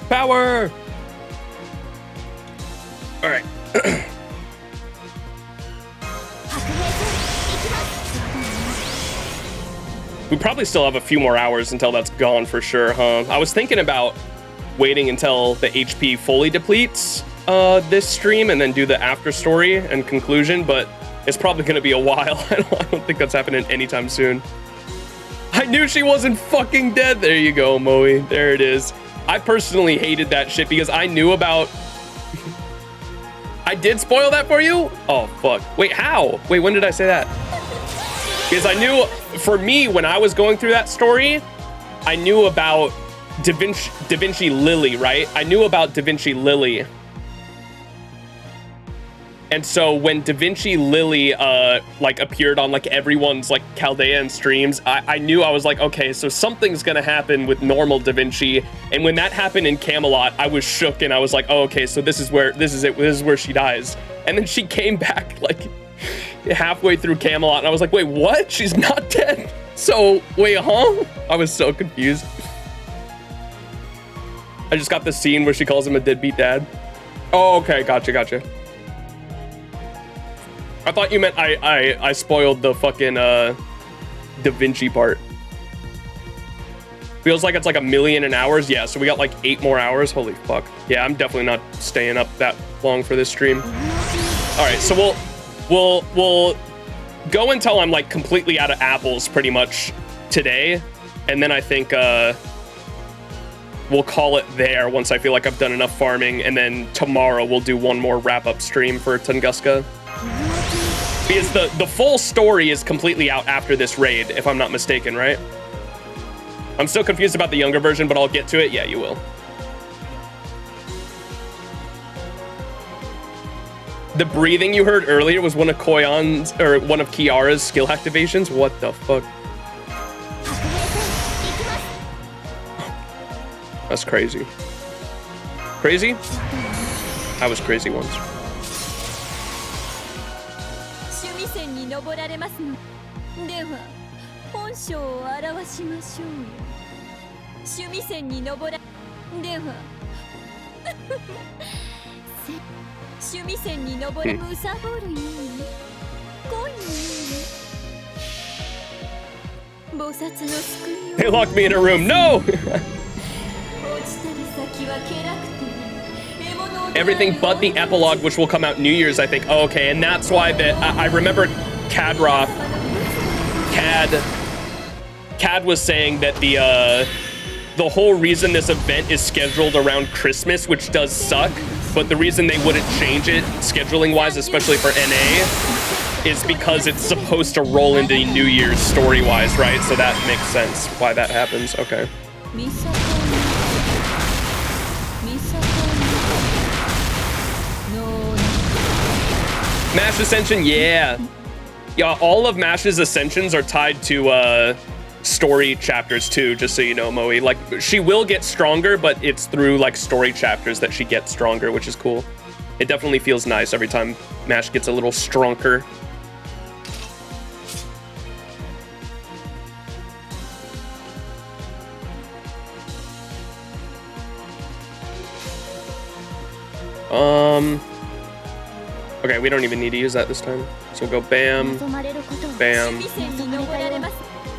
Power! All right. We probably still have a few more hours until that's gone for sure, huh? I was thinking about waiting until the HP fully depletes this stream and then do the after story and conclusion, but it's probably gonna be a while. I don't think that's happening anytime soon. I knew she wasn't fucking dead. There you go, Moe. There it is. I personally hated that shit because I knew about... I did spoil that for you? Oh, fuck. Wait, how? Wait, when did I say that? Because I knew, for me, when I was going through that story, I knew about Da Vinci Lily, right? I knew about Da Vinci Lily. And so when Da Vinci Lily like appeared on like everyone's like Chaldean streams, I knew, I was like, okay, so something's gonna happen with normal Da Vinci. And when that happened in Camelot, I was shook and I was like, oh, okay, so this is where she dies. And then she came back like halfway through Camelot, and I was like, wait, what? She's not dead? So wait, huh? I was so confused. I just got the scene where she calls him a deadbeat dad. Oh, okay, gotcha. I thought you meant I spoiled the fucking Da Vinci part. Feels like it's like 1,000,000 hours. Yeah, so we got like 8 more hours. Holy fuck. Yeah, I'm definitely not staying up that long for this stream. All right, so we'll go until I'm like completely out of apples pretty much today, and then I think we'll call it there once I feel like I've done enough farming, and then tomorrow we'll do one more wrap-up stream for Tunguska. Because the full story is completely out after this raid, if I'm not mistaken, right? I'm still confused about the younger version, but I'll get to it. Yeah, you will. The breathing you heard earlier was one of Koyan's, or one of Kiara's skill activations. What the fuck? That's crazy. Crazy? I was crazy once. They locked me in a room. No! Everything but the epilogue, which will come out New Year's, I think. Oh, okay, and that's why I remember Cad was saying that the whole reason this event is scheduled around Christmas, which does suck, but the reason they wouldn't change it scheduling wise, especially for NA, is because it's supposed to roll into New Year's story wise, right? So that makes sense why that happens. Okay. Mash Ascension, yeah. Yeah, all of Mash's Ascensions are tied to story chapters too, just so you know, Moe. Like, she will get stronger, but it's through like story chapters that she gets stronger, which is cool. It definitely feels nice every time Mash gets a little stronger. Okay, we don't even need to use that this time. So we'll go bam, bam.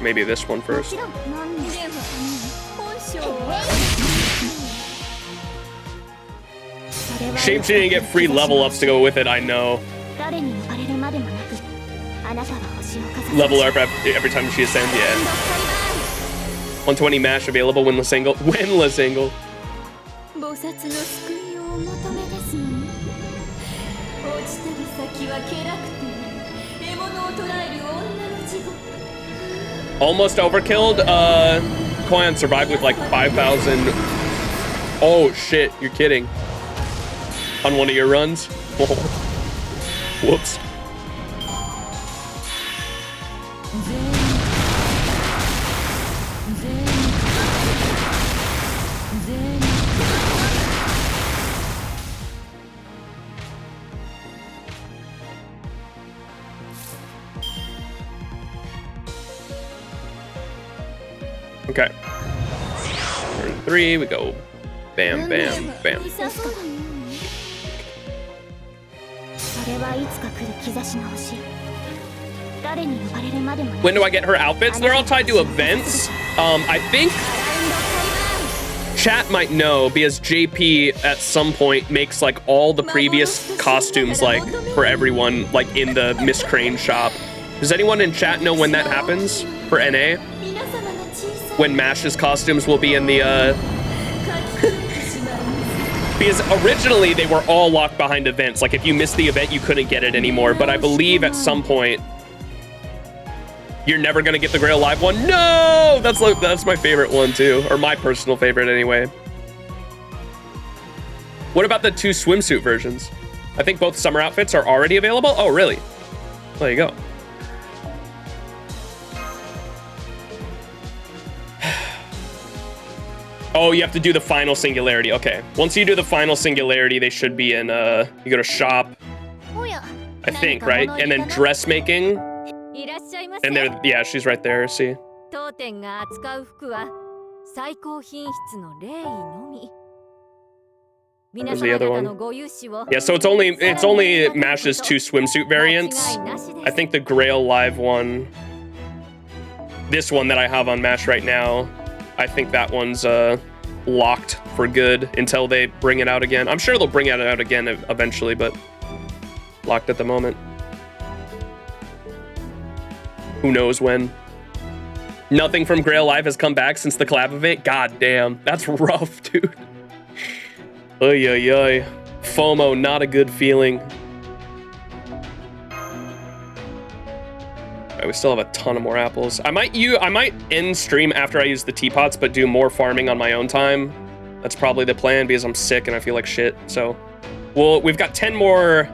Maybe this one first. Shame she didn't get free level ups to go with it, I know. Level up every time she ascends, yeah. 120 mash available, winless angle. Winless angle. Almost overkilled. Koyan survived with like 5,000. Oh shit, you're kidding. On one of your runs? Whoops. Okay. Turn 3, we go bam, bam, bam. When do I get her outfits? They're all tied to events. I think chat might know because JP at some point makes like all the previous costumes like for everyone like in the Miss Crane shop. Does anyone in chat know when that happens for NA? When Mash's costumes will be in the because originally they were all locked behind events. Like if you missed the event, you couldn't get it anymore. But I believe at some point you're never gonna get the Grail Live one. No, that's my favorite one too, or my personal favorite anyway. What about the 2 swimsuit versions? I think both summer outfits are already available. Oh, really? There you go. Oh, you have to do the final singularity. Okay. Once you do the final singularity, they should be in, you go to shop, I think, right? And then dressmaking. And there, yeah, she's right there, see? Where's the other one? Yeah, so it's only Mash's 2 swimsuit variants. I think the Grail Live one, this one that I have on Mash right now, I think that one's locked for good until they bring it out again. I'm sure they'll bring it out again eventually, but locked at the moment. Who knows when? Nothing from Grail Live has come back since the collab event. God damn, that's rough, dude. Oy, oy, oy. FOMO, not a good feeling. Right, we still have a ton of more apples. I might end stream after I use the teapots, but do more farming on my own time. That's probably the plan because I'm sick and I feel like shit. So, we've got 10 more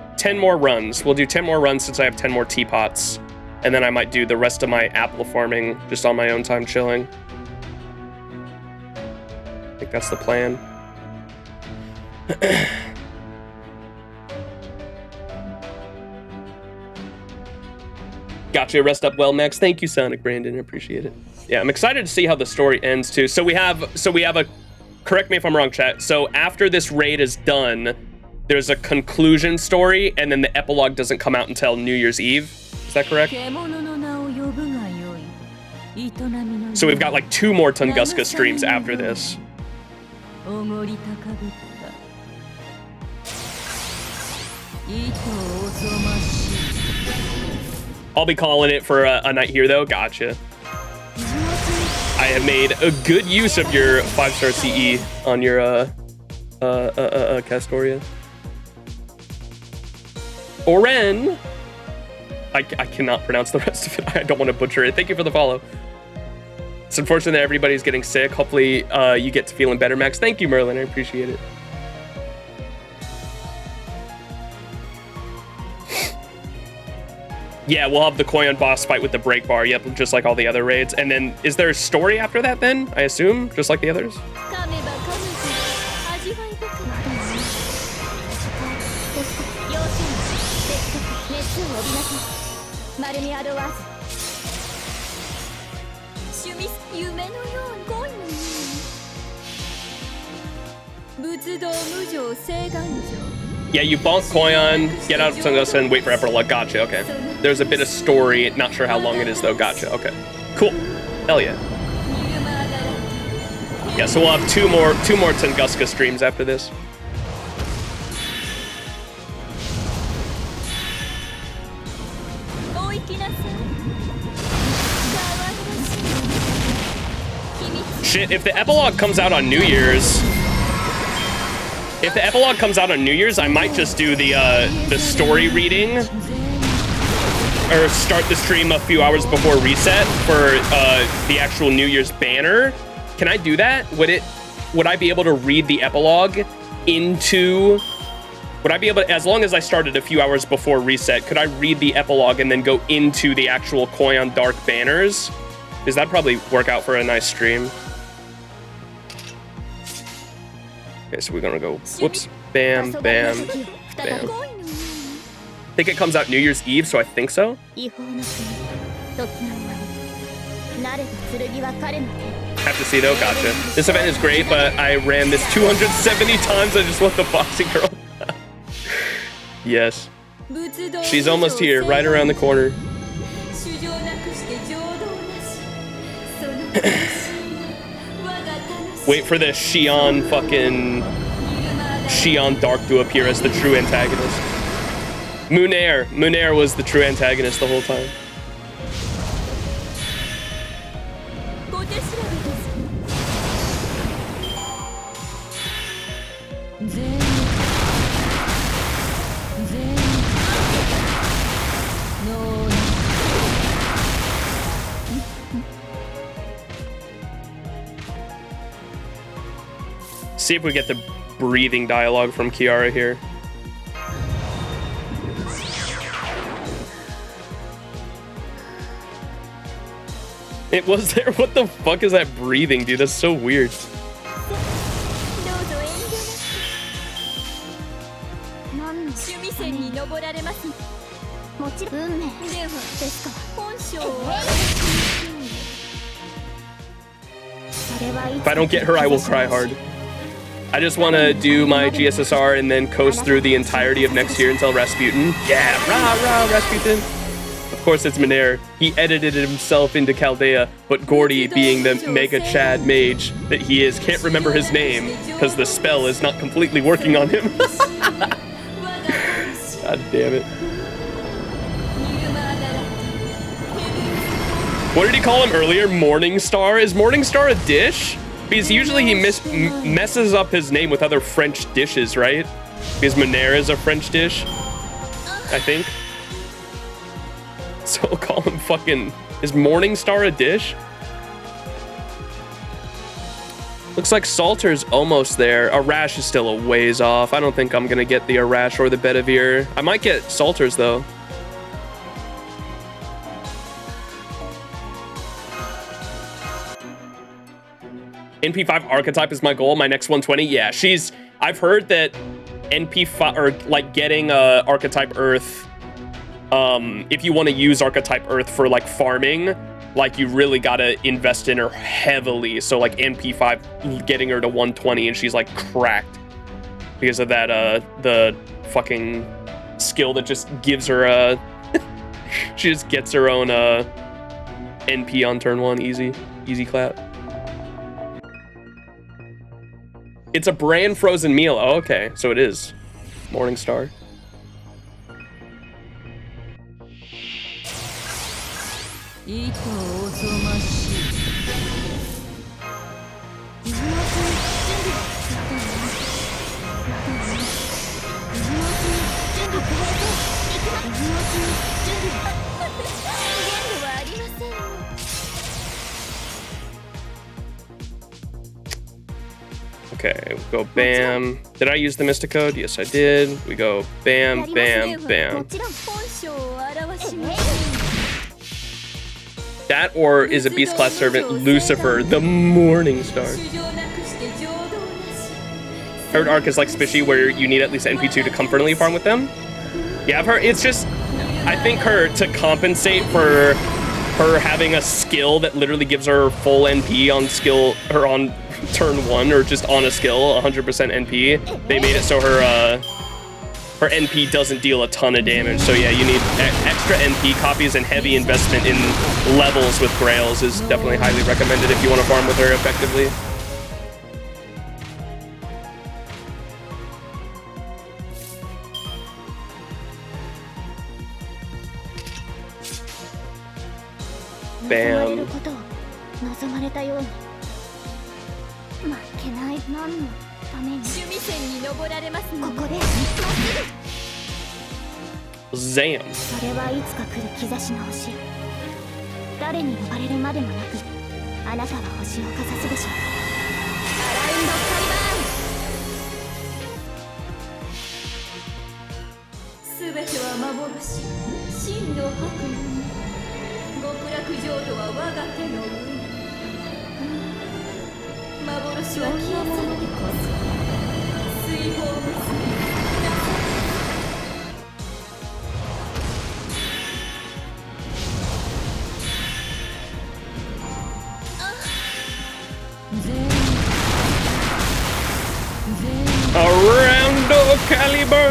runs. We'll do 10 more runs since I have 10 more teapots, and then I might do the rest of my apple farming just on my own time, chilling. I think that's the plan. Gotcha, rest up well, Max. Thank you, Sonic Brandon. I appreciate it. Yeah, I'm excited to see how the story ends too. So we have a, correct me if I'm wrong, chat. So after this raid is done, there's a conclusion story, and then the epilogue doesn't come out until New Year's Eve. Is that correct? So we've got like 2 more Tunguska streams after this. I'll be calling it for a night here, though. Gotcha. I have made a good use of your 5-star CE on your Castoria. Oren. I cannot pronounce the rest of it. I don't want to butcher it. Thank you for the follow. It's unfortunate that everybody's getting sick. Hopefully you get to feeling better, Max. Thank you, Merlin. I appreciate it. Yeah, we'll have the Koyon boss fight with the break bar. Yep, just like all the other raids. And then, is there a story after that then? I assume, just like the others? Yeah, you bonk Koyon, get out of Tunguska, and wait for epilogue. Gotcha, okay. There's a bit of story, not sure how long it is though. Gotcha, okay. Cool. Hell yeah. Yeah, so we'll have two more Tunguska streams after this. Shit, if the epilogue comes out on New Year's, I might just do the story reading, or start the stream a few hours before reset for the actual New Year's banner. Can I do that? Would I be able to read the epilogue into? Would I be able to, as long as I started a few hours before reset, could I read the epilogue and then go into the actual Koyon Dark banners? Does that probably work out for a nice stream? Okay, so we're gonna go, whoops, bam, bam, bam. I think it comes out New Year's Eve, so I think so. Have to see though, gotcha. This event is great, but I ran this 270 times, I just want the boxing girl. Yes. She's almost here, right around the corner. Wait for the Xion Dark to appear as the true antagonist. Munair was the true antagonist the whole time. See if we get the breathing dialogue from Kiara here. It was there. What the fuck is that breathing, dude? That's so weird. If I don't get her, I will cry hard. I just want to do my GSSR and then coast through the entirety of next year until Rasputin. Yeah, rah, rah, Rasputin. Of course, it's Minair. He edited himself into Chaldea, but Gordy, being the Mega Chad mage that he is, can't remember his name because the spell is not completely working on him. God damn it. What did he call him earlier? Morningstar? Is Morningstar a dish? Because usually he messes up his name with other French dishes, right? Because Minair is a French dish, I think. So I'll call him fucking... Is Morningstar a dish? Looks like Salter's almost there. Arash is still a ways off. I don't think I'm gonna get the Arash or the Bedivere. I might get Salter's though. NP5 archetype is my goal. My next 120. Yeah, she's... I've heard that NP5 or like getting archetype Earth. If you want to use archetype Earth for like farming, like you really gotta invest in her heavily. So like NP5 getting her to 120 and she's like cracked because of that the fucking skill that just gives her a she just gets her own NP on turn 1 easy clap. It's a brand frozen meal. Oh, okay, so it is Morningstar. Okay, we go bam. Did I use the Mystic Code? Yes, I did. We go bam, bam, bam. That or is a beast class servant Lucifer, the Morning Star. Third arc is like Spishy, where you need at least NP2 to comfortably farm with them. Yeah, I've heard. It's just, I think her to compensate for her having a skill that literally gives her full NP on skill, or on turn 1, or just on a skill, 100% NP. They made it so her NP doesn't deal a ton of damage. So yeah, you need extra NP copies, and heavy investment in levels with Grails is definitely highly recommended if you want to farm with her effectively. Bam. Zam. それはいつか来る兆しの星。誰に呼ばれるまでもなく、あなたは星をかざすでしょう。アラウンドカリバーン。すべては幻、真の白夢。極楽浄土は我が手の上。幻は消え去ってこそ水泡をする。 Around the caliber.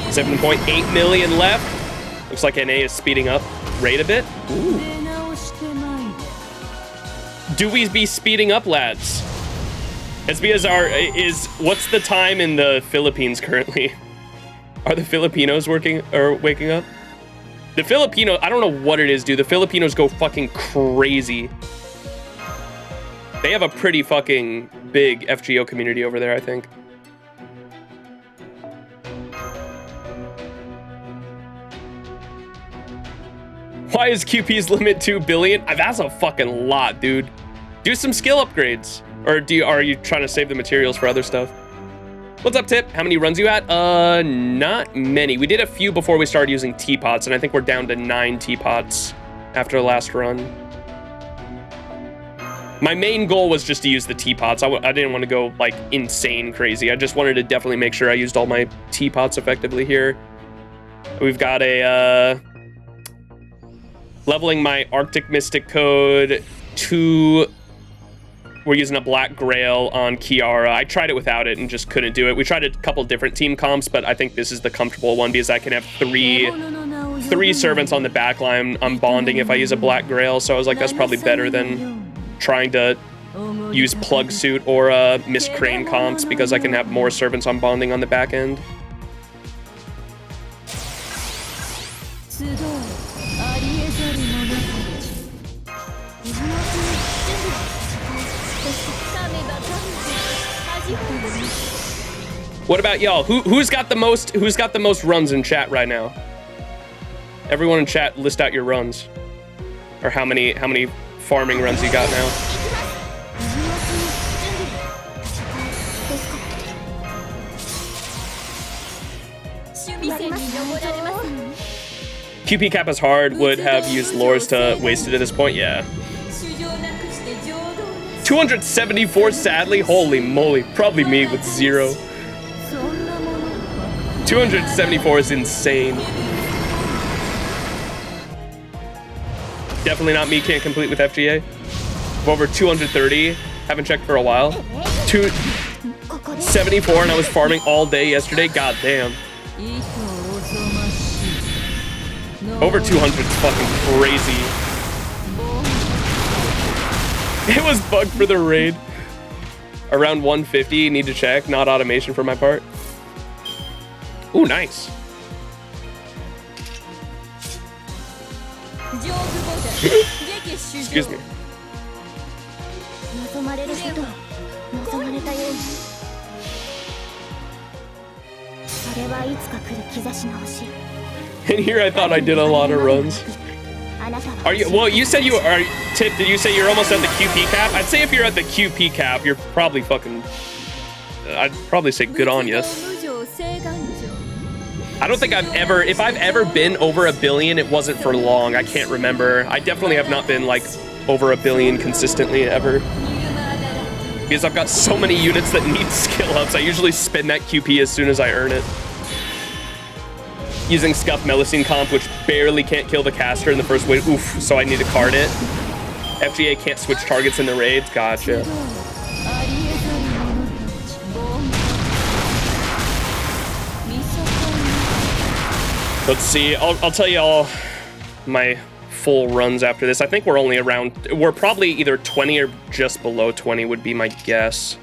$7.8 million left. Looks like NA is speeding up rate a bit. Ooh. do we be speeding up, lads? It's because what's the time in the Philippines currently? Are the Filipinos waking up? The Filipino, I don't know what it is, dude. The Filipinos go fucking crazy. They have a pretty fucking big FGO community over there, I think. Why is QP's limit 2 billion? That's a fucking lot, dude. Do some skill upgrades. Or are you trying to save the materials for other stuff? What's up, Tip? How many runs you at? Not many. We did a few before we started using teapots, and I think we're down to 9 teapots after the last run. My main goal was just to use the teapots. I didn't want to go, like, insane crazy. I just wanted to definitely make sure I used all my teapots effectively here. We've got a, leveling my Arctic Mystic code to... We're using a Black Grail on Kiara. I tried it without it and just couldn't do it. We tried a couple different team comps, but I think this is the comfortable one because I can have three servants on the back line. I'm bonding if I use a Black Grail, so I was like, that's probably better than trying to use Plug Suit or Miss Crane comps because I can have more servants on bonding on the back end. What about y'all? Who's got the most runs in chat right now? Everyone in chat, list out your runs. Or how many farming runs you got now. QP cap is hard, would have used lures to waste it at this point, yeah. 274 sadly, holy moly, probably me with 0. 274 is insane. Definitely not me, can't complete with FGA. Over 230, haven't checked for a while. 274 and I was farming all day yesterday, god damn. Over 200 is fucking crazy. It was bugged for the raid. Around 150, need to check, not automation for my part. Ooh, nice. Excuse me. And here I thought I did a lot of runs. Are you, well, you said you are, Tip, did you say you're almost at the QP cap? I'd say if you're at the QP cap, you're probably fucking, I'd probably say good on you. I don't think if I've ever been over 1 billion, it wasn't for long. I can't remember. I definitely have not been like over 1 billion consistently ever. Because I've got so many units that need skill ups. I usually spend that QP as soon as I earn it. Using Scuff Melusine comp, which barely can't kill the caster in the first wave. Oof, so I need to card it. FGA can't switch targets in the raids. Gotcha. Let's see. I'll tell you all my full runs after this. I think we're only we're probably either 20 or just below 20 would be my guess.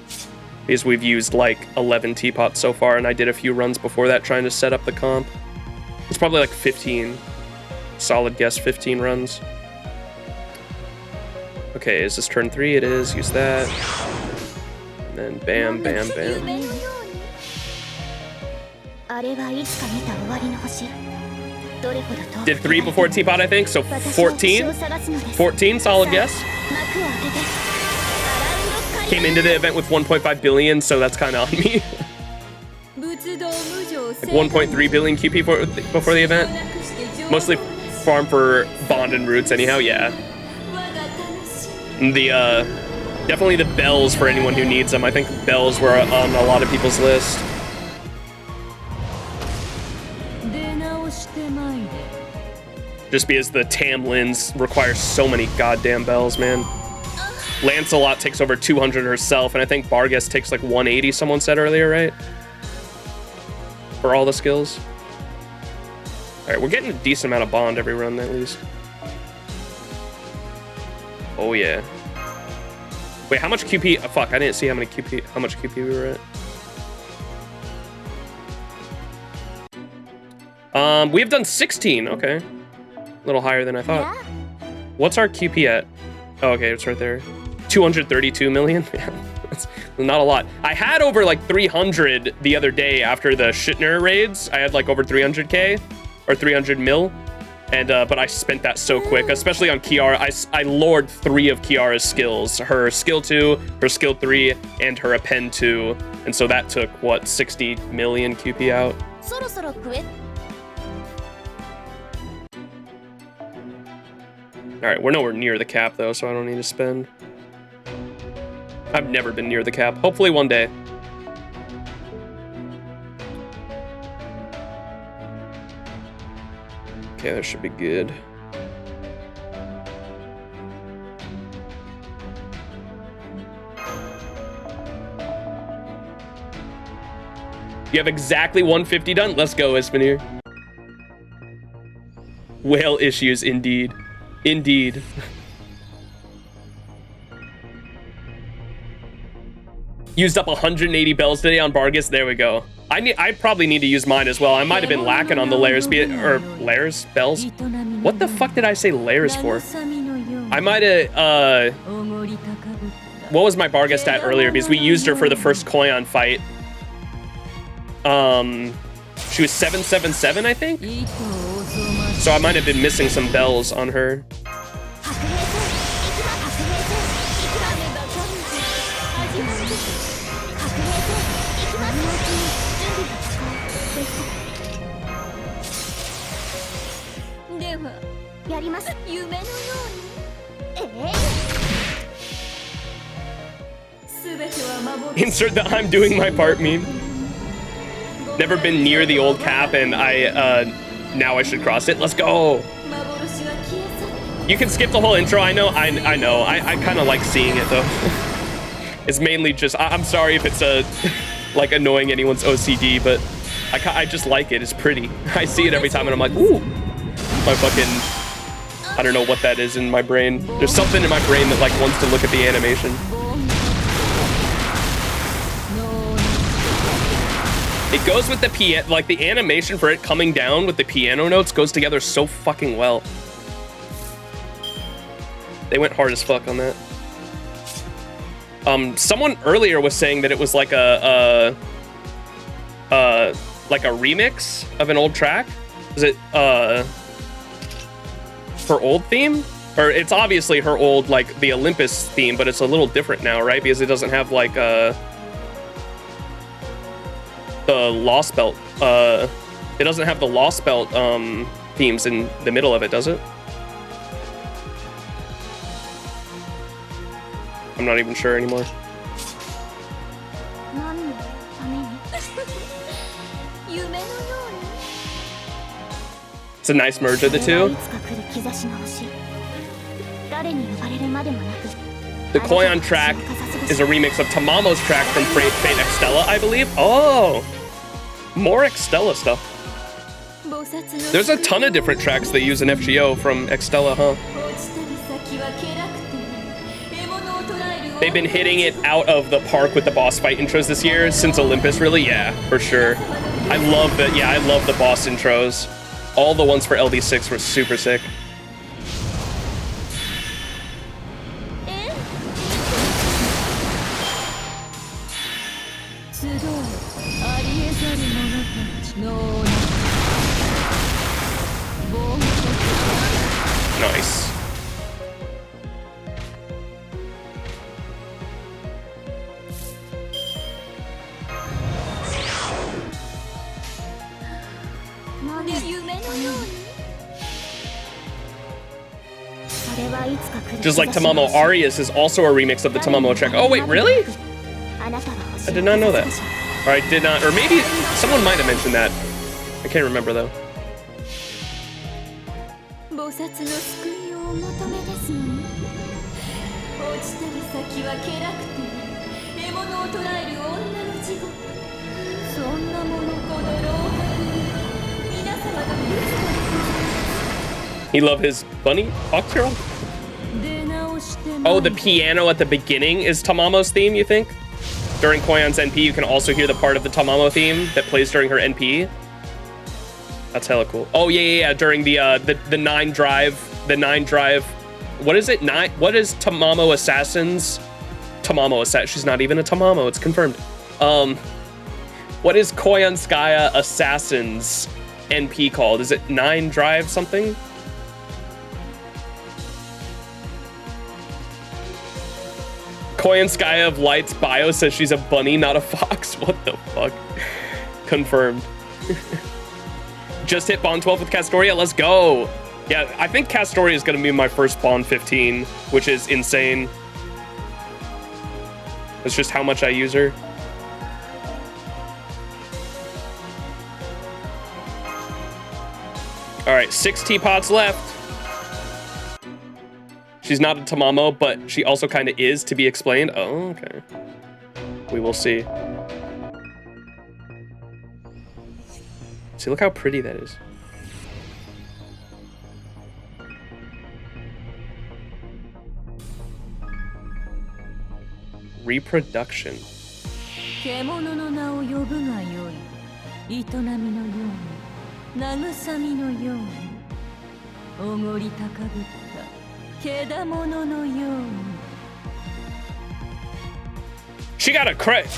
Because we've used like 11 teapots so far, and I did a few runs before that trying to set up the comp. It's probably like 15. Solid guess, 15 runs. Okay, is this turn 3? It is. Use that. And then bam, bam, bam. Did 3 before teapot, I think, so 14? 14, solid guess. Came into the event with 1.5 billion, so that's kind of on me. Like 1.3 billion QP before the event. Mostly farm for bond and roots anyhow, yeah. And definitely the bells for anyone who needs them. I think bells were on a lot of people's list. Just because the Tamlins require so many goddamn bells, man. Lancelot takes over 200 herself, and I think Bargas takes like 180, someone said earlier, right? For all the skills. Alright, we're getting a decent amount of bond every run, at least. Oh, yeah. Wait, how much QP? Oh, fuck, I didn't see how much QP we were at. We have done 16. Okay, a little higher than I thought. What's our QP at? Oh, okay, it's right there. 232 million. Yeah, that's not a lot. I had over like 300 the other day after the Shitner raids. I had like over 300k or 300 mil. And, but I spent that so quick, especially on Kiara. I lored 3 of Kiara's skills. Her skill 2, her skill 3, and her append 2. And so that took, what, 60 million QP out? Alright, we're nowhere near the cap, though, so I don't need to spend. I've never been near the cap. Hopefully one day. Okay, that should be good. You have exactly 150 done? Let's go, Ispanir. Whale issues, indeed. Indeed. Used up 180 bells today on Bargus. There we go. I probably need to use mine as well. I might have been lacking on the layers, bells. What the fuck did I say layers for? I might have, what was my Bargus stat earlier? Because we used her for the first Koyan fight. She was 777, I think? So I might have been missing some bells on her. Insert the I'm doing my part meme. Never been near the old cap, and now I should cross it. Let's go. You can skip the whole intro. I know. I kind of like seeing it though. It's mainly just. I'm sorry if it's like annoying anyone's OCD, but I just like it. It's pretty. I see it every time, and I'm like, ooh. My fucking. I don't know what that is in my brain. There's something in my brain that like wants to look at the animation. It goes with the piano, like the animation for it coming down with the piano notes goes together so fucking well. They went hard as fuck on that. Someone earlier was saying that it was like a remix of an old track. Is it her old theme? Or it's obviously her old, like the Olympus theme, but it's a little different now, right? Because it doesn't have like the Lostbelt. It doesn't have the Lostbelt themes in the middle of it, does it? I'm not even sure anymore. It's a nice merge of the two. The Koyan track is a remix of Tamamo's track from Fate Extella, I believe. Oh, more Extella stuff. There's a ton of different tracks they use in FGO from Extella, huh? They've been hitting it out of the park with the boss fight intros this year since Olympus, really? Yeah, for sure. I love the, I love the boss intros. All the ones for LD6 were super sick. Nice. Just like Tamamo, Arias is also a remix of the Tamamo track. Oh wait, really? I did not know that. Or I did not, or maybe someone might have mentioned that. I can't remember though. He love his bunny fox girl. Oh, the piano at the beginning is Tamamo's theme, you think? During Koyan's NP, you can also hear the part of the Tamamo theme that plays during her NP. That's hella cool. Oh, yeah. During the 9 drive, what is it? What is Tamamo Assassin's? Tamamo Assassin, she's not even a Tamamo, it's confirmed. What is Koyanskaya Assassin's NP called? Is it 9 drive something? Koyanskaya of Light's bio says she's a bunny, not a fox. What the fuck? Confirmed. Just hit Bond 12 with Castoria. Let's go. Yeah, I think Castoria is going to be my first Bond 15, which is insane. That's just how much I use her. All right, 6 teapots left. She's not a Tamamo, but she also kind of is, to be explained. Oh, okay. We will see. See, look how pretty that is. Reproduction. She got a credit.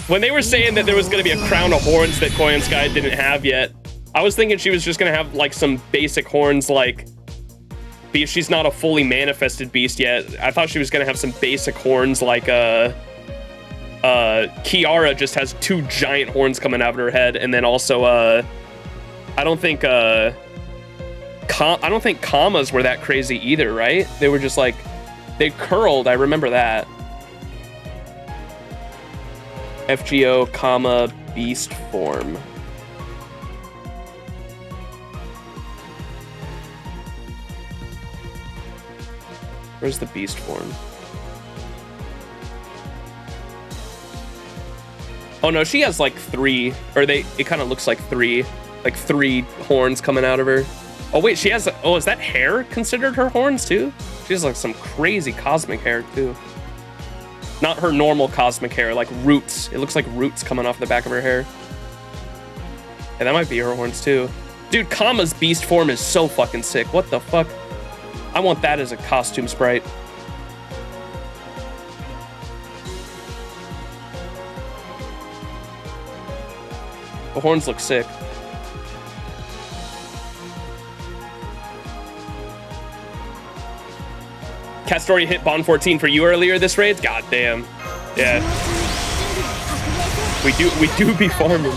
When they were saying that there was going to be a crown of horns that Koyanskaya didn't have yet, I was thinking she was just going to have like some basic horns, like, because she's not a fully manifested beast yet. I thought she was going to have some basic horns like Kiara just has 2 giant horns coming out of her head, and then also I don't think commas were that crazy either, right? They were just like, they curled. I remember that. FGO, comma, beast form. Where's the beast form? Oh no, she has like 3, or it kind of looks like 3 horns coming out of her. Oh wait, she has, oh, is that hair considered her horns too? She has like some crazy cosmic hair too. Not her normal cosmic hair, like roots. It looks like roots coming off the back of her hair. Yeah, that might be her horns too. Dude, Kama's beast form is so fucking sick. What the fuck? I want that as a costume sprite. The horns look sick. Castoria hit Bond 14 for you earlier this raid? God damn. Yeah. We do be farming.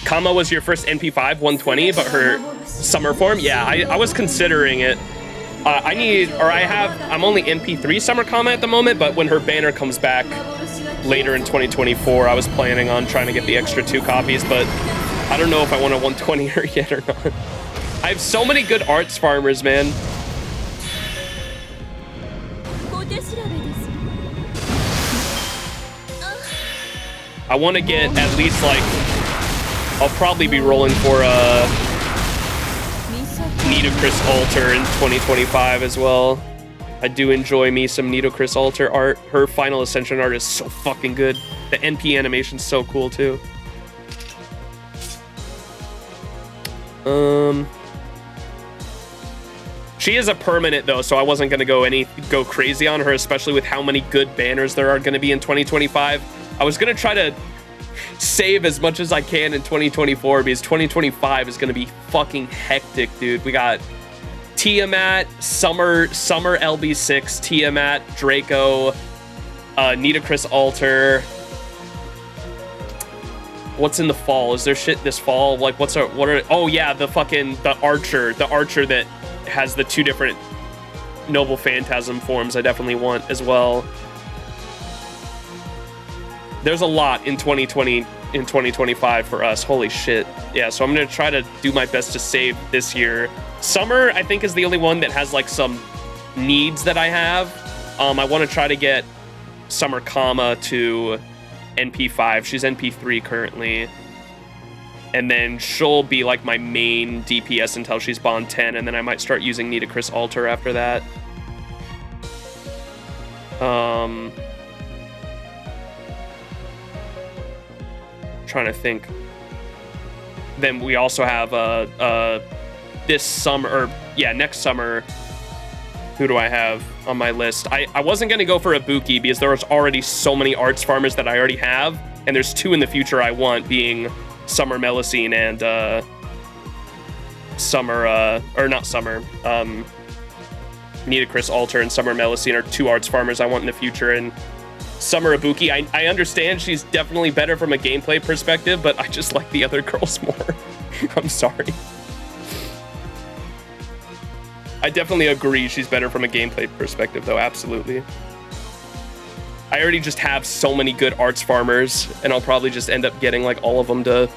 Kama was your first NP5 120, but her summer form? Yeah, I was considering it. I'm only NP3 Summer Kama at the moment, but when her banner comes back later in 2024, I was planning on trying to get the extra 2 copies, but I don't know if I want to 120 her yet or not. I have so many good arts farmers, man. I want to get at least like, I'll probably be rolling for a Nitocris Altar in 2025 as well. I do enjoy me some Nitocris Altar art. Her Final Ascension art is so fucking good. The NP animation's so cool too. She is a permanent though, so I wasn't gonna go crazy on her, especially with how many good banners there are gonna be in 2025. I was gonna try to save as much as I can in 2024 because 2025 is gonna be fucking hectic, dude. We got Tiamat, Summer LB6, Tiamat, Draco, Nitocris Altar. What's in the fall? Is there shit this fall? Like oh yeah, the Archer that has the 2 different Noble Phantasm forms I definitely want as well. There's a lot in 2025 for us. Holy shit. Yeah, so I'm gonna try to do my best to save this year. Summer, I think, is the only one that has like some needs that I have. I want to try to get Summer Kama to NP5. She's NP3 currently. And then she'll be like my main DPS until she's Bond 10, and then I might start using Nitocris Alter after that. Trying to think. Then we also have this summer, or yeah, next summer. Who do I have on my list? I wasn't gonna go for Ibuki because there's already so many arts farmers that I already have, and there's 2 in the future I want, being Summer Melusine and Nitocris Alter and Summer Melusine are 2 arts farmers I want in the future, and Summer Ibuki, I understand she's definitely better from a gameplay perspective, but I just like the other girls more. I'm sorry. I definitely agree she's better from a gameplay perspective, though, absolutely. I already just have so many good arts farmers, and I'll probably just end up getting like all of them to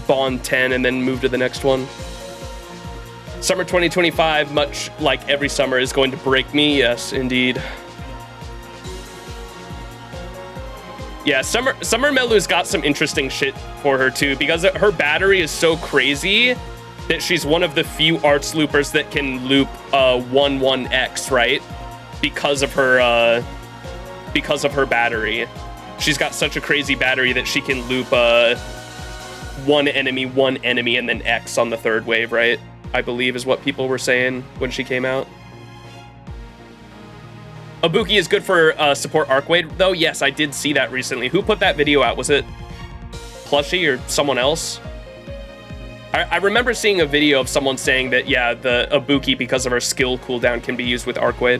Bond 10 and then move to the next one. Summer 2025, much like every summer, is going to break me. Yes, indeed. Yeah, Summer Melu's got some interesting shit for her too, because her battery is so crazy that she's one of the few arts loopers that can loop 1-1x, right? Because of her battery. She's got such a crazy battery that she can loop one enemy, and then X on the 3rd wave, right? I believe is what people were saying when she came out. Ibuki is good for support Arcwade, though. Yes, I did see that recently. Who put that video out? Was it Plushie or someone else? I remember seeing a video of someone saying that, yeah, the Ibuki, because of her skill cooldown, can be used with Arcwade.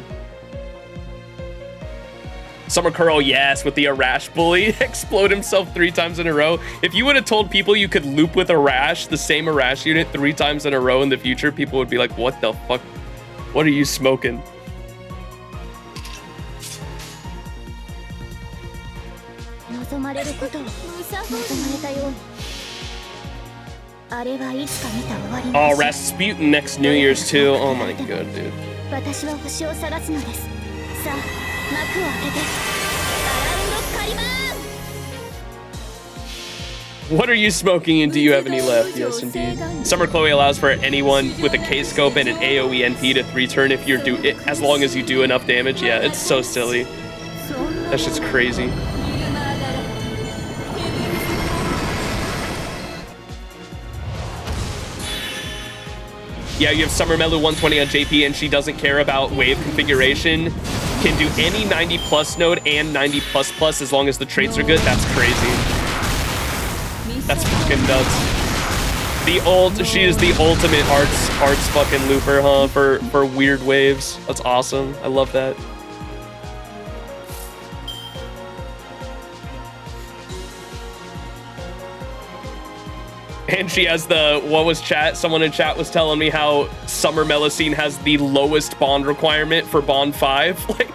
Summer Curl, yes, with the Arash bully, explode himself 3 times in a row. If you would have told people you could loop with Arash, the same Arash unit, 3 times in a row in the future, people would be like, what the fuck? What are you smoking? Oh, Rasputin next New Year's too. Oh my god, dude. What are you smoking, and do you have any left? Yes, indeed. Summer Chloe allows for anyone with a K-scope and an AoE NP to 3-turn if you're as long as you do enough damage. Yeah, it's so silly. That shit's crazy. Yeah, you have Summer Melu 120 on JP, and she doesn't care about wave configuration. Can do any 90+ node and 90++ as long as the traits are good. That's crazy. That's fucking nuts. She is the ultimate arts fucking looper, huh? For weird waves. That's awesome. I love that. And she has what was chat? Someone in chat was telling me how Summer Melusine has the lowest bond requirement for Bond 5. Like,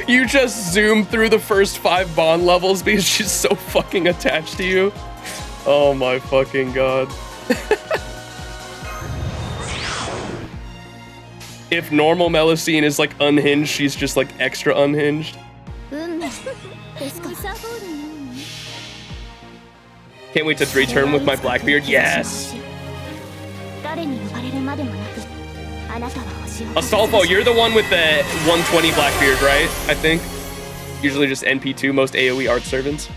you just zoom through the first 5 bond levels because she's so fucking attached to you. Oh my fucking god. If normal Melusine is like unhinged, she's just like extra unhinged. Can't wait to 3-turn with my Blackbeard. Yes. Astolfo, you're the one with the 120 Blackbeard, right? I think. Usually just NP2, most AoE art servants.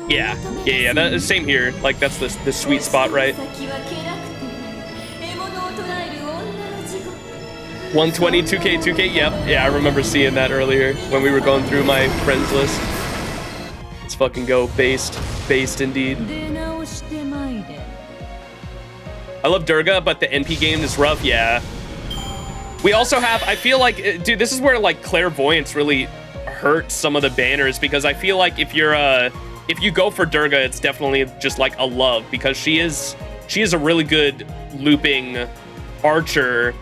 Yeah. That, same here. Like, that's the sweet spot, right? 120, 2K. Yep. Yeah, I remember seeing that earlier when we were going through my friends list. Let's fucking go. Based indeed. I love Durga, but the NP game is rough. Yeah. We also have, I feel like, dude, this is where like clairvoyance really hurts some of the banners, because I feel like if you go for Durga, it's definitely just like a love, because she is a really good looping archer,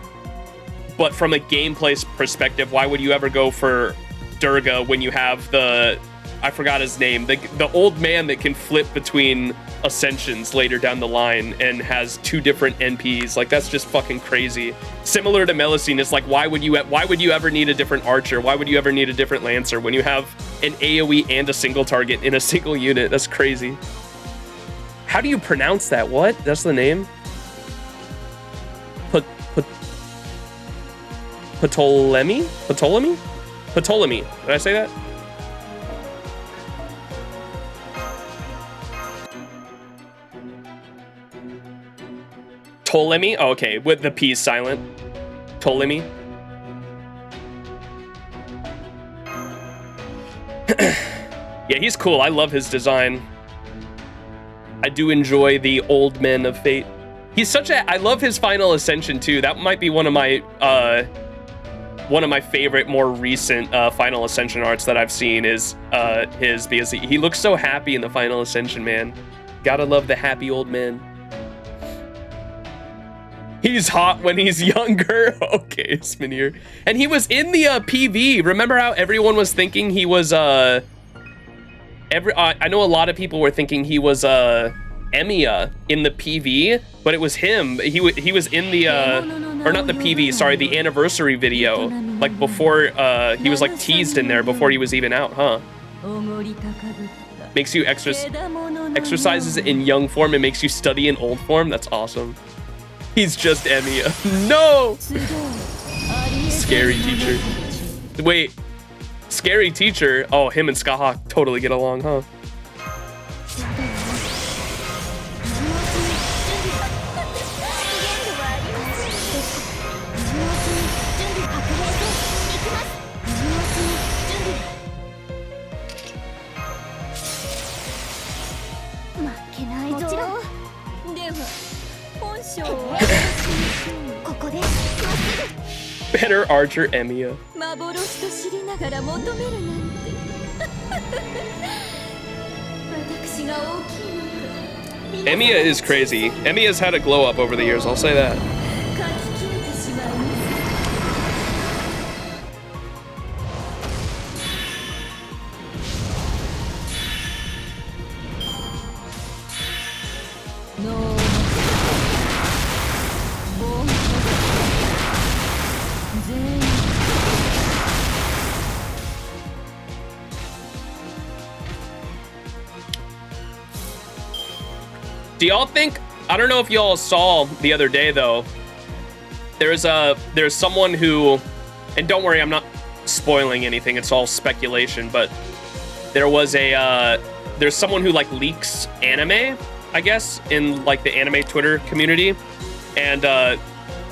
but from a gameplay perspective, why would you ever go for Durga when you have the I forgot his name. The old man that can flip between ascensions later down the line and has 2 different NPs. Like, that's just fucking crazy. Similar to Melusine, it's like, why would you ever need a different archer? Why would you ever need a different lancer when you have an AoE and a single target in a single unit? That's crazy. How do you pronounce that? What? That's the name? Ptolemy? Ptolemy? Ptolemy. Did I say that? Ptolemy? Oh, okay, with the P's silent. Ptolemy. Yeah, he's cool. I love his design. I do enjoy the old men of fate. He's such a... I love his final ascension too. That might be one of my favorite, more recent final ascension arts that I've seen is his, because he looks so happy in the final ascension, man. Gotta love the happy old man. He's hot when he's younger. Okay, Sminir. And he was in the PV. Remember how everyone was thinking he was I know a lot of people were thinking he was Emiya in the PV, but it was him. He was in the or not the PV, sorry, the anniversary video, like before he was like teased in there before he was even out, huh? Makes you exercises in young form and makes you study in old form. That's awesome. He's just Emiya. No! Scary teacher. Wait, scary teacher? Oh, him and Skahawk totally get along, huh? Better archer Emiya. Emiya is crazy. Emiya's had a glow up over the years, I'll say that. Do y'all think, I don't know if y'all saw the other day though, there's someone who, and don't worry, I'm not spoiling anything, it's all speculation, but there's someone who like leaks anime, I guess, in like the anime Twitter community, and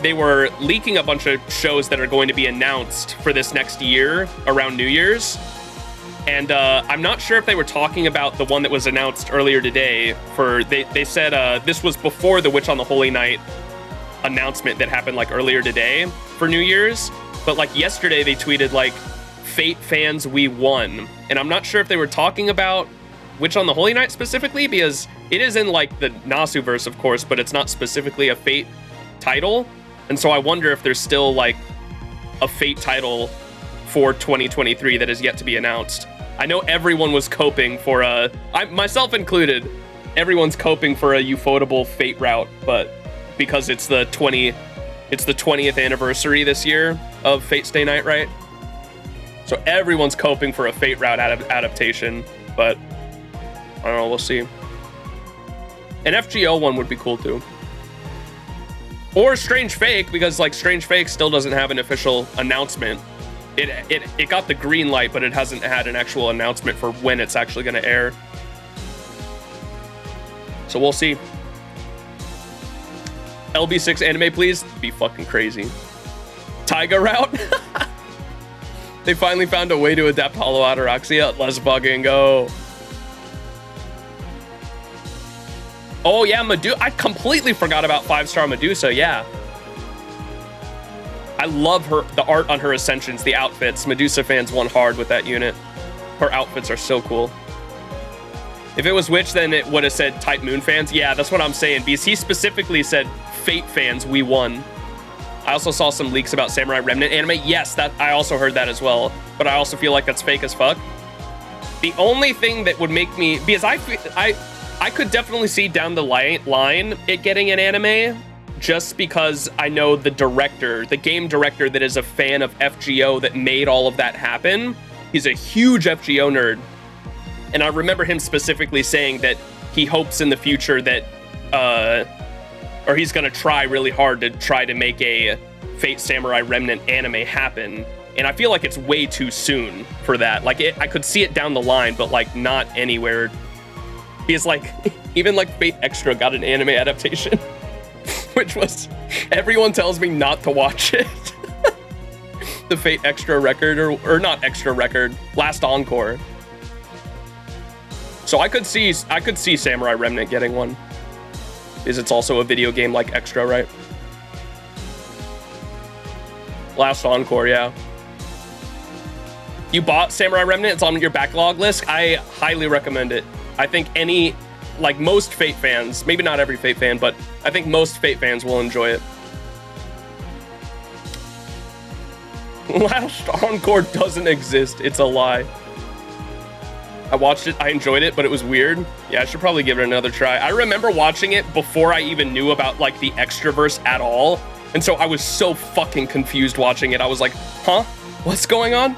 they were leaking a bunch of shows that are going to be announced for this next year around New Year's. And I'm not sure if they were talking about the one that was announced earlier today. They said this was before the Witch on the Holy Night announcement that happened like earlier today for New Year's. But like yesterday they tweeted like, Fate fans, we won. And I'm not sure if they were talking about Witch on the Holy Night specifically, because it is in like the Nasuverse, of course, but it's not specifically a Fate title. And so I wonder if there's still like a Fate title for 2023 that is yet to be announced. I know everyone was coping for myself included, everyone's coping for a ufotable Fate route, but because it's the 20th anniversary this year of Fate Stay Night, right? So everyone's coping for a Fate route adaptation, but I don't know, we'll see. An FGO one would be cool too. Or Strange Fake, because like Strange Fake still doesn't have an official announcement. It got the green light, but it hasn't had an actual announcement for when it's actually going to air. So we'll see. LB6 anime, please. Be fucking crazy. Taiga route. They finally found a way to adapt Hollow Ataraxia. Let's fucking go. Oh yeah, Medusa. I completely forgot about 5-star Medusa. Yeah. I love the art on her ascensions, the outfits. Medusa fans won hard with that unit. Her outfits are so cool. If it was Witch, then it would have said Type Moon fans. Yeah, that's what I'm saying, because he specifically said Fate fans, we won. I also saw some leaks about Samurai Remnant anime. Yes, that I also heard that as well, but I also feel like that's fake as fuck. The only thing that would make me, because I could definitely see down the line it getting an anime, just because I know the director, the game director that is a fan of FGO that made all of that happen. He's a huge FGO nerd. And I remember him specifically saying that he hopes in the future that, or he's gonna try really hard to try to make a Fate Samurai Remnant anime happen. And I feel like it's way too soon for that. Like, I could see it down the line, but like not anywhere. Because like, even like Fate Extra got an anime adaptation, which was, everyone tells me not to watch it. The Fate Extra record, or not Extra record, Last Encore. So I could see Samurai Remnant getting one. Because it's also a video game like Extra, right? Last Encore, yeah. You bought Samurai Remnant, it's on your backlog list. I highly recommend it. I think like most Fate fans, maybe not every Fate fan, but I think most Fate fans will enjoy it. Last Encore doesn't exist, it's a lie. I watched it, I enjoyed it, but it was weird. Yeah, I should probably give it another try. I remember watching it before I even knew about like the Extraverse at all. And so I was so fucking confused watching it. I was like, huh? What's going on?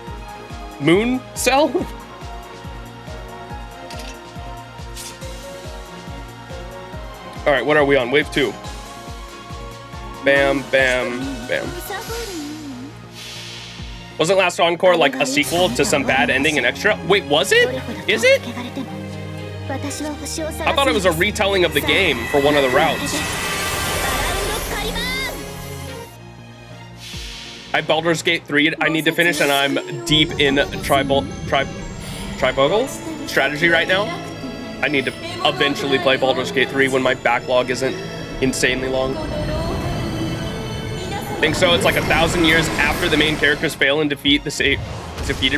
Moon Cell? All right, what are we on? Wave 2. Bam, bam, bam. Wasn't Last Encore like a sequel to some bad ending in Extra? Wait, was it? Is it? I thought it was a retelling of the game for one of the routes. I have Baldur's Gate 3 I need to finish, and I'm deep in tribal strategy right now. I need to eventually play Baldur's Gate 3 when my backlog isn't insanely long. Think so? It's like 1,000 years after the main characters fail and defeated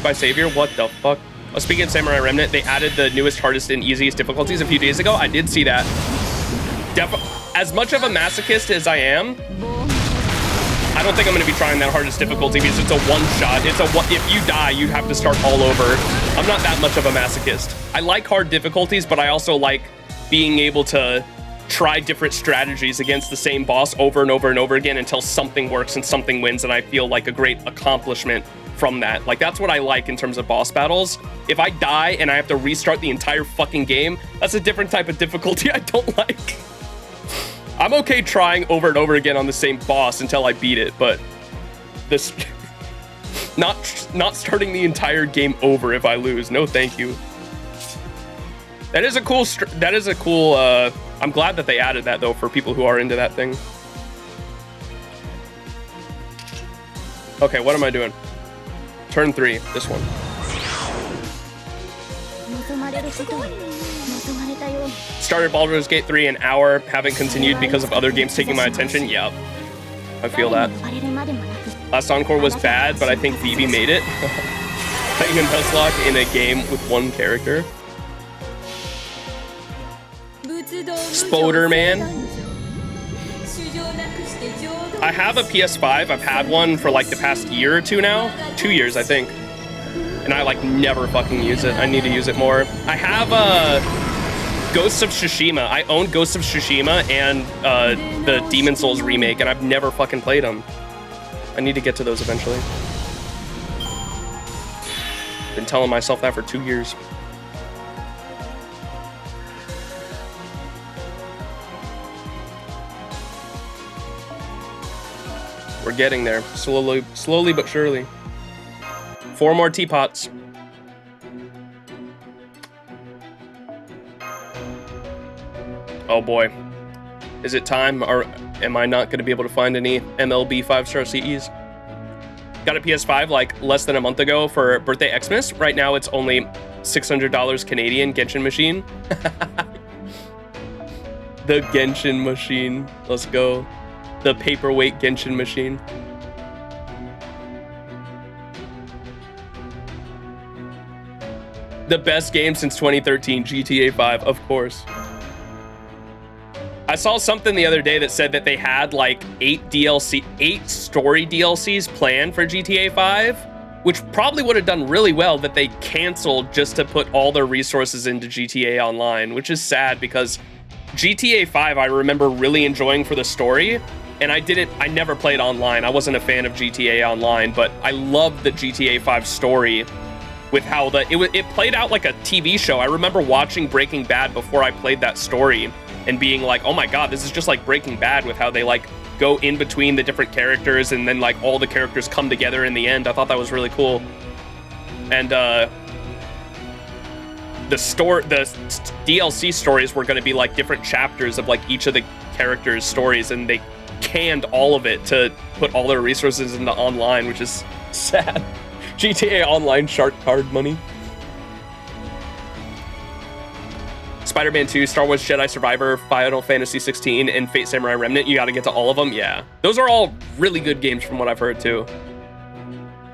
by Savior? What the fuck? Oh, speaking of Samurai Remnant, they added the newest, hardest, and easiest difficulties a few days ago. I did see that. As much of a masochist as I am, I don't think I'm going to be trying that hardest difficulty because it's a one-shot. If you die, you have to start all over. I'm not that much of a masochist. I like hard difficulties, but I also like being able to try different strategies against the same boss over and over and over again until something works and something wins, and I feel like a great accomplishment from that. Like, that's what I like in terms of boss battles. If I die and I have to restart the entire fucking game, that's a different type of difficulty I don't like. I'm okay trying over and over again on the same boss until I beat it, but this not starting the entire game over if I lose. No, thank you. That is a cool I'm glad that they added that though for people who are into that thing. Okay, what am I doing? Turn 3, this one. Started Baldur's Gate 3 an hour, haven't continued because of other games taking my attention. Yep, I feel that. Last Encore was bad, but I think BB made it. Playing a Nuzlocke in a game with one character. Spoder Man. I have a PS5. I've had one for like the past year or two now. 2 years, I think. And I like never fucking use it. I need to use it more. I have Ghosts of Tsushima. I own Ghosts of Tsushima and the Demon Souls remake, and I've never fucking played them. I need to get to those eventually. Been telling myself that for 2 years. We're getting there, slowly but surely. 4 more teapots. Oh boy. Is it time, or am I not going to be able to find any MLB 5-star CEs? Got a PS5 like less than a month ago for birthday Xmas. Right now it's only $600 Canadian Genshin machine. The Genshin machine. Let's go. The paperweight Genshin machine. The best game since 2013, GTA 5, of course. I saw something the other day that said that they had like 8 story DLCs planned for GTA 5. which probably would have done really well, that they canceled just to put all their resources into GTA Online, which is sad because GTA 5 I remember really enjoying for the story, and I never played online. I wasn't a fan of GTA Online, but I loved the GTA 5 story with how it played out like a TV show. I remember watching Breaking Bad before I played that story and being like, oh my god, this is just like Breaking Bad with how they like go in between the different characters and then like all the characters come together in the end. I thought that was really cool. And the DLC stories were going to be like different chapters of like each of the characters' stories, and they canned all of it to put all their resources into online, which is sad. GTA Online shark card money. Spider-Man 2, Star Wars Jedi Survivor, Final Fantasy 16, and Fate Samurai Remnant. You got to get to all of them. Yeah, those are all really good games from what I've heard too.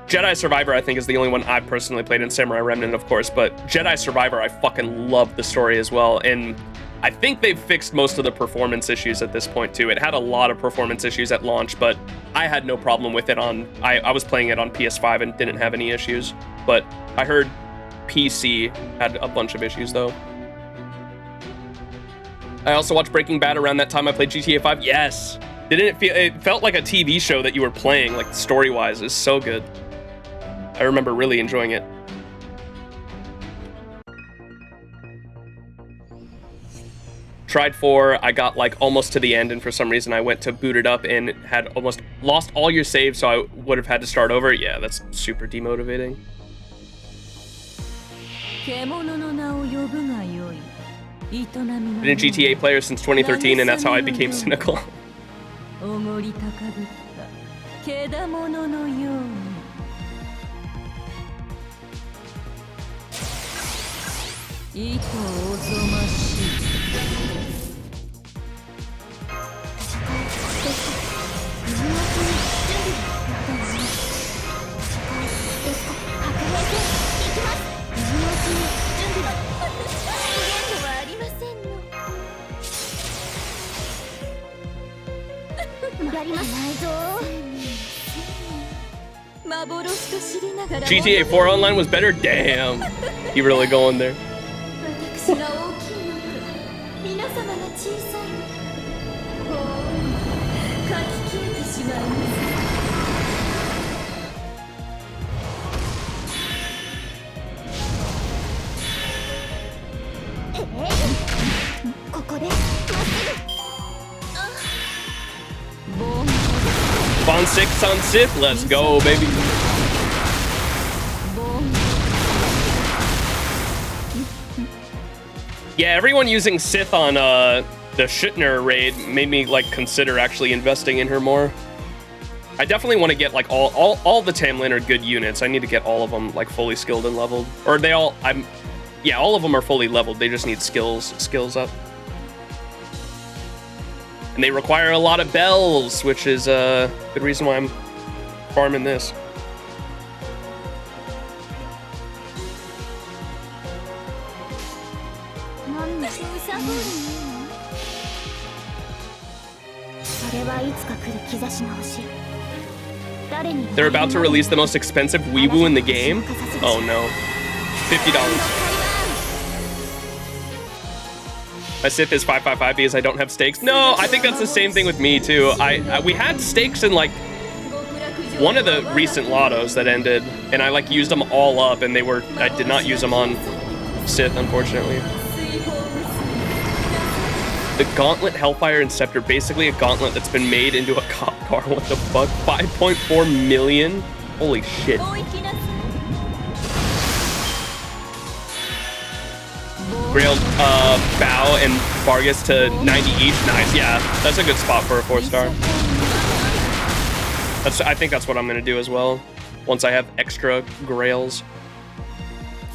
Jedi Survivor, I think, is the only one I've personally played, in Samurai Remnant, of course, but Jedi Survivor, I fucking love the story as well, and I think they've fixed most of the performance issues at this point too. It had a lot of performance issues at launch, but I had no problem with it on, I was playing it on PS5 and didn't have any issues, but I heard PC had a bunch of issues though. I also watched Breaking Bad around that time I played GTA 5. Yes. It felt like a TV show that you were playing, like story-wise. It's so good. I remember really enjoying it. Tried 4, I got like almost to the end, and for some reason I went to boot it up and had almost lost all your saves, so I would have had to start over. Yeah, that's super demotivating. Been a GTA player since 2013, and that's how I became cynical. GTA 4 Online was better? Damn. You really going there? Bond 6 on Sith, let's go, baby. Yeah, everyone using Sith on the Shitner raid made me like consider actually investing in her more. I definitely want to get like all the Tamlin are good units. I need to get all of them like fully skilled and leveled. Or they all, yeah, all of them are fully leveled. They just need skills up. And they require a lot of bells, which is a good reason why I'm farming this. They're about to release the most expensive weeboo in the game? Oh no. $50. My Sith is 555 because I don't have stakes. No, I think that's the same thing with me too. We had stakes in like one of the recent lottos that ended, and I like used them all up, and I did not use them on Sith, unfortunately. The Gauntlet, Hellfire, and Scepter, basically a gauntlet that's been made into a cop car. What the fuck? 5.4 million? Holy shit. Grail, Bow, and Vargas to 90 each. Nice, yeah. That's a good spot for a 4-star. I think that's what I'm going to do as well, once I have extra Grails.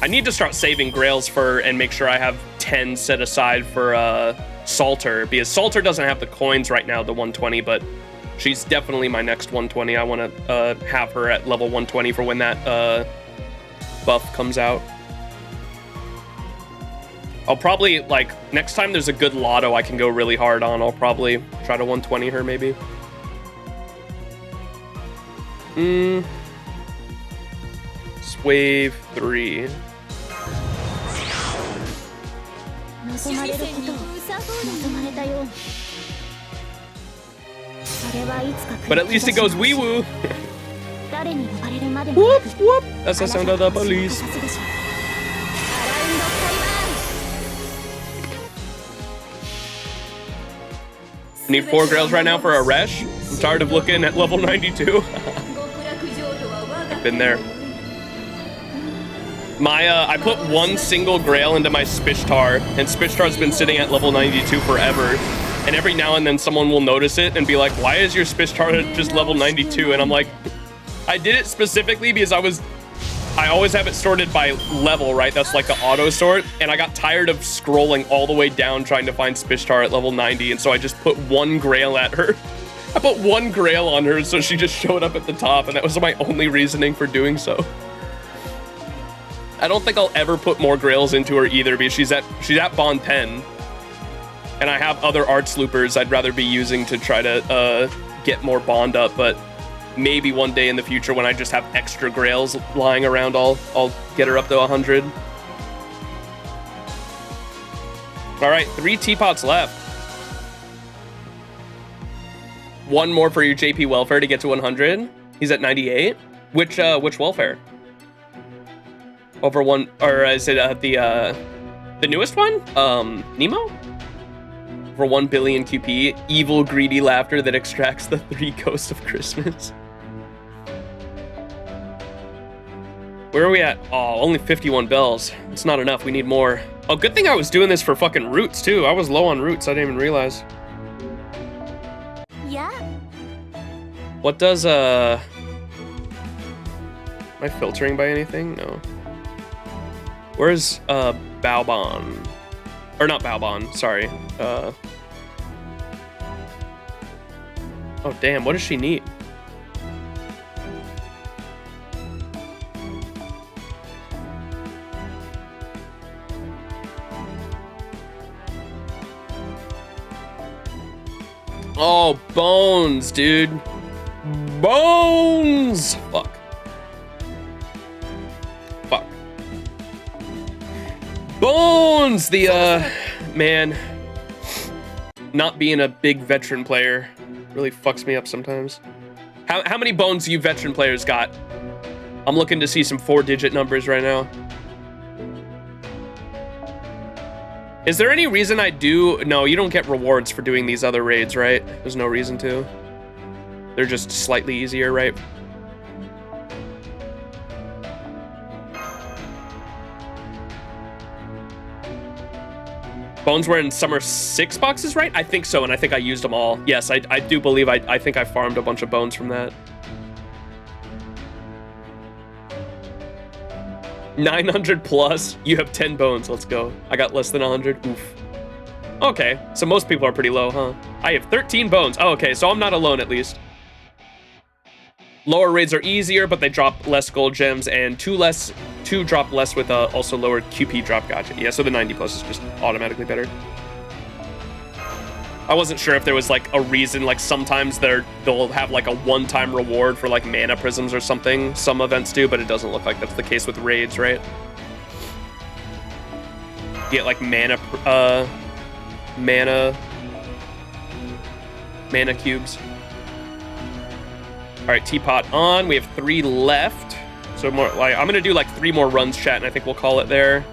I need to start saving Grails and make sure I have 10 set aside for Salter, because Salter doesn't have the coins right now, the 120, but she's definitely my next 120. I want to have her at level 120 for when that buff comes out. I'll probably, like, next time there's a good lotto I can go really hard on, I'll probably try to 120 her, maybe. wave 3. 望まれることを望まれたように。それはいつか But at least it goes wee woo. 誰に呼ばれるまでも Whoop whoop. That's the sound of the police. Need 4 grails right now for a resh. I'm tired of looking at level 92. I've been there. I put 1 single grail into my Spishtar, and Spishtar's been sitting at level 92 forever. And every now and then someone will notice it and be like, why is your Spishtar just level 92? And I'm like, I did it specifically because I always have it sorted by level, right? That's like the auto sort. And I got tired of scrolling all the way down trying to find Spishtar at level 90. And so I just put 1 grail at her. I put 1 grail on her, so she just showed up at the top. And that was my only reasoning for doing so. I don't think I'll ever put more grails into her either because she's at bond 10. And I have other arts loopers I'd rather be using to try to get more bond up, but maybe one day in the future when I just have extra grails lying around, I'll get her up to 100. All right, 3 teapots left. 1 more for your JP welfare to get to 100. He's at 98. Which welfare? Over 1, or is it the newest one? Nemo? For 1 billion QP, evil greedy laughter that extracts the 3 ghosts of Christmas. Where are we at? Oh, only 51 bells. It's not enough, we need more. Oh, good thing I was doing this for fucking roots too. I was low on roots, I didn't even realize. Yeah. What does, am I filtering by anything? No. Where's, Baobon? Or not Baobon, sorry. Oh damn, what does she need? Oh, bones, dude. Bones! Fuck. Fuck. Bones! Man. Not being a big veteran player really fucks me up sometimes. How many bones do you veteran players got? I'm looking to see some 4-digit numbers right now. Is there any reason I do? No, you don't get rewards for doing these other raids, right? There's no reason to. They're just slightly easier, right? Bones were in summer 6 boxes, right? I think so, and I think I used them all. Yes, I do believe I think I farmed a bunch of bones from that. 900 plus. You have 10 bones. Let's go. I got less than 100. Oof. Okay, so most people are pretty low, huh? I have 13 bones. Oh, okay, so I'm not alone at least. Lower raids are easier, but they drop less gold gems, and 2 drop less with also lower QP drop. Gotcha. Yeah, so the 90 plus is just automatically better. I wasn't sure if there was like a reason, like sometimes they'll have like a one-time reward for like mana prisms or something. Some events do, but it doesn't look like that's the case with raids, right? You get like mana cubes. All right, teapot on. We have 3 left. So more like I'm gonna do like 3 more runs, chat, and I think we'll call it there.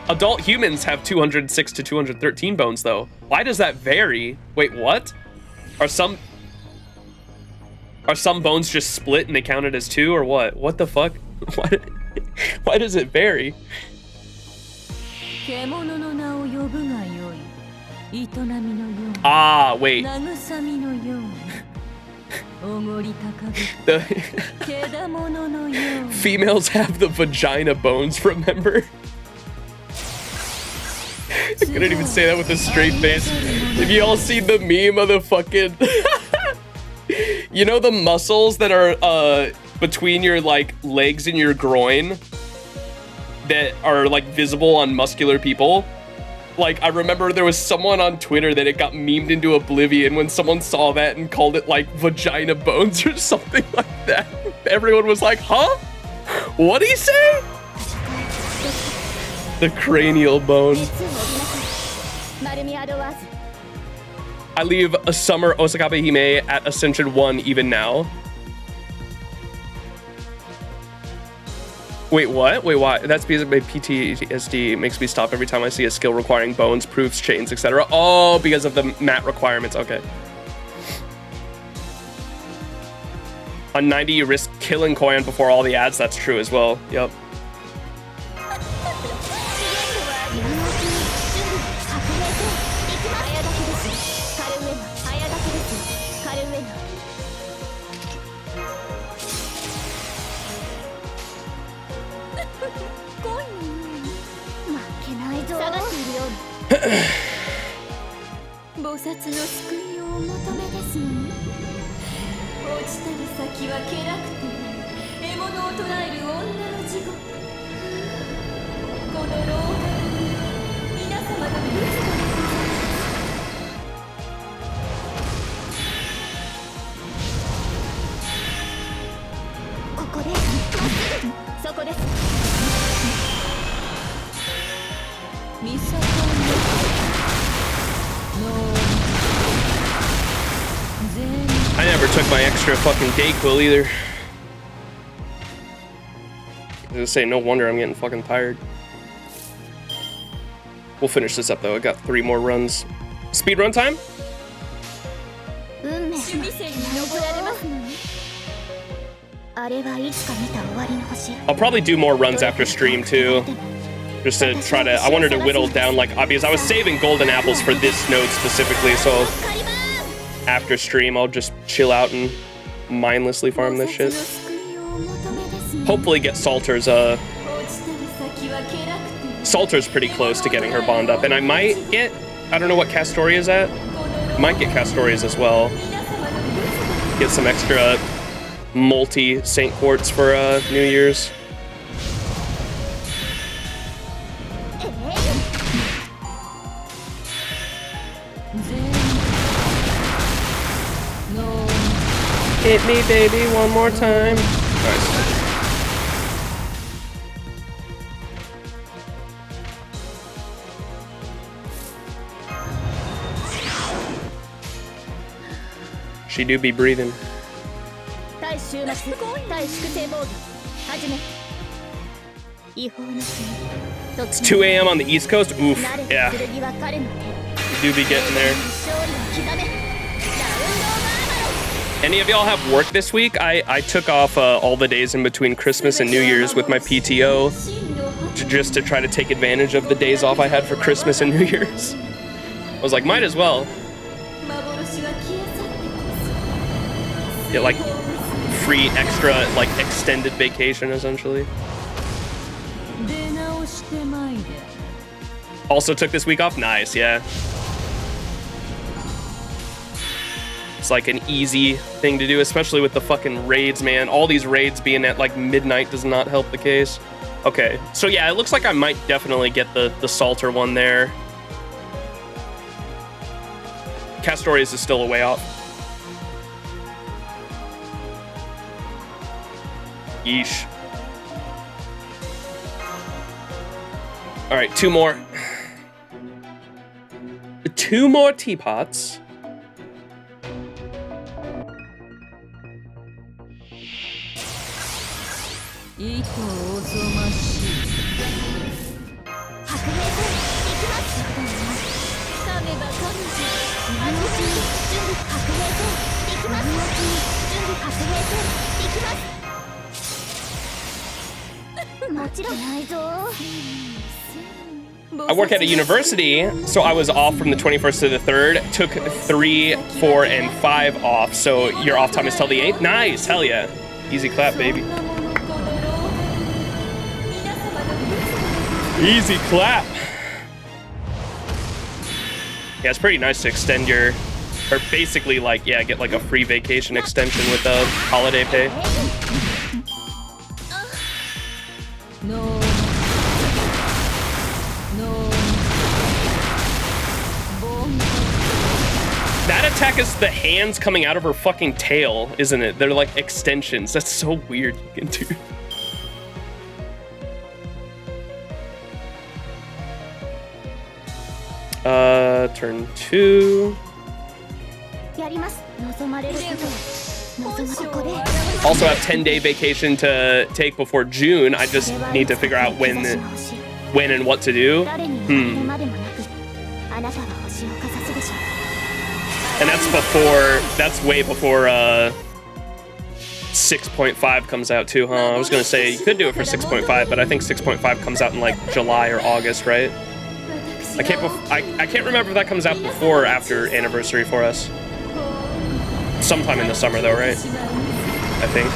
Adult humans have 206 to 213 bones, though. Why does that vary? Wait, what? Are some bones just split and they counted as 2, or what? What the fuck? Why does it vary? Ah, wait. The females have the vagina bones, remember? I couldn't even say that with a straight face. Have you all seen the meme of the fucking... You know the muscles that are between your like legs and your groin that are like visible on muscular people? Like, I remember there was someone on Twitter that it got memed into oblivion when someone saw that and called it, like, vagina bones or something like that. Everyone was like, huh? What'd he say? The cranial bone. I leave a summer Osakabe Hime at Ascension 1 even now. Wait, what? Wait, why? That's because my PTSD makes me stop every time I see a skill requiring bones, proofs, chains, etc. Oh, because of the mat requirements. Okay. On 90, you risk killing Koyan before all the ads. That's true as well. Yep. I never took my extra fucking Dayquil either. I was gonna say, no wonder I'm getting fucking tired. We'll finish this up though. I got 3 more runs. Speed run time? I'll probably do more runs after stream too. Just to try to, I wanted to whittle down, like, because I was saving golden apples for this node specifically, so after stream I'll just chill out and mindlessly farm this shit. Hopefully get Salter's, Salter's pretty close to getting her bond up, and I might get, I don't know what Castoria's at, might get Castoria's as well. Get some extra multi-Saint Quartz for New Year's. Hit me, baby, one more time. Nice. She do be breathing. It's 2 a.m. on the East Coast? Oof, yeah. You do be getting there. Any of y'all have work this week? I took off all the days in between Christmas and New Year's with my PTO just to try to take advantage of the days off I had for Christmas and New Year's. I was like, might as well. Get like free extra, like extended vacation essentially. Also took this week off? Nice, yeah. It's like an easy thing to do, especially with the fucking raids, man. All these raids being at like midnight does not help the case. Okay, so yeah, it looks like I might definitely get the Salter one there. Castorius is still a way off. Yeesh. All right, 2 more. 2 more teapots. I work at a university, so I was off from the 21st to the 3rd. Took 3, 4, and 5 off, so your off time is till the 8th. Nice, hell yeah. Easy clap, baby. Easy clap. Yeah, it's pretty nice to extend your, or basically like, yeah, get like a free vacation extension with holiday pay. attack is the hands coming out of her fucking tail, isn't it? They're like extensions. That's so weird you can do. Turn 2. Also have 10-day vacation to take before June. I just need to figure out when and what to do. And that's way before 6.5 comes out too, huh? I was gonna say you could do it for 6.5, but I think 6.5 comes out in like July or August, right? I can't remember if that comes out before or after anniversary for us. Sometime in the summer though, right? I think.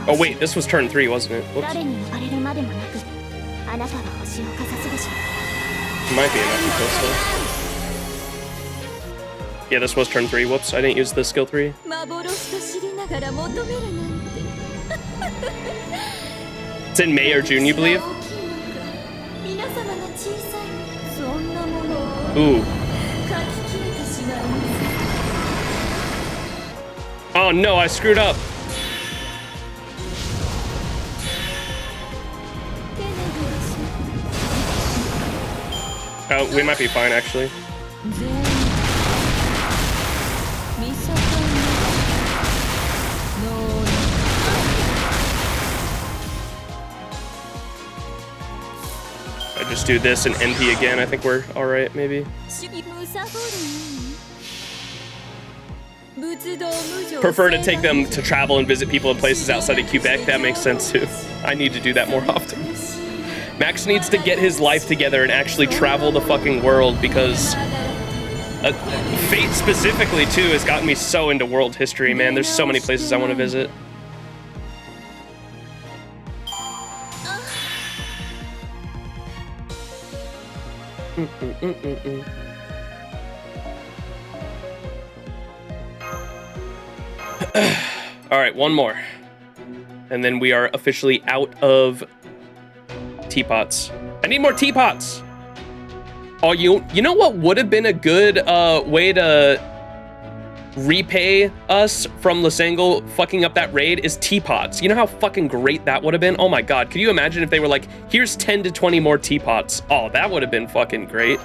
Oh wait, this was turn 3, wasn't it? Whoops. Might be enough until still. Yeah, this was turn 3. Whoops, I didn't use the skill 3. It's in May or June, you believe? Ooh. Oh no, I screwed up. Oh, we might be fine actually. I just do this and NP again. I think we're all right, maybe. Prefer to take them to travel and visit people in places outside of Quebec. That makes sense too. I need to do that more often. Max needs to get his life together and actually travel the fucking world because Fate specifically too has gotten me so into world history, man. There's so many places I want to visit. All right, one more. And then we are officially out of teapots. I need more teapots. Oh, you know what would have been a good way to repay us from Lysangle fucking up that raid is teapots. You know how fucking great that would have been? Oh my god, could you imagine if they were like, here's 10 to 20 more teapots? Oh, that would have been fucking great.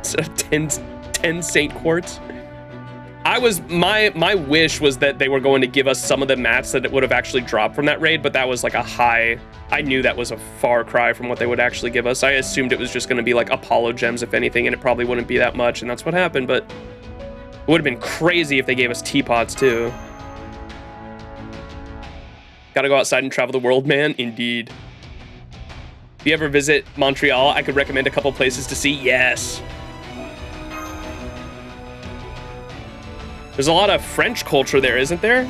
So 10 Saint Quartz. My wish was that they were going to give us some of the mats that it would have actually dropped from that raid, but that was like a high, I knew that was a far cry from what they would actually give us. I assumed it was just going to be like Apollo gems, if anything, and it probably wouldn't be that much, and that's what happened, but it would have been crazy if they gave us teapots too. Gotta go outside and travel the world, man. Indeed. If you ever visit Montreal, I could recommend a couple places to see. Yes. There's a lot of French culture there, isn't there?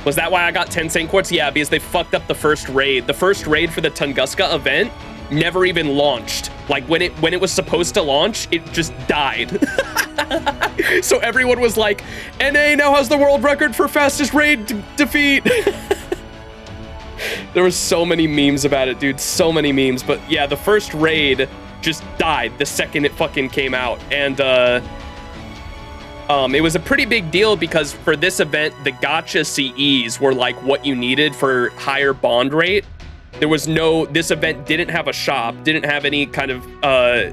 Was that why I got 10 Saint Quartz? Yeah, because they fucked up the first raid. The first raid for the Tunguska event never even launched. Like when it was supposed to launch, it just died. So everyone was like, NA now has the world record for fastest raid defeat. There were so many memes about it, dude. So many memes. But yeah, the first raid just died the second it fucking came out. And it was a pretty big deal because for this event, the gacha CEs were like what you needed for higher bond rate. There was no, this event didn't have a shop, didn't have any kind of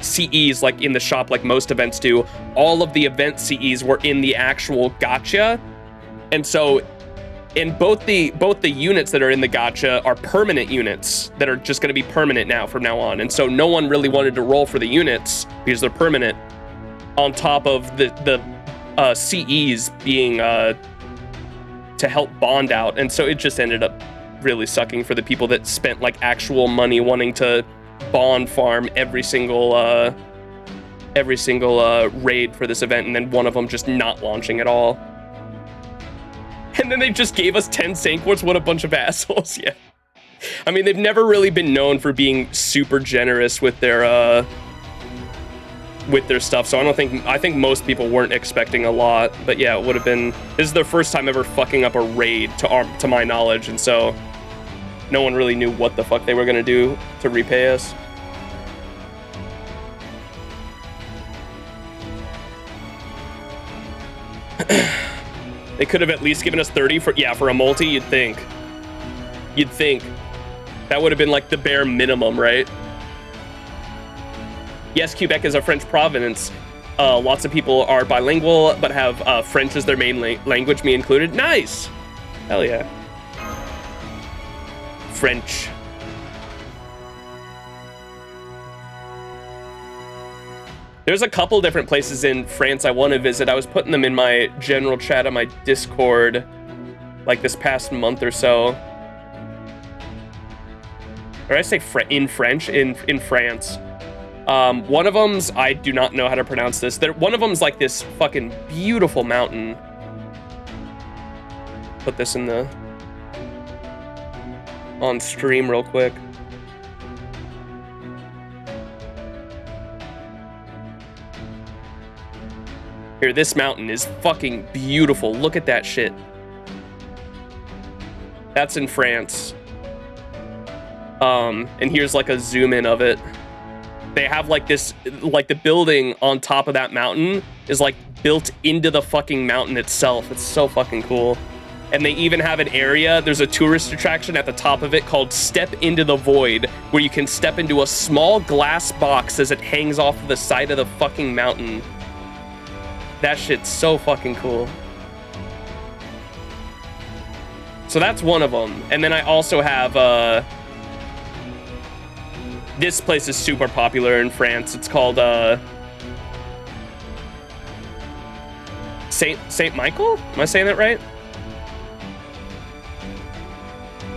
CEs like in the shop like most events do. All of the event CEs were in the actual gacha. And so in both the units that are in the gacha are permanent units that are just going to be permanent now from now on. And so no one really wanted to roll for the units because they're permanent on top of the CEs being to help bond out, and so it just ended up really sucking for the people that spent like actual money wanting to bond farm every single raid for this event, and then one of them just not launching at all. And then they just gave us 10 Sanquars. What a bunch of assholes. Yeah. I mean, they've never really been known for being super generous with their stuff, so I think most people weren't expecting a lot. But yeah, it would have been, this is their first time ever fucking up a raid to my knowledge, and so no one really knew what the fuck they were gonna do to repay us. They could have at least given us 30 for a multi. You'd think that would have been like the bare minimum, right? Yes, Quebec is a French province. Lots of people are bilingual but have French as their main language, me included. Nice. Hell yeah. French. There's a couple different places in France I want to visit. I was putting them in my general chat on my Discord like this past month or so. Or I say in French, in France. One of them's, I do not know how to pronounce this. One of them's like this fucking beautiful mountain. Put this in the on stream real quick. Here, this mountain is fucking beautiful. Look at that shit. That's in France. And here's like a zoom in of it. They have like this, like the building on top of that mountain is like built into the fucking mountain itself. It's so fucking cool. And they even have an area, there's a tourist attraction at the top of it called Step Into the Void, where you can step into a small glass box as it hangs off the side of the fucking mountain. That shit's so fucking cool. So that's one of them. And then I also have, this place is super popular in France. It's called, Saint Michael? Am I saying that right?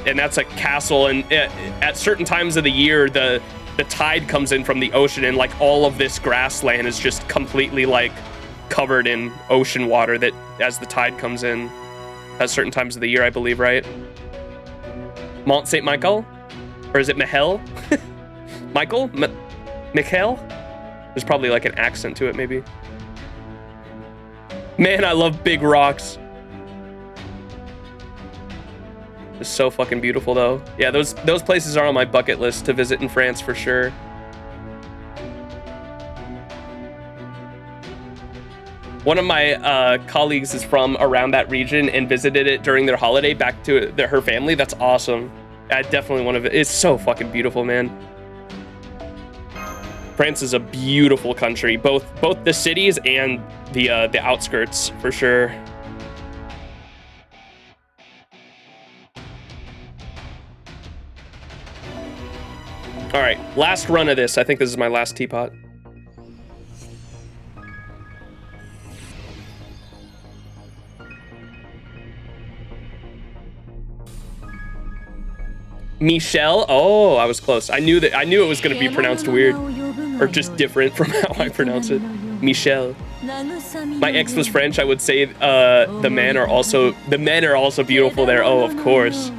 And that's a castle, and at certain times of the year, the tide comes in from the ocean, and like all of this grassland is just completely like covered in ocean water that as the tide comes in at certain times of the year, I believe, right? Mont Saint Michael? Or is it Michel? Michael? Michel? There's probably like an accent to it, maybe. Man, I love big rocks. It's so fucking beautiful, though. Yeah, those places are on my bucket list to visit in France for sure. One of my colleagues is from around that region and visited it during their holiday back to her family. That's awesome. I definitely want to. It's so fucking beautiful, man. France is a beautiful country, both the cities and the outskirts for sure. All right, last run of this. I think this is my last teapot. Michelle? Oh, I was close. I knew it was going to be pronounced weird or just different from how I pronounce it. Michelle. My ex was French. I would say the men are also beautiful there. Oh, of course.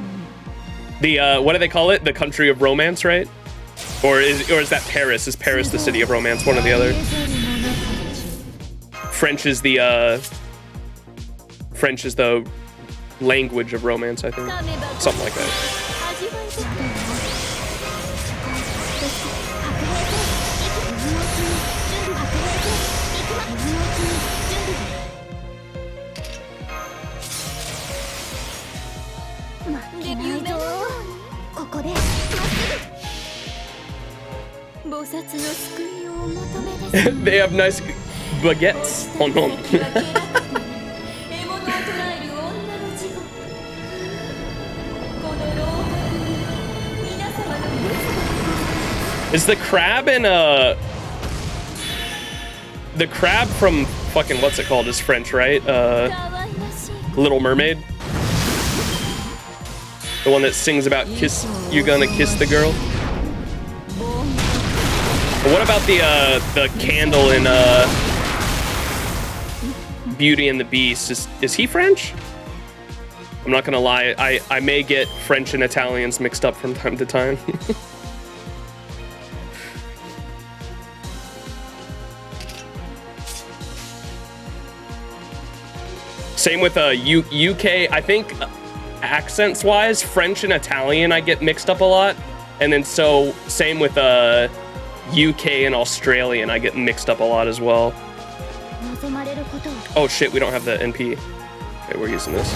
The what do they call it? The country of romance, right? Or is that Paris? Is Paris the city of romance? One or the other. French is the language of romance, I think. Something like that. They have nice baguettes. Oh no. Is the crab in the crab from fucking what's it called is French, right? Little Mermaid. The one that sings about you gonna kiss the girl. But what about the candle in Beauty and the Beast? Is he French? I'm not gonna lie, I may get French and Italians mixed up from time to time. Same with UK, I think accents wise, French and Italian I get mixed up a lot. And then same with UK and Australian I get mixed up a lot as well. Oh shit, we don't have the NP. Okay, we're using this.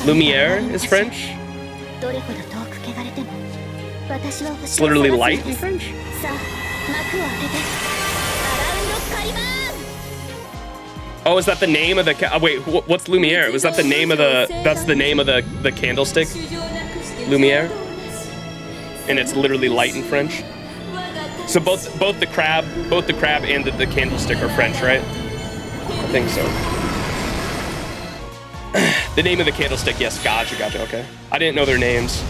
Lumiere is French. It's literally light in French. Oh, is that the name of the wait, what's Lumiere? Was that the name of that's the name of the candlestick? Lumiere? And it's literally light in French. So both the crab and the candlestick are French, right? I think so. The name of the candlestick, yes, gotcha, okay. I didn't know their names.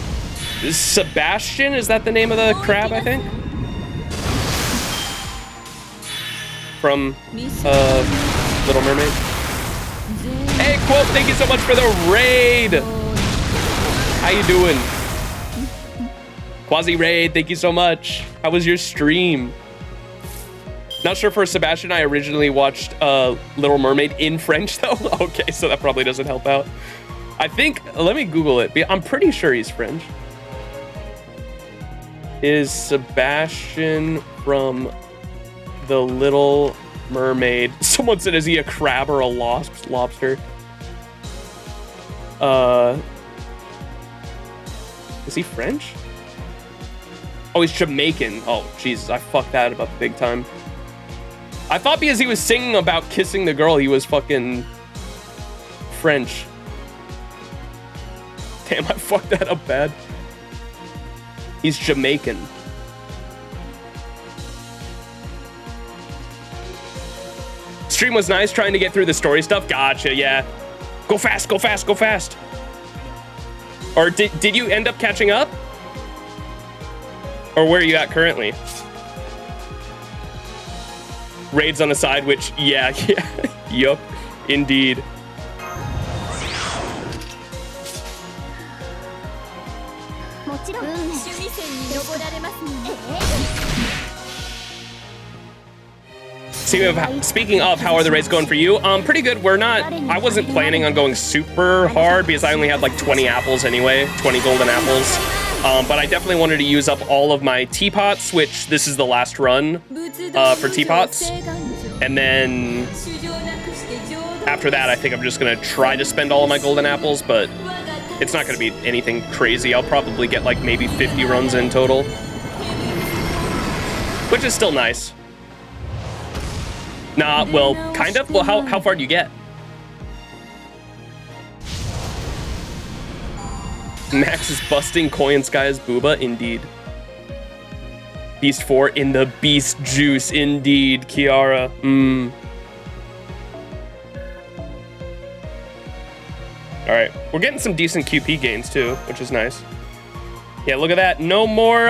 Sebastian, is that the name of the crab, I think? From Little Mermaid. Hey, Quote, thank you so much for the raid. How you doing? Quasi Raid, thank you so much. How was your stream? Not sure for Sebastian, I originally watched Little Mermaid in French though. Okay, so that probably doesn't help out. I think, let me Google it. I'm pretty sure he's French. Is Sebastian from The Little Mermaid? Someone said, is he a crab or a lobster? Is he French? Oh, he's Jamaican. Oh, Jesus, I fucked that up big time. I thought because he was singing about kissing the girl, he was fucking French. Damn, I fucked that up bad. He's Jamaican. Stream was nice, trying to get through the story stuff. Gotcha, yeah. Go fast, go fast, go fast. Or did you end up catching up? Or where are you at currently? Raids on the side, which, yeah, yup, indeed. Speaking of, how are the raids going for you? Pretty good. I wasn't planning on going super hard because I only had like 20 apples anyway, 20 golden apples. But I definitely wanted to use up all of my teapots, which this is the last run for teapots. And then after that, I think I'm just gonna try to spend all of my golden apples, but it's not gonna be anything crazy. I'll probably get like maybe 50 runs in total, which is still nice. Nah, well, kind of. Well, how far do you get? Max is busting Koyan Sky's booba, indeed. Beast 4 in the beast juice, indeed, Kiara. All right, we're getting some decent QP gains too, which is nice. Yeah, look at that. No more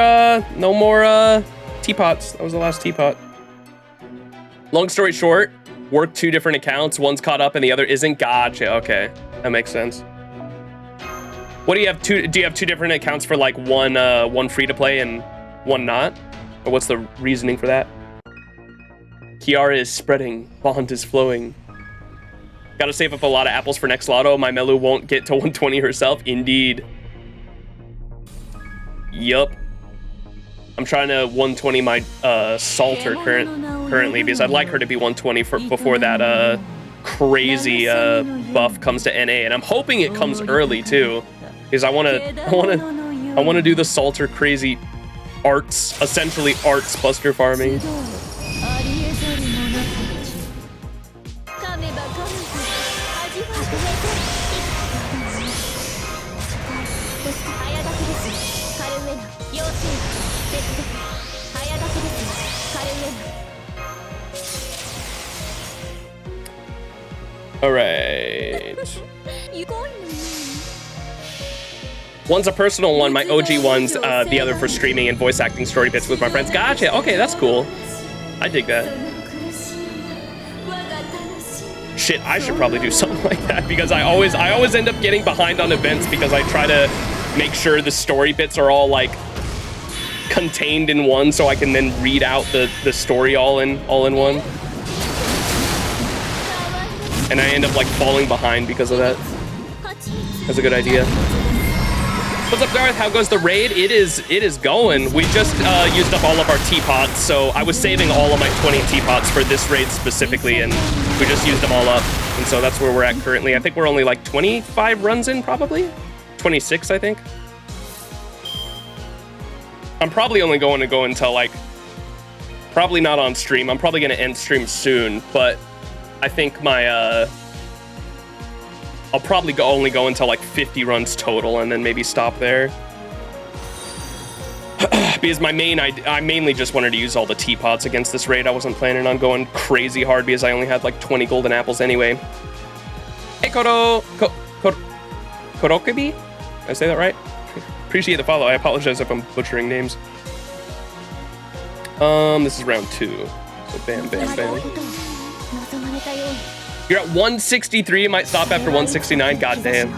teapots. That was the last teapot. Long story short, work 2 different accounts. One's caught up and the other isn't. Gotcha. Okay, that makes sense. What do you have? Do you have 2 different accounts for like one free to play and one not? Or what's the reasoning for that? Kiara is spreading. Bond is flowing. Gotta save up a lot of apples for next lotto. My Melu won't get to 120 herself. Indeed. Yup. I'm trying to 120 my Salter currently because I'd like her to be 120 before that crazy buff comes to NA, and I'm hoping it comes early too, because I want to do the Salter crazy arts, essentially arts buster farming. All right. One's a personal one, my OG one's the other for streaming and voice acting story bits with my friends. Gotcha. Okay, that's cool. I dig that. Shit, I should probably do something like that because I always end up getting behind on events because I try to make sure the story bits are all like contained in one so I can then read out the story all in one. And I end up like falling behind because of that. That's a good idea. What's up, Garth? How goes the raid? It is going. We just used up all of our teapots, so I was saving all of my 20 teapots for this raid specifically, and we just used them all up. And so that's where we're at currently. I think we're only like 25 runs in, probably 26, I think. I'm probably only going to go until like, probably not on stream. I'm probably going to end stream soon, but I think my I'll probably only go until like 50 runs total and then maybe stop there. Because I mainly just wanted to use all the teapots against this raid. I wasn't planning on going crazy hard because I only had like 20 golden apples anyway. Hey, Korokabi? Did I say that right? Appreciate the follow. I apologize if I'm butchering names. This is round 2. So bam, bam, bam. You're at 163, it might stop after 169, goddamn.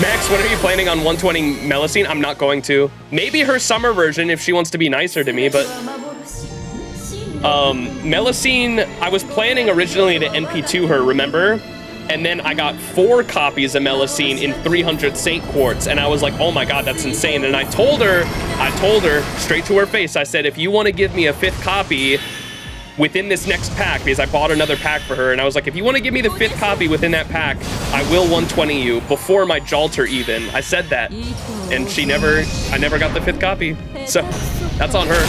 Max, when are you planning on 120 Melusine? I'm not going to. Maybe her summer version if she wants to be nicer to me, but... Melusine, I was planning originally to NP2 her, remember? And then I got 4 copies of Melusine in 300 Saint Quartz, and I was like, oh my god, that's insane. And I told her straight to her face, I said, if you want to give me a 5th copy within this next pack, because I bought another pack for her, and I was like, if you want to give me the 5th copy within that pack, I will 120 you before my Jalter even. I said that, and I never got the 5th copy, so that's on her.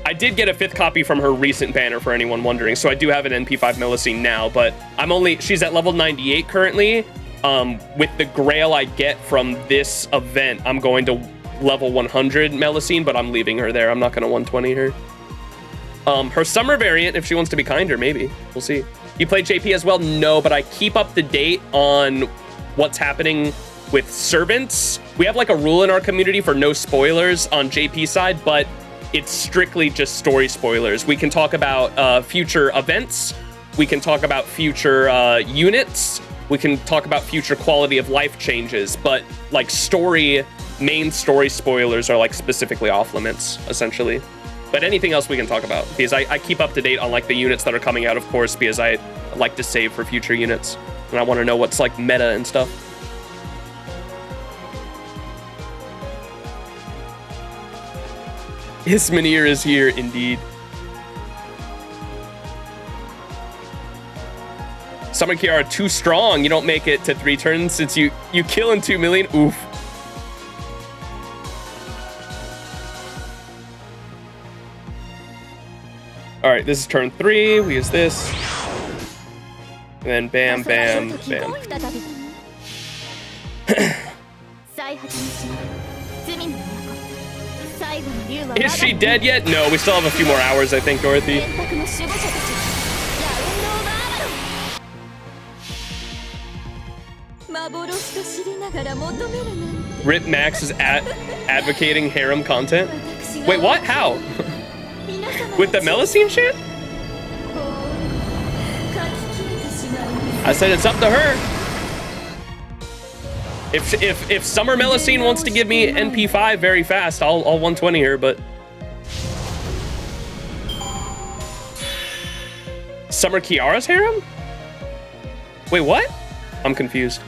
I did get a 5th copy from her recent banner for anyone wondering, so I do have an NP5 Melusine now, but she's at level 98 currently. With the Grail I get from this event, I'm going to level 100 Melusine, but I'm leaving her there. I'm not going to 120 her. Her summer variant, if she wants to be kinder, maybe. We'll see. You play JP as well? No, but I keep up to date on what's happening with servants. We have like a rule in our community for no spoilers on JP side, but it's strictly just story spoilers. We can talk about future events. We can talk about future units. We can talk about future quality of life changes, but like main story spoilers are like specifically off limits, essentially. But anything else we can talk about, because I keep up to date on like the units that are coming out, of course, because I like to save for future units. And I want to know what's like meta and stuff. Ismanir is here, indeed. Summer Kiara too strong. You don't make it to 3 turns since you kill in 2 million. Oof. All right, this is turn 3. We use this. And then bam, bam, bam. Is she dead yet? No, we still have a few more hours, I think, Dorothy. Rip Max is advocating harem content. Wait, what? How? With the Melusine shit? I said it's up to her. If Summer Melusine wants to give me NP5 very fast, I'll 120 her, but... Summer Kiara's harem? Wait, what? I'm confused.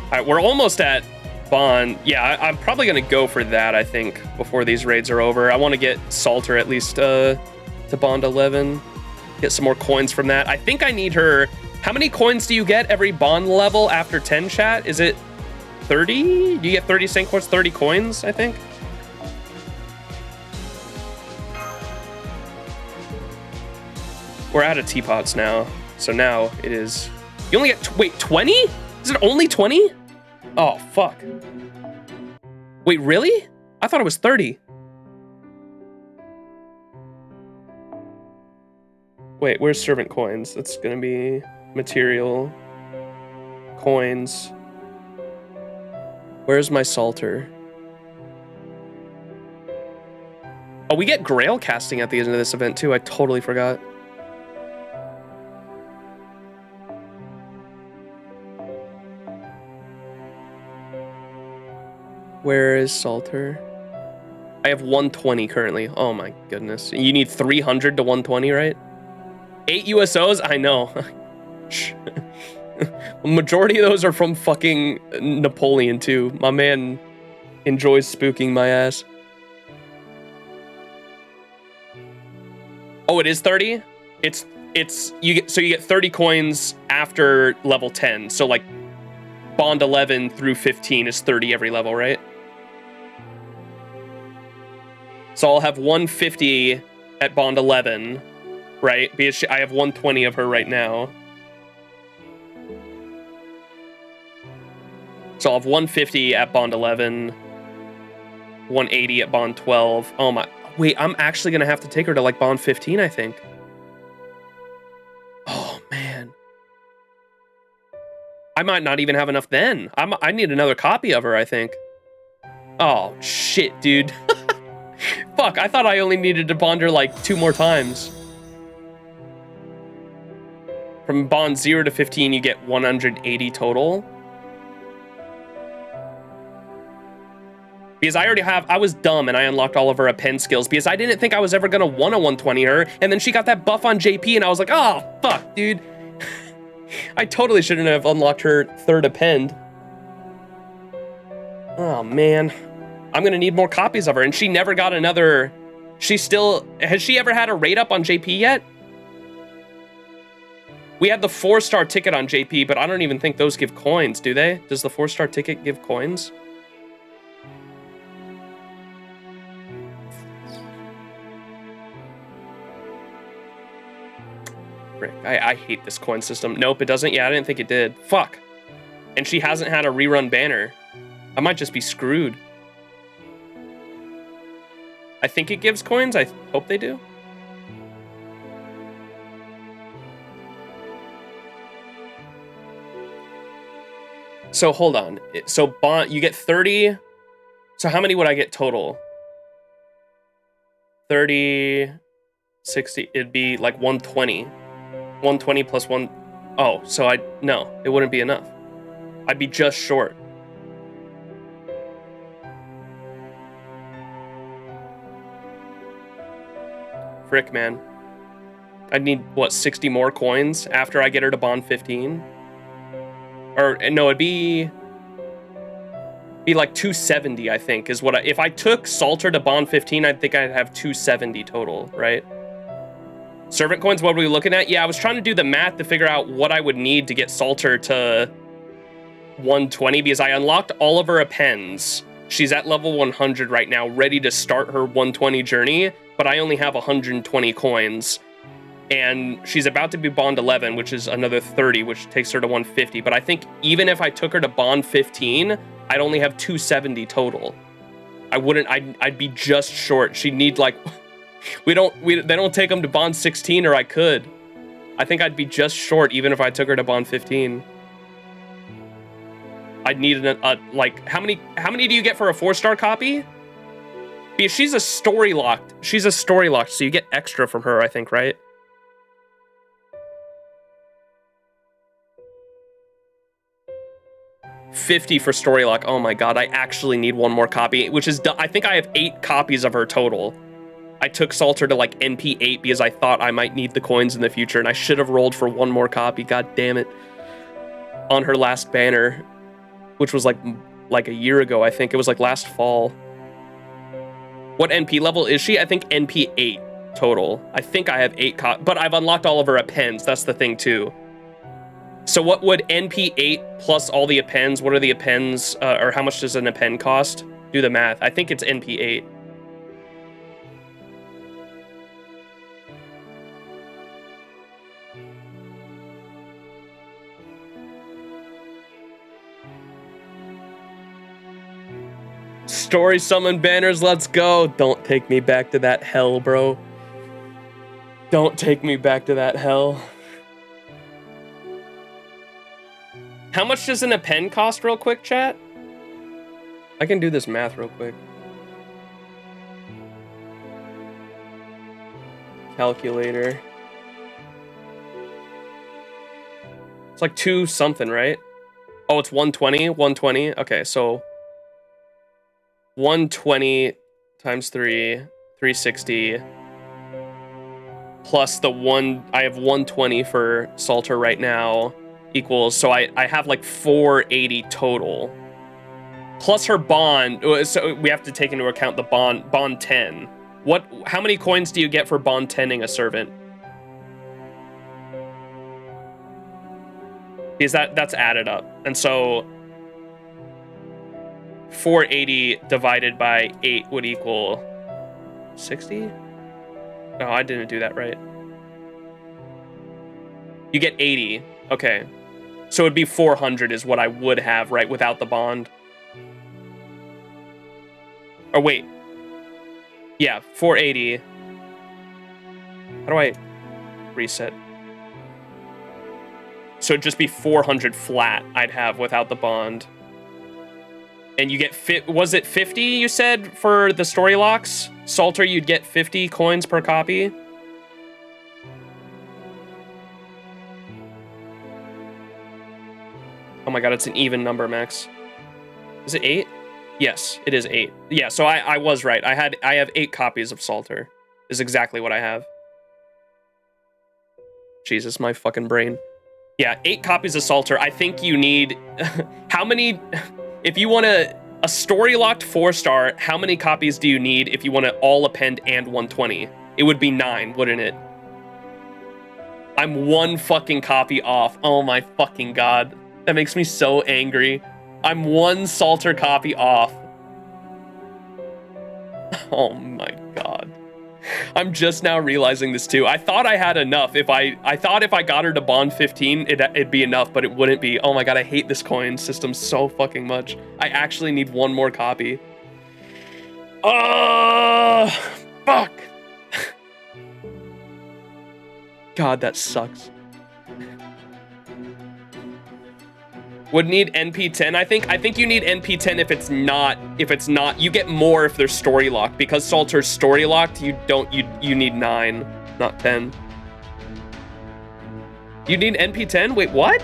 Alright, we're almost at Bond. Yeah, I'm probably gonna go for that, I think, before these raids are over. I want to get Salter at least to Bond 11. Get some more coins from that. I think I need her... How many coins do you get every Bond level after 10, chat? Is it 30? You get 30 Saint Quartz, 30 coins, I think? We're out of teapots now. So now it is... You only get... Wait, 20? Is it only 20? Oh, fuck. Wait, really? I thought it was 30. Wait, where's servant coins? That's gonna be material, coins. Where's my salter? Oh, we get grail casting at the end of this event too. I totally forgot. Where is salter? I have 120 currently. Oh my goodness. You need 300 to 120, right? 8 USOs? I know. Majority of those are from fucking Napoleon too. My man enjoys spooking my ass. Oh, it is 30? You get 30 coins after level 10. So like bond 11 through 15 is 30 every level, right? So I'll have 150 at bond 11, right? Because I have 120 of her right now. So I'll have 150 at bond 11, 180 at bond 12. Oh my, wait, I'm actually gonna have to take her to like bond 15, I think. Oh man. I might not even have enough then. I need another copy of her, I think. Oh shit, dude. Fuck, I thought I only needed to bond her like 2 more times. From bond 0 to 15, you get 180 total. Because I was dumb and I unlocked all of her append skills because I didn't think I was ever gonna want to 120 her, and then she got that buff on JP and I was like, oh, fuck, dude. I totally shouldn't have unlocked her 3rd append. Oh, man. I'm gonna need more copies of her, and she never got another... Has she ever had a rate up on JP yet? We had the 4-star ticket on JP, but I don't even think those give coins, do they? Does the 4-star ticket give coins? Frick, I hate this coin system. Nope, it doesn't. Yeah, I didn't think it did. Fuck. And she hasn't had a rerun banner. I might just be screwed. I think it gives coins. I hope they do. So hold on. So bond, you get 30. So how many would I get total? 30, 60. It'd be like 120. 120 plus 1. Oh, so no, it wouldn't be enough. I'd be just short. Frick, man. I'd need, what, 60 more coins after I get her to bond 15? Or, no, it'd be like 270, I think, is what if I took Salter to bond 15, I think I'd have 270 total, right? Servant coins, what were we looking at? Yeah, I was trying to do the math to figure out what I would need to get Salter to 120 because I unlocked all of her appends. She's at level 100 right now, ready to start her 120 journey, but I only have 120 coins. And she's about to be bond 11, which is another 30, which takes her to 150. But I think even if I took her to bond 15, I'd only have 270 total. I'd be just short. She'd need like, they don't take them to bond 16, or I could. I think I'd be just short even if I took her to bond 15. I'd need like, how many do you get for a 4-star copy? Because she's a story locked. She's a story locked, so you get extra from her, I think, right? $50 for story lock. Oh my god, I actually need one more copy, which is, I think I have 8 copies of her total. I took Salter to like NP 8 because I thought I might need the coins in the future, and I should have rolled for one more copy, god damn it. On her last banner, which was like a year ago, I think. It was like last fall. What NP level is she? I think NP 8 total. I think I have 8 but I've unlocked all of her appends, that's the thing too. So what would NP 8 plus all the appends, what are the appends, or how much does an append cost? Do the math. I think it's NP 8. Story summon banners, let's go. Don't take me back to that hell, bro. Don't take me back to that hell. How much does an append cost real quick, chat? I can do this math real quick. Calculator. It's like 2 something, right? Oh, it's 120? 120? Okay, so 120 times 3, 360. Plus the one, I have 120 for Salter right now, equals, so I have like 480 total. Plus her bond, so we have to take into account the bond 10. How many coins do you get for bond 10ing a servant? Because that's added up. And so 480 divided by 8 would equal 60? No, I didn't do that right. You get 80. Okay. So it'd be 400 is what I would have, right, without the bond. Or wait. Yeah, 480. How do I reset? So it'd just be 400 flat I'd have without the bond. And you get, was it 50 you said for the story locks? Salter, you'd get 50 coins per copy? Oh my god, it's an even number, Max. Is it 8? Yes, it is 8. Yeah, so I was right. I have 8 copies of Salter. Is exactly what I have. Jesus, my fucking brain. Yeah, 8 copies of Salter. I think you need... how many... If you want a story-locked 4-star, how many copies do you need if you want to all append and 120? It would be 9, wouldn't it? I'm 1 fucking copy off. Oh my fucking god. That makes me so angry. I'm 1 Salter copy off. Oh my god. I'm just now realizing this too. I thought I had enough. I thought if I got her to bond 15, it'd be enough, but it wouldn't be. Oh my god, I hate this coin system so fucking much. I actually need 1 more copy. Oh, fuck. God, that sucks. Would need NP10. I think you need NP10 if it's not, you get more if they're story locked, because Salter's story locked, you need 9, not 10. You need NP10? Wait, what?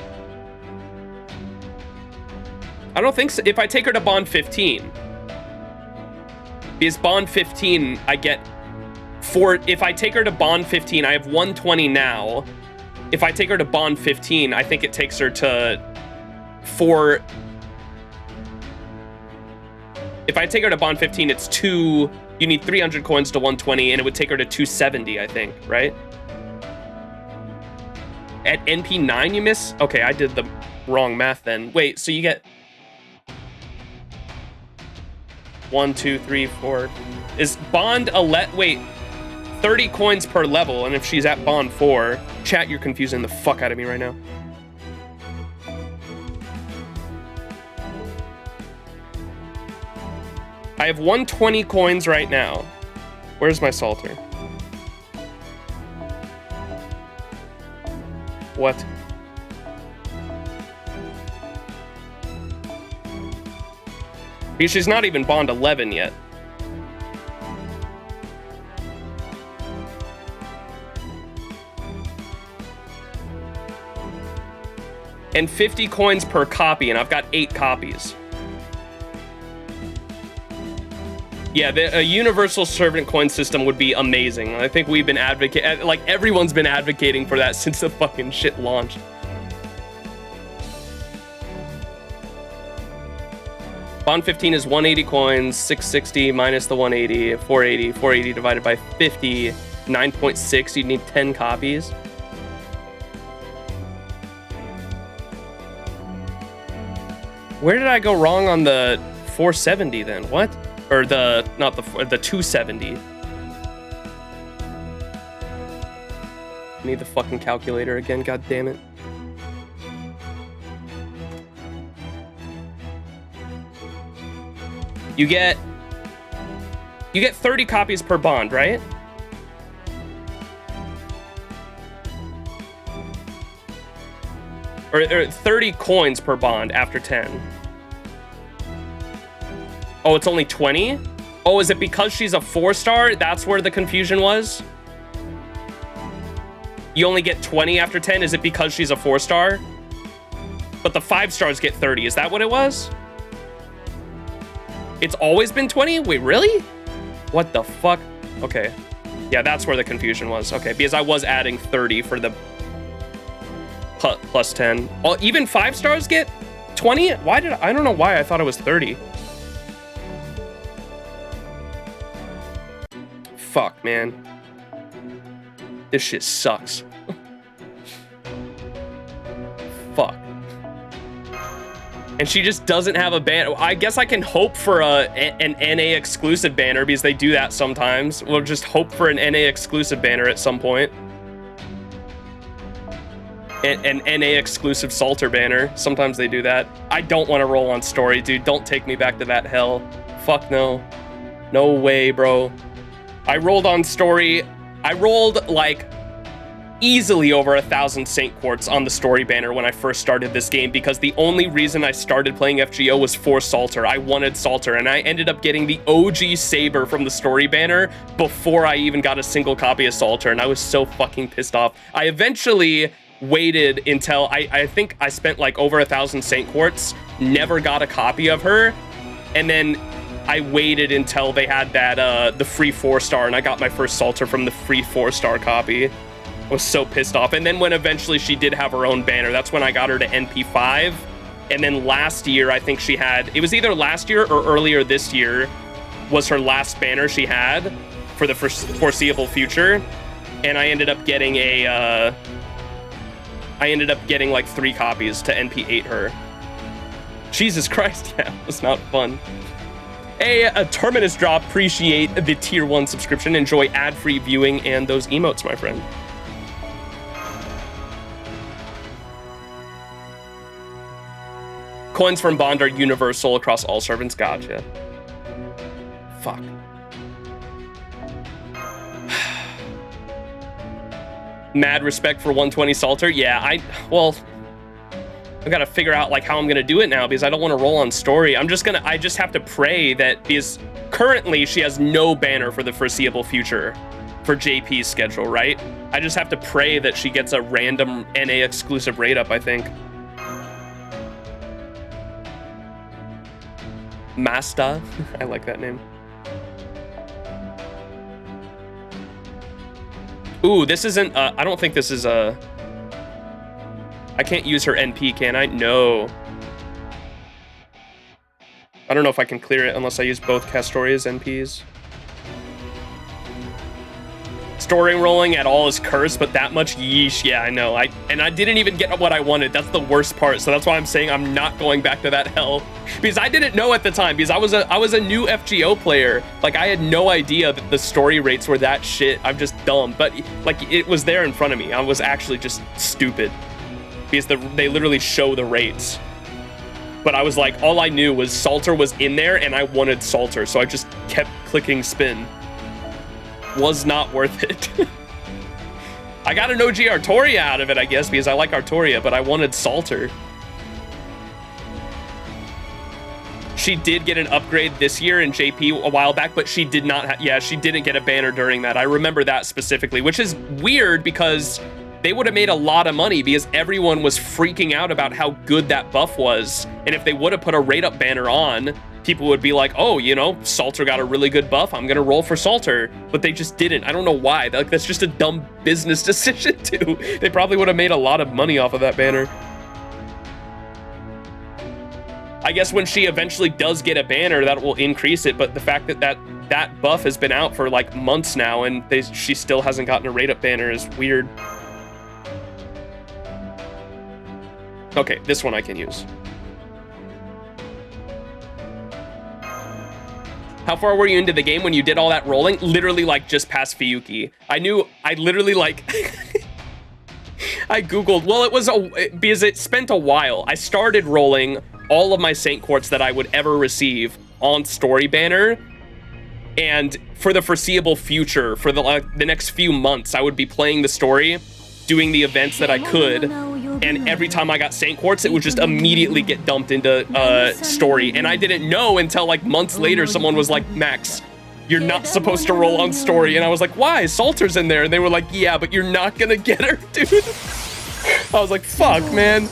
I don't think so. If I take her to bond 15. Because bond 15, I get 4, if I take her to bond 15, I have 120 now. If I take her to bond 15, I think it takes her to 4. If I take her to bond 15, it's 2. You need 300 coins to 120, and it would take her to 270, I think, right? At NP9, you miss? Okay, I did the wrong math then. Wait, so you get 1, 2, 3, 4. Is bond 11? Wait, 30 coins per level, and if she's at bond 4, chat, you're confusing the fuck out of me right now. I have 120 coins right now. Where's my Salter? What? Because she's not even bond 11 yet. And 50 coins per copy, and I've got 8 copies. Yeah, a universal servant coin system would be amazing. I think we've been advocating, like everyone's been advocating for that since the fucking shit launched. Bond 15 is 180 coins, 660 minus the 180, 480, 480 divided by 50, 9.6, you'd need 10 copies. Where did I go wrong on the 470 then? What? Or the 270. Need the fucking calculator again, god damn it. You get You get 30 copies per bond, right? Or 30 coins per bond after 10. Oh, it's only 20? Oh, is it because she's a 4-star? That's where the confusion was? You only get 20 after 10? Is it because she's a 4-star? But the 5-stars get 30. Is that what it was? It's always been 20? Wait, really? What the fuck? Okay. Yeah, that's where the confusion was. Okay, because I was adding 30 for the plus 10. Oh, even 5-stars get 20? Why did I don't know why I thought it was 30. Fuck, man. This shit sucks. Fuck. And she just doesn't have a banner. I guess I can hope for an NA exclusive banner because they do that sometimes. We'll just hope for an NA exclusive banner at some point. An NA exclusive Salter banner. Sometimes they do that. I don't want to roll on story, dude. Don't take me back to that hell. Fuck no. No way, bro. I rolled on story. I rolled like easily over 1,000 Saint Quartz on the story banner when I first started this game because the only reason I started playing FGO was for Salter. I wanted Salter, and I ended up getting the OG Saber from the story banner before I even got a single copy of Salter, and I was so fucking pissed off. I eventually waited until I think I spent like over 1,000 Saint Quartz, never got a copy of her, and then I waited until they had that the free 4-star, and I got my first Salter from the free 4-star copy. I was so pissed off. And then when eventually she did have her own banner, that's when I got her to NP5. And then last year, I think she had, it was either last year or earlier this year, was her last banner she had for the foreseeable future. And I ended up getting like 3 copies to NP8 her. Jesus Christ, yeah, it was not fun. A Terminus drop, appreciate the tier 1 subscription. Enjoy ad-free viewing and those emotes, my friend. Coins from Bond are universal across all servants. Gotcha. Fuck. Mad respect for 120 Salter. Yeah, I've got to figure out like how I'm gonna do it now because I don't want to roll on story. I just have to pray that, because currently she has no banner for the foreseeable future for JP's schedule, right? I just have to pray that she gets a random NA exclusive rate up, I think. Masta. I like that name. Ooh, this isn't, I don't think this is a... I can't use her NP, can I? No. I don't know if I can clear it unless I use both Castoria's NPs. Story rolling at all is cursed, but that much, yeesh. Yeah, I know. I didn't even get what I wanted. That's the worst part. So that's why I'm saying I'm not going back to that hell, because I didn't know at the time, because I was a new FGO player. Like, I had no idea that the story rates were that shit. I'm just dumb. But like, it was there in front of me. I was actually just stupid, because they literally show the rates. But I was like, all I knew was Salter was in there and I wanted Salter, so I just kept clicking spin. Was not worth it. I got an OG Artoria out of it, I guess, because I like Artoria, but I wanted Salter. She did get an upgrade this year in JP a while back, but she did not, yeah, she didn't get a banner during that. I remember that specifically, which is weird because they would have made a lot of money because everyone was freaking out about how good that buff was. And if they would have put a rate up banner on, people would be like, oh, you know, Salter got a really good buff, I'm gonna roll for Salter. But they just didn't. I don't know why. Like, that's just a dumb business decision too. They probably would have made a lot of money off of that banner. I guess when she eventually does get a banner, that will increase it. But the fact that that buff has been out for like months now and she still hasn't gotten a rate up banner is weird. Okay, this one I can use. How far were you into the game when you did all that rolling? Literally, like, just past Fiyuki. I literally, like... I googled, well, it was because it spent a while. I started rolling all of my Saint Quartz that I would ever receive on story banner, And for the foreseeable future, for the next few months, I would be playing the story, doing the events that I could, and every time I got Saint Quartz, it would just immediately get dumped into story. And I didn't know until like months later, someone was like, Max, you're not supposed to roll on story. And I was like, why? Salter's in there. And they were like, yeah, but you're not gonna get her, dude. I was like, fuck, man.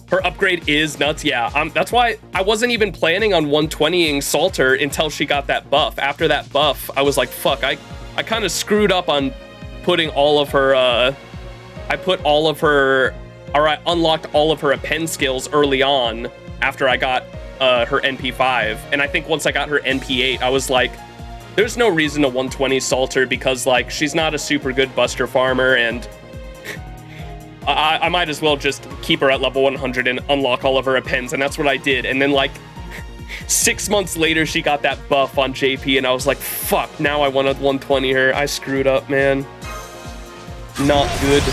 Her upgrade is nuts, yeah. That's why I wasn't even planning on 120ing Salter until she got that buff. After that buff, I was like, fuck, I kind of screwed up on putting all of her, I unlocked all of her append skills early on after I got her NP5. And I think once I got her NP8, I was like, there's no reason to 120 Salter because like she's not a super good buster farmer, and I might as well just keep her at level 100 and unlock all of her appends, and that's what I did. And then like 6 months later, she got that buff on JP, and I was like, fuck, now I want to 120 her. I screwed up, man. Not good.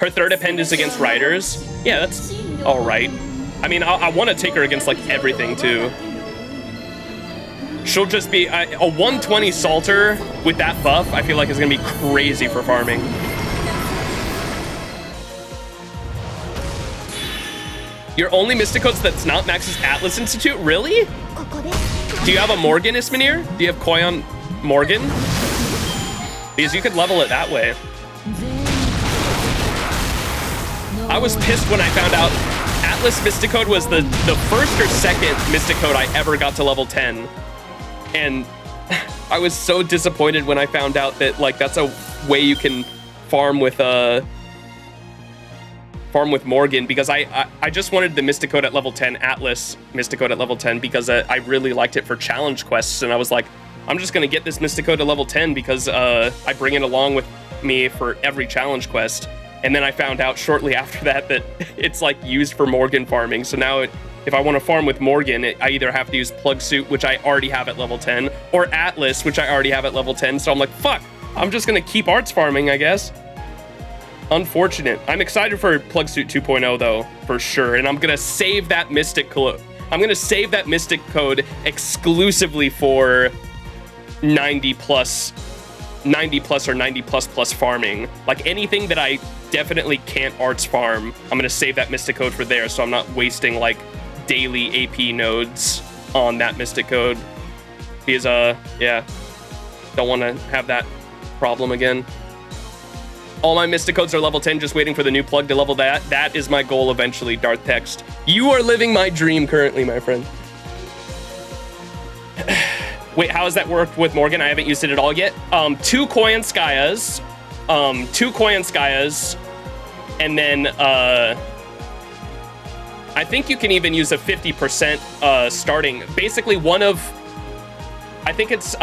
Her third append is against riders. Yeah, that's all right. I mean, I want to take her against like everything too. She'll just be a 120 Salter with that buff. I feel like is gonna be crazy for farming. Your only Mysticodes that's not Max's Atlas Institute? Really? Do you have a Morgan, Ismanir? Do you have Koyon Morgan? Because you could level it that way. I was pissed when I found out Atlas Mysticode was the first or second Mysticode I ever got to level 10. And I was so disappointed when I found out that like that's a way you can farm with Morgan, because I just wanted the Mysticode at level 10, Atlas Mysticode at level 10, because I really liked it for challenge quests, and I was like, I'm just gonna get this Mysticode to level 10 because I bring it along with me for every challenge quest. And then I found out shortly after that it's like used for Morgan farming. So now if I want to farm with Morgan, I either have to use Plug Suit, which I already have at level 10, or Atlas, which I already have at level 10. So I'm like, fuck, I'm just gonna keep arts farming, I guess. Unfortunate. I'm excited for Plug Suit 2.0 though, for sure. And I'm gonna save that Mystic Code. I'm gonna save that Mystic Code exclusively for 90 plus or 90 plus farming. Like anything that I definitely can't arts farm, I'm gonna save that Mystic Code for there, so I'm not wasting like daily AP nodes on that Mystic Code. Because yeah, don't want to have that problem again. All my Mystic Codes are level 10, just waiting for the new plug to level that. That is my goal eventually, Darth Text. You are living my dream currently, my friend. Wait, how has that worked with Morgan? I haven't used it at all yet. 2 Koyanskayas, and then I think you can even use a 50% starting. Basically, I think it's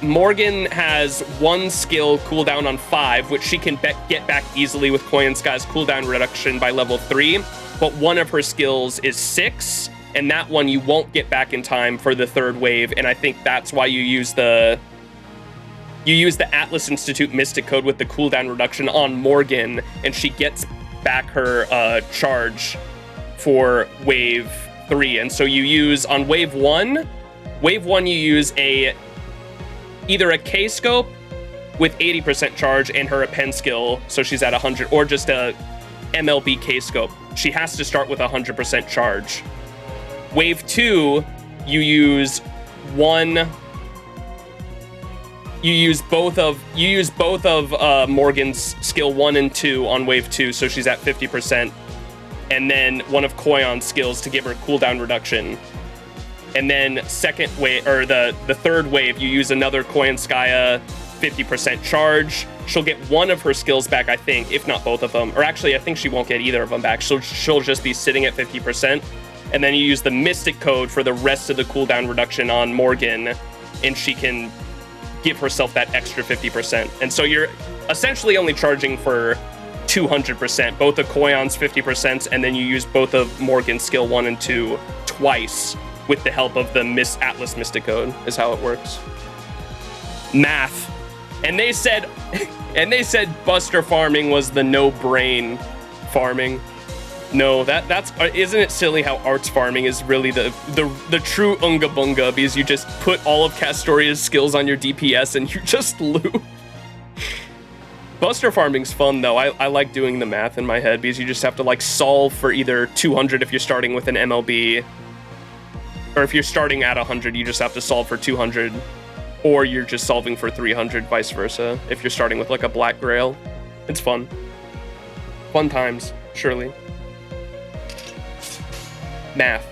Morgan has 1 skill cooldown on 5, which she can get back easily with Koyanskaya's cooldown reduction by level 3. But one of her skills is 6. And that one you won't get back in time for the 3rd wave, and I think that's why you use the Atlas Institute Mystic Code with the cooldown reduction on Morgan, and she gets back her charge for wave 3. And so you use on wave 1 you use either a K scope with 80% charge and her append skill, so she's at 100, or just a MLB K scope. She has to start with 100% charge. Wave 2, you use both of Morgan's skill 1 and 2 on wave 2, so she's at 50%, and then one of Koyon's skills to give her cooldown reduction. And then second wave, or the 3rd wave, you use another Koyanskaya 50% charge. She'll get one of her skills back, I think, if not both of them. Or actually, I think she won't get either of them back. She'll just be sitting at 50%. And then you use the Mystic Code for the rest of the cooldown reduction on Morgan, and she can give herself that extra 50%. And so you're essentially only charging for 200%. Both of Koyon's 50%, and then you use both of Morgan's skill 1 and 2 twice with the help of the Atlas Mystic Code, is how it works. Math. And they said Buster farming was the no-brain farming. No, that's isn't it silly how arts farming is really the true unga bunga, because you just put all of Castoria's skills on your DPS and you just loot. Buster farming's fun though. I like doing the math in my head because you just have to like solve for either 200 if you're starting with an MLB, or if you're starting at 100 you just have to solve for 200, or you're just solving for 300, vice versa, if you're starting with like a Black Grail. It's fun. Fun times, surely. Math.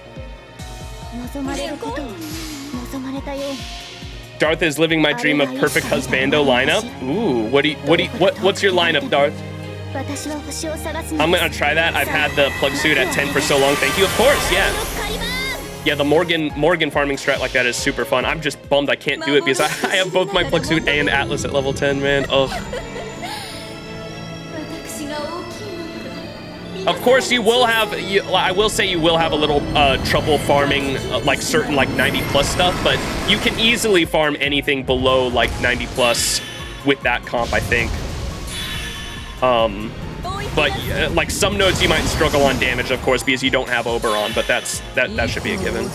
Darth is living my dream of perfect husbando lineup. Ooh, what's your lineup, Darth? I'm gonna try that. I've had the plug suit at 10 for so long. Thank you. Of course, yeah. Yeah, the Morgan farming strat like that is super fun. I'm just bummed I can't do it because I have both my plug suit and Atlas at level 10, man. Ugh. Of course, you will have. I will say you will have a little trouble farming like certain like 90+ stuff, but you can easily farm anything below like 90+ with that comp, I think. But like some nodes you might struggle on damage, of course, because you don't have Oberon, but that should be a given.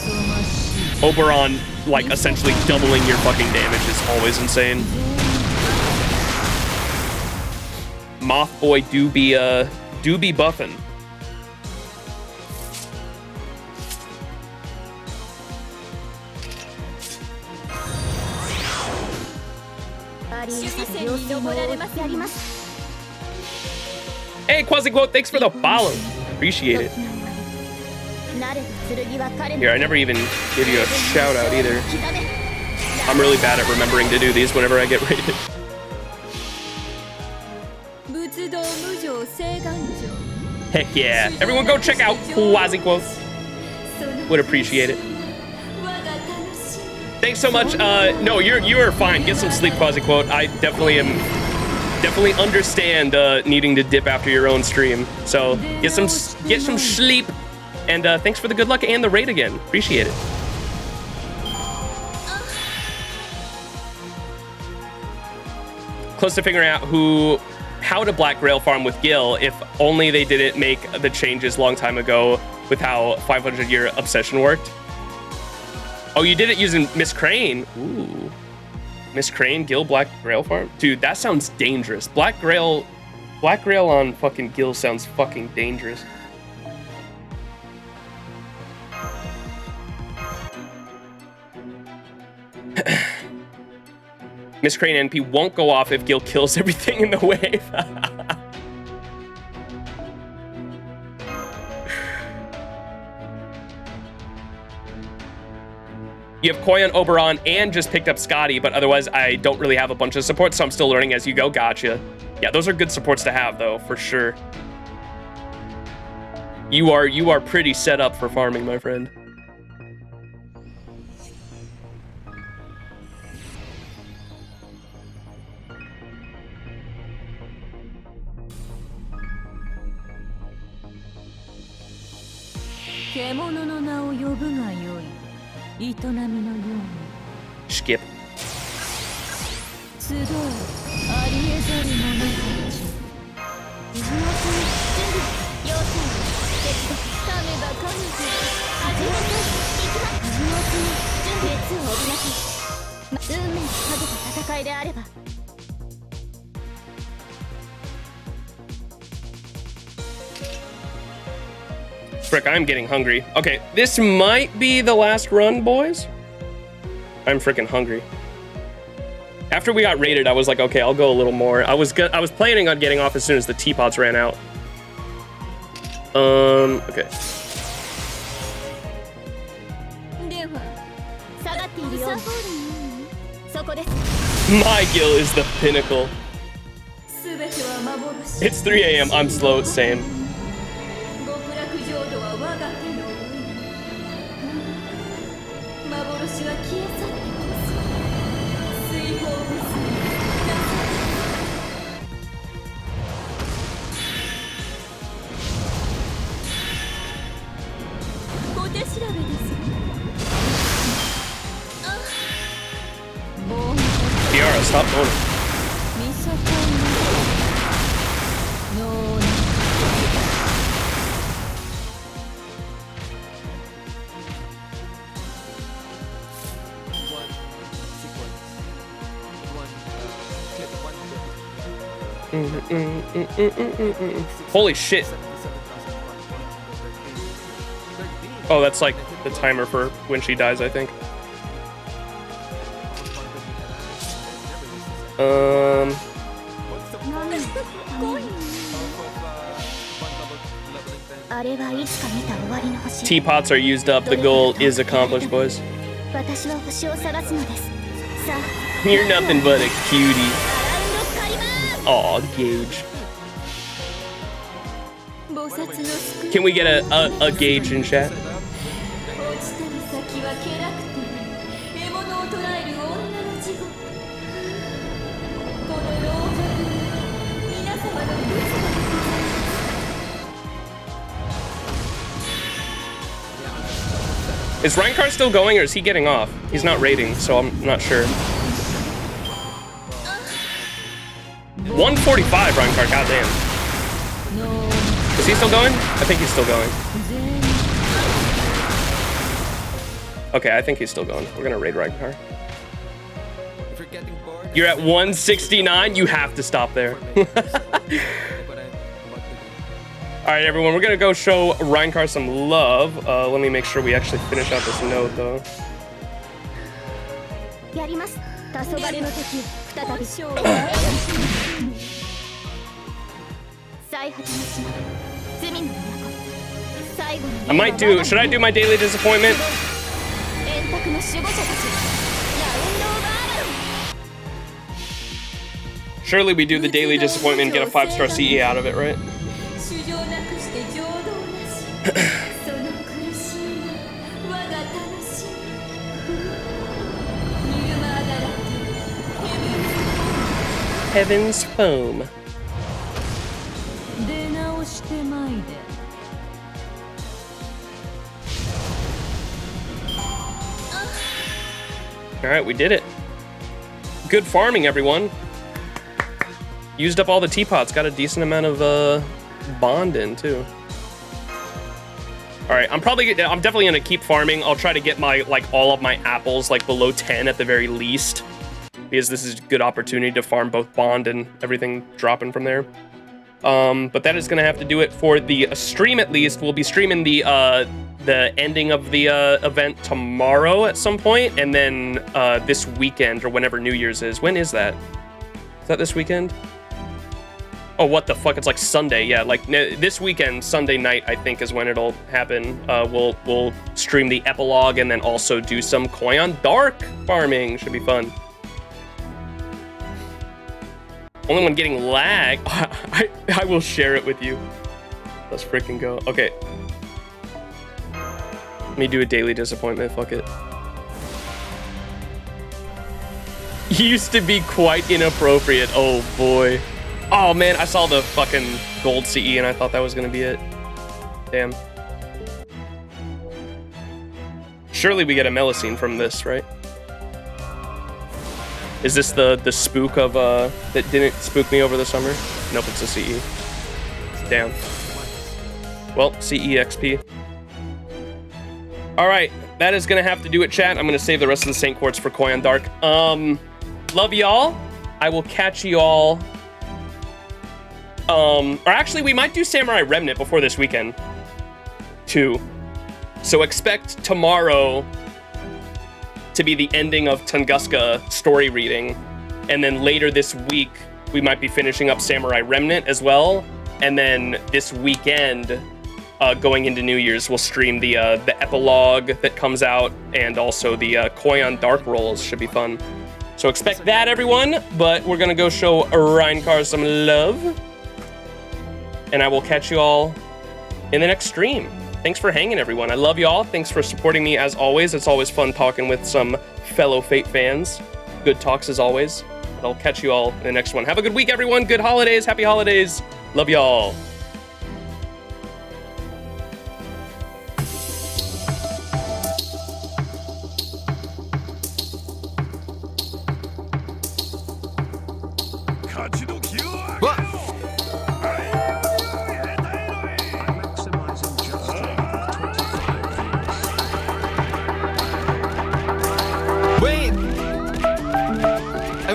Oberon like essentially doubling your fucking damage is always insane. Moth Boy do be buffing. Hey, Quasi-Quote, thanks for the follow. Appreciate it. Here, I never even give you a shout out either. I'm really bad at remembering to do these whenever I get rated. Heck yeah. Everyone go check out Quasi-Quote. Would appreciate it. Thanks so much. No, you are fine. Get some sleep, Quasi-Quote. I definitely understand needing to dip after your own stream. So get some sleep. And thanks for the good luck and the raid again. Appreciate it. Close to figuring out how to Black Grail farm with Gil, if only they didn't make the changes long time ago with how 500-year obsession worked. Oh, you did it using Miss Crane. Ooh. Miss Crane, Gil, Black Grail farm? Dude, that sounds dangerous. Black Grail on fucking Gil sounds fucking dangerous. Miss Crane NP won't go off if Gil kills everything in the wave. You have Koyan, Oberon, and just picked up Scotty, but otherwise I don't really have a bunch of support, so I'm still learning as you go. Gotcha. Yeah, those are good supports to have, though, for sure. You are pretty set up for farming, my friend. Skip. Frick, I'm getting hungry. Okay, this might be the last run, boys. I'm freaking hungry. After we got raided, I was like, okay, I'll go a little more. I was planning on getting off as soon as the teapots ran out. Okay. My Gil is the pinnacle. It's 3 a.m. I'm slow, same. stop moaning. Holy shit. Oh, that's like the timer for when she dies, I think. Teapots are used up. The goal is accomplished, boys. You're nothing but a cutie. Aw, Gage. Can we get a Gage in chat? Is Reinhardt still going or is he getting off? He's not raiding, so I'm not sure. 145 Reinhardt, goddamn. Is he still going? I think he's still going. Okay, I think he's still going. We're gonna raid Reinhardt. You're at 169? You have to stop there. All right, everyone, we're gonna go show Reinhardt some love. Let me make sure we actually finish out this node, though. I might do, should I do my daily disappointment? Surely we do the daily disappointment and get a 5-star CE out of it, right? Heaven's foam. All right, we did it. Good farming, everyone. Used up all the teapots. Got a decent amount of bond in too. All right, I'm definitely gonna keep farming. I'll try to get my all of my apples below 10 at the very least, because this is a good opportunity to farm both bond and everything dropping from there. But that is gonna have to do it for the stream at least. We'll be streaming the ending of the event tomorrow at some point, and then this weekend or whenever New Year's is. When is that? Is that this weekend? Oh, what the fuck? It's like Sunday. Yeah, this weekend, Sunday night, I think is when it'll happen. We'll stream the epilogue and then also do some Koyan Dark farming. Should be fun. Only one getting lag. I will share it with you. Let's freaking go. Okay. Let me do a daily disappointment. Fuck it. Used to be quite inappropriate. Oh boy. Oh man, I saw the fucking gold CE and I thought that was gonna be it. Damn. Surely we get a Melusine from this, right? Is this the spook of that didn't spook me over the summer? Nope, it's a CE. Damn. Well, CE XP. All right, that is gonna have to do it, chat. I'm gonna save the rest of the Saint Quartz for Koyan Dark. Love y'all. I will catch y'all. Or actually, we might do Samurai Remnant before this weekend, too. So expect tomorrow to be the ending of Tunguska story reading, and then later this week we might be finishing up Samurai Remnant as well, and then this weekend, going into New Year's, we'll stream the epilogue that comes out, and also the Koyan Dark rolls. Should be fun. So expect that, everyone. But we're gonna go show Reinhardt some love. And I will catch you all in the next stream. Thanks for hanging, everyone. I love y'all. Thanks for supporting me as always. It's always fun talking with some fellow Fate fans. Good talks as always. But I'll catch you all in the next one. Have a good week, everyone. Good holidays. Happy holidays. Love y'all.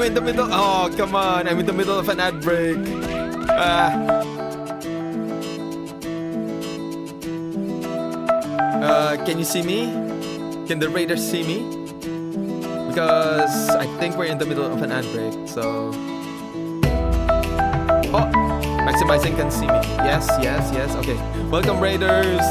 I'm in the middle. Oh, come on. I'm in the middle of an ad break. Can you see me? Can the raiders see me? Because I think we're in the middle of an ad break, so... Oh! Maximizing can see me. Yes. Okay. Welcome, raiders.